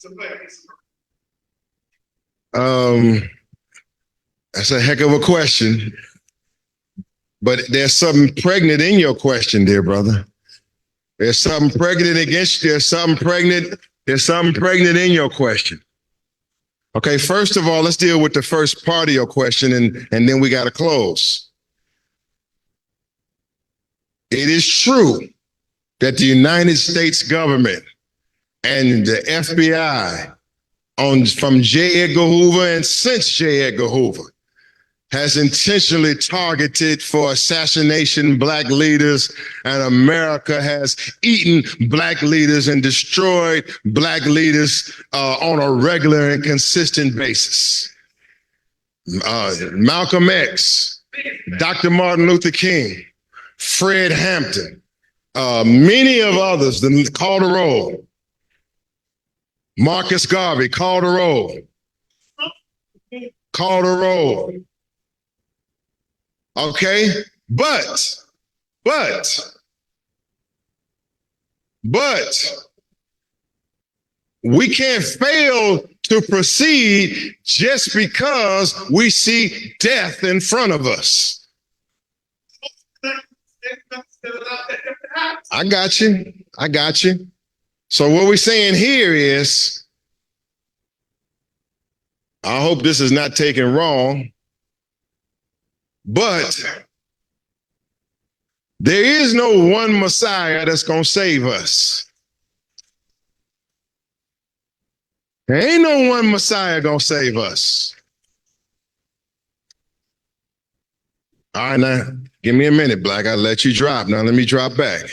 to play against the verb? That's a heck of a question. But there's something pregnant in your question, dear brother. There's something pregnant against you. There's something pregnant in your question. Okay, first of all, let's deal with the first part of your question and then we got to close. It is true that the United States government and the FBI from J. Edgar Hoover and since J. Edgar Hoover has intentionally targeted for assassination Black leaders, and America has eaten Black leaders and destroyed Black leaders on a regular and consistent basis. Malcolm X, Dr. Martin Luther King, Fred Hampton, many of others, call the roll. Marcus Garvey, call the roll. Call the roll. Okay, but we can't fail to proceed just because we see death in front of us. I got you. So what we're saying here is, I hope this is not taken wrong, but there is no one Messiah that's going to save us. There ain't no one Messiah going to save us. All right, now, give me a minute, Black. I'll let you drop. Now, let me drop back.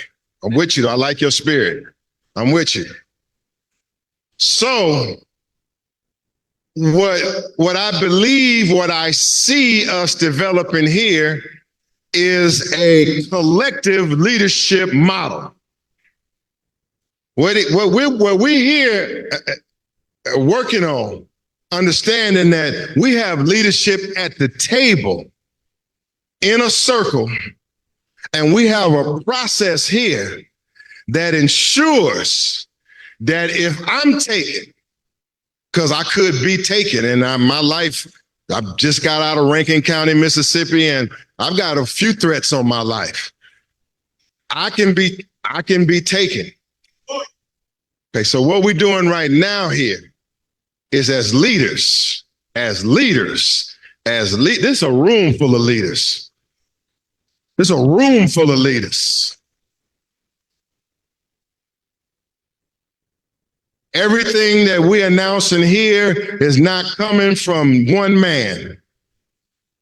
I'm with you. I like your spirit. I'm with you. So, what I believe, what I see us developing here is a collective leadership model. What we're here working on, understanding that we have leadership at the table in a circle, and we have a process here that ensures that if I'm taken, because I could be taken, and my life, I've just got out of Rankin County, Mississippi, and I've got a few threats on my life. I can be taken. Okay, so what we're doing right now here is as leaders, this is a room full of leaders. There's a room full of leaders. Everything that we're announcing here is not coming from one man.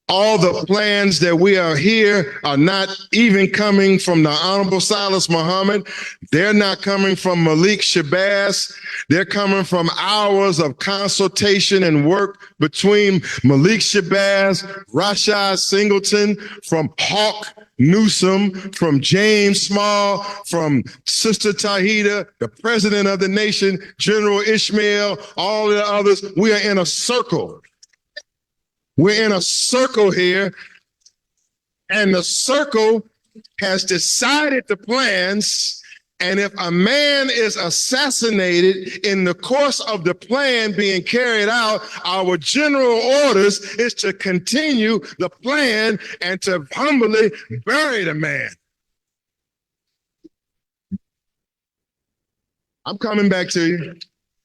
All the plans that we are here are not even coming from the Honorable Silas Muhammad. They're not coming from Malik Shabazz. They're coming from hours of consultation and work between Malik Shabazz, Rashad Singleton, from Hawk Newsom, from James Small, from Sister Tahida, the President of the nation, General Ishmael, all the others. We are in a circle. We're in a circle here, and the circle has decided the plans. And if a man is assassinated in the course of the plan being carried out, our general orders is to continue the plan and to humbly bury the man. I'm coming back to you.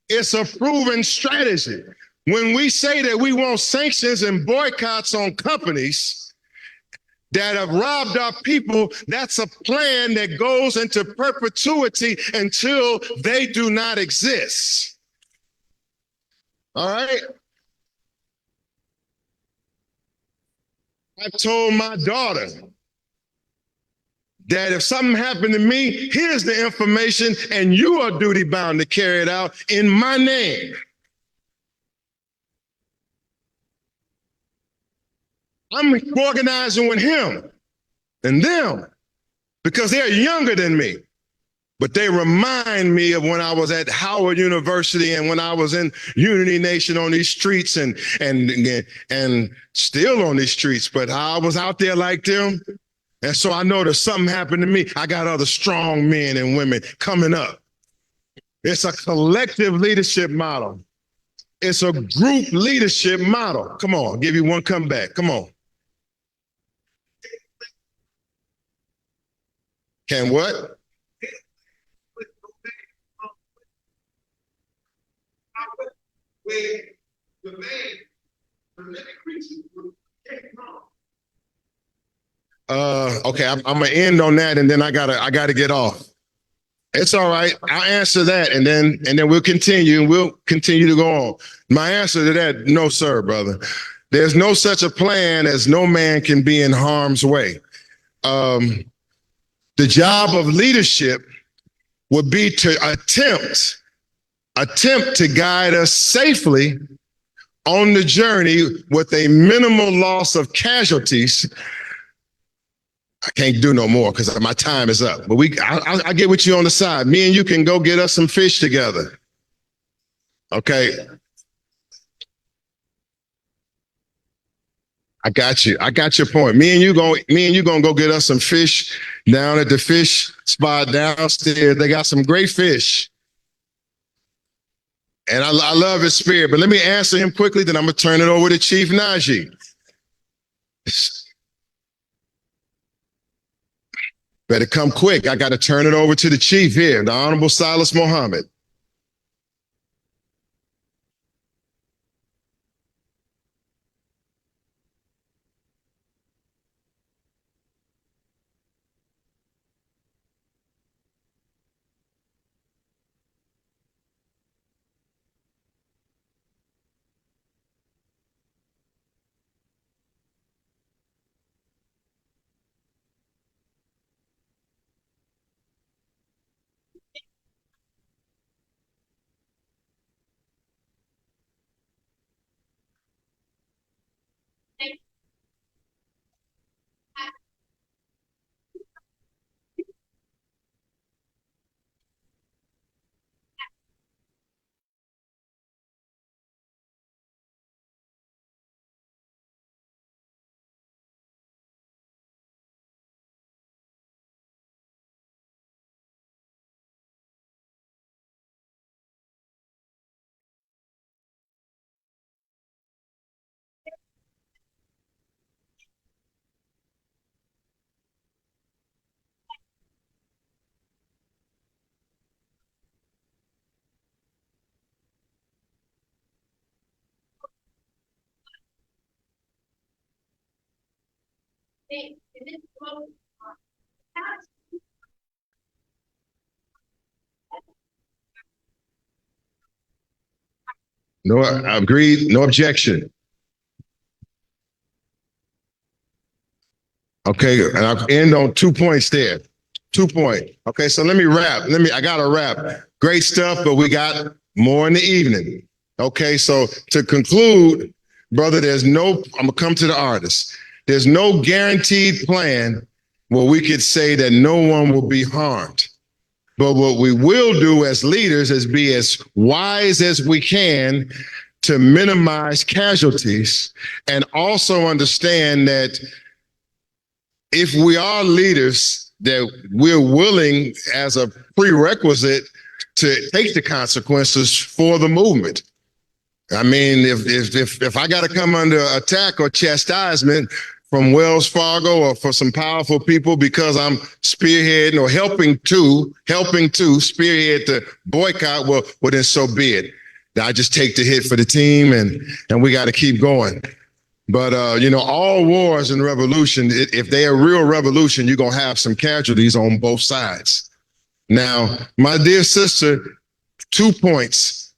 It's a proven strategy. When we say that we want sanctions and boycotts on companies that have robbed our people, that's a plan that goes into perpetuity until they do not exist. All right? I told my daughter that if something happened to me, here's the information, and you are duty bound to carry it out in my name. I'm organizing with him and them because they're younger than me. But they remind me of when I was at Howard University and when I was in Unity Nation on these streets and still on these streets, but I was out there like them. And so I know that something happened to me. I got other strong men and women coming up. It's a collective leadership model. It's a group leadership model. Come on, I'll give you one comeback. Come on. Can what? Okay, I'm gonna end on that, and then I gotta get off. It's all right. I'll answer that, and then we'll continue, and we'll continue to go on. My answer to that, no, sir, brother. There's no such a plan as no man can be in harm's way. The job of leadership would be to attempt to guide us safely on the journey with a minimal loss of casualties. I can't do no more because my time is up. But I'll get with you on the side. Me and you can go get us some fish together. Okay. I got you. I got your point. Me and you gonna go get us some fish down at the fish spot downstairs. They got some great fish. And I love his spirit. But let me answer him quickly, then I'm gonna turn it over to Chief Najee. Better come quick. I gotta turn it over to the chief here, the Honorable Silas Muhammad. No, agreed. No objection. Okay, and I'll end on 2 points there. 2 point. Okay, so let me wrap. I gotta wrap. Great stuff, but we got more in the evening. Okay, so to conclude, brother, I'm gonna come to the artist. There's no guaranteed plan where we could say that no one will be harmed. But what we will do as leaders is be as wise as we can to minimize casualties and also understand that if we are leaders, that we're willing as a prerequisite to take the consequences for the movement. I mean, if I got to come under attack or chastisement from Wells Fargo or for some powerful people because I'm spearheading or helping to spearhead the boycott, well, then so be it. I just take the hit for the team and we got to keep going. But, all wars and revolution, if they are real revolution, you're going to have some casualties on both sides. Now, my dear sister, 2 points.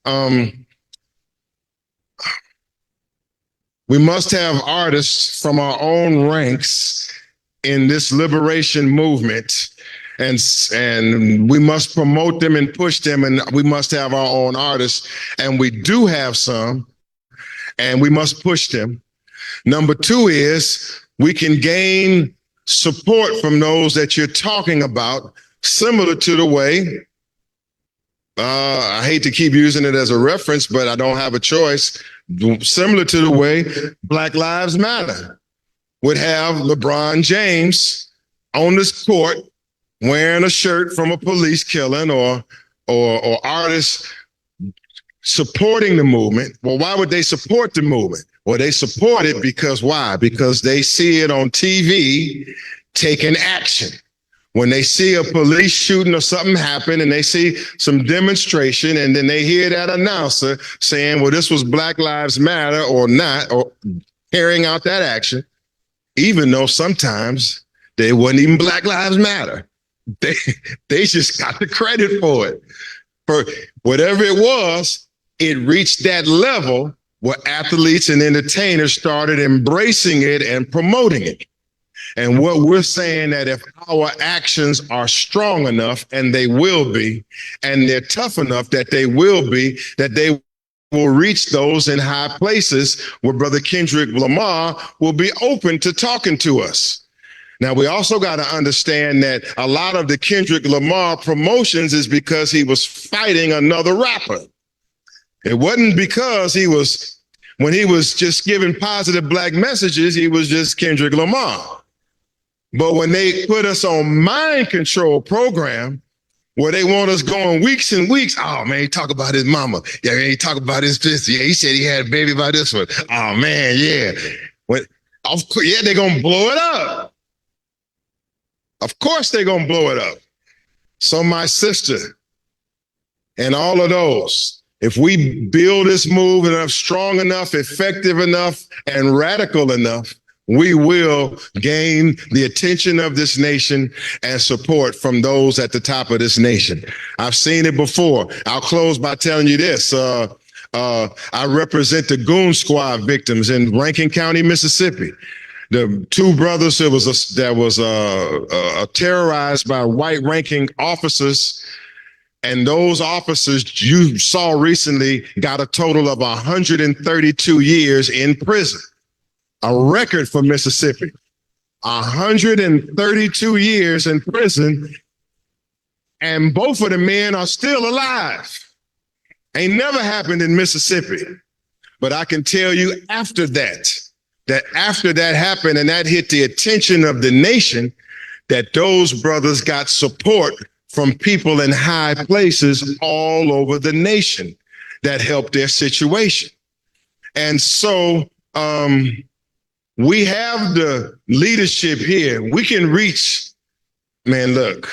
We must have artists from our own ranks in this liberation movement, and we must promote them and push them, and we must have our own artists, and we do have some, and we must push them. Number 2 is we can gain support from those that you're talking about, similar to the way, I hate to keep using it as a reference, but I don't have a choice, similar to the way Black Lives Matter would have LeBron James on this court wearing a shirt from a police killing or artists supporting the movement. Well, why would they support the movement? Well, they support it because why? Because they see it on TV taking action. When they see a police shooting or something happen and they see some demonstration and then they hear that announcer saying, well, this was Black Lives Matter or not, or carrying out that action, even though sometimes they wasn't even Black Lives Matter. They just got the credit for it. For whatever it was, it reached that level where athletes and entertainers started embracing it and promoting it. And what we're saying that if our actions are strong enough, and they will be, and they're tough enough that they will be, that they will reach those in high places where Brother Kendrick Lamar will be open to talking to us. Now, we also got to understand that a lot of the Kendrick Lamar promotions is because he was fighting another rapper. It wasn't because when he was just giving positive Black messages, he was just Kendrick Lamar. But when they put us on mind control program, where they want us going weeks and weeks, oh man, he talk about his mama. Yeah, man, he talk about his sister. Yeah, he said he had a baby by this one. Oh man, yeah. Of course, yeah, they're gonna blow it up. Of course they're gonna blow it up. So my sister and all of those, if we build this move enough, strong enough, effective enough, and radical enough, we will gain the attention of this nation and support from those at the top of this nation. I've seen it before. I'll close by telling you this. I represent the Goon Squad victims in Rankin County, Mississippi. The 2 brothers that was terrorized by white ranking officers. And those officers you saw recently got a total of 132 years in prison. A record for Mississippi. 132 years in prison. And both of the men are still alive. Ain't never happened in Mississippi. But I can tell you after that happened and that hit the attention of the nation, that those brothers got support from people in high places all over the nation that helped their situation. And so we have the leadership here. We can reach, man, look,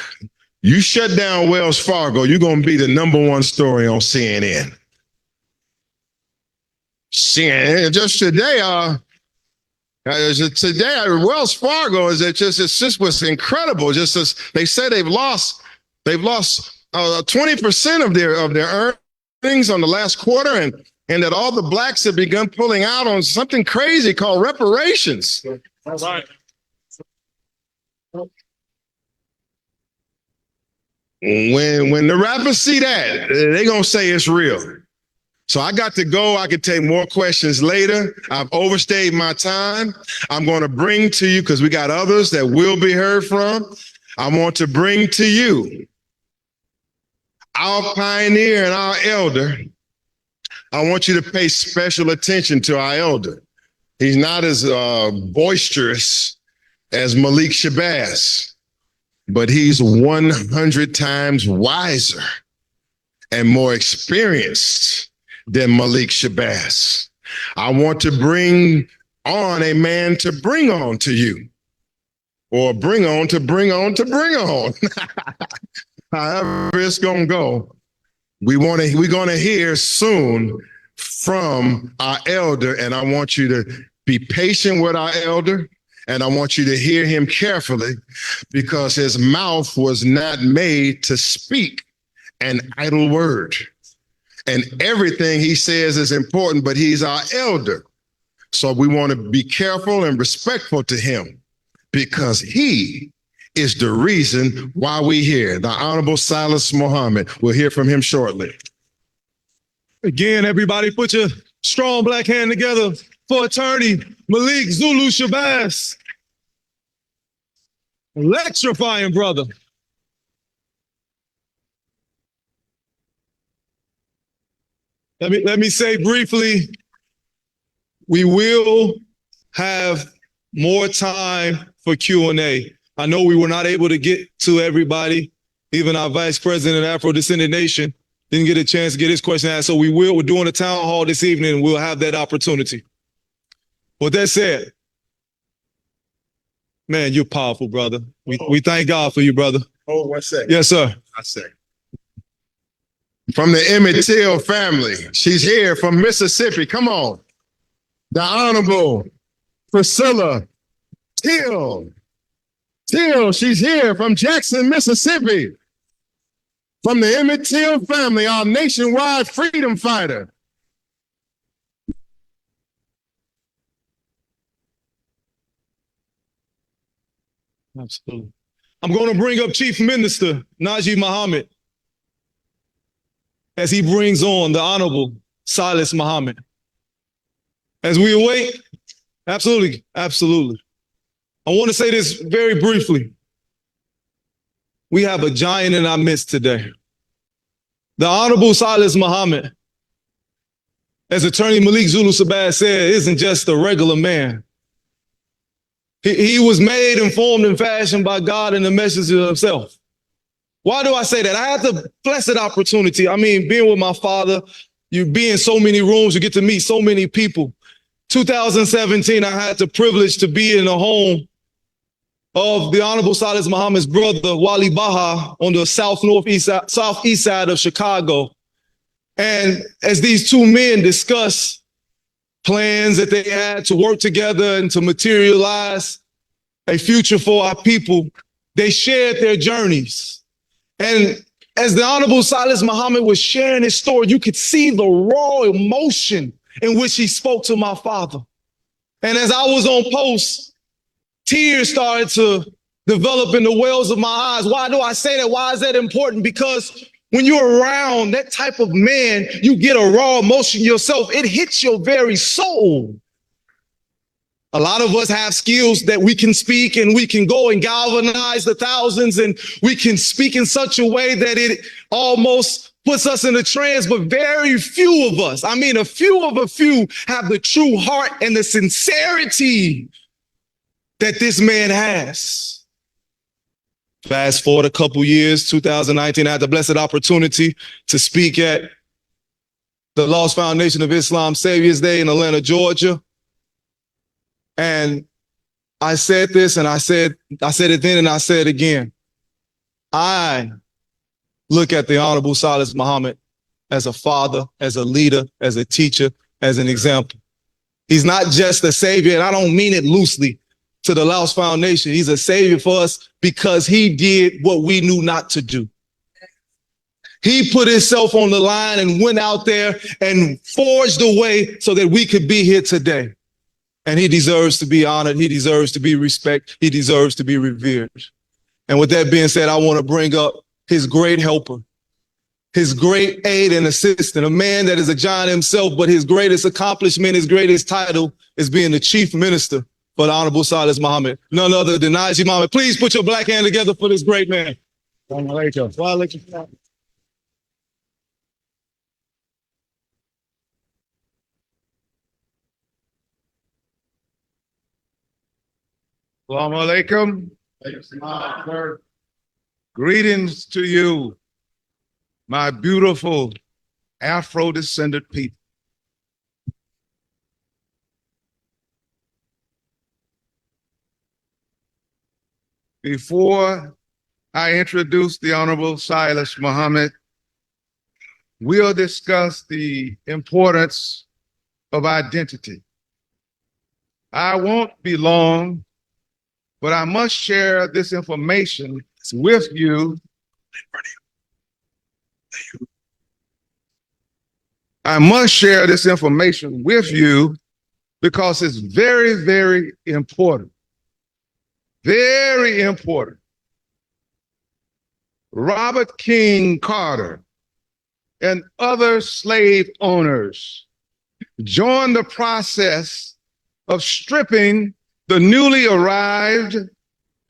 you shut down Wells Fargo, you're going to be the #1 story on CNN. CNN, just today, Today at Wells Fargo it's just was incredible. Just as they say they've lost 20% of their earnings on the last quarter, and that all the blacks have begun pulling out on something crazy called reparations. When the rappers see that, they're gonna say it's real. So I got to go. I could take more questions later. I've overstayed my time. I'm going to bring to you, because we got others that will be heard from. I want to bring to you our pioneer and our elder. I want you to pay special attention to our elder. He's not as boisterous as Malik Shabazz, but he's 100 times wiser and more experienced than Malik Shabazz. I want to bring on a man to bring on to you, or bring on to bring on to bring on. However it's gonna go. We're gonna hear soon from our elder, and I want you to be patient with our elder, and I want you to hear him carefully, because his mouth was not made to speak an idle word. And everything he says is important, but he's our elder. So we want to be careful and respectful to him, because he is the reason why we're here. The Honorable Silas Muhammad. We'll hear from him shortly. Again, everybody put your strong black hand together for attorney Malik Zulu Shabazz. Electrifying brother. Let me say briefly, we will have more time for Q&A. I know we were not able to get to everybody. Even our Vice President of Afro-Descendant Nation didn't get a chance to get his question asked. So we're doing a town hall this evening, and we'll have that opportunity. With that said, man, you're powerful, brother. We thank God for you, brother. Hold 1 second. Yes, sir. I say. From the Emmett Till family. She's here from Mississippi. Come on. The Honorable Priscilla Till. She's here from Jackson, Mississippi. From the Emmett Till family, our nationwide freedom fighter. Absolutely. I'm going to bring up Chief Minister Najee Muhammad as he brings on the Honorable Silas Muhammad. As we await, absolutely. I want to say this very briefly. We have a giant in our midst today. The Honorable Silas Muhammad, as Attorney Malik Zulu Shabazz said, isn't just a regular man. He was made and formed and fashioned by God and the messenger himself. Why do I say that? I had the blessed opportunity. I mean, being with my father, you be in so many rooms, you get to meet so many people. 2017, I had the privilege to be in the home of the Honorable Silas Muhammad's brother, Wali Baha, on the southeast side of Chicago. And as these two men discuss plans that they had to work together and to materialize a future for our people, they shared their journeys. And as the Honorable Silas Muhammad was sharing his story, you could see the raw emotion in which he spoke to my father. And as I was on post, tears started to develop in the wells of my eyes. Why do I say that? Why is that important? Because when you're around that type of man, you get a raw emotion yourself. It hits your very soul. A lot of us have skills that we can speak, and we can go and galvanize the thousands, and we can speak in such a way that it almost puts us in a trance, but very few of us, I mean, a few have the true heart and the sincerity that this man has. Fast forward a couple years, 2019, I had the blessed opportunity to speak at the Lost Foundation of Islam Savior's Day in Atlanta, Georgia. And I said this, and I said it then, and I said it again. I look at the Honorable Silas Muhammad as a father, as a leader, as a teacher, as an example. He's not just a savior, and I don't mean it loosely to the Laos Foundation. He's a savior for us because he did what we knew not to do. He put himself on the line and went out there and forged a way so that we could be here today. And he deserves to be honored. He deserves to be respected. He deserves to be revered. And with that being said, I want to bring up his great helper, his great aid and assistant, a man that is a giant himself, but his greatest accomplishment, his greatest title is being the chief minister for the Honorable Silas Muhammad, none other than Najee Muhammad. Please put your black hand together for this great man. Assalamu alaikum. Greetings to you, my beautiful Afro-descended people. Before I introduce the Honorable Silas Muhammad, we'll discuss the importance of identity. I won't be long, but I must share this information with you. I must share this information with you because it's very, very important. Very important. Robert King Carter and other slave owners joined the process of stripping the newly arrived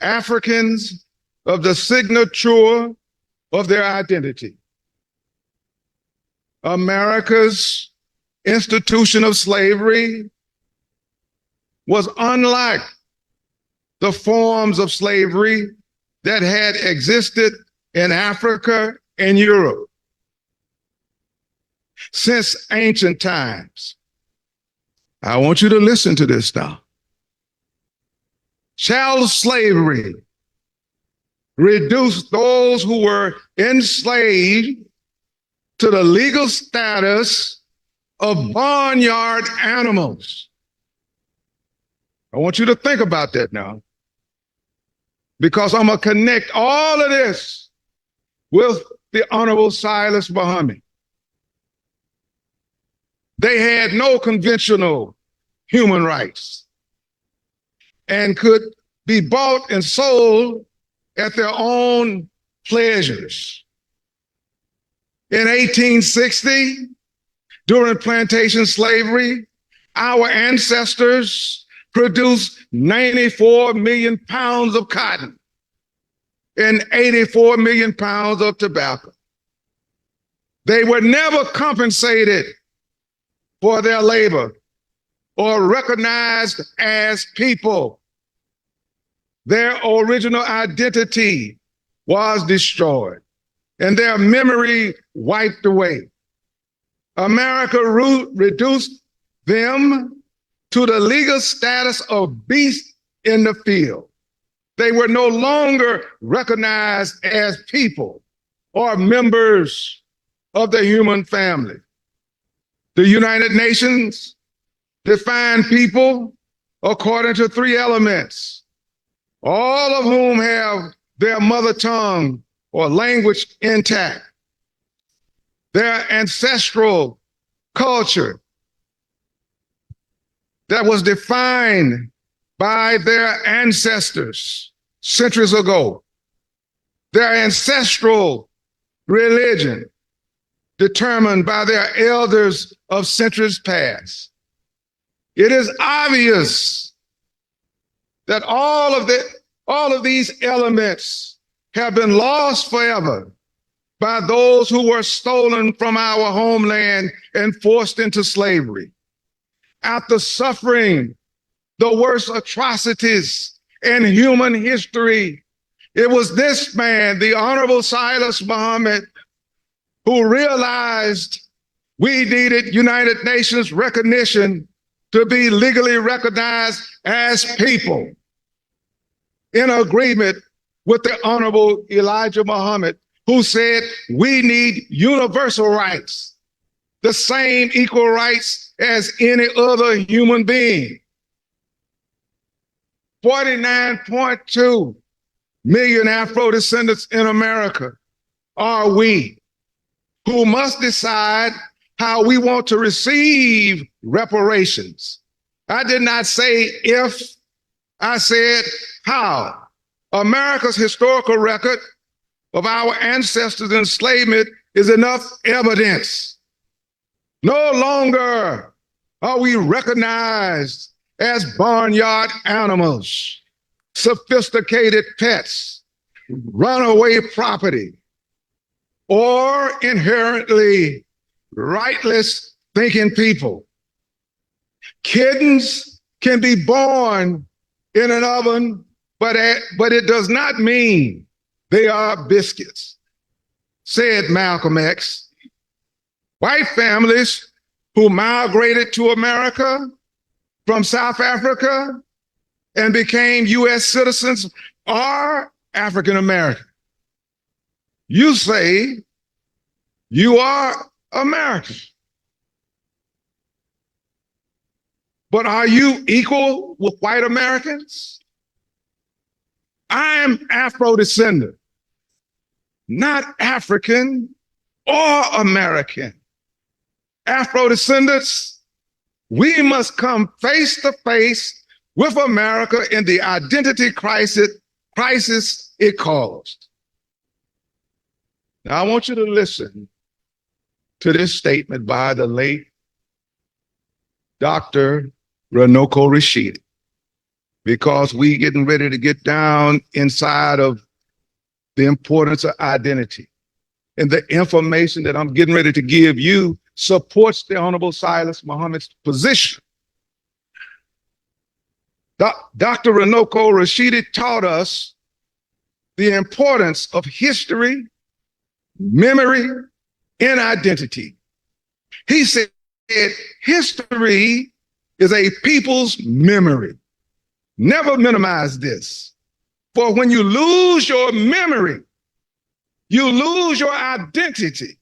Africans of the signature of their identity. America's institution of slavery was unlike the forms of slavery that had existed in Africa and Europe since ancient times. I want you to listen to this now. Chattel slavery reduced those who were enslaved to the legal status of barnyard animals. I want you to think about that now, because I'm going to connect all of this with the Honorable Silas Muhammad. They had no conventional human rights and could be bought and sold at their own pleasures. In 1860, during plantation slavery, our ancestors produced 94 million pounds of cotton and 84 million pounds of tobacco. They were never compensated for their labor or recognized as people. Their original identity was destroyed and their memory wiped away. America reduced them to the legal status of beasts in the field. They were no longer recognized as people or members of the human family. The United Nations defined people according to three elements, all of whom have their mother tongue or language intact, their ancestral culture that was defined by their ancestors centuries ago, their ancestral religion determined by their elders of centuries past. It is obvious that all of these elements have been lost forever by those who were stolen from our homeland and forced into slavery. After suffering the worst atrocities in human history, it was this man, the Honorable Silas Muhammad, who realized we needed United Nations recognition to be legally recognized as people, in agreement with the Honorable Elijah Muhammad, who said we need universal rights, the same equal rights as any other human being. 49.2 million Afro descendants in America are we, who must decide how we want to receive reparations. I did not say if, I said how. America's historical record of our ancestors' enslavement is enough evidence. No longer are we recognized as barnyard animals, sophisticated pets, runaway property, or inherently rightless thinking people. Kittens can be born in an oven, but it does not mean they are biscuits, said Malcolm X. White families who migrated to America from South Africa and became U.S. citizens are African American. You say you are American, but are you equal with white Americans? I am Afro-descendant, not African or American. Afro-descendants, we must come face to face with America in the identity crisis it caused. Now, I want you to listen to this statement by the late Dr. Runoko Rashidi, because we getting ready to get down inside of the importance of identity. And the information that I'm getting ready to give you supports the Honorable Silas Muhammad's position. Dr. Runoko Rashidi taught us the importance of history, memory, and identity. He said history is a people's memory. Never minimize this. For when you lose your memory, you lose your identity.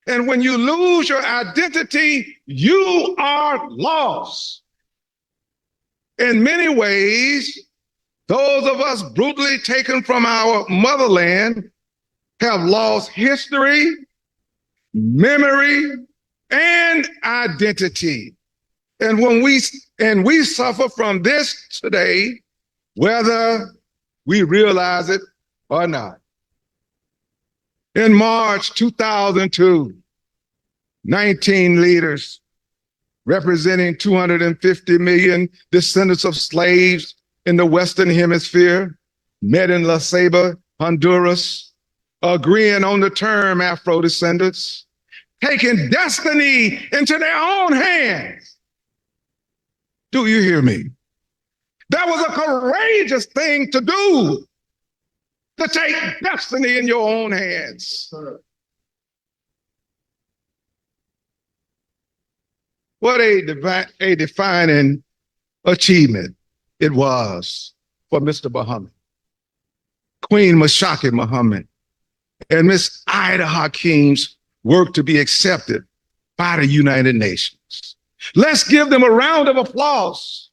And when you lose your identity, you are lost. In many ways, those of us brutally taken from our motherland have lost history, memory, and identity. And when we suffer from this today, whether we realize it or not. In March 2002, 19 leaders representing 250 million descendants of slaves in the Western Hemisphere met in La Ceiba, Honduras, agreeing on the term Afro-descendants, taking destiny into their own hands. Do you hear me? That was a courageous thing to do, to take destiny in your own hands. What a defining achievement it was for Mr. Muhammad, Queen Mashaki Muhammad, and Miss Ida Hakim's work to be accepted by the United Nations. Let's give them a round of applause.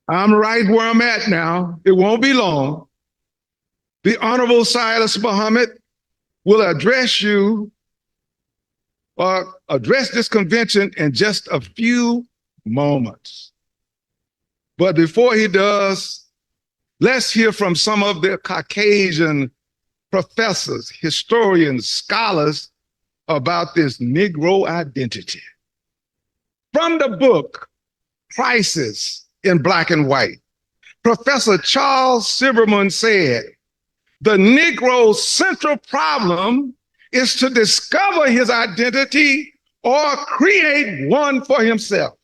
I'm right where I'm at now. It won't be long. The Honorable Silas Muhammad will address you or address this convention in just a few moments. But before he does, let's hear from some of the Caucasian professors, historians, scholars about this Negro identity. From the book, Crisis in Black and White, Professor Charles Silverman said, the Negro's central problem is to discover his identity or create one for himself.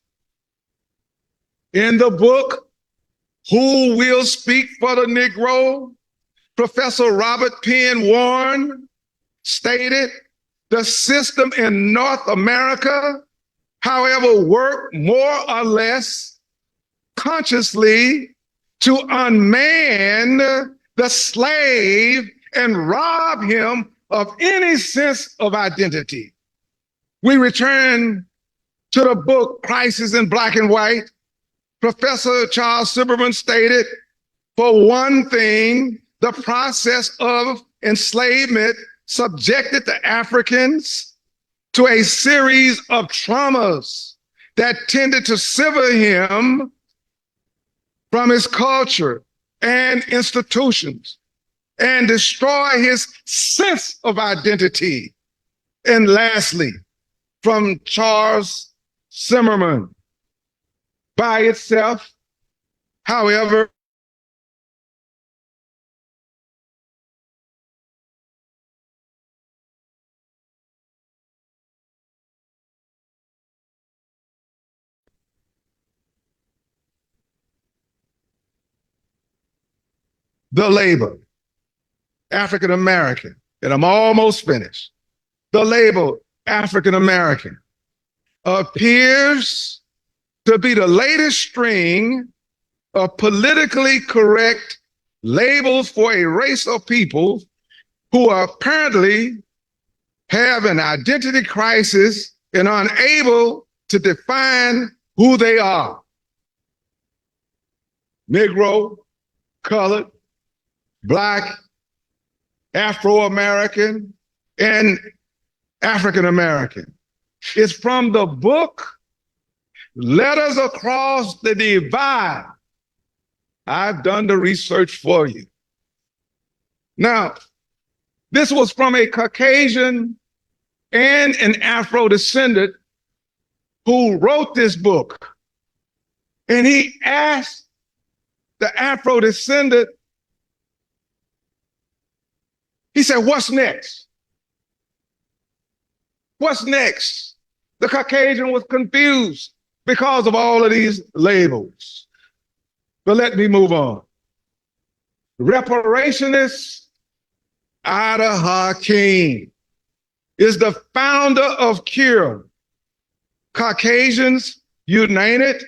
In the book, Who Will Speak for the Negro, Professor Robert Penn Warren stated, the system in North America, however, worked more or less consciously to unman the slave and rob him of any sense of identity. We return to the book Crisis in Black and White. Professor Charles Silberman stated, for one thing, the process of enslavement subjected the Africans to a series of traumas that tended to sever him from his culture and institutions and destroy his sense of identity. And lastly, from Charles Zimmerman, by itself, however, the label, African American, and I'm almost finished. The label, African American, appears to be the latest string of politically correct labels for a race of people who apparently have an identity crisis and are unable to define who they are. Negro, colored, Black, Afro-American, and African American. It's from the book Letters Across the Divide. I've done the research for you. Now, this was from a Caucasian and an Afro descendant who wrote this book. And he asked the Afro descendant, he said, what's next? What's next? The Caucasian was confused because of all of these labels. But let me move on. Reparationist Ida Hakeem is the founder of CURE, Caucasians United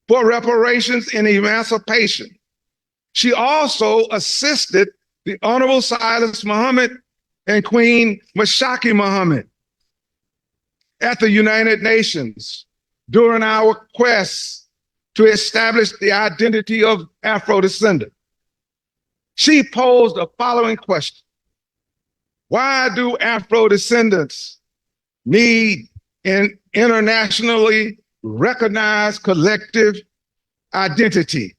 for Reparations and Emancipation. She also assisted the Honorable Silas Muhammad and Queen Mashaki Muhammad at the United Nations during our quest to establish the identity of Afro-descendant. She posed the following question: why do Afro-descendants need an internationally recognized collective identity?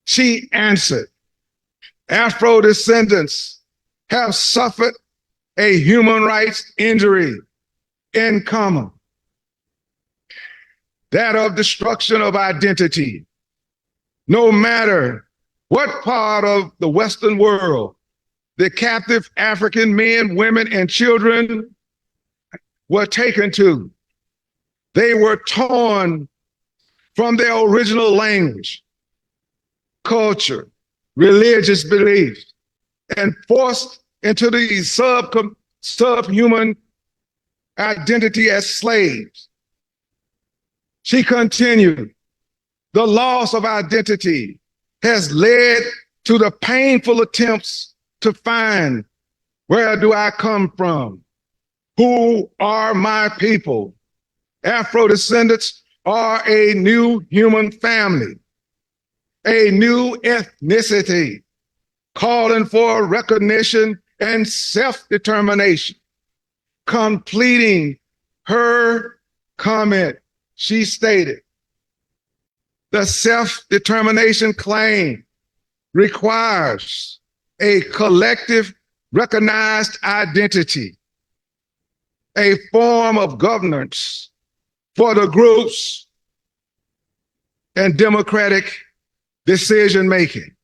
She answered, Afro-descendants have suffered a human rights injury in common, that of destruction of identity. No matter what part of the Western world the captive African men, women, and children were taken to, they were torn from their original language, culture, religious beliefs, and forced into the subhuman identity as slaves. She continued, the loss of identity has led to the painful attempts to find, where do I come from? Who are my people? Afro-descendants are a new human family, a new ethnicity, calling for recognition and self-determination. Completing her comment, she stated, the self-determination claim requires a collective recognized identity, a form of governance for the groups and democratic decision-making.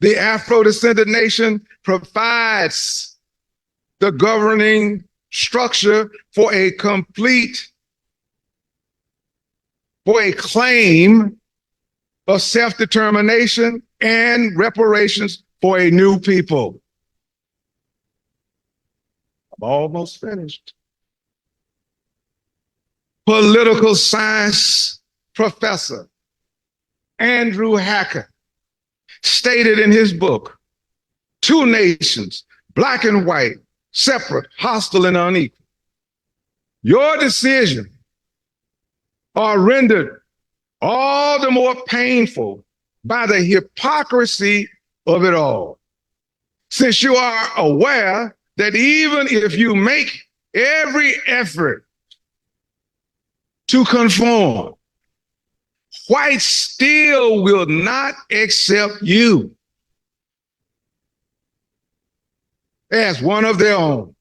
The Afro-descendant nation provides the governing structure for a claim of self-determination and reparations for a new people. I'm almost finished. Political science professor Andrew Hacker stated in his book, two nations, black and white, separate, hostile, and unequal. Your decisions are rendered all the more painful by the hypocrisy of it all. Since you are aware that even if you make every effort to conform, whites still will not accept you as one of their own.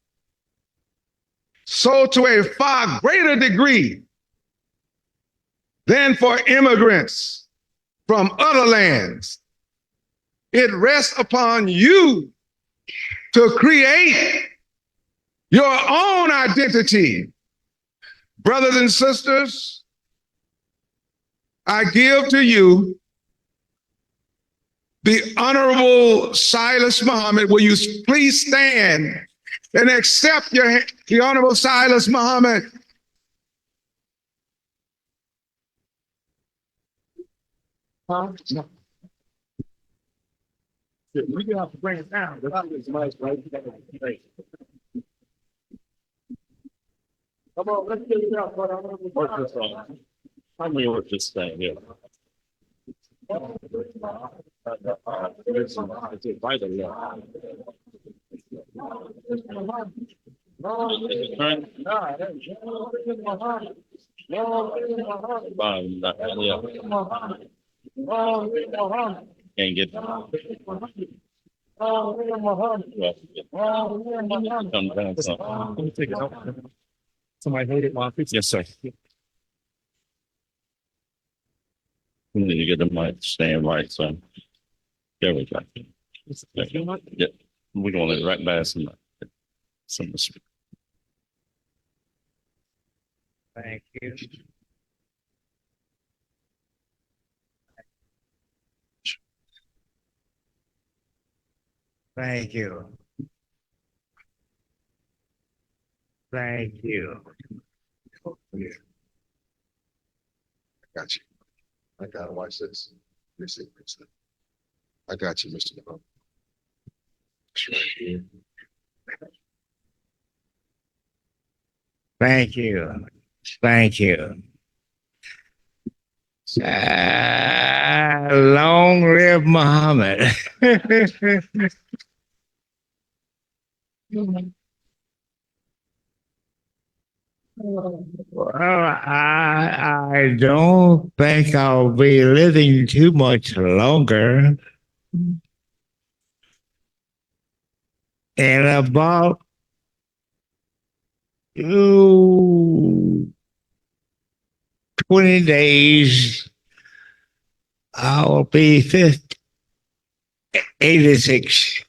So to a far greater degree than for immigrants from other lands, it rests upon you to create your own identity. Brothers and sisters, I give to you the Honorable Silas Muhammad. Will you please stand and accept the Honorable Silas Muhammad? We have to bring it down. Come on, let's get it out. Work this on. How many work this thing here? Can't get come down some. Let me take it out. Somebody hold it while I fix it. Yes, sir. We need to get the mic stand right, so there we go. Yeah, we're gonna let it right by some. Thank you. Thank you. Thank you. Yeah. I got you. I gotta watch this. I got you, Mr. Muhammad. Thank you. Thank you. Long live Muhammad. Well, I don't think I'll be living too much longer. In about 20 days, I'll be 86.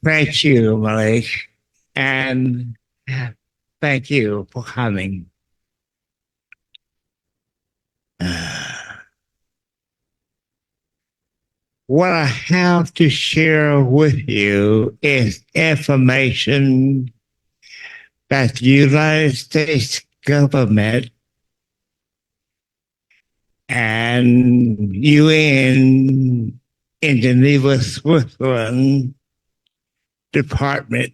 Thank you, Malik, and thank you for coming. What I have to share with you is information that the United States government and UN in Geneva, Switzerland department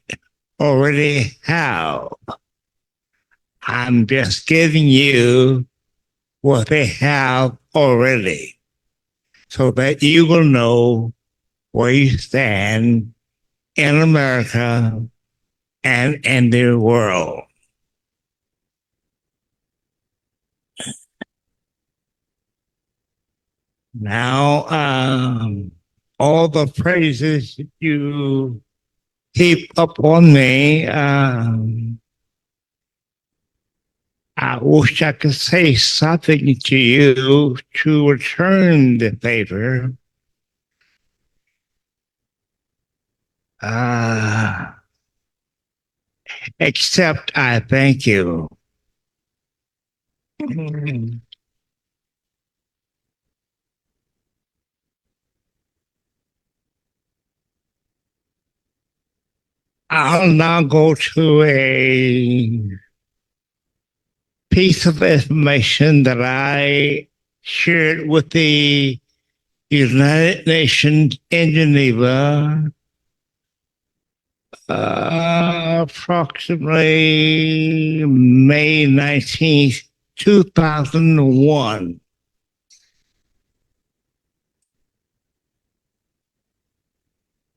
already have. I'm just giving you what they have already so that you will know where you stand in America and in the world. Now, all the praises you heap up on me, I wish I could say something to you to return the favor. Except I thank you. I'll now go to a piece of information that I shared with the United Nations in Geneva approximately May 19th, 2001.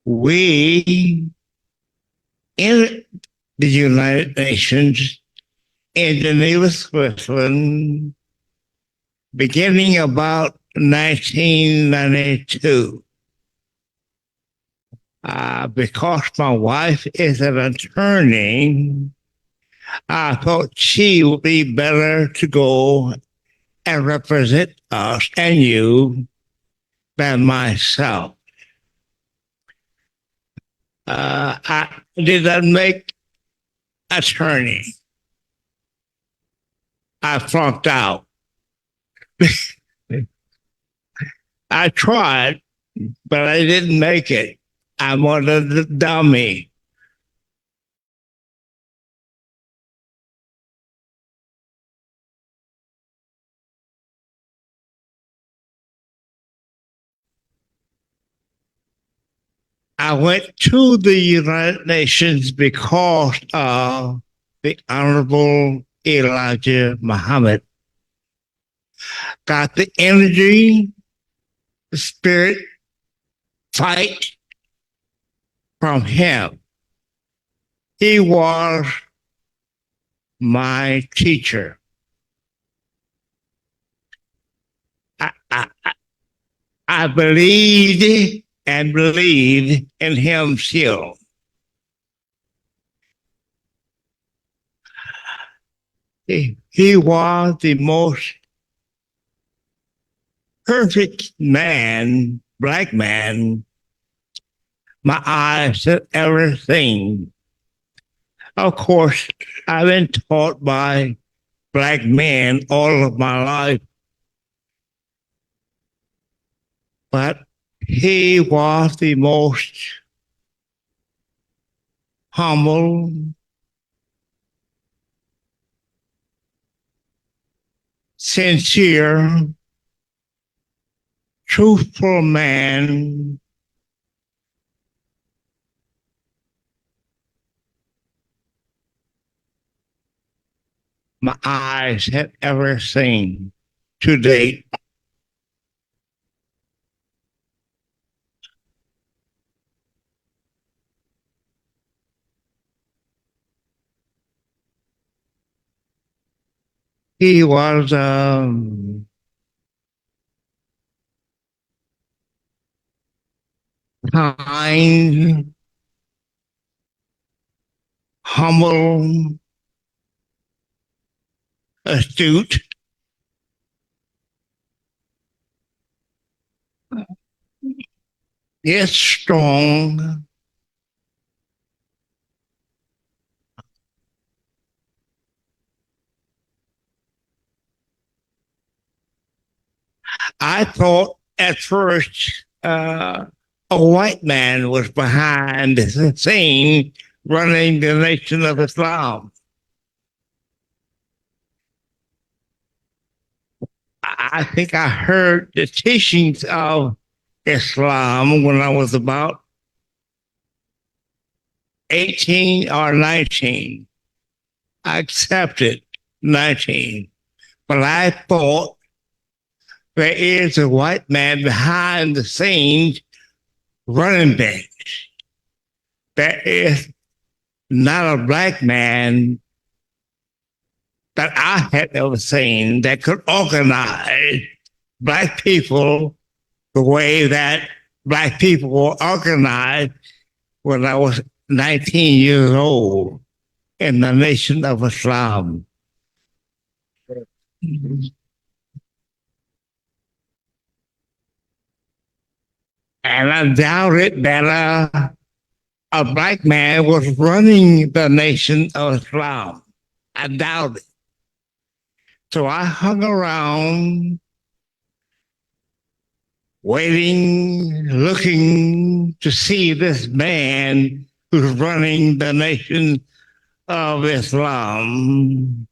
We in the United Nations in Geneva, Switzerland, beginning about 1992. Because my wife is an attorney, I thought she would be better to go and represent us and you than myself. I did not make attorney. I flunked out. I tried, but I didn't make it. I wanted the dummy. I went to the United Nations because of the Honorable Elijah Muhammad. Got the energy, the spirit, fight from him. He was my teacher. I believed and believed in him still. He was the most perfect man, black man, my eyes had ever seen. Of course, I've been taught by black men all of my life, but he was the most humble, sincere, truthful man. My eyes have ever seen to date. He was kind, humble, astute, yet strong. I thought at first a white man was behind the scene running the Nation of Islam. I think I heard the teachings of Islam when I was about 18 or 19. I accepted 19, but I thought there is a white man behind the scenes running things. There is not a black man that I had ever seen that could organize black people the way that black people were organized when I was 19 years old in the Nation of Islam. And I doubted that a black man was running the Nation of Islam. I doubted it. So I hung around, waiting, looking to see this man who's running the Nation of Islam.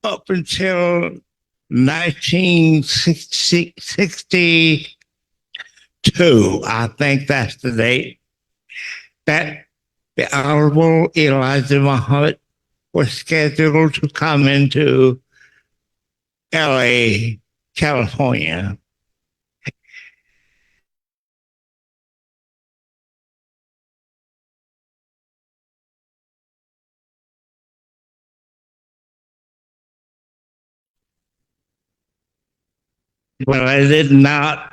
up until 1962, I think that's the date, that the Honorable Elijah Muhammad was scheduled to come into LA, California. But I did not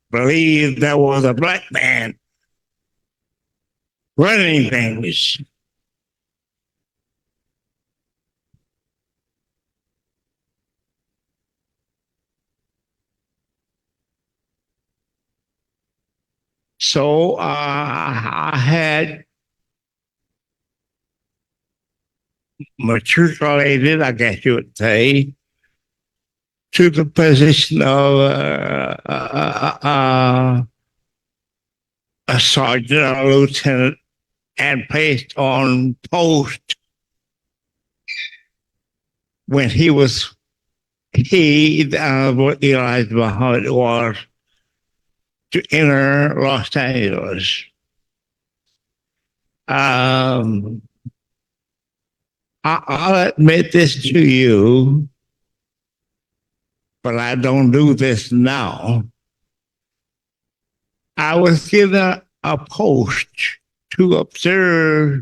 believe there was a black man running things. So I had matriculated, I guess you would say, to the position of a sergeant or lieutenant and placed on post when the Honorable Elijah Muhammad, was to enter Los Angeles. I'll admit this to you, but I don't do this now. I was given a post to observe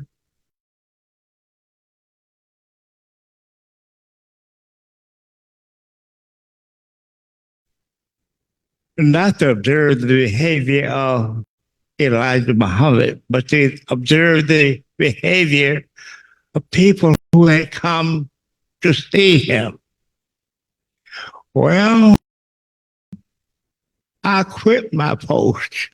not to observe the behavior of Elijah Muhammad, but to observe the behavior of people who had come to see him. Well, I quit my post.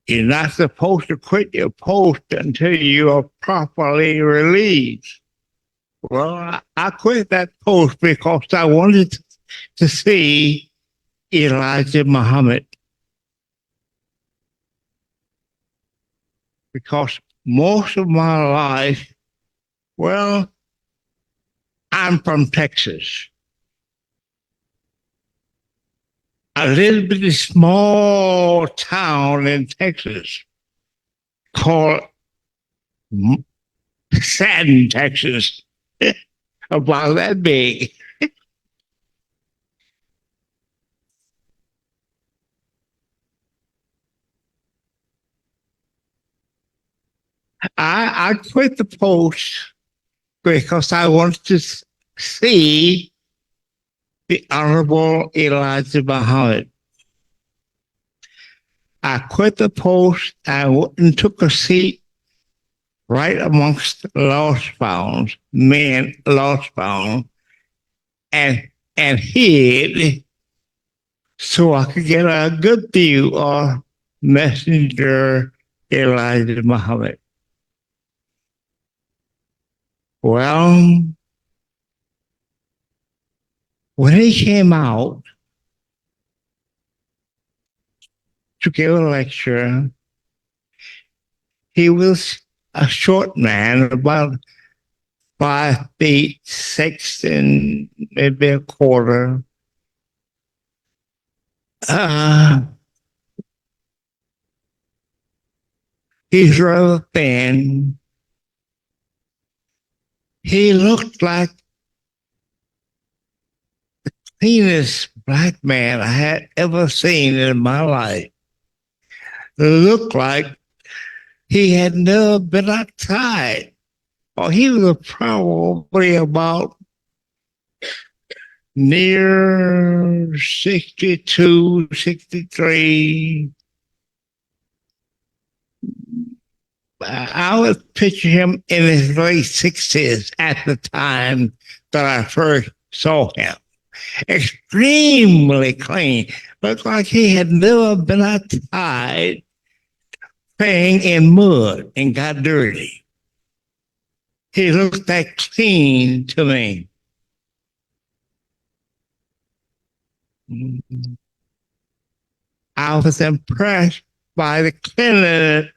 You're not supposed to quit your post until you are properly released. Well, I quit that post because I wanted to see Elijah Muhammad. Because most of my life, well, I'm from Texas. A little bitty small town in Texas called Satin, Texas. About that big. I quit the post because I wanted to see the Honorable Elijah Muhammad. I quit the post and took a seat right amongst lost bound, men lost bound, and hid so I could get a good view of Messenger Elijah Muhammad. Well, when he came out to give a lecture, he was a short man, about 5'6" and maybe a quarter. He's rather thin. He looked like the cleanest black man I had ever seen in my life. It looked like he had never been outside. Or he was probably about near 62, 63. I would picture him in his late 60s at the time that I first saw him. Extremely clean. Looked like he had never been outside playing in mud and got dirty. He looked that clean to me. I was impressed by the cleanliness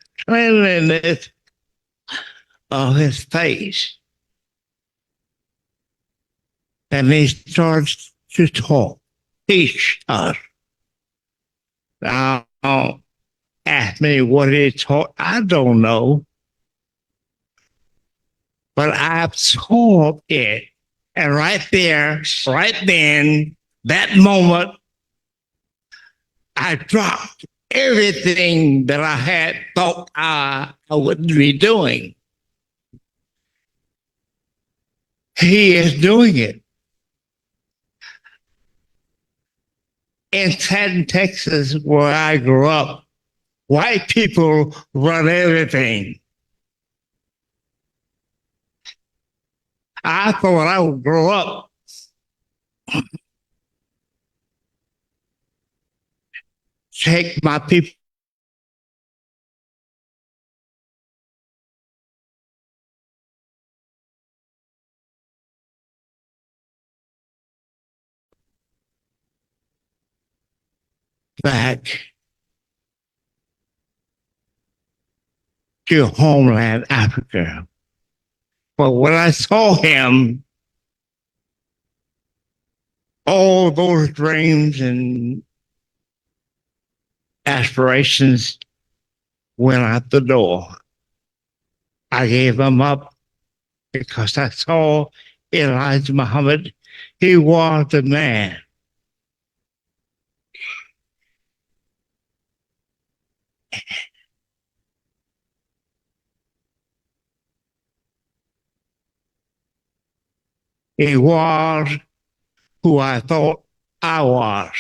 of his face. And he starts to talk, teach us. Now, ask me what he taught. I don't know. But I absorbed it. And right there, right then, that moment, I dropped everything that I had thought I would be doing. He is doing it. In Canton, Texas, where I grew up, white people run everything. I thought I would grow up take my people back to homeland Africa. But when I saw him, all those dreams and aspirations went out the door. I gave them up because I saw Elijah Muhammad. He was the man. He was who I thought I was.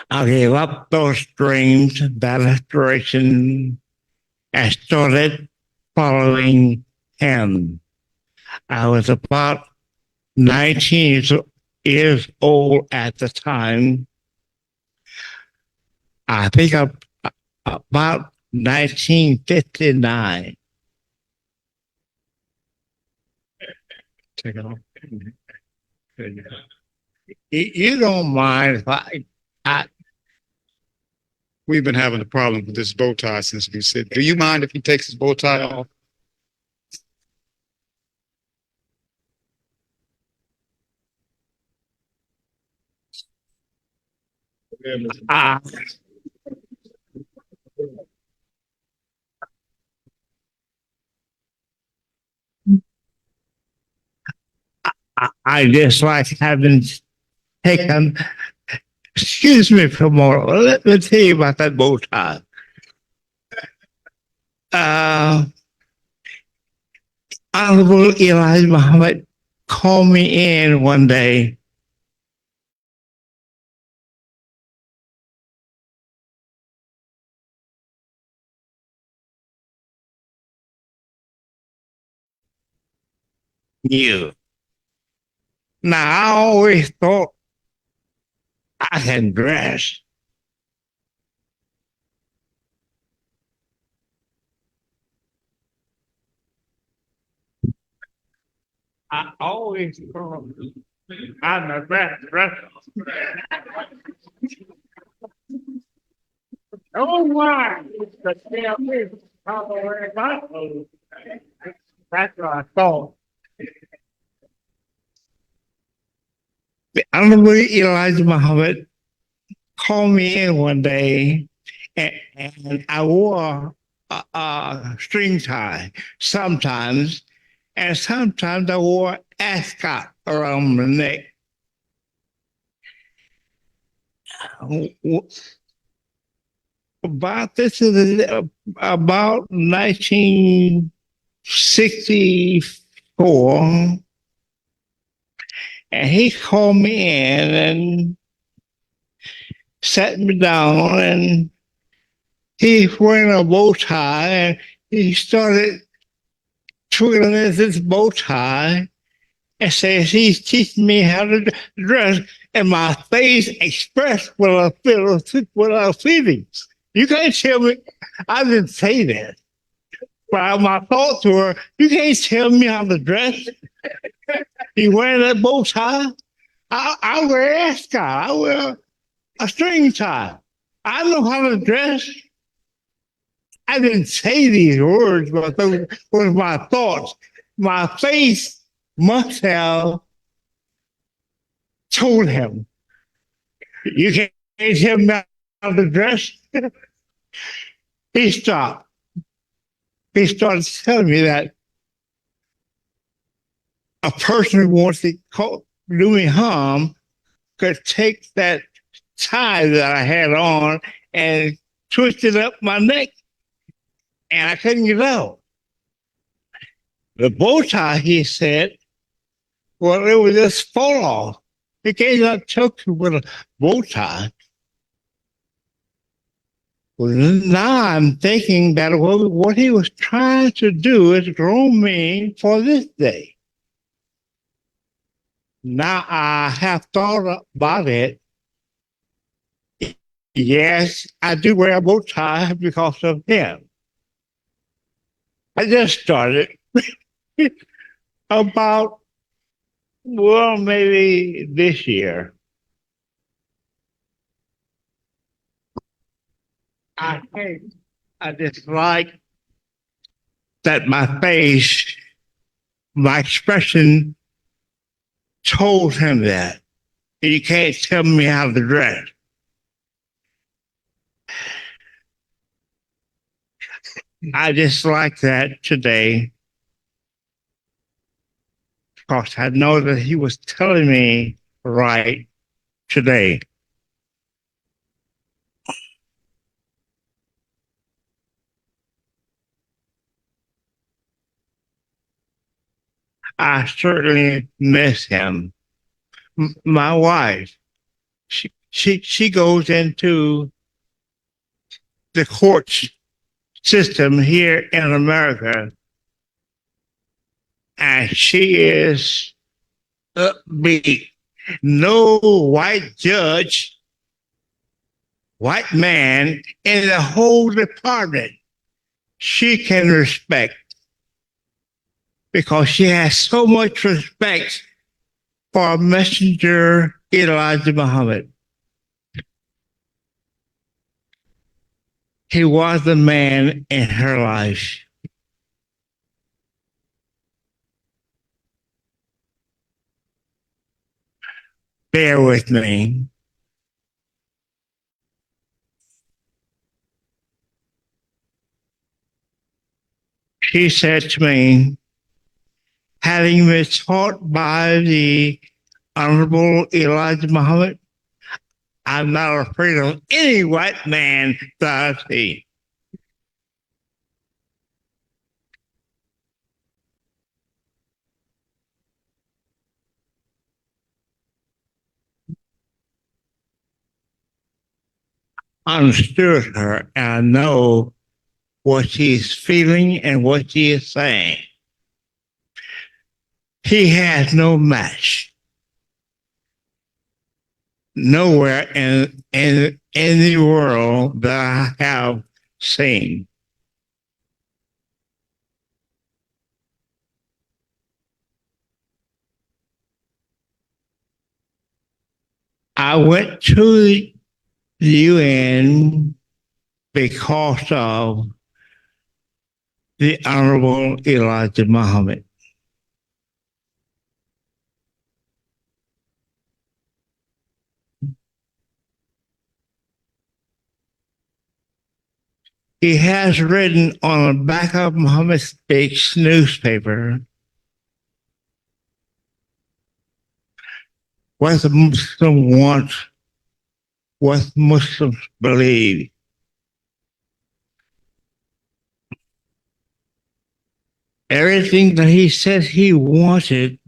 I gave up those dreams, that aspiration, and started following him. I was about 19 years old at the time. I think about 1959. Take it off. You don't mind if I We've been having a problem with this bow tie since we said, do you mind if he takes his bow tie off? I just like having taken, excuse me for a moment, let me tell you about that bow tie. Honorable Elijah Muhammad called me in one day. You. Now, I always thought I can dress. I always thought I'm the best dresser. Oh, my! That's what I thought. The Honorable Elijah Muhammad called me in one day, and I wore a string tie sometimes, and sometimes I wore ascot around my neck. About 1964. And he called me in and sat me down, and he's wearing a bow tie, and he started twiddling this bow tie and says he's teaching me how to dress, and my face expressed what I feel, what I was feeling. You can't tell me, I didn't say that. But my thoughts were, you can't tell me how to dress. He wearing that bow tie. I wear a ascot. I wear a string tie. I know how to dress. I didn't say these words, but those were my thoughts. My face must have told him, "You can't tell me how to dress." He stopped. He started telling me that a person who wants to do me harm could take that tie that I had on and twist it up my neck, and I couldn't get out. The bow tie, he said, well, it would just fall off. You can't not choke you with a bow tie. Well, now I'm thinking that what he was trying to do is groom me for this day. Now I have thought about it. Yes, I do wear a bow tie because of him. I just started about, well, maybe this year. I just like that my face, my expression told him that. You can't tell me how to dress. I just like that today because I know that he was telling me right today. I certainly miss him. My wife, she goes into the courts system here in America, and she is upbeat. No white judge, white man in the whole department she can respect because she has so much respect for Messenger Elijah Muhammad. He was the man in her life. Bear with me. She said to me, having been taught by the Honorable Elijah Muhammad, I'm not afraid of any white man that I see. I understood her, and I know what she's feeling and what she is saying. He has no match. Nowhere in the world that I have seen. I went to the UN because of the Honorable Elijah Muhammad. He has written on the back of Muhammad Speaks newspaper what the Muslim wants, what Muslims believe. Everything that he said he wanted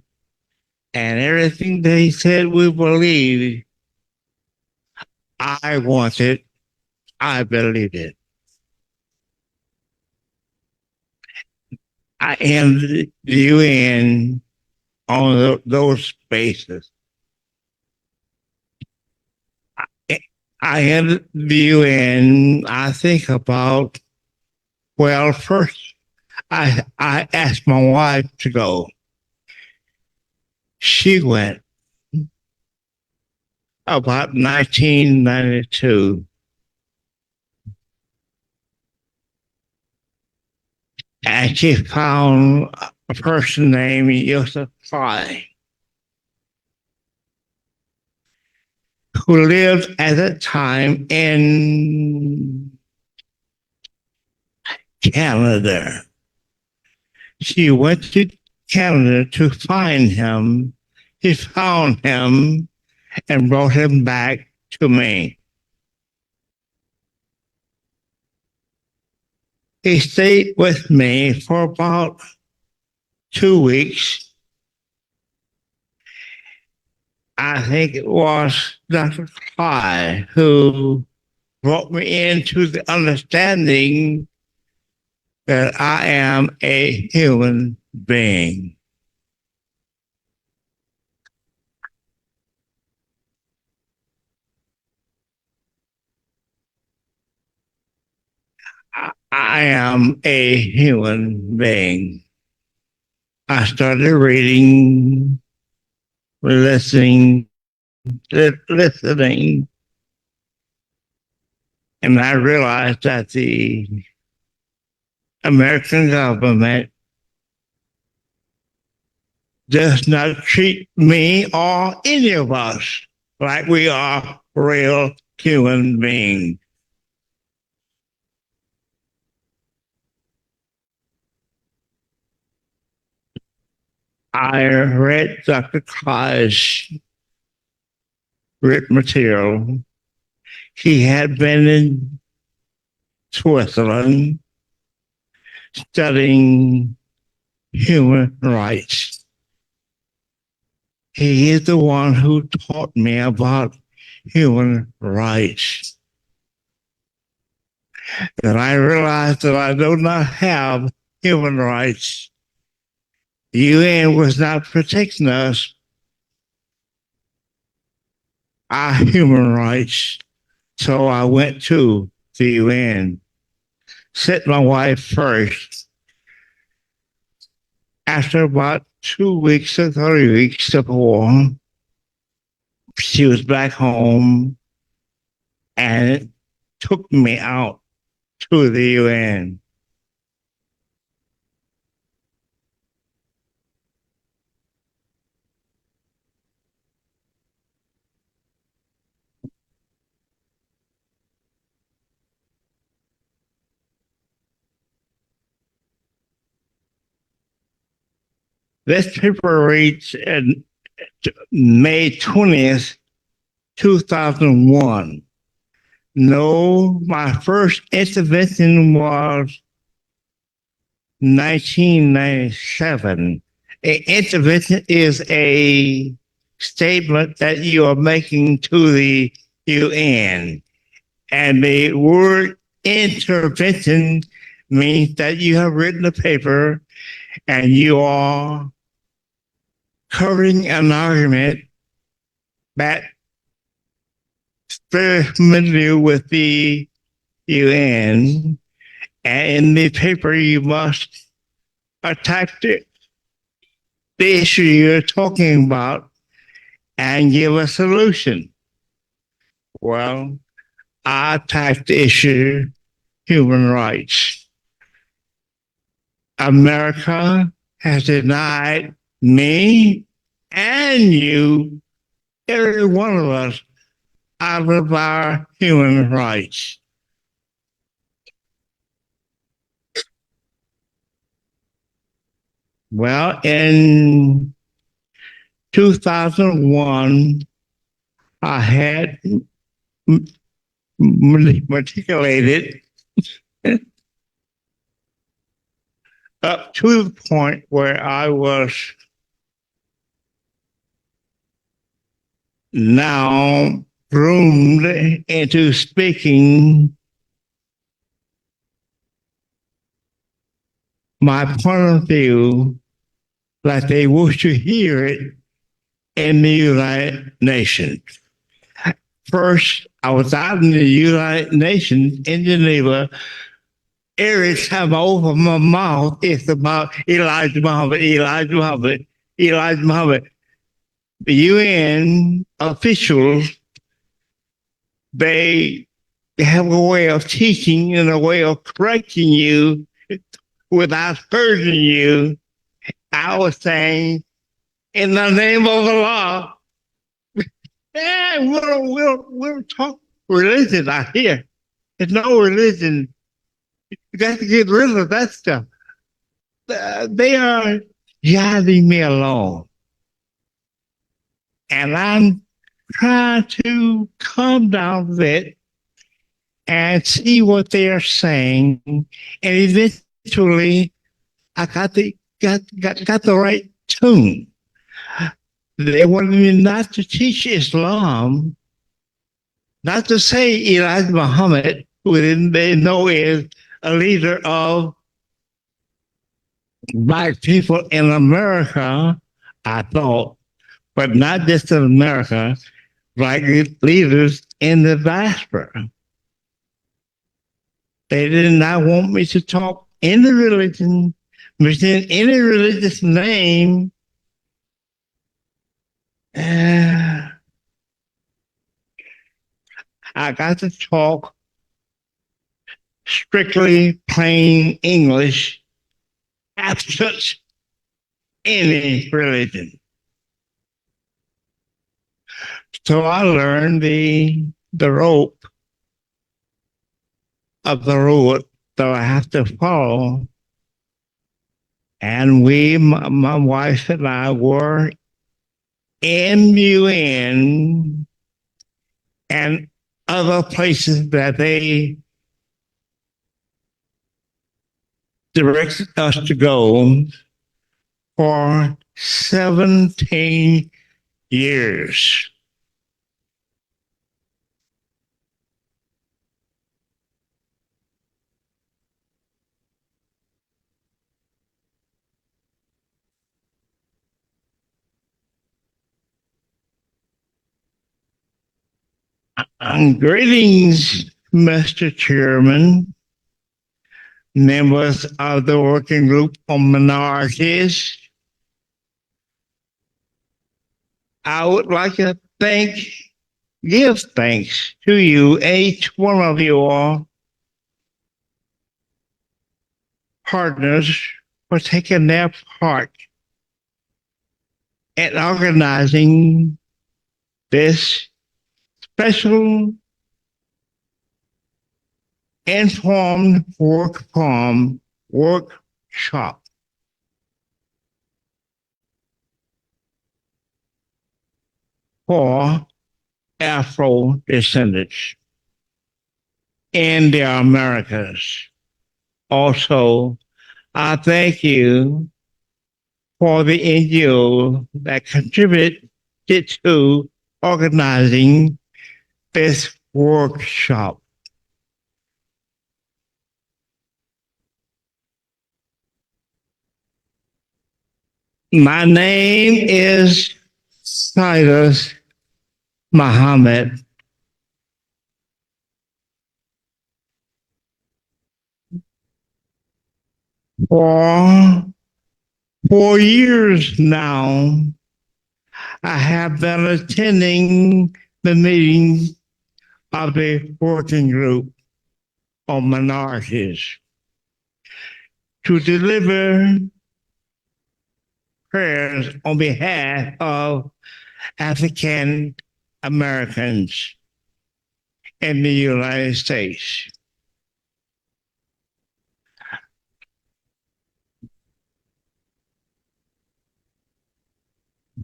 and everything that he said we believe, I want it, I believe it. I am the UN on those bases. I am the UN. I think about, well, first I asked my wife to go. She went about 1992. And she found a person named Yosef Fry, who lived at the time in Canada. She went to Canada to find him. She found him and brought him back to me. He stayed with me for about 2 weeks. I think it was Dr. Clyde who brought me into the understanding that I am a human being. I am a human being. I started reading, listening, and I realized that the American government does not treat me or any of us like we are real human beings. I read Dr. Clyde's written material. He had been in Switzerland studying human rights. He is the one who taught me about human rights. And I realized that I do not have human rights. The UN was not protecting us, our human rights. So I went to the UN, set my wife first. After about 2 weeks or 3 weeks of war, she was back home and it took me out to the UN. This paper reads in May 20th, 2001. No, my first intervention was 1997. An intervention is a statement that you are making to the UN. And the word intervention means that you have written a paper and you are covering an argument that very familiar with the UN, and in the paper you must attack the issue you're talking about and give a solution. Well, I attacked the issue human rights. America has denied me and you, every one of us, out of our human rights. Well, in 2001, I had matriculated up to the point where I was now groomed into speaking my point of view like they wish to hear it in the United Nations. First, I was out in the United Nations in Geneva. Every time I open my mouth, it's about Elijah Muhammad, Elijah Muhammad, Elijah Muhammad. the UN officials, they have a way of teaching and a way of correcting you without hurting you. I was saying, in the name of the law, yeah, we'll talk religion out here. There's no religion. You got to get rid of that stuff. They are guiding me along. And I'm trying to calm down a bit and see what they are saying. And eventually, I got the right tune. They wanted me not to teach Islam, not to say Elijah Muhammad, who they know is a leader of Black people in America, I thought, but not just in America, Black leaders in the diaspora. They did not want me to talk any religion, mention any religious name. I got to talk strictly plain English, absent any religion. So I learned the rope of the road that I have to follow. And my wife and I were in UN and other places that they directed us to go for 17 years. Greetings, Mr. Chairman, members of the Working Group on Minorities. I would like to give thanks to you, each one of your partners, for taking their part in organizing this special informed workshop. For Afro descendants in the Americas. Also, I thank you for the NGO that contributed to organizing this workshop. My name is Cyrus Muhammad. For 4 years now, I have been attending the meetings of the working group on minorities to deliver prayers on behalf of African Americans in the United States.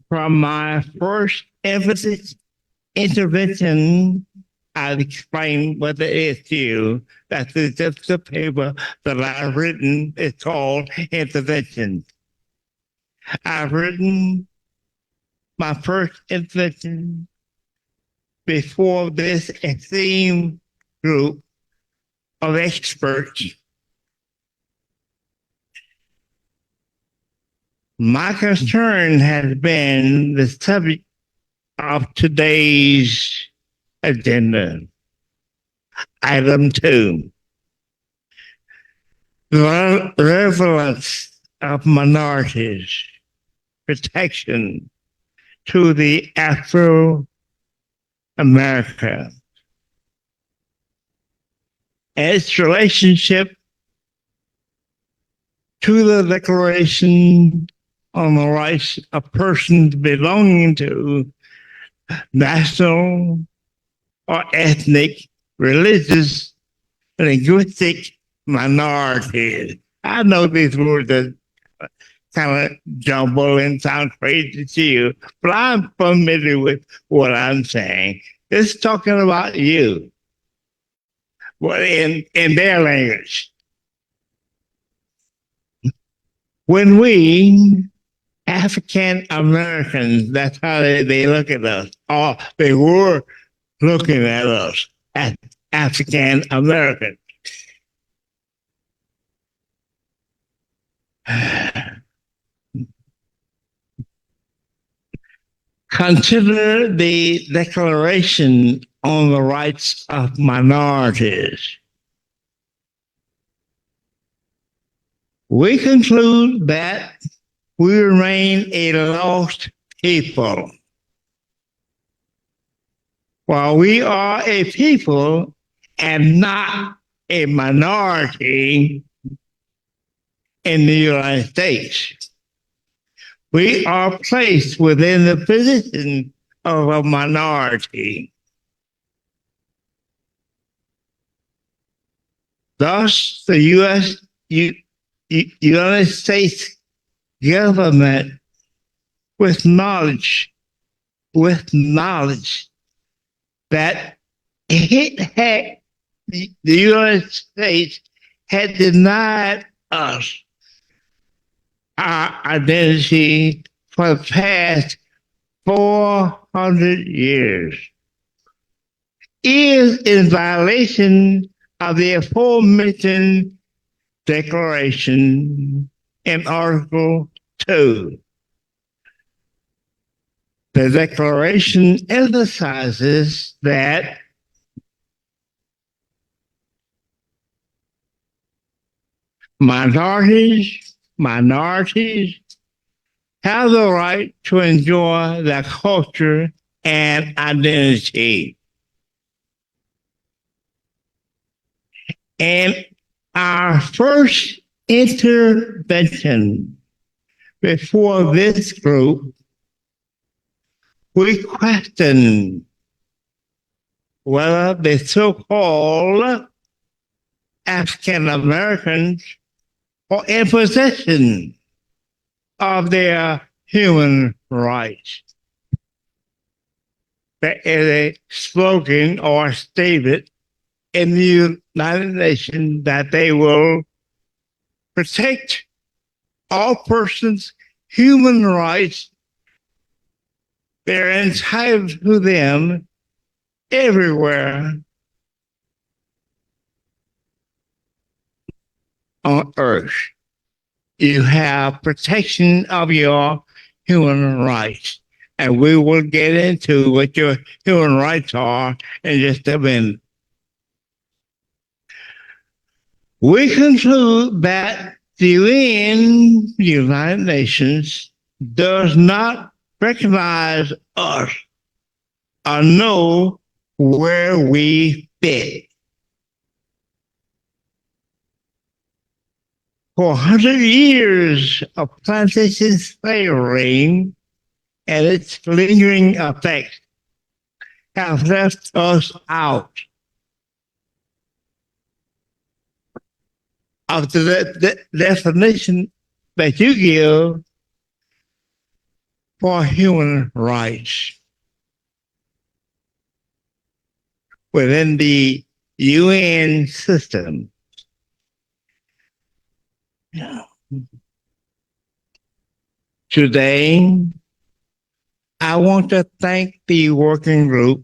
From my first intervention, I've explained what it is to you. That's just the paper that I've written. It's called Intervention. I've written my first intervention before this esteemed group of experts. My concern has been the subject of today's agenda. Item 2, the relevance of minorities, protection, to the Afro America and its relationship to the Declaration on the Rights of Persons belonging to national or ethnic, religious, linguistic minorities. I know these words are kind of jumble and sound crazy to you, but I'm familiar with what I'm saying. It's talking about you, well, in their language. When we African Americans, that's how they look at us, or they were looking at us as African Americans. Consider the Declaration on the Rights of Minorities. We conclude that we remain a lost people. While we are a people and not a minority in the United States, we are placed within the position of a minority. Thus, the United States government, with knowledge that the United States had denied us our identity for the past 400 years, is in violation of the aforementioned declaration in Article 2. The declaration emphasizes that minorities have the right to enjoy their culture and identity. And our first intervention before this group, we questioned whether the so-called African Americans are in possession of their human rights. There is a slogan or statement in the United Nations that they will protect all persons' human rights. They're entitled to them everywhere on earth. You have protection of your human rights. And we will get into what your human rights are in just a minute. We conclude that the UN, the United Nations, does not recognize us or know where we fit. For 100 years of plantation slavery and its lingering effects have left us out of the definition that you give for human rights within the UN system. Today, I want to thank the working group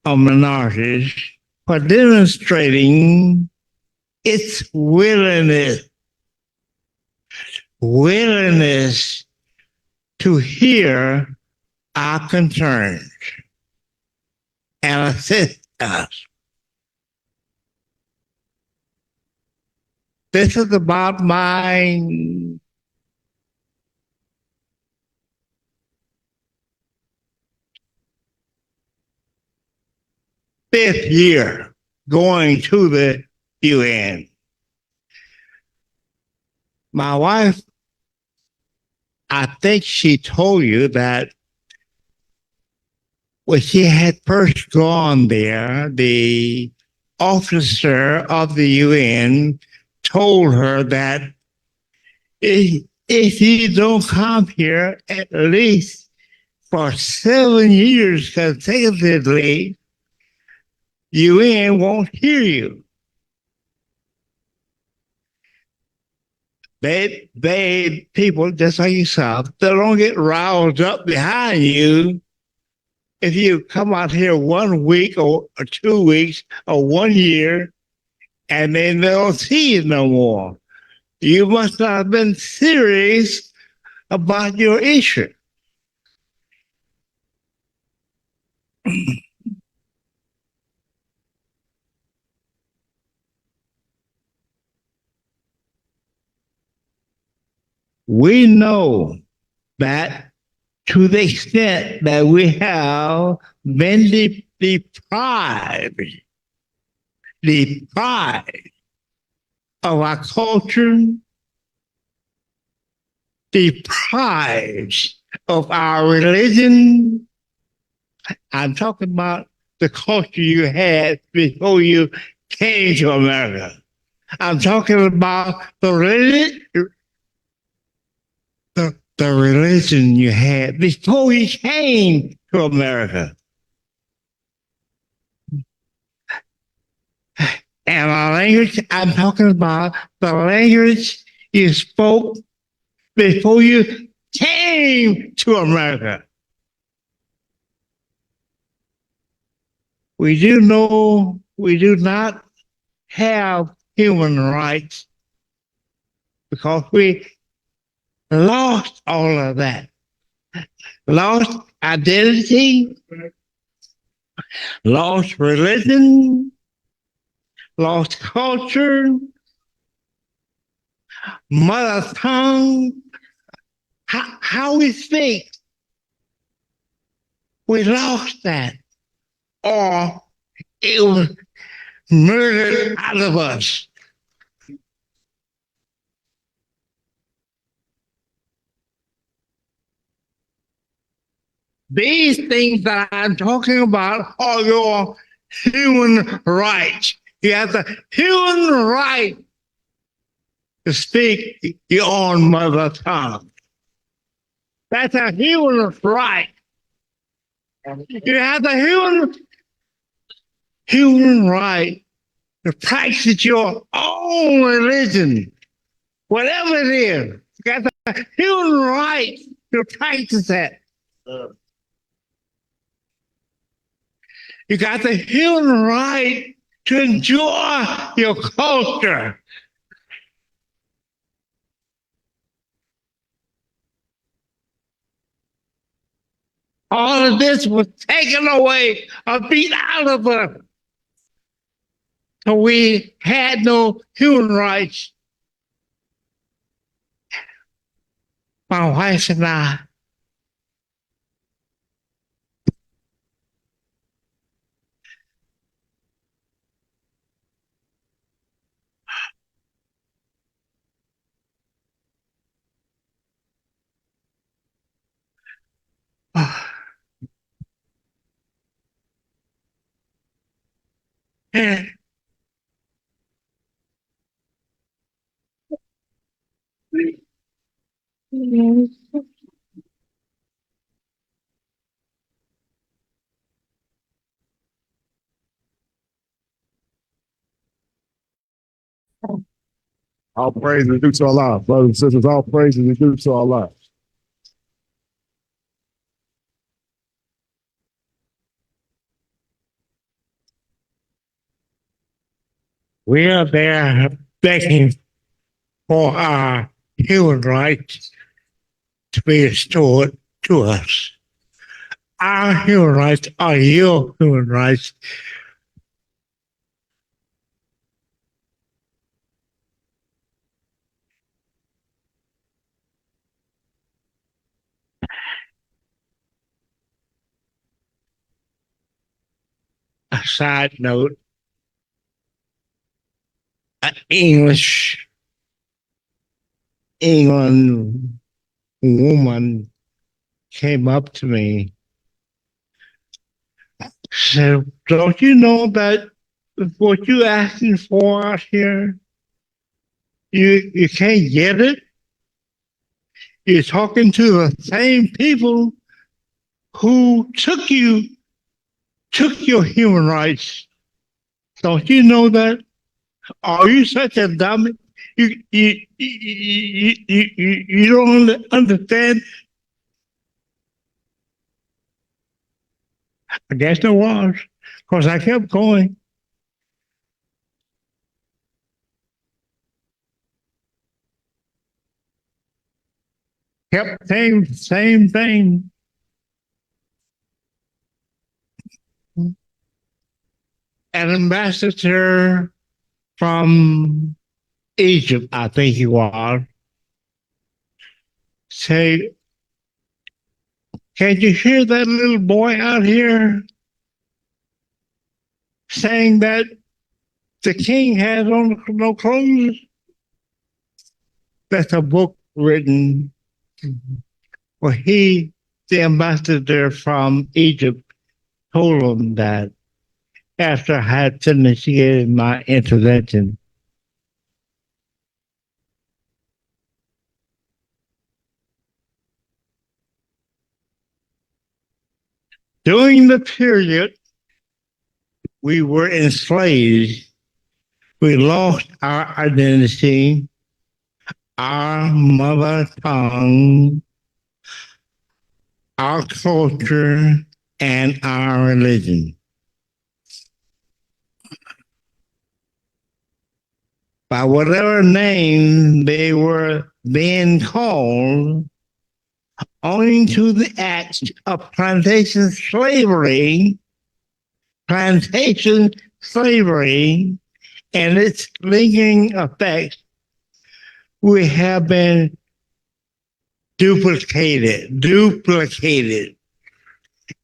of minorities for demonstrating its willingness to hear our concerns and assist us. This is about my fifth year going to the UN. My wife, I think she told you that when she had first gone there, the officer of the UN told her that if you don't come here at least for 7 years consecutively, UN won't hear you. They people just like yourself, they don't get roused up behind you if you come out here 1 week or 2 weeks or 1 year and then they don't see you no more. You must not have been serious about your issue. We know that to the extent that we have been deprived of our culture, deprived of our religion. I'm talking about the culture you had before you came to America. I'm talking about the religion you had before you came to America. And our language, I'm talking about the language you spoke before you came to America. We do know we do not have human rights because we lost all of that. Lost identity, lost religion, lost culture, mother tongue, how we speak. We lost that. Or it was murdered out of us. These things that I'm talking about are your human rights. You have the human right to speak your own mother tongue. That's a human right. You have the human right to practice your own religion, whatever it is. You got the human right to practice that. You got the human right to enjoy your culture. All of this was taken away or beat out of us. So we had no human rights. My wife and I. All praise is due to Allah. Brothers and sisters, all praise is due to Allah. We are there begging for our human rights to be restored to us. Our human rights are your human rights. side note, an England woman came up to me, said, "Don't you know that what you asking for out here, you can't get it? You're talking to the same people who took your human rights. Don't you know that? Are you such a dummy? You don't understand." I guess there was, because I kept going. Kept saying the same thing. An ambassador from Egypt, I think he was, say, "Can you hear that little boy out here saying that the king has on no clothes?" That's a book written. Well, the ambassador from Egypt, told him that after I had finished getting my intervention. During the period we were enslaved, we lost our identity, our mother tongue, our culture, and our religion. By whatever name they were being called, owing to the acts of plantation slavery, and its lingering effects, we have been duplicated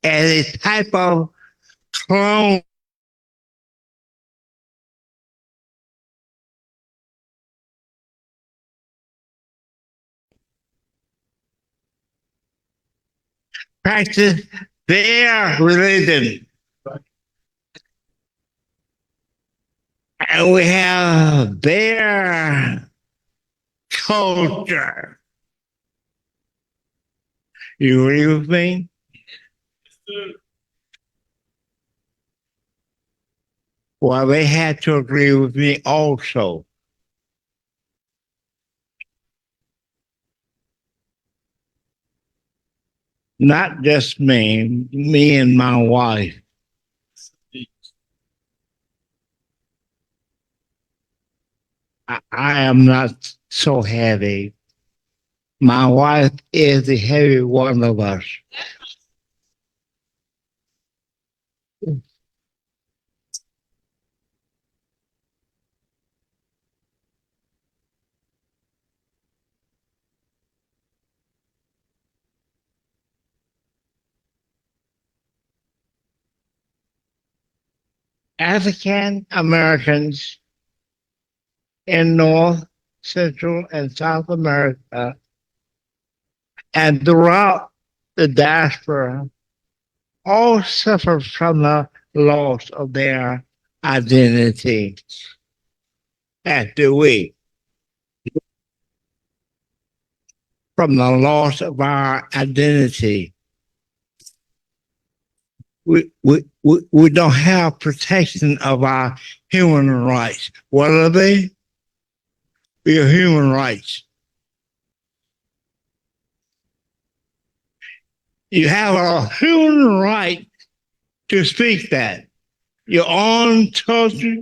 as a type of clone. Practice their religion. And we have their culture. You agree with me? Well, they had to agree with me also. Not just me and my wife. I am not so heavy. My wife is the heavy one of us. African Americans in North, Central, and South America and throughout the diaspora all suffer from the loss of their identity. As do we. From the loss of our identity. We don't have protection of our human rights. What are they? Your human rights. You have a human right to speak that. Your own culture,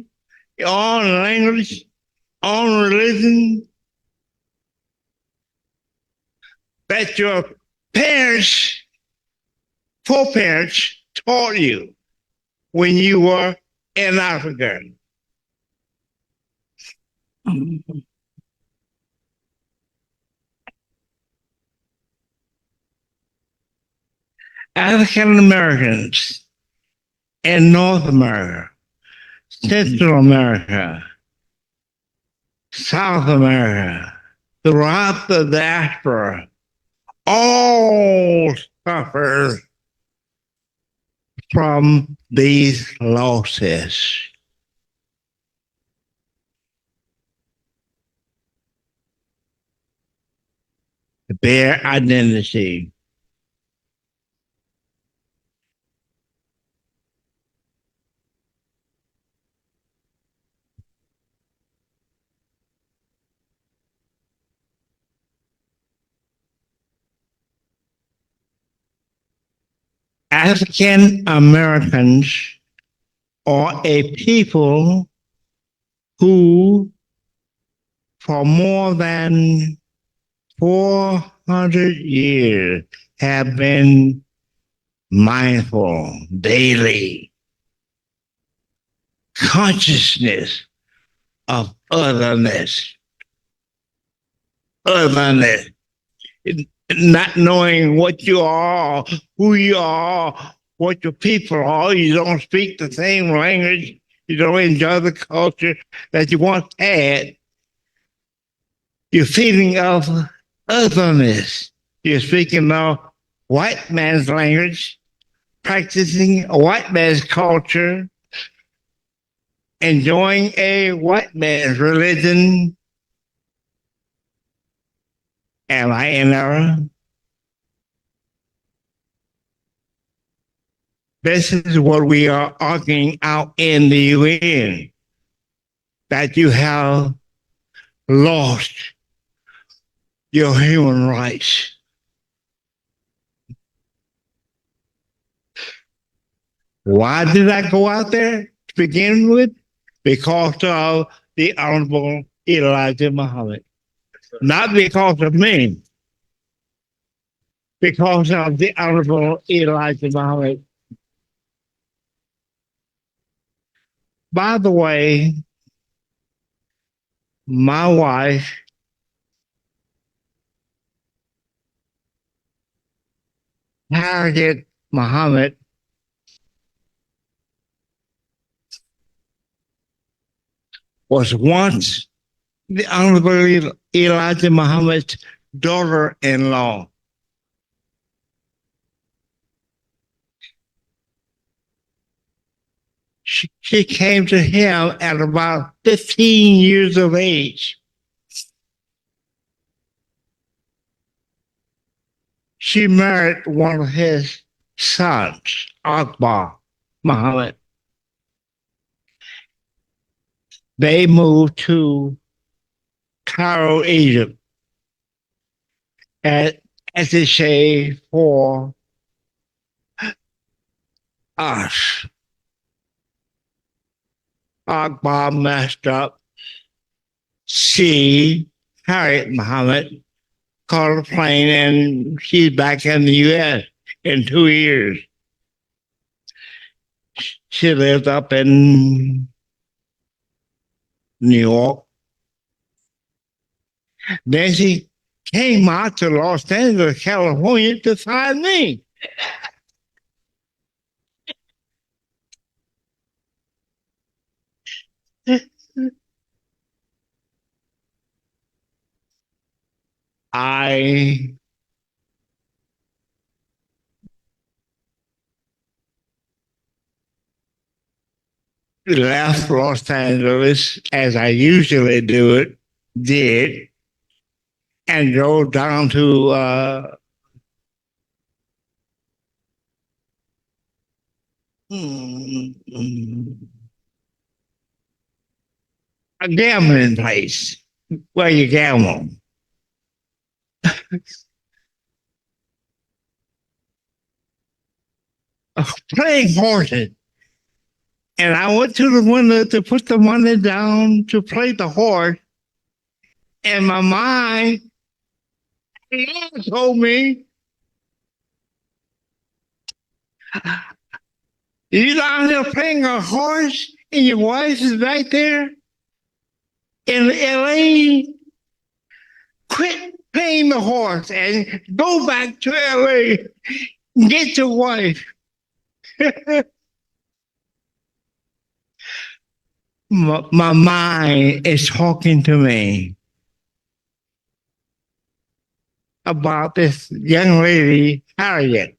your own language, own religion, that your parents, foreparents taught you when you were in Africa. African Americans in North America, Central America, South America, throughout the diaspora, all suffer from these losses. Their identity. African Americans are a people who, for more than 400 years, have been mindful daily, consciousness of otherness, not knowing what you are, who you are, what your people are. You don't speak the same language. You don't enjoy the culture that you once had. You're feeling of otherness. You're speaking of white man's language, practicing a white man's culture, enjoying a white man's religion. Am I in error? This is what we are arguing out in the UN, that you have lost your human rights. Why did I go out there to begin with? Because of the Honorable Elijah Muhammad. Not because of me. Because of the Honorable Elijah Muhammad. By the way, my wife Harriet Muhammad was once the Honorable Elijah Muhammad's daughter-in-law. She came to him at about 15 years of age. She married one of his sons, Akbar Muhammad. They moved to Cairo, Egypt, as they say, for us. Akbar messed up. She, Harriet Muhammad, caught a plane and she's back in the U.S. in 2 years. She lived up in New York. Then she came out to Los Angeles, California to find me. I left Los Angeles as I usually did, and drove down to a gambling place where you gamble. Playing horses. And I went to the window to put the money down to play the horse. And my mind told me, you down here playing a horse and your wife is back there in LA? Quit playing the horse and go back to LA and get your wife. my mind is talking to me about this young lady, Harriet.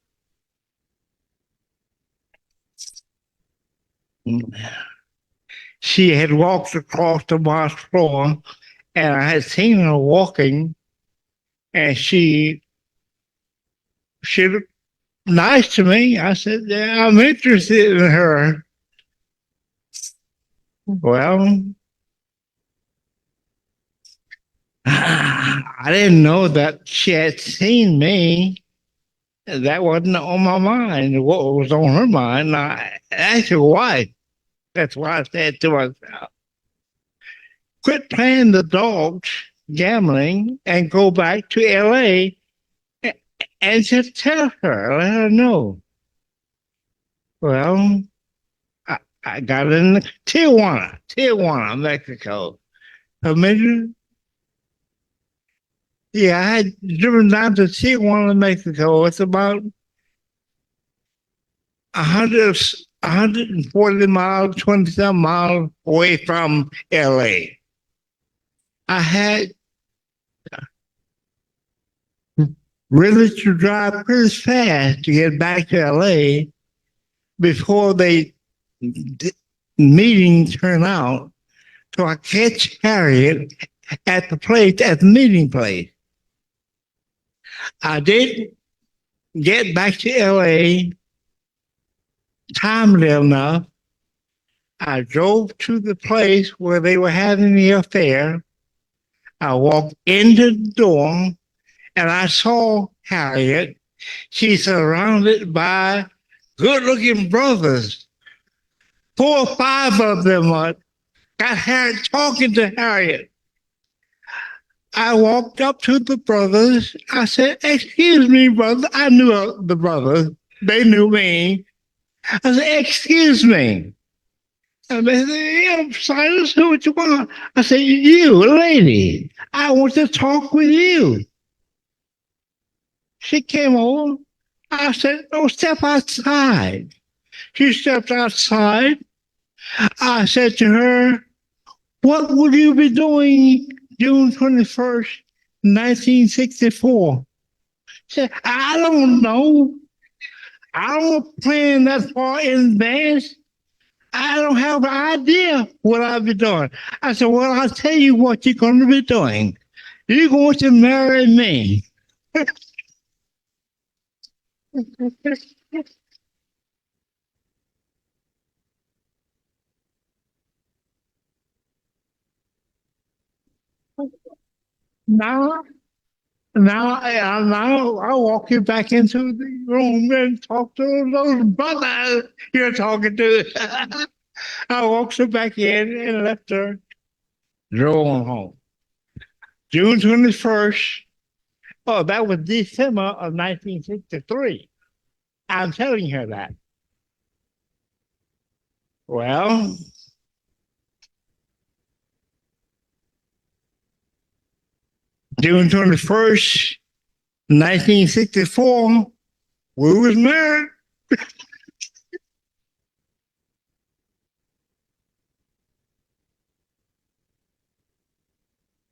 She had walked across the marsh floor, and I had seen her walking, and she looked nice to me. I said, yeah, I'm interested in her. Well, I didn't know that she had seen me. That wasn't on my mind. What was on her mind? I asked her why. That's why I said to myself, quit playing the dogs, gambling, and go back to LA and just tell her, let her know. Well, I got in Tijuana, Mexico. Permission? Yeah, I had driven down to Tijuana, Mexico. It's about 140 miles, 20-some miles away from LA. I had really to drive pretty fast to get back to LA before the meeting turned out. So I catch Harriet at the meeting place. I did get back to LA timely enough. I drove to the place where they were having the affair. I walked into the door and I saw Harriet. She's surrounded by good-looking brothers. 4 or 5 of them got Harriet talking to Harriet. I walked up to the brothers. I said, excuse me, brother. I knew the brothers. They knew me. I said, excuse me. And they said, yeah, Silas, who what you want? I said, you, lady, I want to talk with you. She came over. I said, oh, step outside. She stepped outside. I said to her, what would you be doing June 21st, 1964? She said, I don't know. I don't plan that far in advance. I don't have an idea what I'll be doing. I said, well, I'll tell you what you're going to be doing. You're going to marry me. Now I walk you back into the room and talk to those brothers you're talking to. I walked her back in and left her, drove on home. June 21st. Oh, that was December of 1963. I'm telling her that. Well, June 21st, 1964, we was married.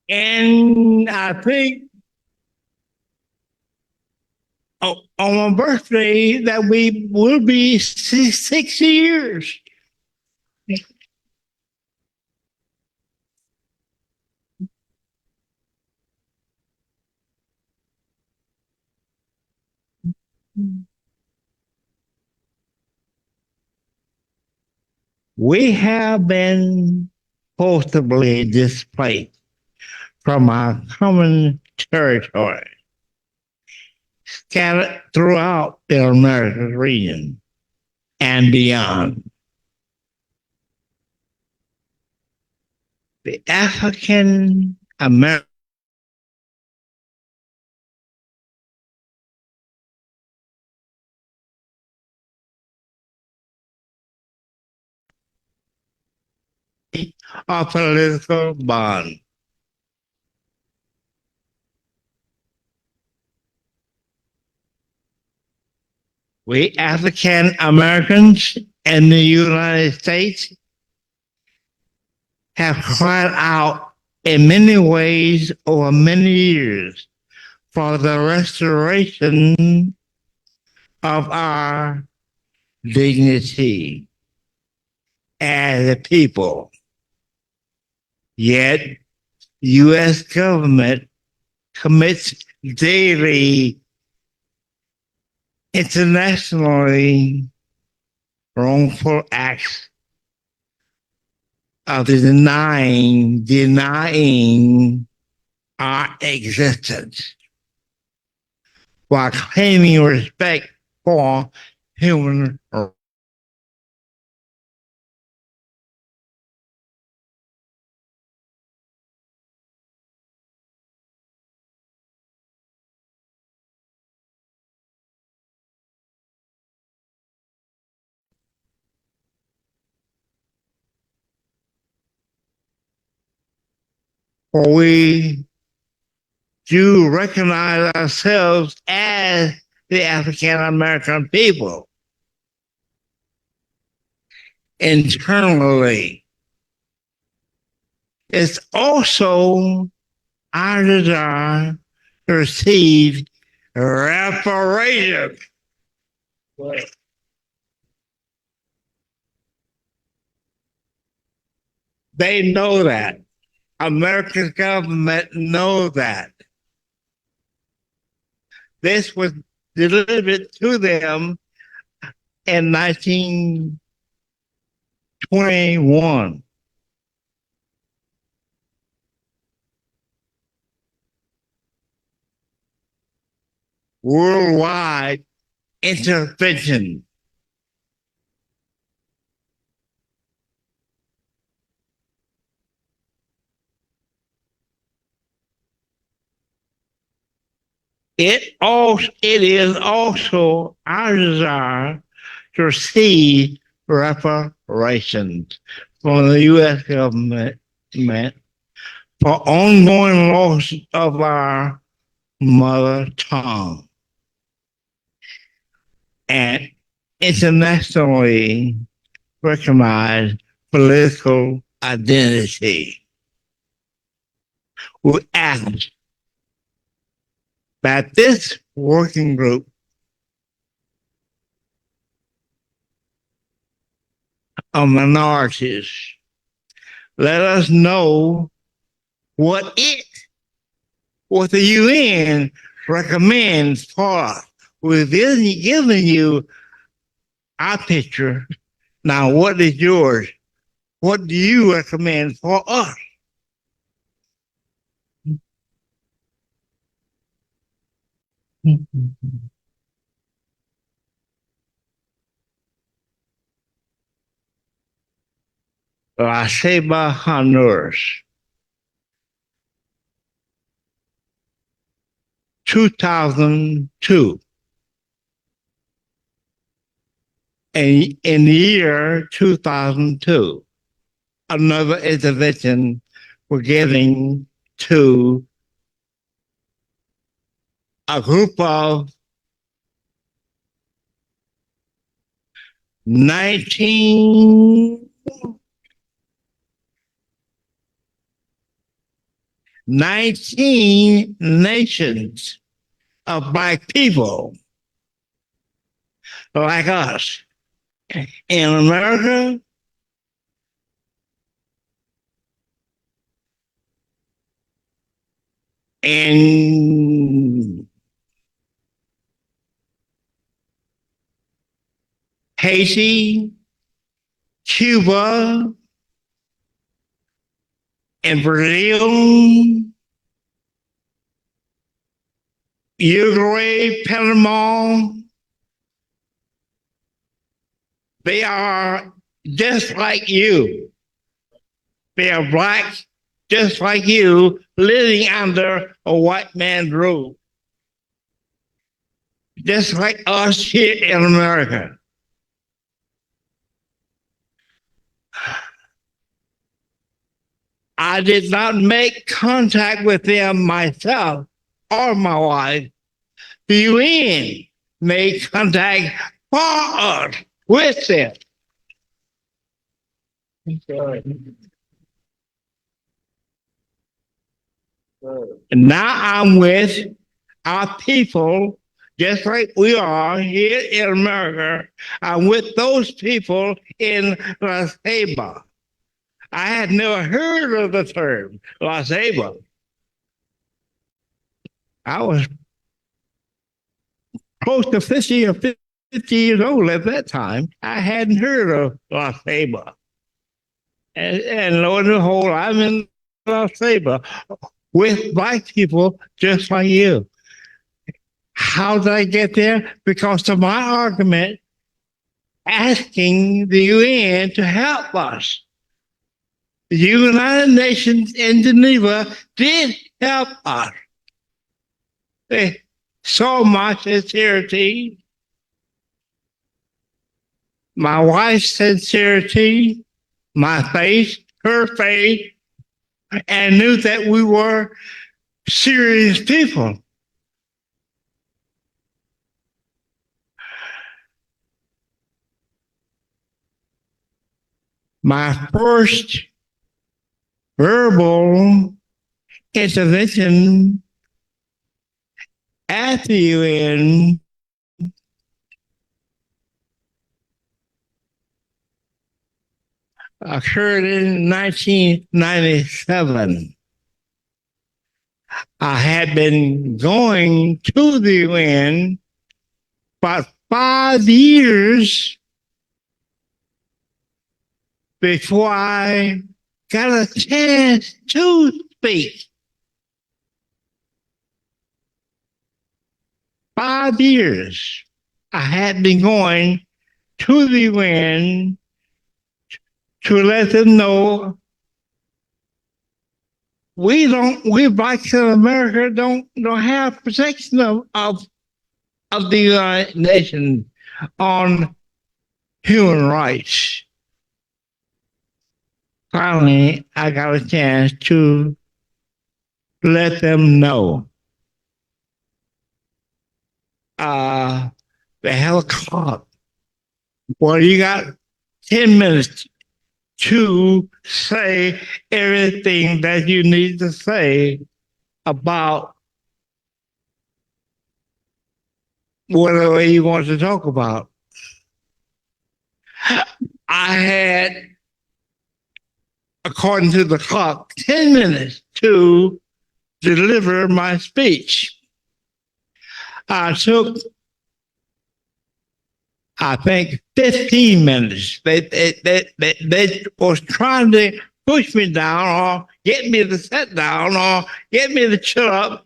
And I think on my birthday that we will be 6 years. We have been forcibly displaced from our common territory, scattered throughout the Americas region and beyond. The African American a political bond. We African Americans in the United States have cried out in many ways over many years for the restoration of our dignity as a people. Yet, U.S. government commits daily internationally wrongful acts of denying our existence while claiming respect for human rights. For we do recognize ourselves as the African American people internally. It's also our desire to receive reparations. They know that. American government know that. This was delivered to them in 1921. Worldwide intervention. It is also our desire to receive reparations from the U.S. government for ongoing loss of our mother tongue and internationally recognized political identity. We ask that this working group of minorities let us know what the UN recommends for us. We've given you our picture. Now, what is yours? What do you recommend for us? La Ceiba, Honduras. 2002. And in the year 2002, another intervention we're giving to a group of 19 nations of Black people like us in America, in Haiti, Cuba, in Brazil, Uruguay, Panama. They are just like you. They are Black, just like you, living under a white man's rule. Just like us here in America. I did not make contact with them myself or my wife. The UN made contact for us with them. And now I'm with our people, just like we are here in America. I'm with those people in Las Vegas. I had never heard of the term Las Vegas. I was close to 50 or 50 years old at that time. I hadn't heard of Las Vegas. And lo and behold, I'm in Las Vegas with black people just like you. How did I get there? Because of my argument asking the UN to help us. The United Nations in Geneva did help us. They saw my sincerity, my wife's sincerity, my faith, her faith, and knew that we were serious people. My first verbal intervention at the UN occurred in 1997. I had been going to the UN about 5 years before I got a chance to speak. 5 years I had been going to the UN to let them know we blacks in America don't have protection of the United Nations on human rights. Finally, I got a chance to let them know. The helicopter. Well, you got 10 minutes to say everything that you need to say about whatever you want to talk about. I had, according to the clock, 10 minutes to deliver my speech. I took, I think, 15 minutes. They was trying to push me down or get me to sit down or get me to chill up.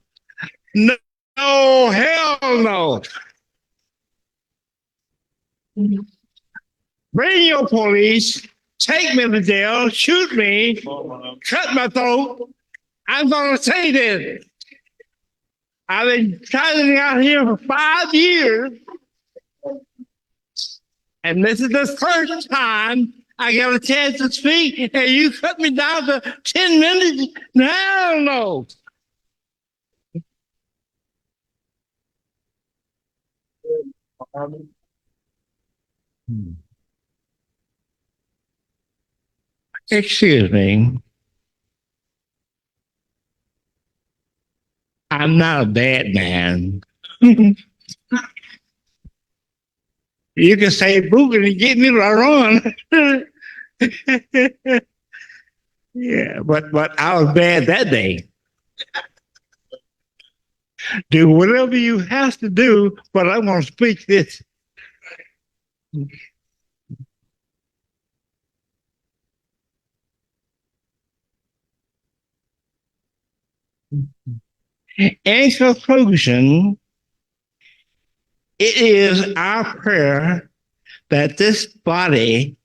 No, hell no. Bring your police, take me to jail, shoot me, cut my throat. I'm going to say this. I've been traveling out here for 5 years. And this is the first time I got a chance to speak, and you cut me down to 10 minutes? Hell no. Excuse me. I'm not a bad man. You can say boogie and get me right on. Yeah, but I was bad that day. Do whatever you have to do, but I'm going to speak this. In conclusion, it is our prayer that this body,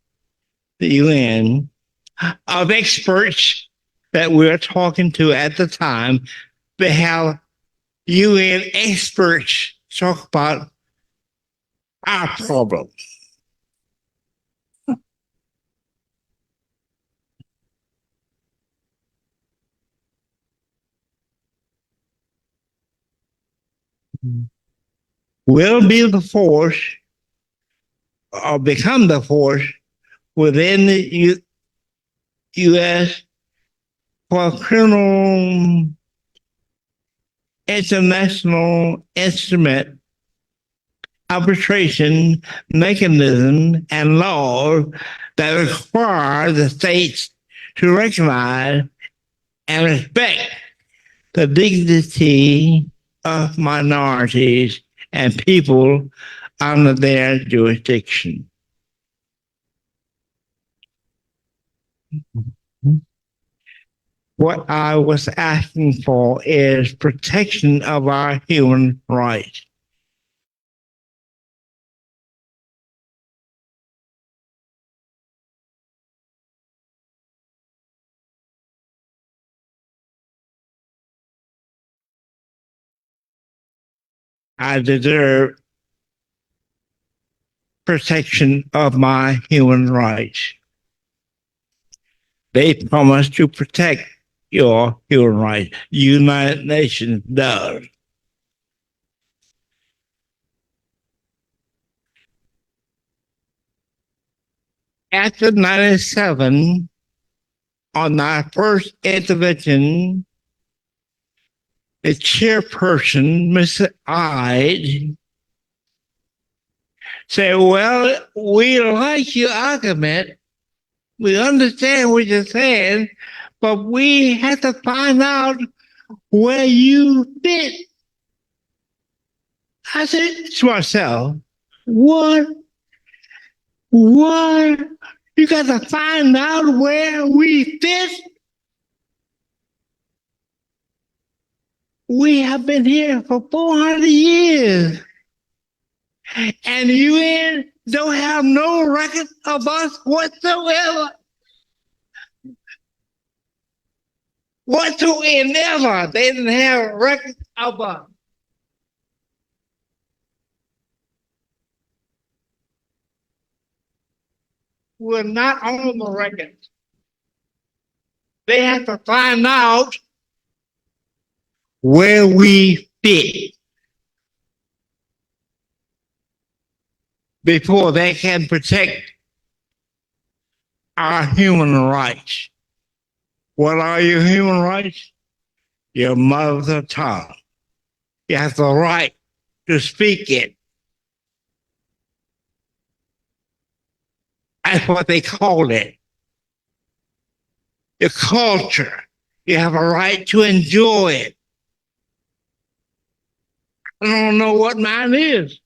the UN, of experts that we're talking to at the time, they have UN experts talk about our problem. Will be the force or become the force within the U.S. for criminal international instrument, arbitration mechanism, and laws that require the states to recognize and respect the dignity of minorities and people under their jurisdiction. What I was asking for is protection of our human rights. I deserve protection of my human rights. They promise to protect your human rights. United Nations does. After 97, on my first intervention, the chairperson, Mr. Hyde, said, well, we like your argument. We understand what you're saying, but we have to find out where you fit. I said to myself, what? You got to find out where we fit? We have been here for 400 years. And you don't have no record of us whatsoever. Whatsoever. They didn't have a record of us. We're not on the record. They have to find out where we fit before they can protect our human rights. What are your human rights? Your mother tongue. You have the right to speak it. That's what they call it. Your culture. You have a right to enjoy it. I don't know what mine is.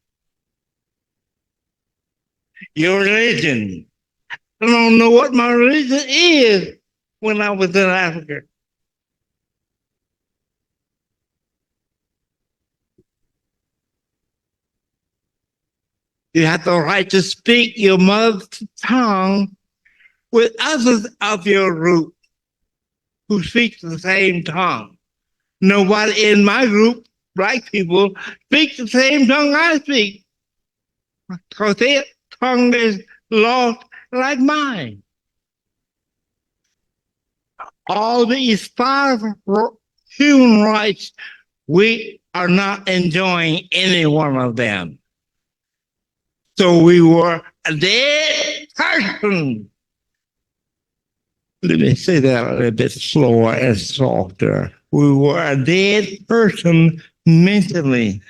Your religion. I don't know what my religion is when I was in Africa. You have the right to speak your mother tongue with others of your group who speak the same tongue. Nobody in my group, black people, speak the same tongue I speak, because their tongue is lost like mine. All these 5 human rights, we are not enjoying any one of them. So we were a dead person. Let me say that a little bit slower and softer. We were a dead person mentally.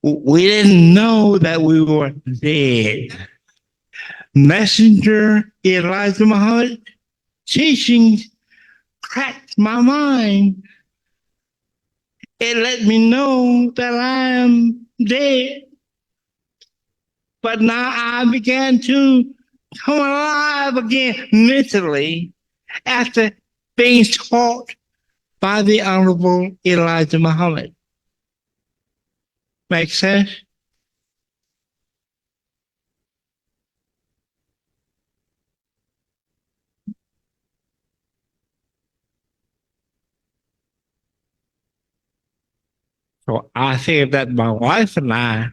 We didn't know that we were dead. Messenger Elijah Muhammad teachings cracked my mind. It let me know that I am dead. But now I began to come alive again mentally after being taught by the Honorable Elijah Muhammad. Make sense? So I think that my wife and I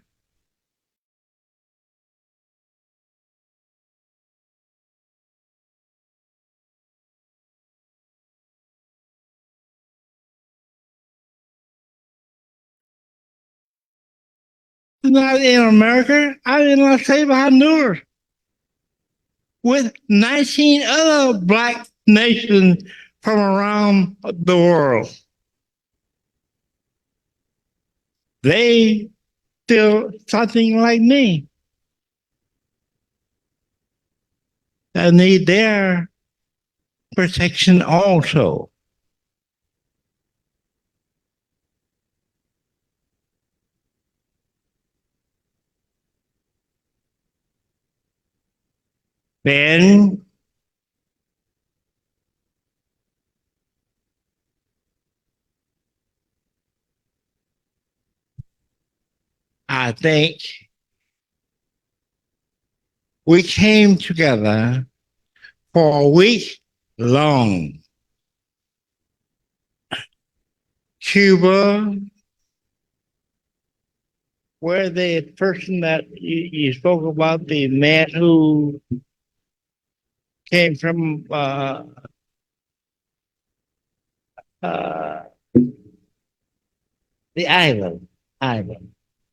not in America, I'm in Las Vegas, Honduras, with 19 other black nations from around the world. They feel something like me. They need their protection also. Then I think we came together for a week long. Cuba, where the person that you spoke about, the man who came from the island.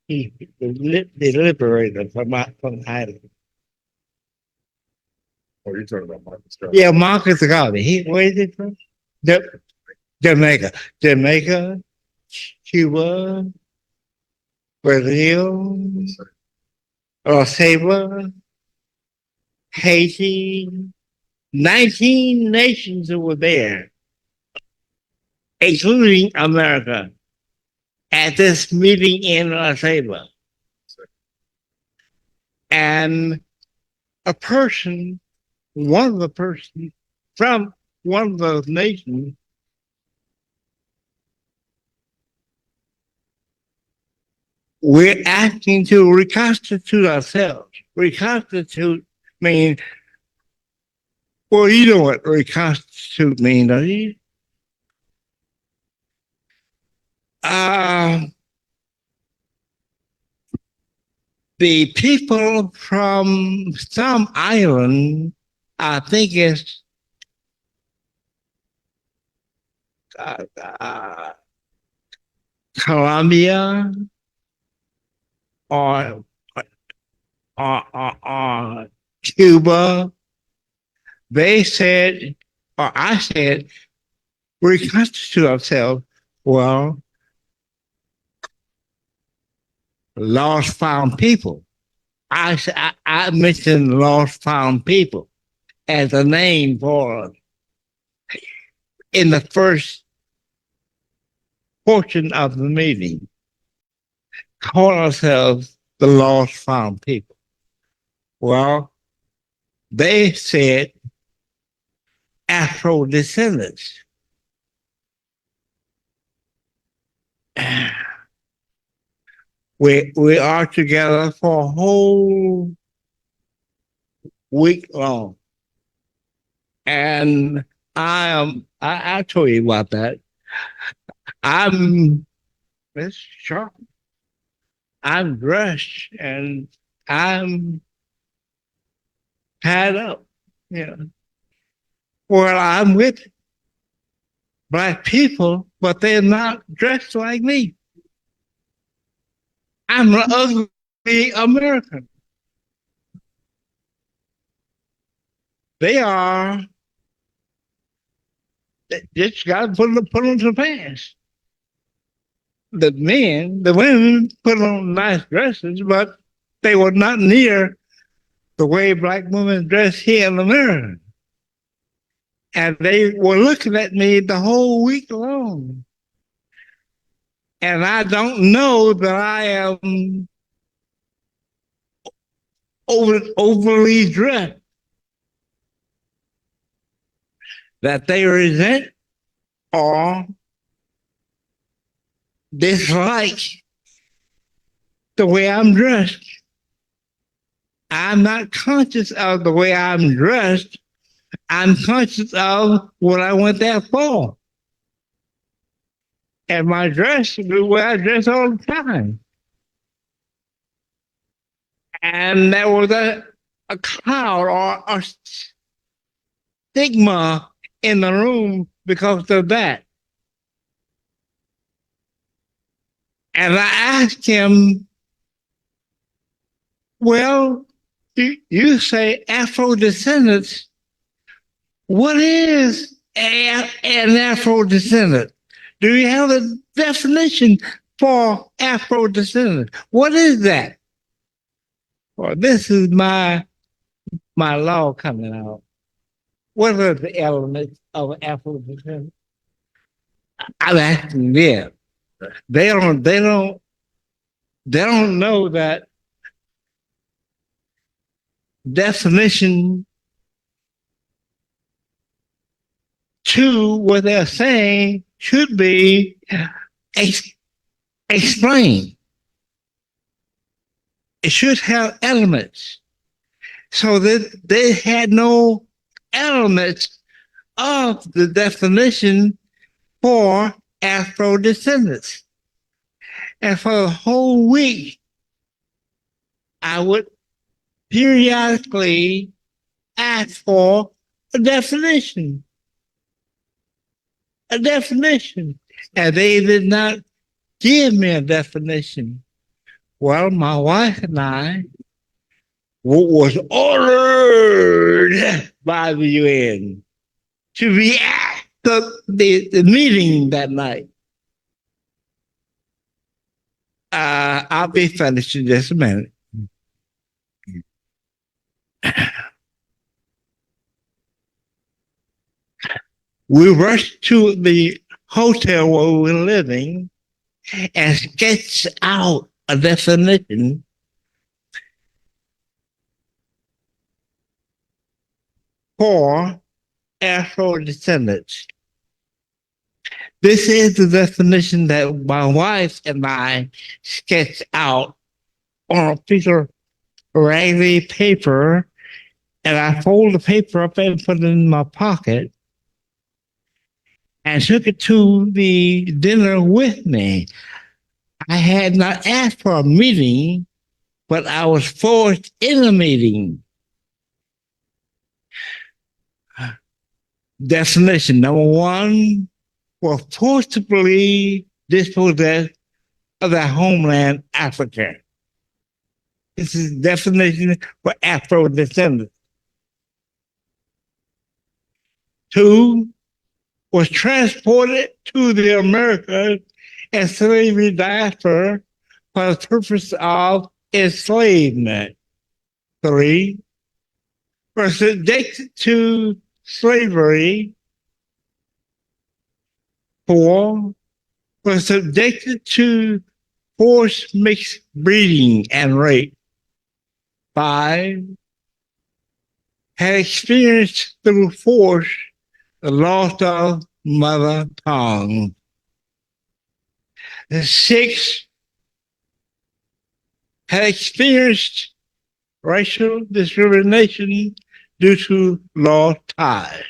He they liberated from the island. Oh, you're talking about Marcus Garvey. Yeah, Marcus Garvey. Where is it from? Jamaica, Cuba, Brazil, Australia, Haiti, 19 nations who were there, including America, at this meeting in Australia. And a person, one of the persons from one of those nations, we're asking to reconstitute ourselves. Reconstitute means, well, you know what reconstitute means, don't you? The people from some island, I think it's Colombia or Cuba, they said, or I said, reconstitute ourselves. Well, lost found people. I mentioned lost found people as a name for in the first portion of the meeting. Call ourselves the lost found people. Well, they said Afro descendants. We are together for a whole week long. And I told you about that. It's sharp. I'm dressed and I'm tied up, you know. Well, I'm with Black people, but they're not dressed like me. I'm an ugly American. They are. They just got to put on some pants. The women put on nice dresses, but they were not near the way Black women dress here in America. And they were looking at me the whole week long. And I don't know that I am overly dressed. That they resent or dislike the way I'm dressed. I'm not conscious of the way I'm dressed. I'm conscious of what I went there for. And my dress is the way I dress all the time. And there was a cloud or a stigma in the room because of that. And I asked him, well, you say Afro descendants. What is an Afro-descendant? Do you have a definition for Afro-descendant? What is that? Well, this is my law coming out. What are the elements of Afro-descendant? I'm asking them. They don't know that definition to what they're saying should be explained. It should have elements. So that they had no elements of the definition for Afro descendants. And for the whole week, I would periodically ask for a definition. A definition. And they did not give me a definition. Well, my wife and I was ordered by the UN to be at the meeting that night. I'll be finished in just a minute. We rushed to the hotel where we were living and sketched out a definition for Afro descendants. This is the definition that my wife and I sketched out on a piece of raggedy paper, and I folded the paper up and put it in my pocket and took it to the dinner with me. I had not asked for a meeting, but I was forced in a meeting. Definition number one, was forcibly dispossessed of their homeland, Africa. This is definition for Afro descendants. Two, was transported to the Americas and slavery diaspora for the purpose of enslavement. Three, was subjected to slavery. Four, was subjected to forced mixed breeding and rape. Five, had experienced through force the loss of mother tongue. Six, had experienced racial discrimination due to lost ties.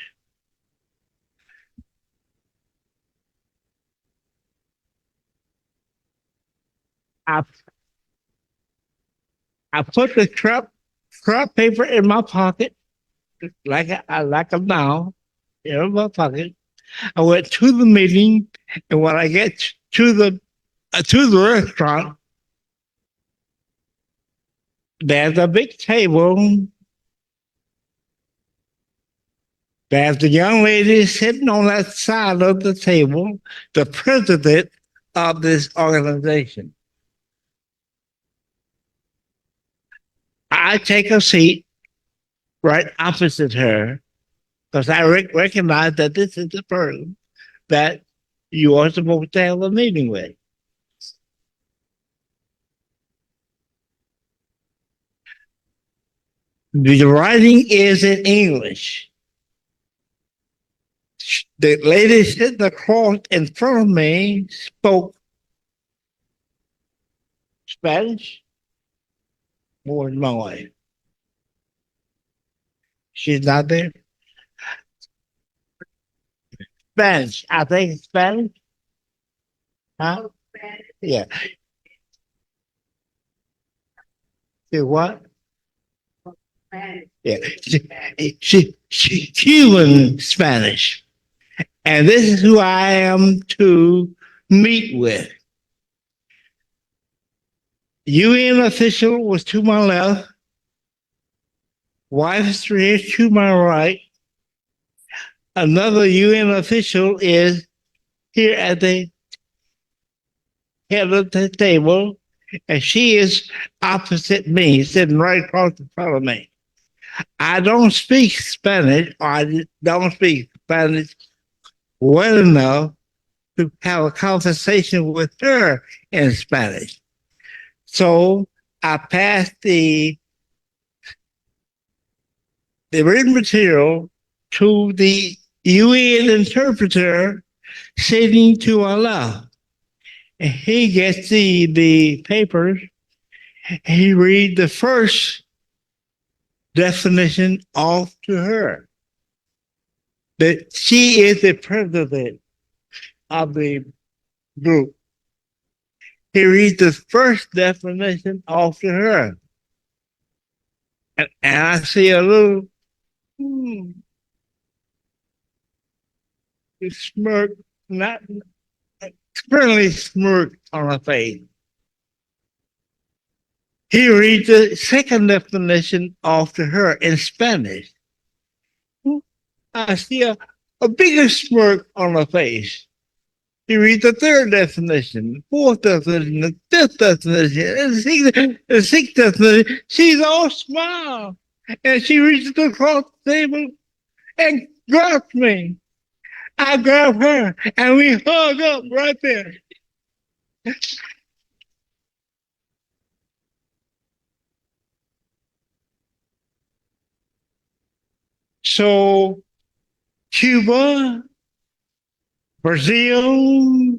I put the crap paper in my pocket, like I'm now, in my pocket. I went to the meeting, and when I get to the restaurant, there's a big table. There's the young lady sitting on that side of the table, the president of this organization. I take a seat right opposite her because I recognize that this is the person that you are supposed to have a meeting with. The writing is in English. The lady sitting across in front of me spoke Spanish more than my wife. She's not there. Spanish. I think it's Spanish. Huh? Yeah. See what? Yeah. She Cuban Spanish. And this is who I am to meet with. UN official was to my left, wife is to my right, another UN official is here at the head of the table, and she is opposite me, sitting right across the front of me. I don't speak Spanish, or I don't speak Spanish well enough to have a conversation with her in Spanish. So I passed the written material to the UN interpreter sitting to our left. And he gets the papers. He reads the first definition off to her. That she is the president of the group. He reads the first definition off to her. And I see a little smirk, not friendly smirk on her face. He reads the second definition off to her in Spanish. I see a bigger smirk on her face. He reads the third definition, fourth definition, the fifth definition, and the sixth definition. She's all smile. And she reaches across the table and grabs me. I grab her and we hug up right there. So Cuba, Brazil,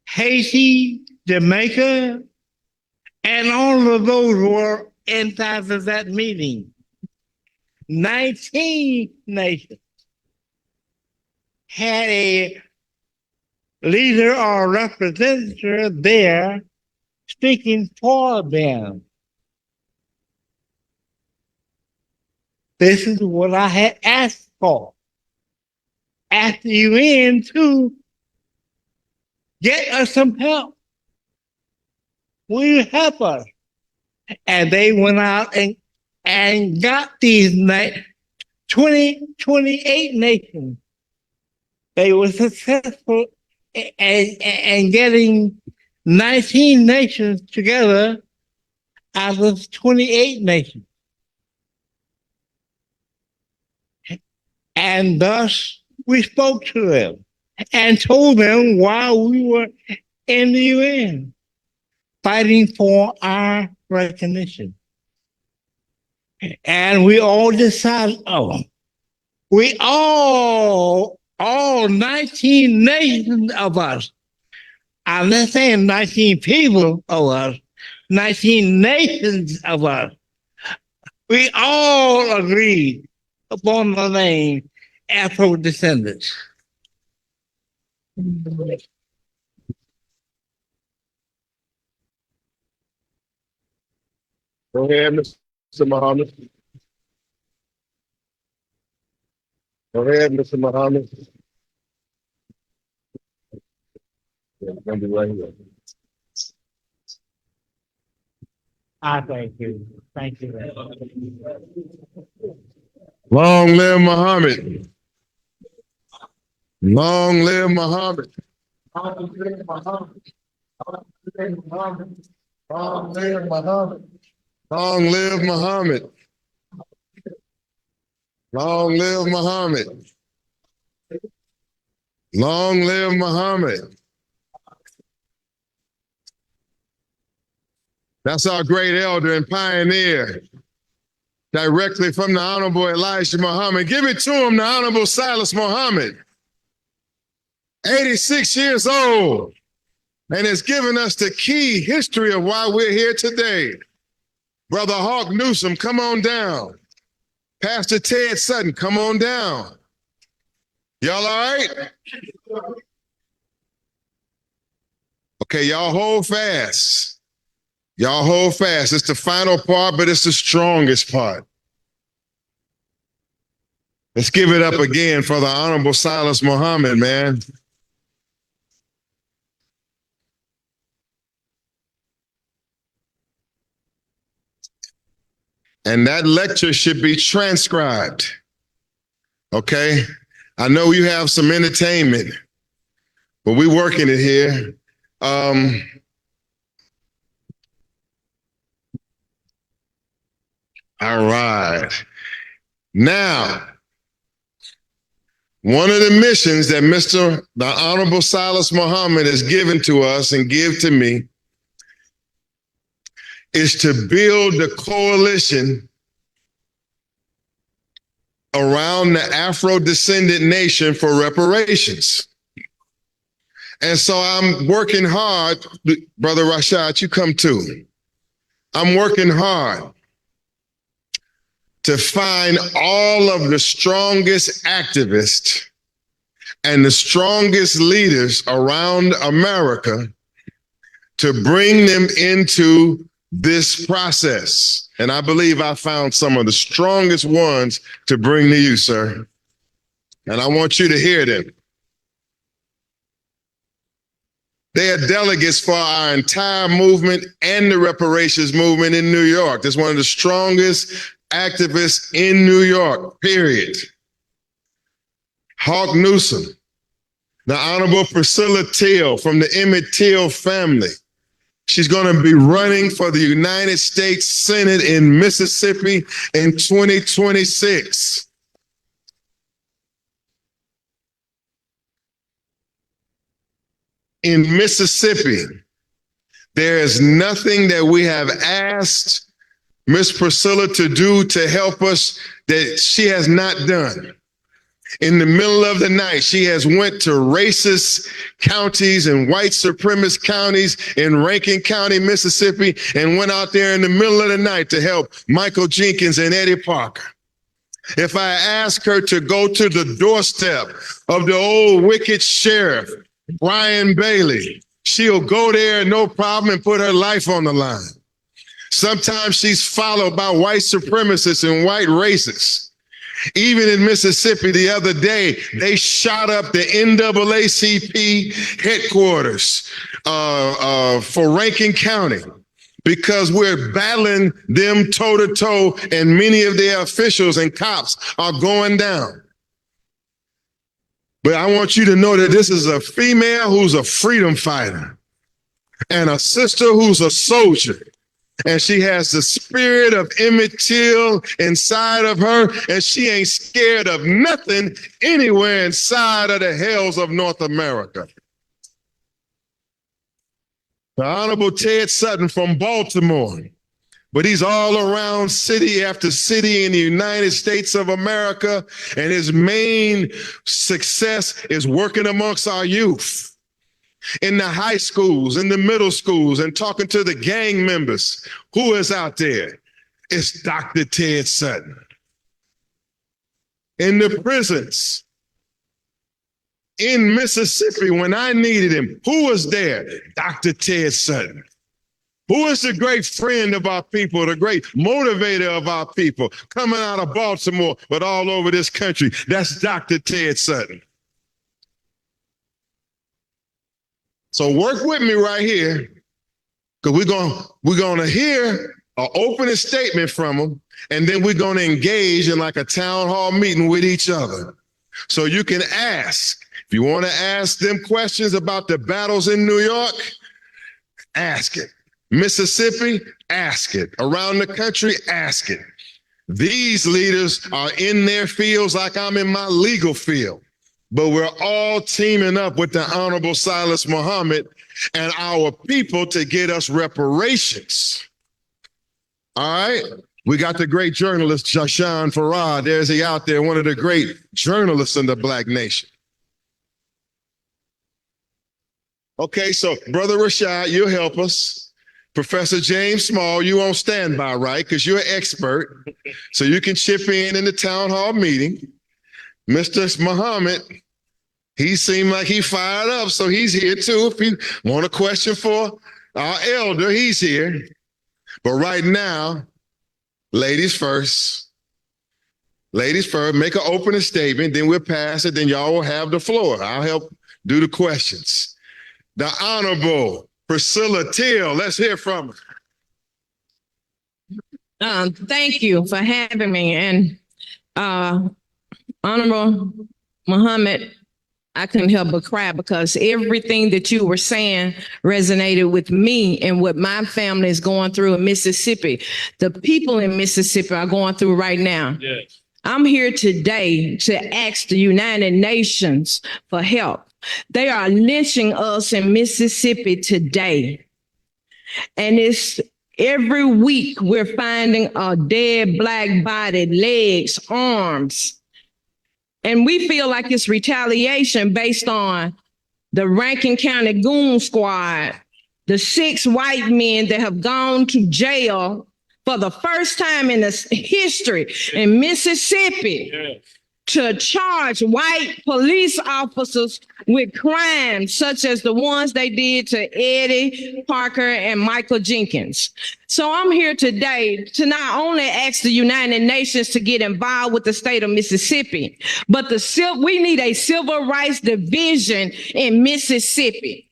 Haiti, Jamaica, and all of those were inside of that meeting. 19 nations had a leader or representative there speaking for them. This is what I had asked for. Asked the UN to get us some help. Will you help us? And they went out and got these 28 nations. They were successful in getting 19 nations together out of 28 nations. And thus we spoke to them and told them why we were in the UN, fighting for our recognition. And we all decided, we all 19 nations of us, I'm not saying 19 people of us, 19 nations of us, we all agreed upon the name Afro descendants. Go ahead, Mr. Muhammad. Go ahead, Mr. Muhammad. Yeah, it's gonna be right here. Thank you. Thank you. Long live Muhammad. Long live Muhammad. Long live Muhammad. Long live Muhammad. Long live Muhammad. Long live Muhammad. Long live Muhammad. Long live Muhammad. That's our great elder and pioneer, directly from the Honorable Elijah Muhammad. Give it to him, the Honorable Silas Muhammad. 86 years old, and has given us the key history of why we're here today. Brother Hawk Newsom, come on down. Pastor Ted Sutton, come on down. Y'all all right? Okay, y'all hold fast. Y'all hold fast. It's the final part, but it's the strongest part. Let's give it up again for the Honorable Silas Muhammad, man. And that lecture should be transcribed. Okay? I know you have some entertainment, but we working it here. All right. Now, one of the missions that the Honorable Silas Muhammad has given to us and give to me is to build the coalition around the Afro-descendant nation for reparations. And so I'm working hard, Brother Rashad, you come too. I'm working hard to find all of the strongest activists and the strongest leaders around America to bring them into this process. And I believe I found some of the strongest ones to bring to you, sir. And I want you to hear them. They are delegates for our entire movement and the reparations movement in New York. That's one of the strongest activists in New York, period. Hawk Newsom, the Honorable Priscilla Till from the Emmett Till family. She's going to be running for the United States Senate in Mississippi in 2026. In Mississippi, there is nothing that we have asked Miss Priscilla to do to help us that she has not done. In the middle of the night, she has went to racist counties and white supremacist counties in Rankin County, Mississippi, and went out there in the middle of the night to help Michael Jenkins and Eddie Parker. If I ask her to go to the doorstep of the old wicked sheriff, Brian Bailey, she'll go there no problem and put her life on the line. Sometimes she's followed by white supremacists and white racists. Even in Mississippi the other day, they shot up the NAACP headquarters for Rankin County because we're battling them toe to toe, and many of their officials and cops are going down. But I want you to know that this is a female who's a freedom fighter and a sister who's a soldier. And she has the spirit of Emmett Till inside of her, and she ain't scared of nothing anywhere inside of the hells of North America. The Honorable Ted Sutton from Baltimore, but he's all around city after city in the United States of America, and his main success is working amongst our youth. In the high schools, in the middle schools, and talking to the gang members. Who is out there? It's Dr. Ted Sutton. In the prisons, in Mississippi, when I needed him, who was there? Dr. Ted Sutton. Who is the great friend of our people, the great motivator of our people, coming out of Baltimore, but all over this country? That's Dr. Ted Sutton. So work with me right here, because we're gonna hear an opening statement from them, and then we're gonna engage in like a town hall meeting with each other. So you can ask. If you want to ask them questions about the battles in New York, ask it. Mississippi, ask it. Around the country, ask it. These leaders are in their fields like I'm in my legal field. But we're all teaming up with the Honorable Silas Muhammad and our people to get us reparations. All right? We got the great journalist, Jashan Farad. There's he out there, one of the great journalists in the Black nation. Okay, so Brother Rashad, you'll help us. Professor James Small, you on standby, right? Because you're an expert. So you can chip in the town hall meeting. Mr. Muhammad, he seemed like he fired up, so he's here too. If you want a question for our elder, he's here. But right now, ladies first. Ladies first, make an opening statement, then we'll pass it, then y'all will have the floor. I'll help do the questions. The Honorable Priscilla Till, let's hear from her. Thank you for having me. And Honorable Muhammad, I couldn't help but cry because everything that you were saying resonated with me and what my family is going through in Mississippi. The people in Mississippi are going through right now. Yes. I'm here today to ask the United Nations for help. They are lynching us in Mississippi today. And it's every week we're finding a dead black body, legs, arms. And we feel like it's retaliation based on the Rankin County Goon Squad, the 6 white men that have gone to jail for the first time in this history in Mississippi to charge white police officers with crimes such as the ones they did to Eddie Parker and Michael Jenkins. So I'm here today to not only ask the United Nations to get involved with the state of Mississippi, but we need a civil rights division in Mississippi.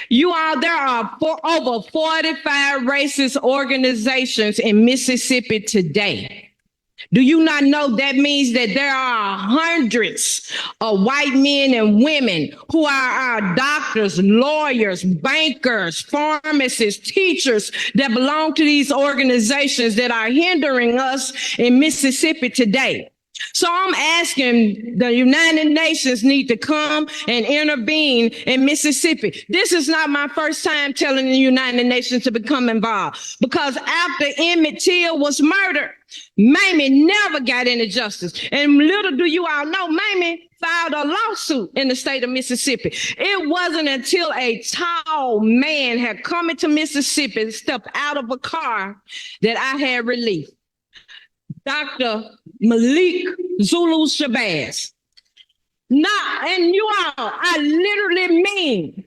You all, there are over 45 racist organizations in Mississippi today. Do you not know that means that there are hundreds of white men and women who are our doctors, lawyers, bankers, pharmacists, teachers that belong to these organizations that are hindering us in Mississippi today? So I'm asking the United Nations need to come and intervene in Mississippi. This is not my first time telling the United Nations to become involved, because after Emmett Till was murdered, Mamie never got any justice. And little do you all know, Mamie filed a lawsuit in the state of Mississippi. It wasn't until a tall man had come into Mississippi and stepped out of a car that I had relief. Dr. Malik Zulu Shabazz. Nah, and you all, I literally mean,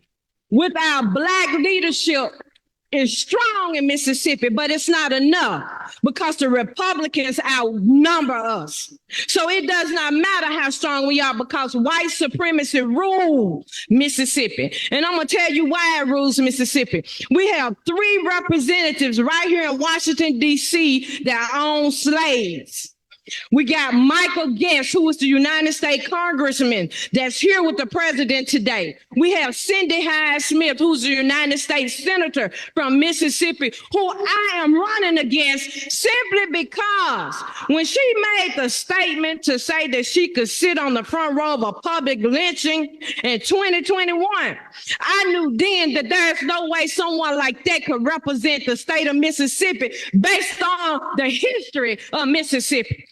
with our black leadership is strong in Mississippi, but it's not enough because the Republicans outnumber us. So it does not matter how strong we are because white supremacy rules Mississippi. And I'm going to tell you why it rules Mississippi. We have 3 representatives right here in Washington, D.C. that own slaves. We got Michael Guest, who is the United States Congressman that's here with the president today. We have Cindy Hyde-Smith, who's the United States Senator from Mississippi, who I am running against simply because when she made the statement to say that she could sit on the front row of a public lynching in 2021, I knew then that there's no way someone like that could represent the state of Mississippi based on the history of Mississippi.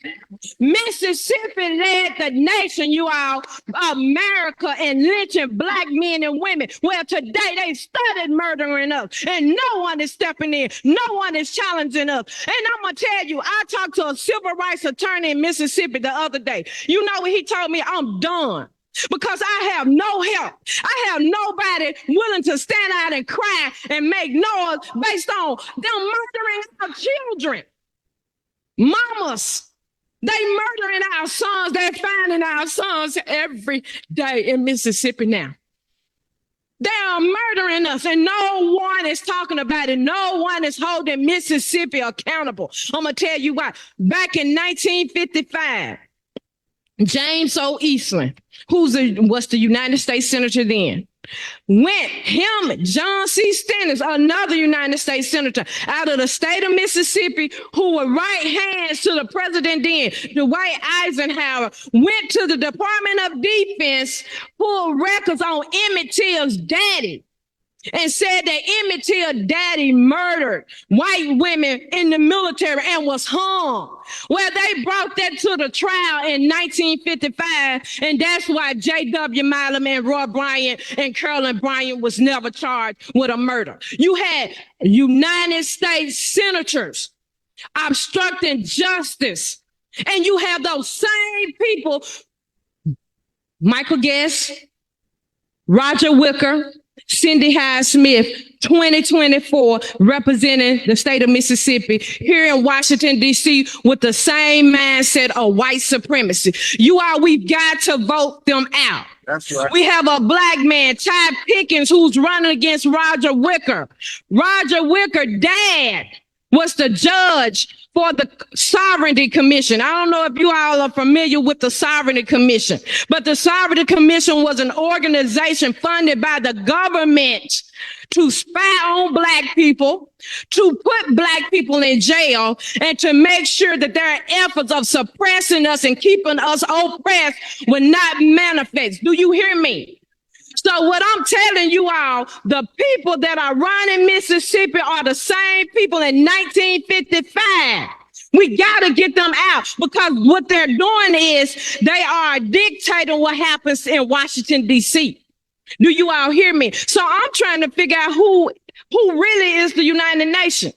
Mississippi led the nation, you all, America, in lynching black men and women. Well, today they started murdering us, and no one is stepping in. No one is challenging us. And I'm going to tell you, I talked to a civil rights attorney in Mississippi the other day. You know what he told me? I'm done. Because I have no help. I have nobody willing to stand out and cry and make noise based on them murdering our children. Mamas. They murdering our sons. They're finding our sons every day in Mississippi now. They are murdering us and no one is talking about it. No one is holding Mississippi accountable. I'm going to tell you why. Back in 1955, James O. Eastland, was the United States Senator then, John C. Stennis, another United States Senator out of the state of Mississippi, who were right hands to the president then, Dwight Eisenhower, went to the Department of Defense, pulled records on Emmett Till's daddy, and said that Emmett Till's daddy murdered white women in the military and was hung. Well, they brought that to the trial in 1955, and that's why J.W. Milam and Roy Bryant and Carolyn Bryant was never charged with a murder. You had United States senators obstructing justice, and you have those same people, Michael Guest, Roger Wicker, Cindy Hyde-Smith, 2024, representing the state of Mississippi here in Washington, D.C. with the same mindset of white supremacy. You all, we've got to vote them out. That's right. We have a black man, Ty Pickens, who's running against Roger Wicker. Roger Wicker's dad was the judge for the Sovereignty Commission. I don't know if you all are familiar with the Sovereignty Commission, but the Sovereignty Commission was an organization funded by the government to spy on Black people, to put Black people in jail, and to make sure that their efforts of suppressing us and keeping us oppressed would not manifest. Do you hear me? So what I'm telling you all, the people that are running Mississippi are the same people in 1955. We got to get them out, because what they're doing is they are dictating what happens in Washington, D.C. Do you all hear me? So I'm trying to figure out who really is the United Nations.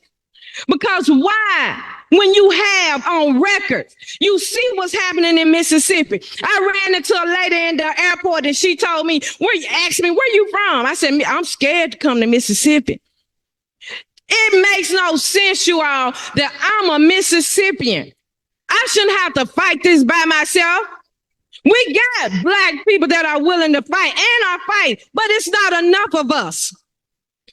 Because why? When you have on record, you see what's happening in Mississippi. I ran into a lady in the airport and she told me, asked me, where you from? I said, I'm scared to come to Mississippi. It makes no sense, you all, that I'm a Mississippian. I shouldn't have to fight this by myself. We got Black people that are willing to fight and are fighting, but it's not enough of us.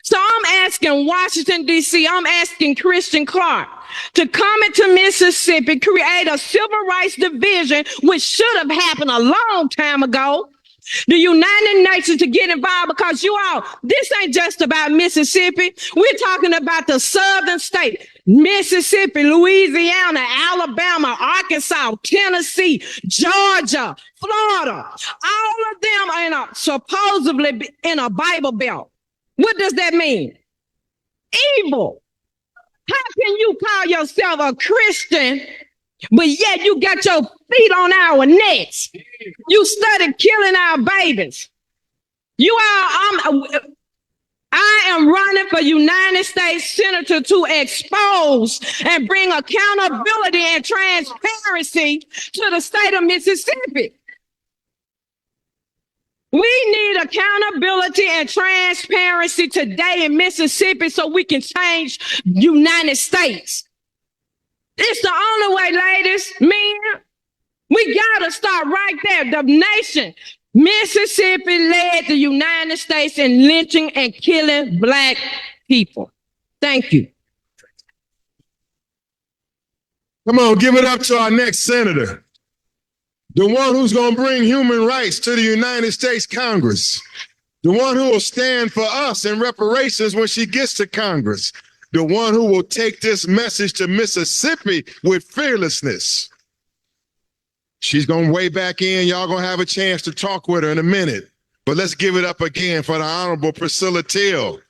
So I'm asking Washington, D.C., I'm asking Christian Clark to come into Mississippi, create a civil rights division, which should have happened a long time ago. The United Nations to get involved, because you all, this ain't just about Mississippi. We're talking about the southern state, Mississippi, Louisiana, Alabama, Arkansas, Tennessee, Georgia, Florida. All of them are supposedly in a Bible Belt. What does that mean? Evil. How can you call yourself a Christian, but yet you got your feet on our necks? You started killing our babies. I am running for United States Senator to expose and bring accountability and transparency to the state of Mississippi. We need accountability and transparency today in Mississippi so we can change the United States. It's the only way, ladies, men. We got to start right there. The nation, Mississippi, led the United States in lynching and killing Black people. Thank you. Come on, give it up to our next senator. The one who's going to bring human rights to the United States Congress. The one who will stand for us in reparations when she gets to Congress. The one who will take this message to Mississippi with fearlessness. She's going to weigh back in. Y'all going to have a chance to talk with her in a minute. But let's give it up again for the Honorable Priscilla Till.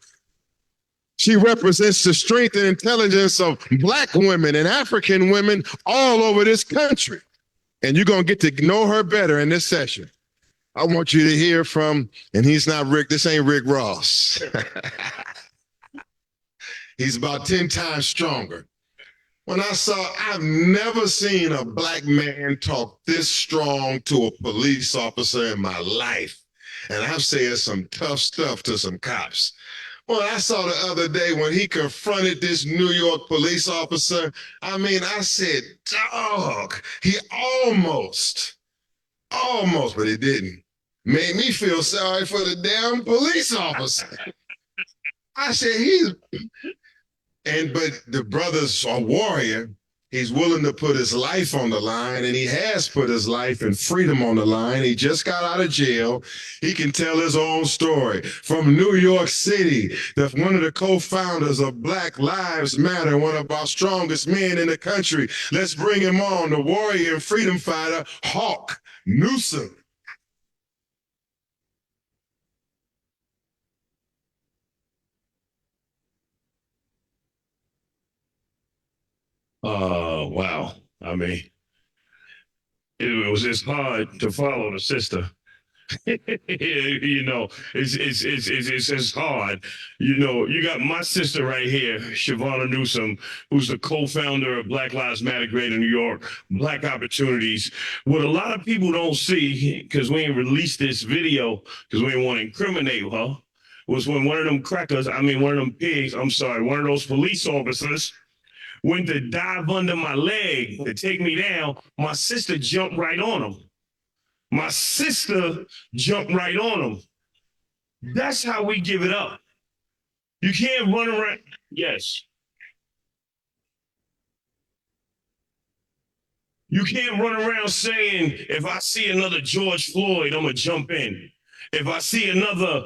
She represents the strength and intelligence of Black women and African women all over this country. And you're going to get to know her better in this session. I want you to hear from, and he's not Rick, this ain't Rick Ross. He's about 10 times stronger. I've never seen a Black man talk this strong to a police officer in my life. And I've said some tough stuff to some cops. Well, I saw the other day when he confronted this New York police officer. I said, dog, he almost, but he didn't. Made me feel sorry for the damn police officer. I said, but the brother's a warrior. He's willing to put his life on the line, and he has put his life and freedom on the line. He just got out of jail. He can tell his own story. From New York City, one of the co-founders of Black Lives Matter, one of our strongest men in the country. Let's bring him on, the warrior and freedom fighter, Hawk Newsom. Wow. It's hard to follow the sister. It's hard. You got my sister right here, Shavonna Newsom, who's the co-founder of Black Lives Matter Greater New York, Black Opportunities. What a lot of people don't see, because we ain't released this video, because we ain't want to incriminate her, was when one of them those police officers went to dive under my leg to take me down. My sister jumped right on him. That's how we give it up. You can't run around. Yes. You can't run around saying, if I see another George Floyd, I'm going to jump in. If I see another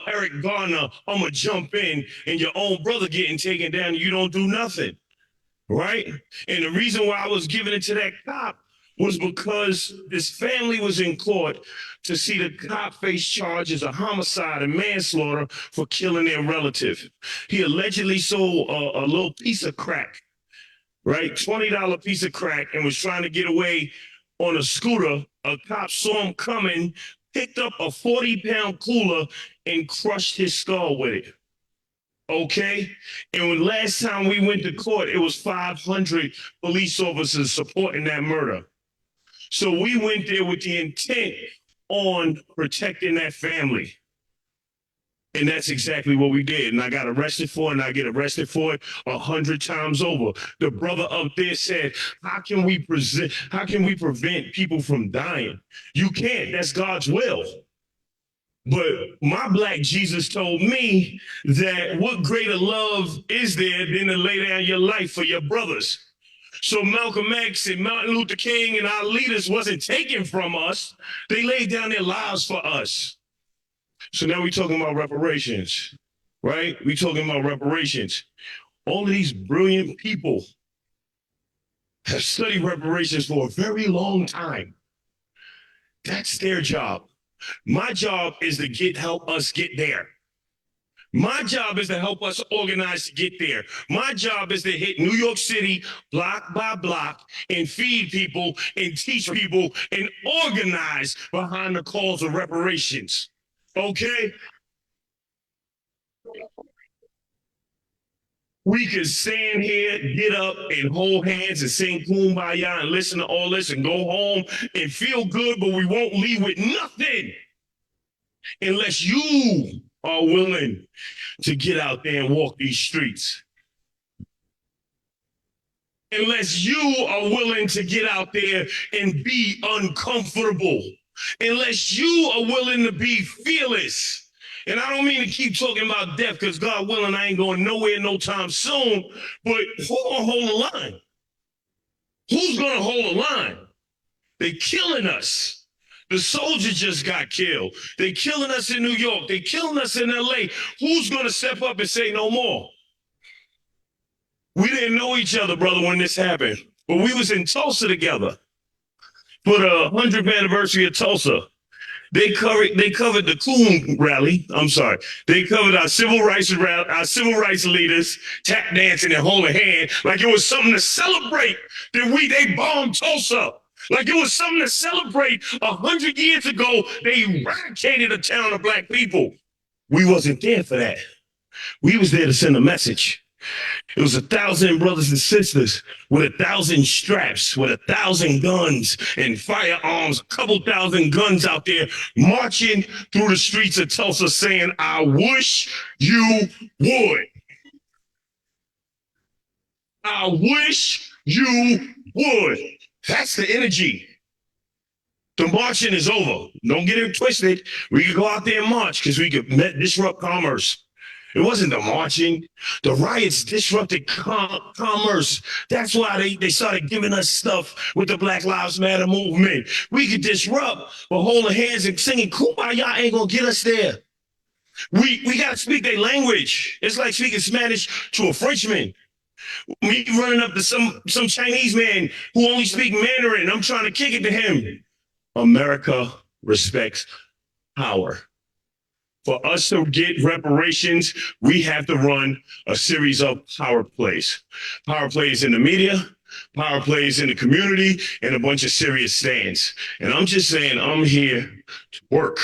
Eric Garner, I'm going to jump in, and your own brother getting taken down and you don't do nothing, right? And the reason why I was giving it to that cop was because this family was in court to see the cop face charges of homicide and manslaughter for killing their relative. He allegedly sold a little piece of crack, right? $20 piece of crack, and was trying to get away on a scooter. A cop saw him coming, picked up a 40-pound cooler and crushed his skull with it. Okay? And when last time we went to court, it was 500 police officers supporting that murder. So we went there with the intent on protecting that family. And that's exactly what we did. And I got arrested for it, and I get arrested for it 100 times over. The brother up there said, how can we prevent people from dying? You can't. That's God's will. But my black Jesus told me that what greater love is there than to lay down your life for your brothers? So Malcolm X and Martin Luther King and our leaders wasn't taken from us. They laid down their lives for us. So now we're talking about reparations, right? We're talking about reparations. All of these brilliant people have studied reparations for a very long time. That's their job. My job is to help us get there. My job is to help us organize to get there. My job is to hit New York City block by block and feed people and teach people and organize behind the cause of reparations. Okay? We could stand here, get up and hold hands and sing Kumbaya and listen to all this and go home and feel good, but we won't leave with nothing unless you are willing to get out there and walk these streets. Unless you are willing to get out there and be uncomfortable. Unless you are willing to be fearless. And I don't mean to keep talking about death, because God willing, I ain't going nowhere no time soon. But who's gonna hold the line? Who's gonna hold the line? They killing us. The soldiers just got killed. They killing us in New York. They killing us in LA. Who's gonna step up and say no more? We didn't know each other, brother, when this happened. But we was in Tulsa together for the 100th anniversary of Tulsa. They covered the Coon rally. I'm sorry. They covered our civil rights leaders tap dancing and holding hands like it was something to celebrate that they bombed Tulsa. Like it was something to celebrate 100 years ago. They eradicated a town of black people. We wasn't there for that. We was there to send a message. It was 1,000 brothers and sisters with 1,000 straps, with 1,000 guns and firearms, a couple thousand guns out there marching through the streets of Tulsa saying, I wish you would. I wish you would. That's the energy. The marching is over. Don't get it twisted. We could go out there and march because we could disrupt commerce. It wasn't the marching. The riots disrupted commerce. That's why they started giving us stuff with the Black Lives Matter movement. We could disrupt, but holding hands and singing Kumbaya ain't gonna get us there. We gotta speak their language. It's like speaking Spanish to a Frenchman. Me running up to some Chinese man who only speak Mandarin. I'm trying to kick it to him. America respects power. For us to get reparations, we have to run a series of power plays. Power plays in the media, power plays in the community, and a bunch of serious stands. And I'm just saying, I'm here to work.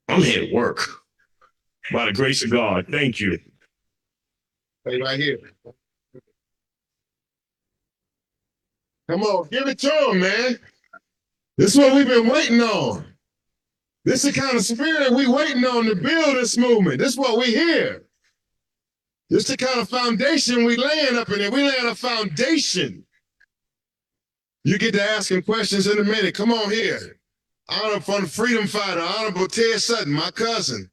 I'm here to work. By the grace of God, thank you. Stay right here. Come on, give it to him, man. This is what we've been waiting on. This is the kind of spirit we waiting on to build this movement. This is what we hear. This is the kind of foundation we laying up in there. We laying a foundation. You get to ask him questions in a minute. Come on here. Honor from the freedom fighter, Honorable Ted Sutton, my cousin.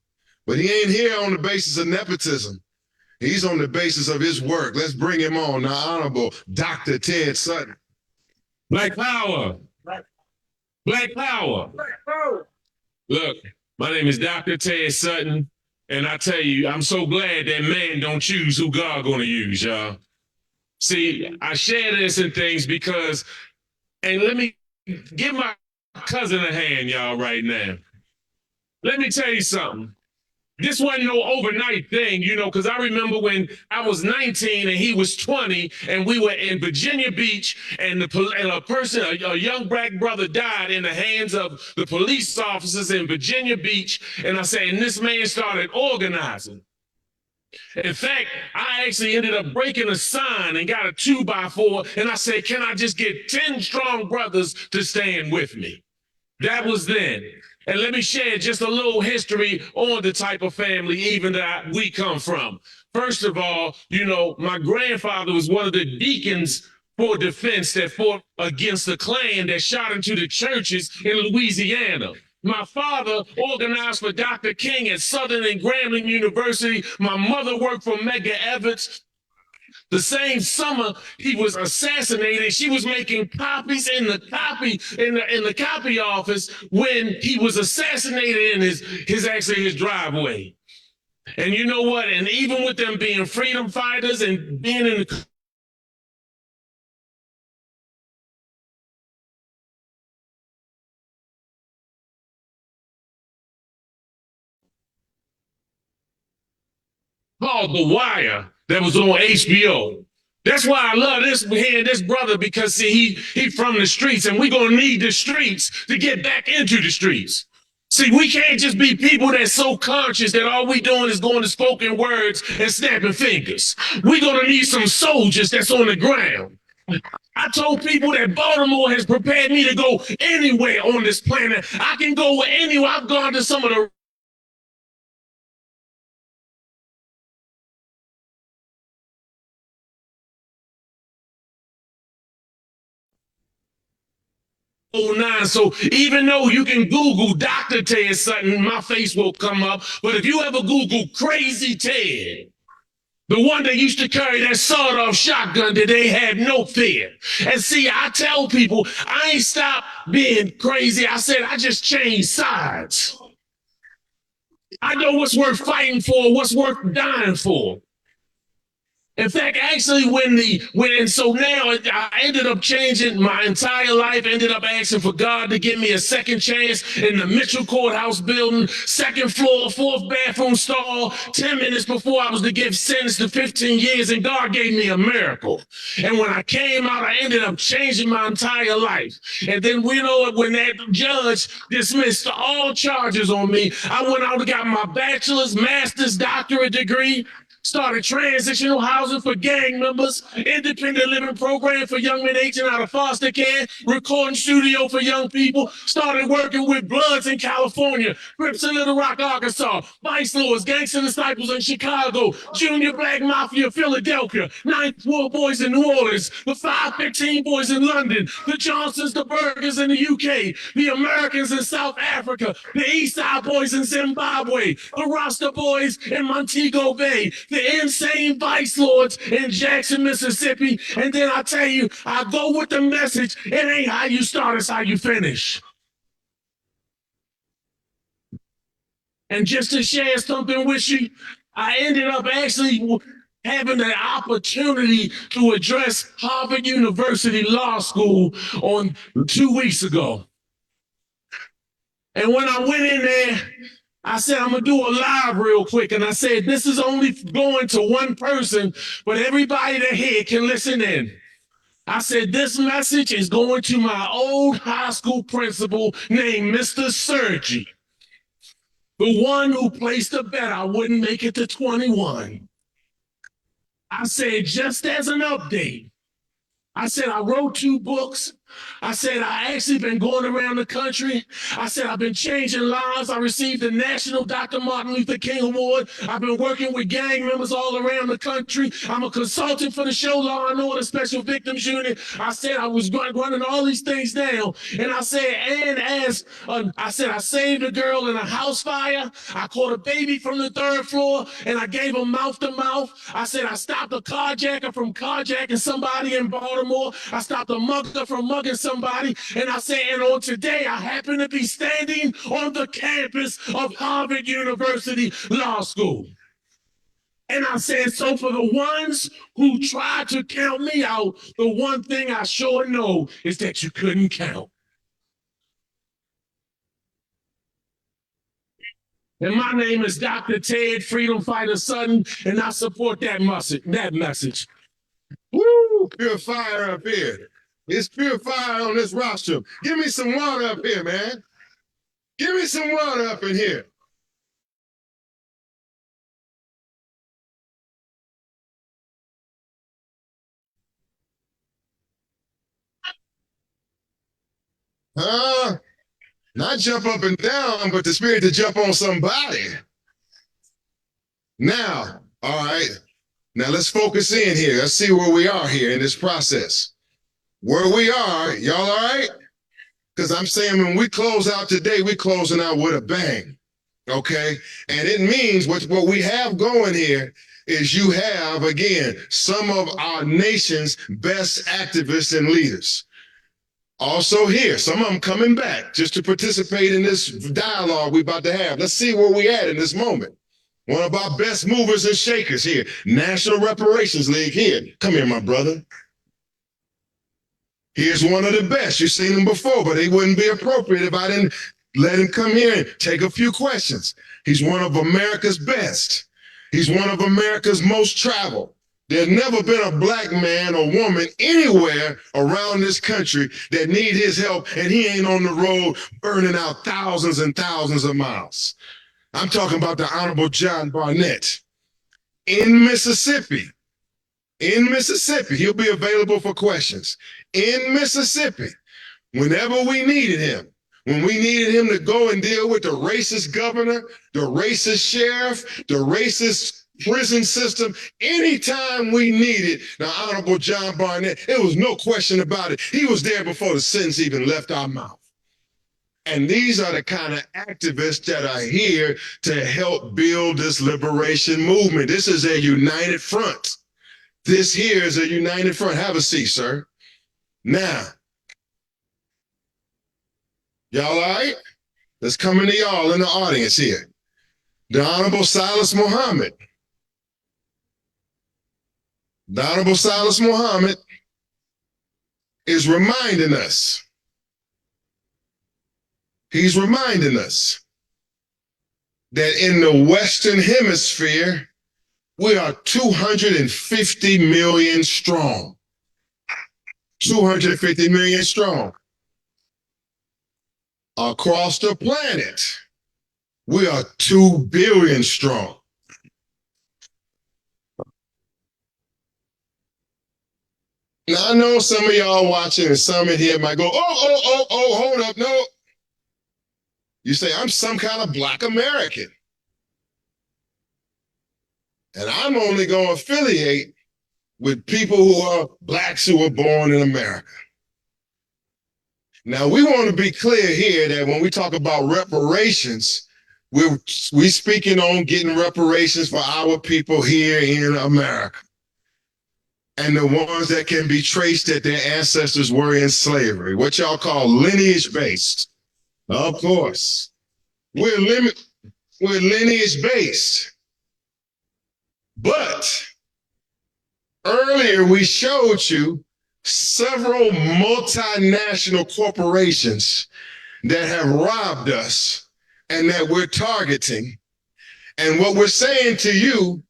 But he ain't here on the basis of nepotism. He's on the basis of his work. Let's bring him on, the Honorable Dr. Ted Sutton. Black power. Black power. Look, my name is Dr. Ted Sutton, and I tell you, I'm so glad that man don't choose who God gonna use, y'all. See, I share this and things because, and let me give my cousin a hand, y'all, right now. Let me tell you something. This wasn't no overnight thing, you know, because I remember when I was 19 and he was 20, and we were in Virginia Beach, and a young black brother died in the hands of the police officers in Virginia Beach. And I said, and this man started organizing. In fact, I actually ended up breaking a sign and got a 2x4, and I said, can I just get 10 strong brothers to stand with me? That was then. And let me share just a little history on the type of family even that we come from. First of all, you know, my grandfather was one of the deacons for defense that fought against the Klan that shot into the churches in Louisiana. My father organized for Dr. King at Southern and Grambling University. My mother worked for Medgar Evers. The same summer he was assassinated, she was making copies in the copy office when he was assassinated in his driveway. And you know what? And even with them being freedom fighters and being in the called The Wire that was on HBO. That's why I love hearing this brother, because see, he from the streets, and we're gonna need the streets to get back into the streets. See, we can't just be people that's so conscious that all we doing is going to spoken words and snapping fingers. We're gonna need some soldiers that's on the ground. I told people that Baltimore has prepared me to go anywhere on this planet. I can go anywhere. I've gone to some of the '09. So even though you can Google Dr. Ted Sutton, my face will come up. But if you ever Google Crazy Ted, the one that used to carry that sawed-off shotgun, that they had no fear. And see, I tell people, I ain't stopped being crazy. I said, I just changed sides. I know what's worth fighting for, what's worth dying for. In fact, actually, so now I ended up changing my entire life, ended up asking for God to give me a second chance in the Mitchell Courthouse building, second floor, fourth bathroom stall, 10 minutes before I was to give sentenced to 15 years, and God gave me a miracle. And when I came out, I ended up changing my entire life. And then, you know, when that judge dismissed all charges on me, I went out and got my bachelor's, master's, doctorate degree, started transitional housing for gang members, independent living program for young men aging out of foster care, recording studio for young people, started working with Bloods in California, Crips in Little Rock, Arkansas, Vice Lords, Gangster Disciples in Chicago, Junior Black Mafia, Philadelphia, Ninth Ward Boys in New Orleans, the 515 Boys in London, the Johnsons, the Burgers in the UK, the Americans in South Africa, the East Side Boys in Zimbabwe, the Rasta Boys in Montego Bay, the insane Vice Lords in Jackson, Mississippi. And then I tell you, I go with the message, it ain't how you start, it's how you finish. And just to share something with you, I ended up actually having the opportunity to address Harvard University Law School on 2 weeks ago. And when I went in there, I said, I'm going to do a live real quick. And I said, this is only going to one person, but everybody that here can listen in. I said, this message is going to my old high school principal named Mr. Sergi, the one who placed a bet I wouldn't make it to 21. I said, just as an update, I said, I wrote 2 books. I said, I actually been going around the country. I said, I've been changing lives. I received the National Dr. Martin Luther King Award. I've been working with gang members all around the country. I'm a consultant for the show Law and Order Special Victims Unit. I said, I was running all these things down. And I said, I saved a girl in a house fire. I caught a baby from the 3rd floor, and I gave him mouth to mouth. I said, I stopped a carjacker from carjacking somebody in Baltimore. I stopped a mugger from mugging hugging somebody, and I say, and on today, I happen to be standing on the campus of Harvard University Law School. And I said, so for the ones who tried to count me out, the one thing I sure know is that you couldn't count. And my name is Dr. Ted Freedom Fighter Sutton, and I support that message. Woo! Pure fire up here. It's pure fire on this rostrum. Give me some water up here, man. Give me some water up in here. Not jump up and down, but the spirit to jump on somebody. Now, all right. Now let's focus in here. Let's see where we are here in this process. Where we are, y'all all right? Because I'm saying when we close out today, we're closing out with a bang. Okay? And it means what we have going here is you have, again, some of our nation's best activists and leaders. Also here, some of them coming back just to participate in this dialogue we're about to have. Let's see where we at in this moment. One of our best movers and shakers here, National Reparations League here. Come here, my brother. Here's one of the best. You've seen him before, but it wouldn't be appropriate if I didn't let him come here and take a few questions. He's one of America's best. He's one of America's most traveled. There's never been a black man or woman anywhere around this country that need his help, and he ain't on the road burning out thousands and thousands of miles. I'm talking about the Honorable John Barnett in Mississippi. In Mississippi, he'll be available for questions. In Mississippi, whenever we needed him, when we needed him to go and deal with the racist governor, the racist sheriff, the racist prison system, anytime we needed the Honorable John Barnett, there was no question about it. He was there before the sentence even left our mouth. And these are the kind of activists that are here to help build this liberation movement. This is a united front. This here is a united front. Have a seat, sir. Now, y'all all right? Let's come into y'all in the audience here. The Honorable Silas Muhammad. The Honorable Silas Muhammad is reminding us. He's reminding us that in the Western Hemisphere, we are 250 million strong. 250 million strong. Across the planet, we are 2 billion strong. Now, I know some of y'all watching and some in here might go, hold up, no. You say, I'm some kind of Black American. And I'm only going to affiliate with people who are Blacks who were born in America. Now, we want to be clear here that when we talk about reparations, we're speaking on getting reparations for our people here in America. And the ones that can be traced that their ancestors were in slavery, what y'all call lineage-based. Of course. We're lineage-based. But earlier we showed you several multinational corporations that have robbed us and that we're targeting. And what we're saying to you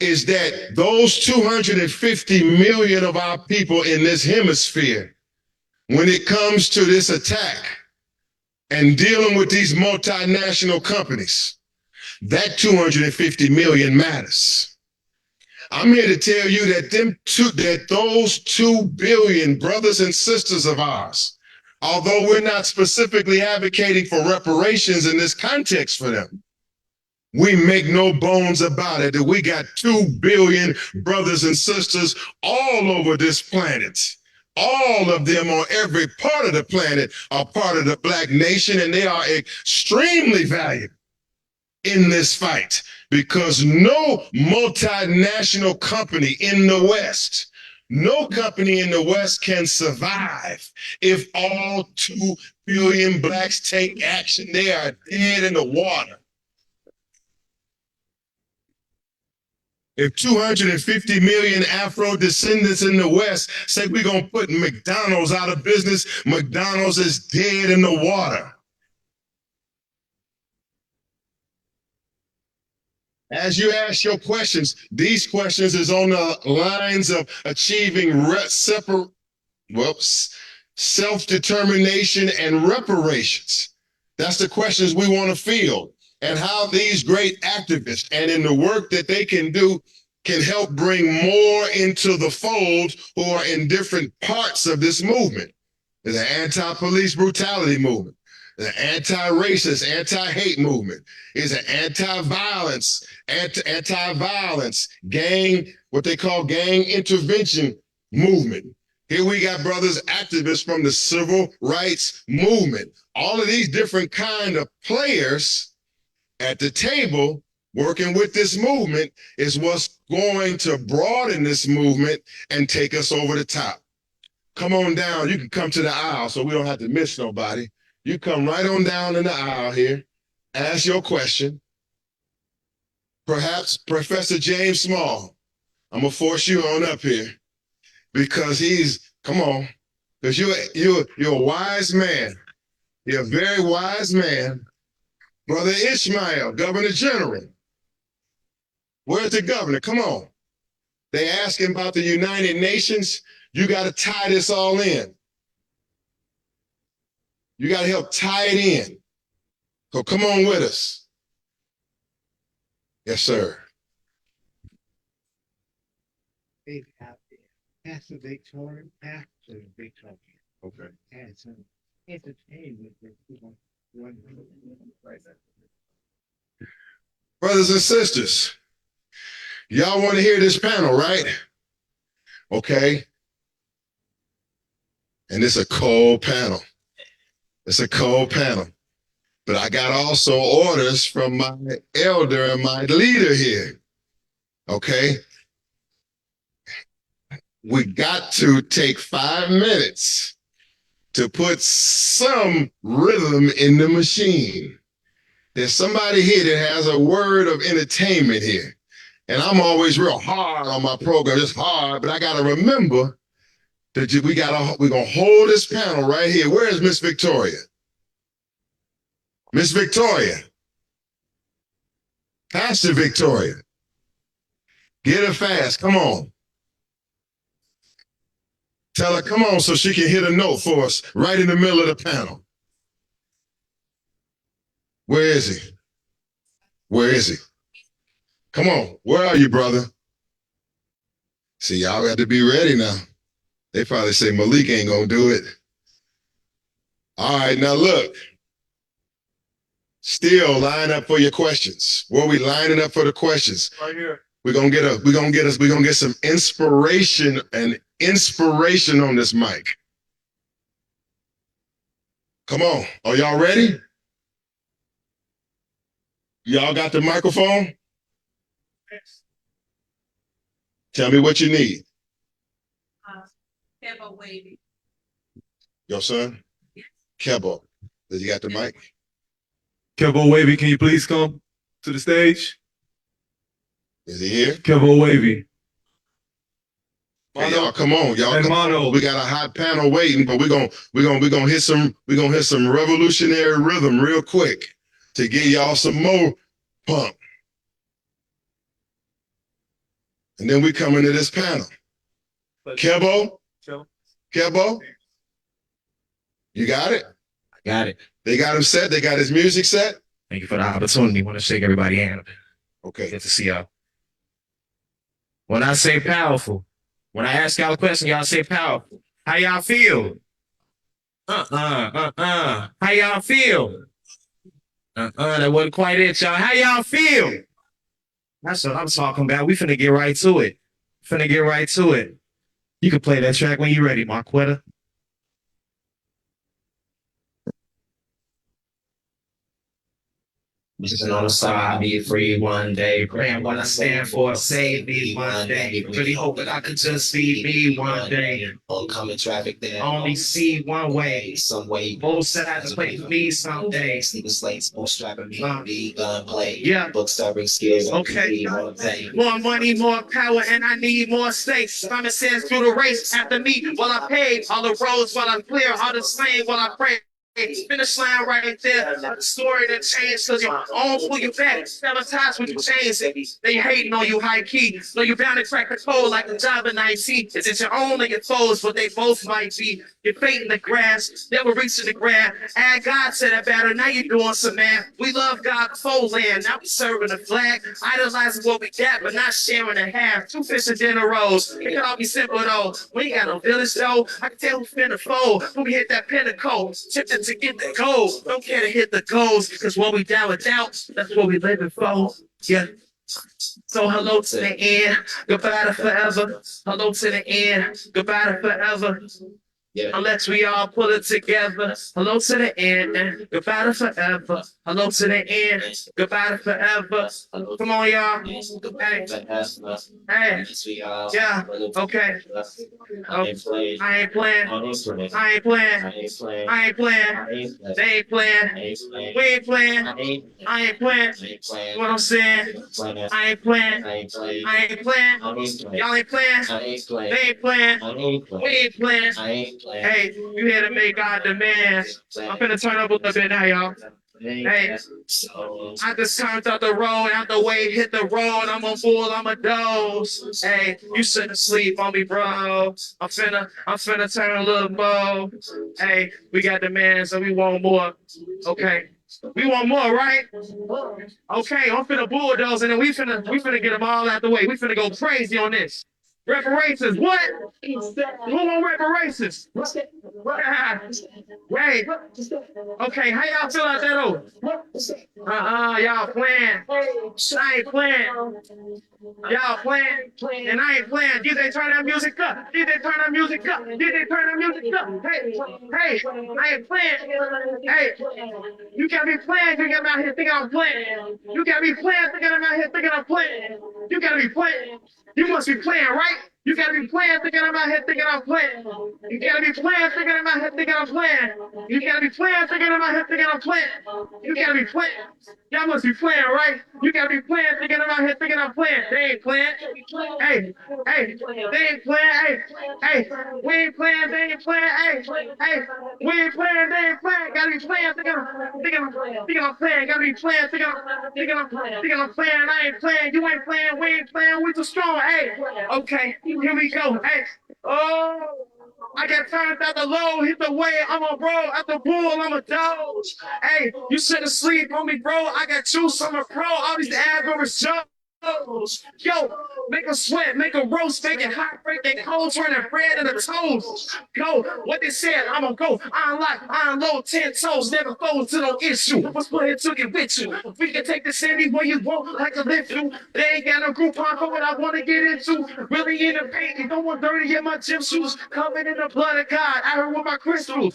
is that those 250 million of our people in this hemisphere, when it comes to this attack and dealing with these multinational companies, that 250 million matters. I'm here to tell you that those 2 billion brothers and sisters of ours, although we're not specifically advocating for reparations in this context for them, we make no bones about it that we got 2 billion brothers and sisters all over this planet. All of them on every part of the planet are part of the Black nation, and they are extremely valuable in this fight because no multinational company in the West No company in the West can survive if all 2 billion blacks take action. They are dead in the water. If 250 million Afro descendants in the West say we're going to put McDonald's out of business, McDonald's is dead in the water. As you ask your questions, these questions is on the lines of achieving self-determination and reparations. That's the questions we want to field, and how these great activists and in the work that they can do can help bring more into the fold who are in different parts of this movement. There's an anti-police brutality movement, the anti-racist, anti-hate movement, is an anti-violence, gang, what they call gang intervention movement. Here we got brothers activists from the civil rights movement. All of these different kind of players at the table working with this movement is what's going to broaden this movement and take us over the top. Come on down. You can come to the aisle so we don't have to miss nobody. You come right on down in the aisle here, ask your question. Perhaps Professor James Small, I'm gonna force you on up here because come on, because you're a wise man. You're a very wise man. Brother Ishmael, Governor General. Where's the governor? Come on. They asking about the United Nations. You got to tie this all in. You got to help tie it in. So come on with us. Yes, sir. Pastor Victoria, Pastor Victoria. Okay. And some entertainment that people want right now. Brothers and sisters, y'all want to hear this panel, right? Okay. And it's a cold panel. It's a cold panel. But I got also orders from my elder and my leader here. Okay. We got to take 5 minutes to put some rhythm in the machine. There's somebody here that has a word of entertainment here. And I'm always real hard on my program, just hard, but I gotta remember that we're gonna hold this panel right here. Where is Miss Victoria? Miss Victoria. Pastor Victoria. Get her fast, come on. Tell her, come on, so she can hit a note for us right in the middle of the panel. Where is he? Where is he? Come on, where are you, brother? See, y'all got to be ready now. They probably say Malik ain't gonna do it. All right, now look. Still line up for your questions. Where we lining up for the questions? Right here. We're gonna get some inspiration on this mic. Come on, are y'all ready? Y'all got the microphone? Yes. Tell me what you need. Kebo Wavy. Your son? Kebo. Does he got the mic? Kevo Wavy, can you please come to the stage? Is he here? Kevo Wavy. Hey, y'all, come on, y'all. Hey, Come Mono. on. We got a hot panel waiting, but we're gonna hit some revolutionary rhythm real quick to get y'all some more pump. And then we come into this panel. Kebo? Kebo? You got it? I got it. They got him set? They got his music set? Thank you for the opportunity. Want to shake everybody's hand. Okay. Good to see y'all. When I say powerful, when I ask y'all a question, y'all say powerful. How y'all feel? How y'all feel? That wasn't quite it, y'all. How y'all feel? That's what I'm talking about. We finna get right to it. You can play that track when you're ready, Marquetta. Mission on the side, be free one day. Praying what I stand for, save me one day. Really hope that I could just be me one day. Oncoming traffic there. Only see one way. Some way. Both sides wait for me someday. Sleeping slates, more strapping me. Be gunplay. Yeah. Books starting scared. Okay. More money, more power, and I need more stakes. Simon says through the race after me while I pay. All the roads while I clear, all the slain while I pray. Finish line right there. The story that changed because your own pull you back. Sabotage when you change it. They hating on you high key. So you bound to crack the code like the job in IT. Is it your own or your foes? But they both might be. Your fate in the grass. Never reaching the grab. Add God to that battle. Now you're doing some math. We love God before land. Now we serving the flag. Idolizing what we got, but not sharing a half. 2 fish and dinner rolls. It can all be simple though. We ain't got no village though. I can tell who finna fold. When we hit that pinnacle. Tipped to get the goals. Don't care to hit the goals, because what we down without, that's what we living for. Yeah. So hello to the end, goodbye to forever. Hello to the end, goodbye to forever. Yeah. Unless we all pull it together. Hello to the end, goodbye to forever. Hello to the end, goodbye to forever. Come on, y'all. Hey. Hey. Yeah. Okay. Oh, I ain't playing. I ain't playing. I ain't playing. They ain't playing. We ain't playing. I ain't playing. What I'm saying? I ain't playing. I ain't playing. Y'all ain't playing. They ain't playing. We ain't playing. Hey, you here to make God demands. I'm finna turn up a little bit now, y'all. Hey, I just turned out the road, out the way, hit the road. I'm a fool, I'm a doze. Hey, you shouldn't sleep on me, bro. I'm finna turn a little bow. Hey, we got demands and we want more. Okay. We want more, right? Okay, I'm finna bulldoze and then we finna get them all out the way. We finna go crazy on this. Reparations, what? Who want reparations? Wait. Okay, how y'all feel out there though? Y'all playing. I ain't playing. Y'all playing. And I ain't playing. DJ, turn that music up. DJ, turn that music up. DJ, turn that music up. Hey, I ain't playing. Hey, you can't be playing thinking I'm out here thinking I'm playing. You can't be playing thinking I'm out here thinking I'm playing. You gotta be playing. You must be playing, right? You gotta be playing thinking I'm out here thinking I'm playing. You gotta be playing thinking I'm out here thinking I'm playing. You gotta be playing thinking I'm out here thinking I'm playing. You gotta be playing. Y'all must be playing, right? You gotta be playing thinking I'm out here thinking I'm playing. They ain't playing. Hey, they ain't playing. Hey, we ain't playing. They ain't playing. Hey, we ain't playing. They ain't playing. Gotta be playing thinking I'm playing. Gotta be playing thinking I'm playing. I ain't playing. You ain't playing. We ain't playing. We too strong. Hey, okay. Here we go. Hey, oh, I got turned out the low, hit the way, I'm a bro, at the bull, I'm a doge. Hey, you shouldn't sleep on me, bro. I got juice, I'm a pro, all these average Joes. Yo, make a sweat, make a roast, make it hot, break that cold, turn that bread into toast. Go, what they said, I'ma go. I unlock, I unload 10 toes, never fold to no issue. What's put here took it with you? We can take this anywhere you want, like a lift through. They ain't got no group on for what I wanna get into. Really in the paint, you don't want dirty in my gym shoes. Covered in the blood of God, I heard with my crystals.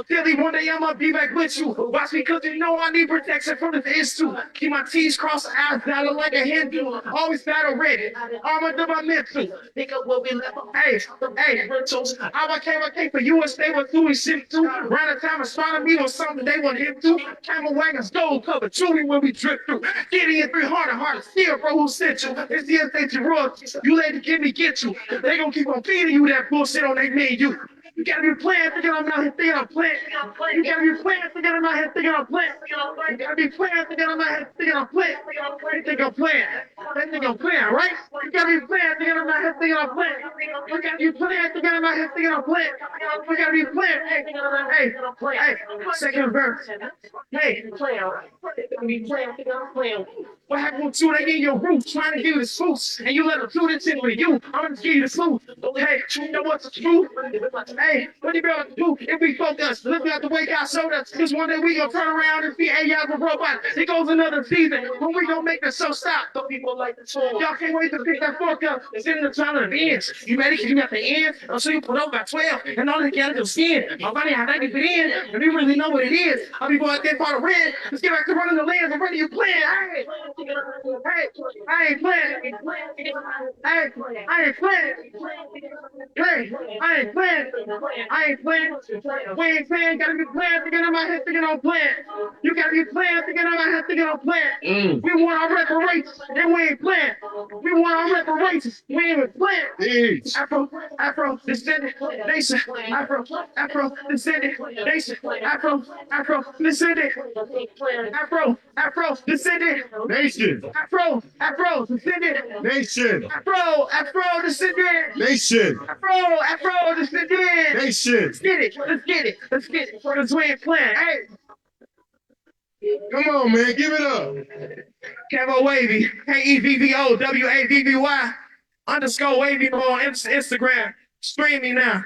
Clearly one day I'ma be back with you. Watch me, cause you know I need protection from the issue. Keep my T's crossed, eyes battle like a Hindu. Always battle ready. Armor to my mental. Think of what we left. Hey, I came for you and stay with who we shift to. Round the time astronomy was something they want him to. Camel wagons, gold cover, truly when we drip through. Getting it 300 still, bro, who sent you? It's the state royalty. You let it get you. They gonna keep on feeding you that bullshit on they menu. You gotta be playing thinking I'm out here thinking I'm playing. You gotta be playing thinking I'm out here thinking I'm playing. You gotta be playing thinking I'm out here thinking I'm playing. They think I'm playing. They think I'm playing, right? You gotta be playing thinking I'm out here thinking I'm playing. You gotta be playing thinking I'm out here thinking I'm playing. You gotta be playing. Hey, second verse. Hey, what happened with you? They get your roof trying to give you the spooks, and you let them do this shit with you. I'm gonna give you the truth. Hey, you know what's the truth? Hey. Hey, what you gonna do if we focus? Look at the way God showed us. This one day we gonna turn around and be AI with robots. It goes another season when we gonna make the show stop. The people like the show. Y'all can't wait to pick that fork up. It's in the time of the ends. You ready? Cause you at the end. I'll show you put over by 12. And all they got is skin. My body how they get in. If you really know what it is, I'll be going at that part of red. Let's get back to running the lands. I'm ready to play. Hey, I ain't playing. Hey, I ain't playing. Hey, I ain't playing. I ain't playing. We ain't playing. Gotta be playing. Thinking on my head, thinking on playing. You gotta be playing. Thinking on my head, thinking on playing. We want our reparations, and we ain't playing. We want our reparations. We ain't even playing. Afro descendant nation. Afro descendant nation. Afro descendant. Afro descendant Nation. Afro descendant Nation. Afro descendant Nation. Afro descendant Nation. Let's get it. Let's get it. For the twin plan. Hey. Come on, man. Give it up. Camo Wavy. KEVVOWAVVY _ Wavy on Instagram. Stream me now.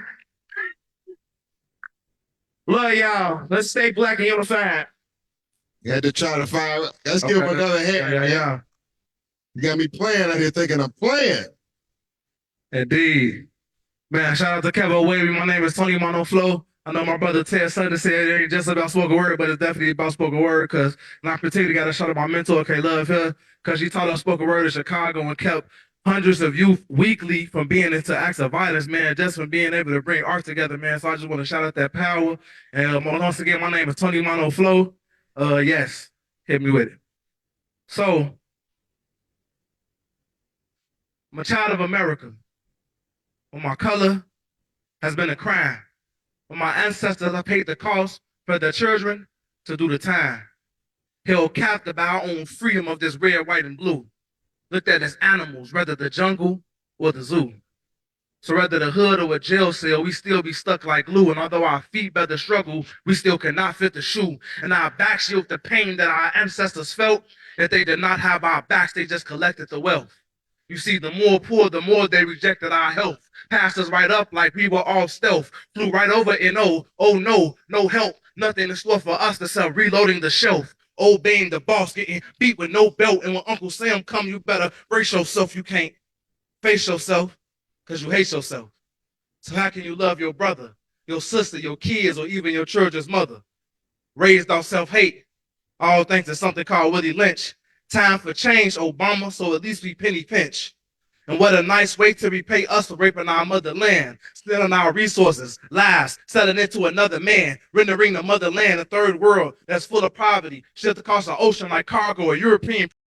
Love y'all. Let's stay black and unified. You had to try to find. Let's give him another hand. Yeah. You got me playing out here thinking I'm playing. Indeed. Man, shout out to Kevo Wavy. My name is Tony Mono Flow. I know my brother Ted Sunday said it ain't just about spoken word, but it's definitely about spoken word because I particularly got to shout out my mentor, okay, love her, because she taught us spoken word in Chicago and kept hundreds of youth weekly from being into acts of violence, man, just from being able to bring art together, man. So I just want to shout out that power. And once again, my name is Tony Mono Flow. Yes, hit me with it. So, I'm a child of America. When my color has been a crime. When my ancestors have paid the cost for their children to do the time. Held captive by our own freedom of this red, white, and blue. Looked at as animals, whether the jungle or the zoo. So whether the hood or a jail cell, we still be stuck like glue. And although our feet bear the struggle, we still cannot fit the shoe. And our backs shield the pain that our ancestors felt. That they did not have our backs, they just collected the wealth. You see, the more poor, the more they rejected our health. Passed us right up like we were all stealth. Flew right over and oh no, no help. Nothing in store for us to sell, reloading the shelf. Obeying the boss, getting beat with no belt. And when Uncle Sam come, you better brace yourself. You can't face yourself because you hate yourself. So how can you love your brother, your sister, your kids, or even your children's mother? Raised on self-hate, all thanks to something called Willie Lynch. Time for change, Obama, so at least we penny pinch. And what a nice way to repay us for raping our motherland, stealing our resources, lives, selling it to another man, rendering the motherland a third world that's full of poverty, shipped across the ocean like cargo, a European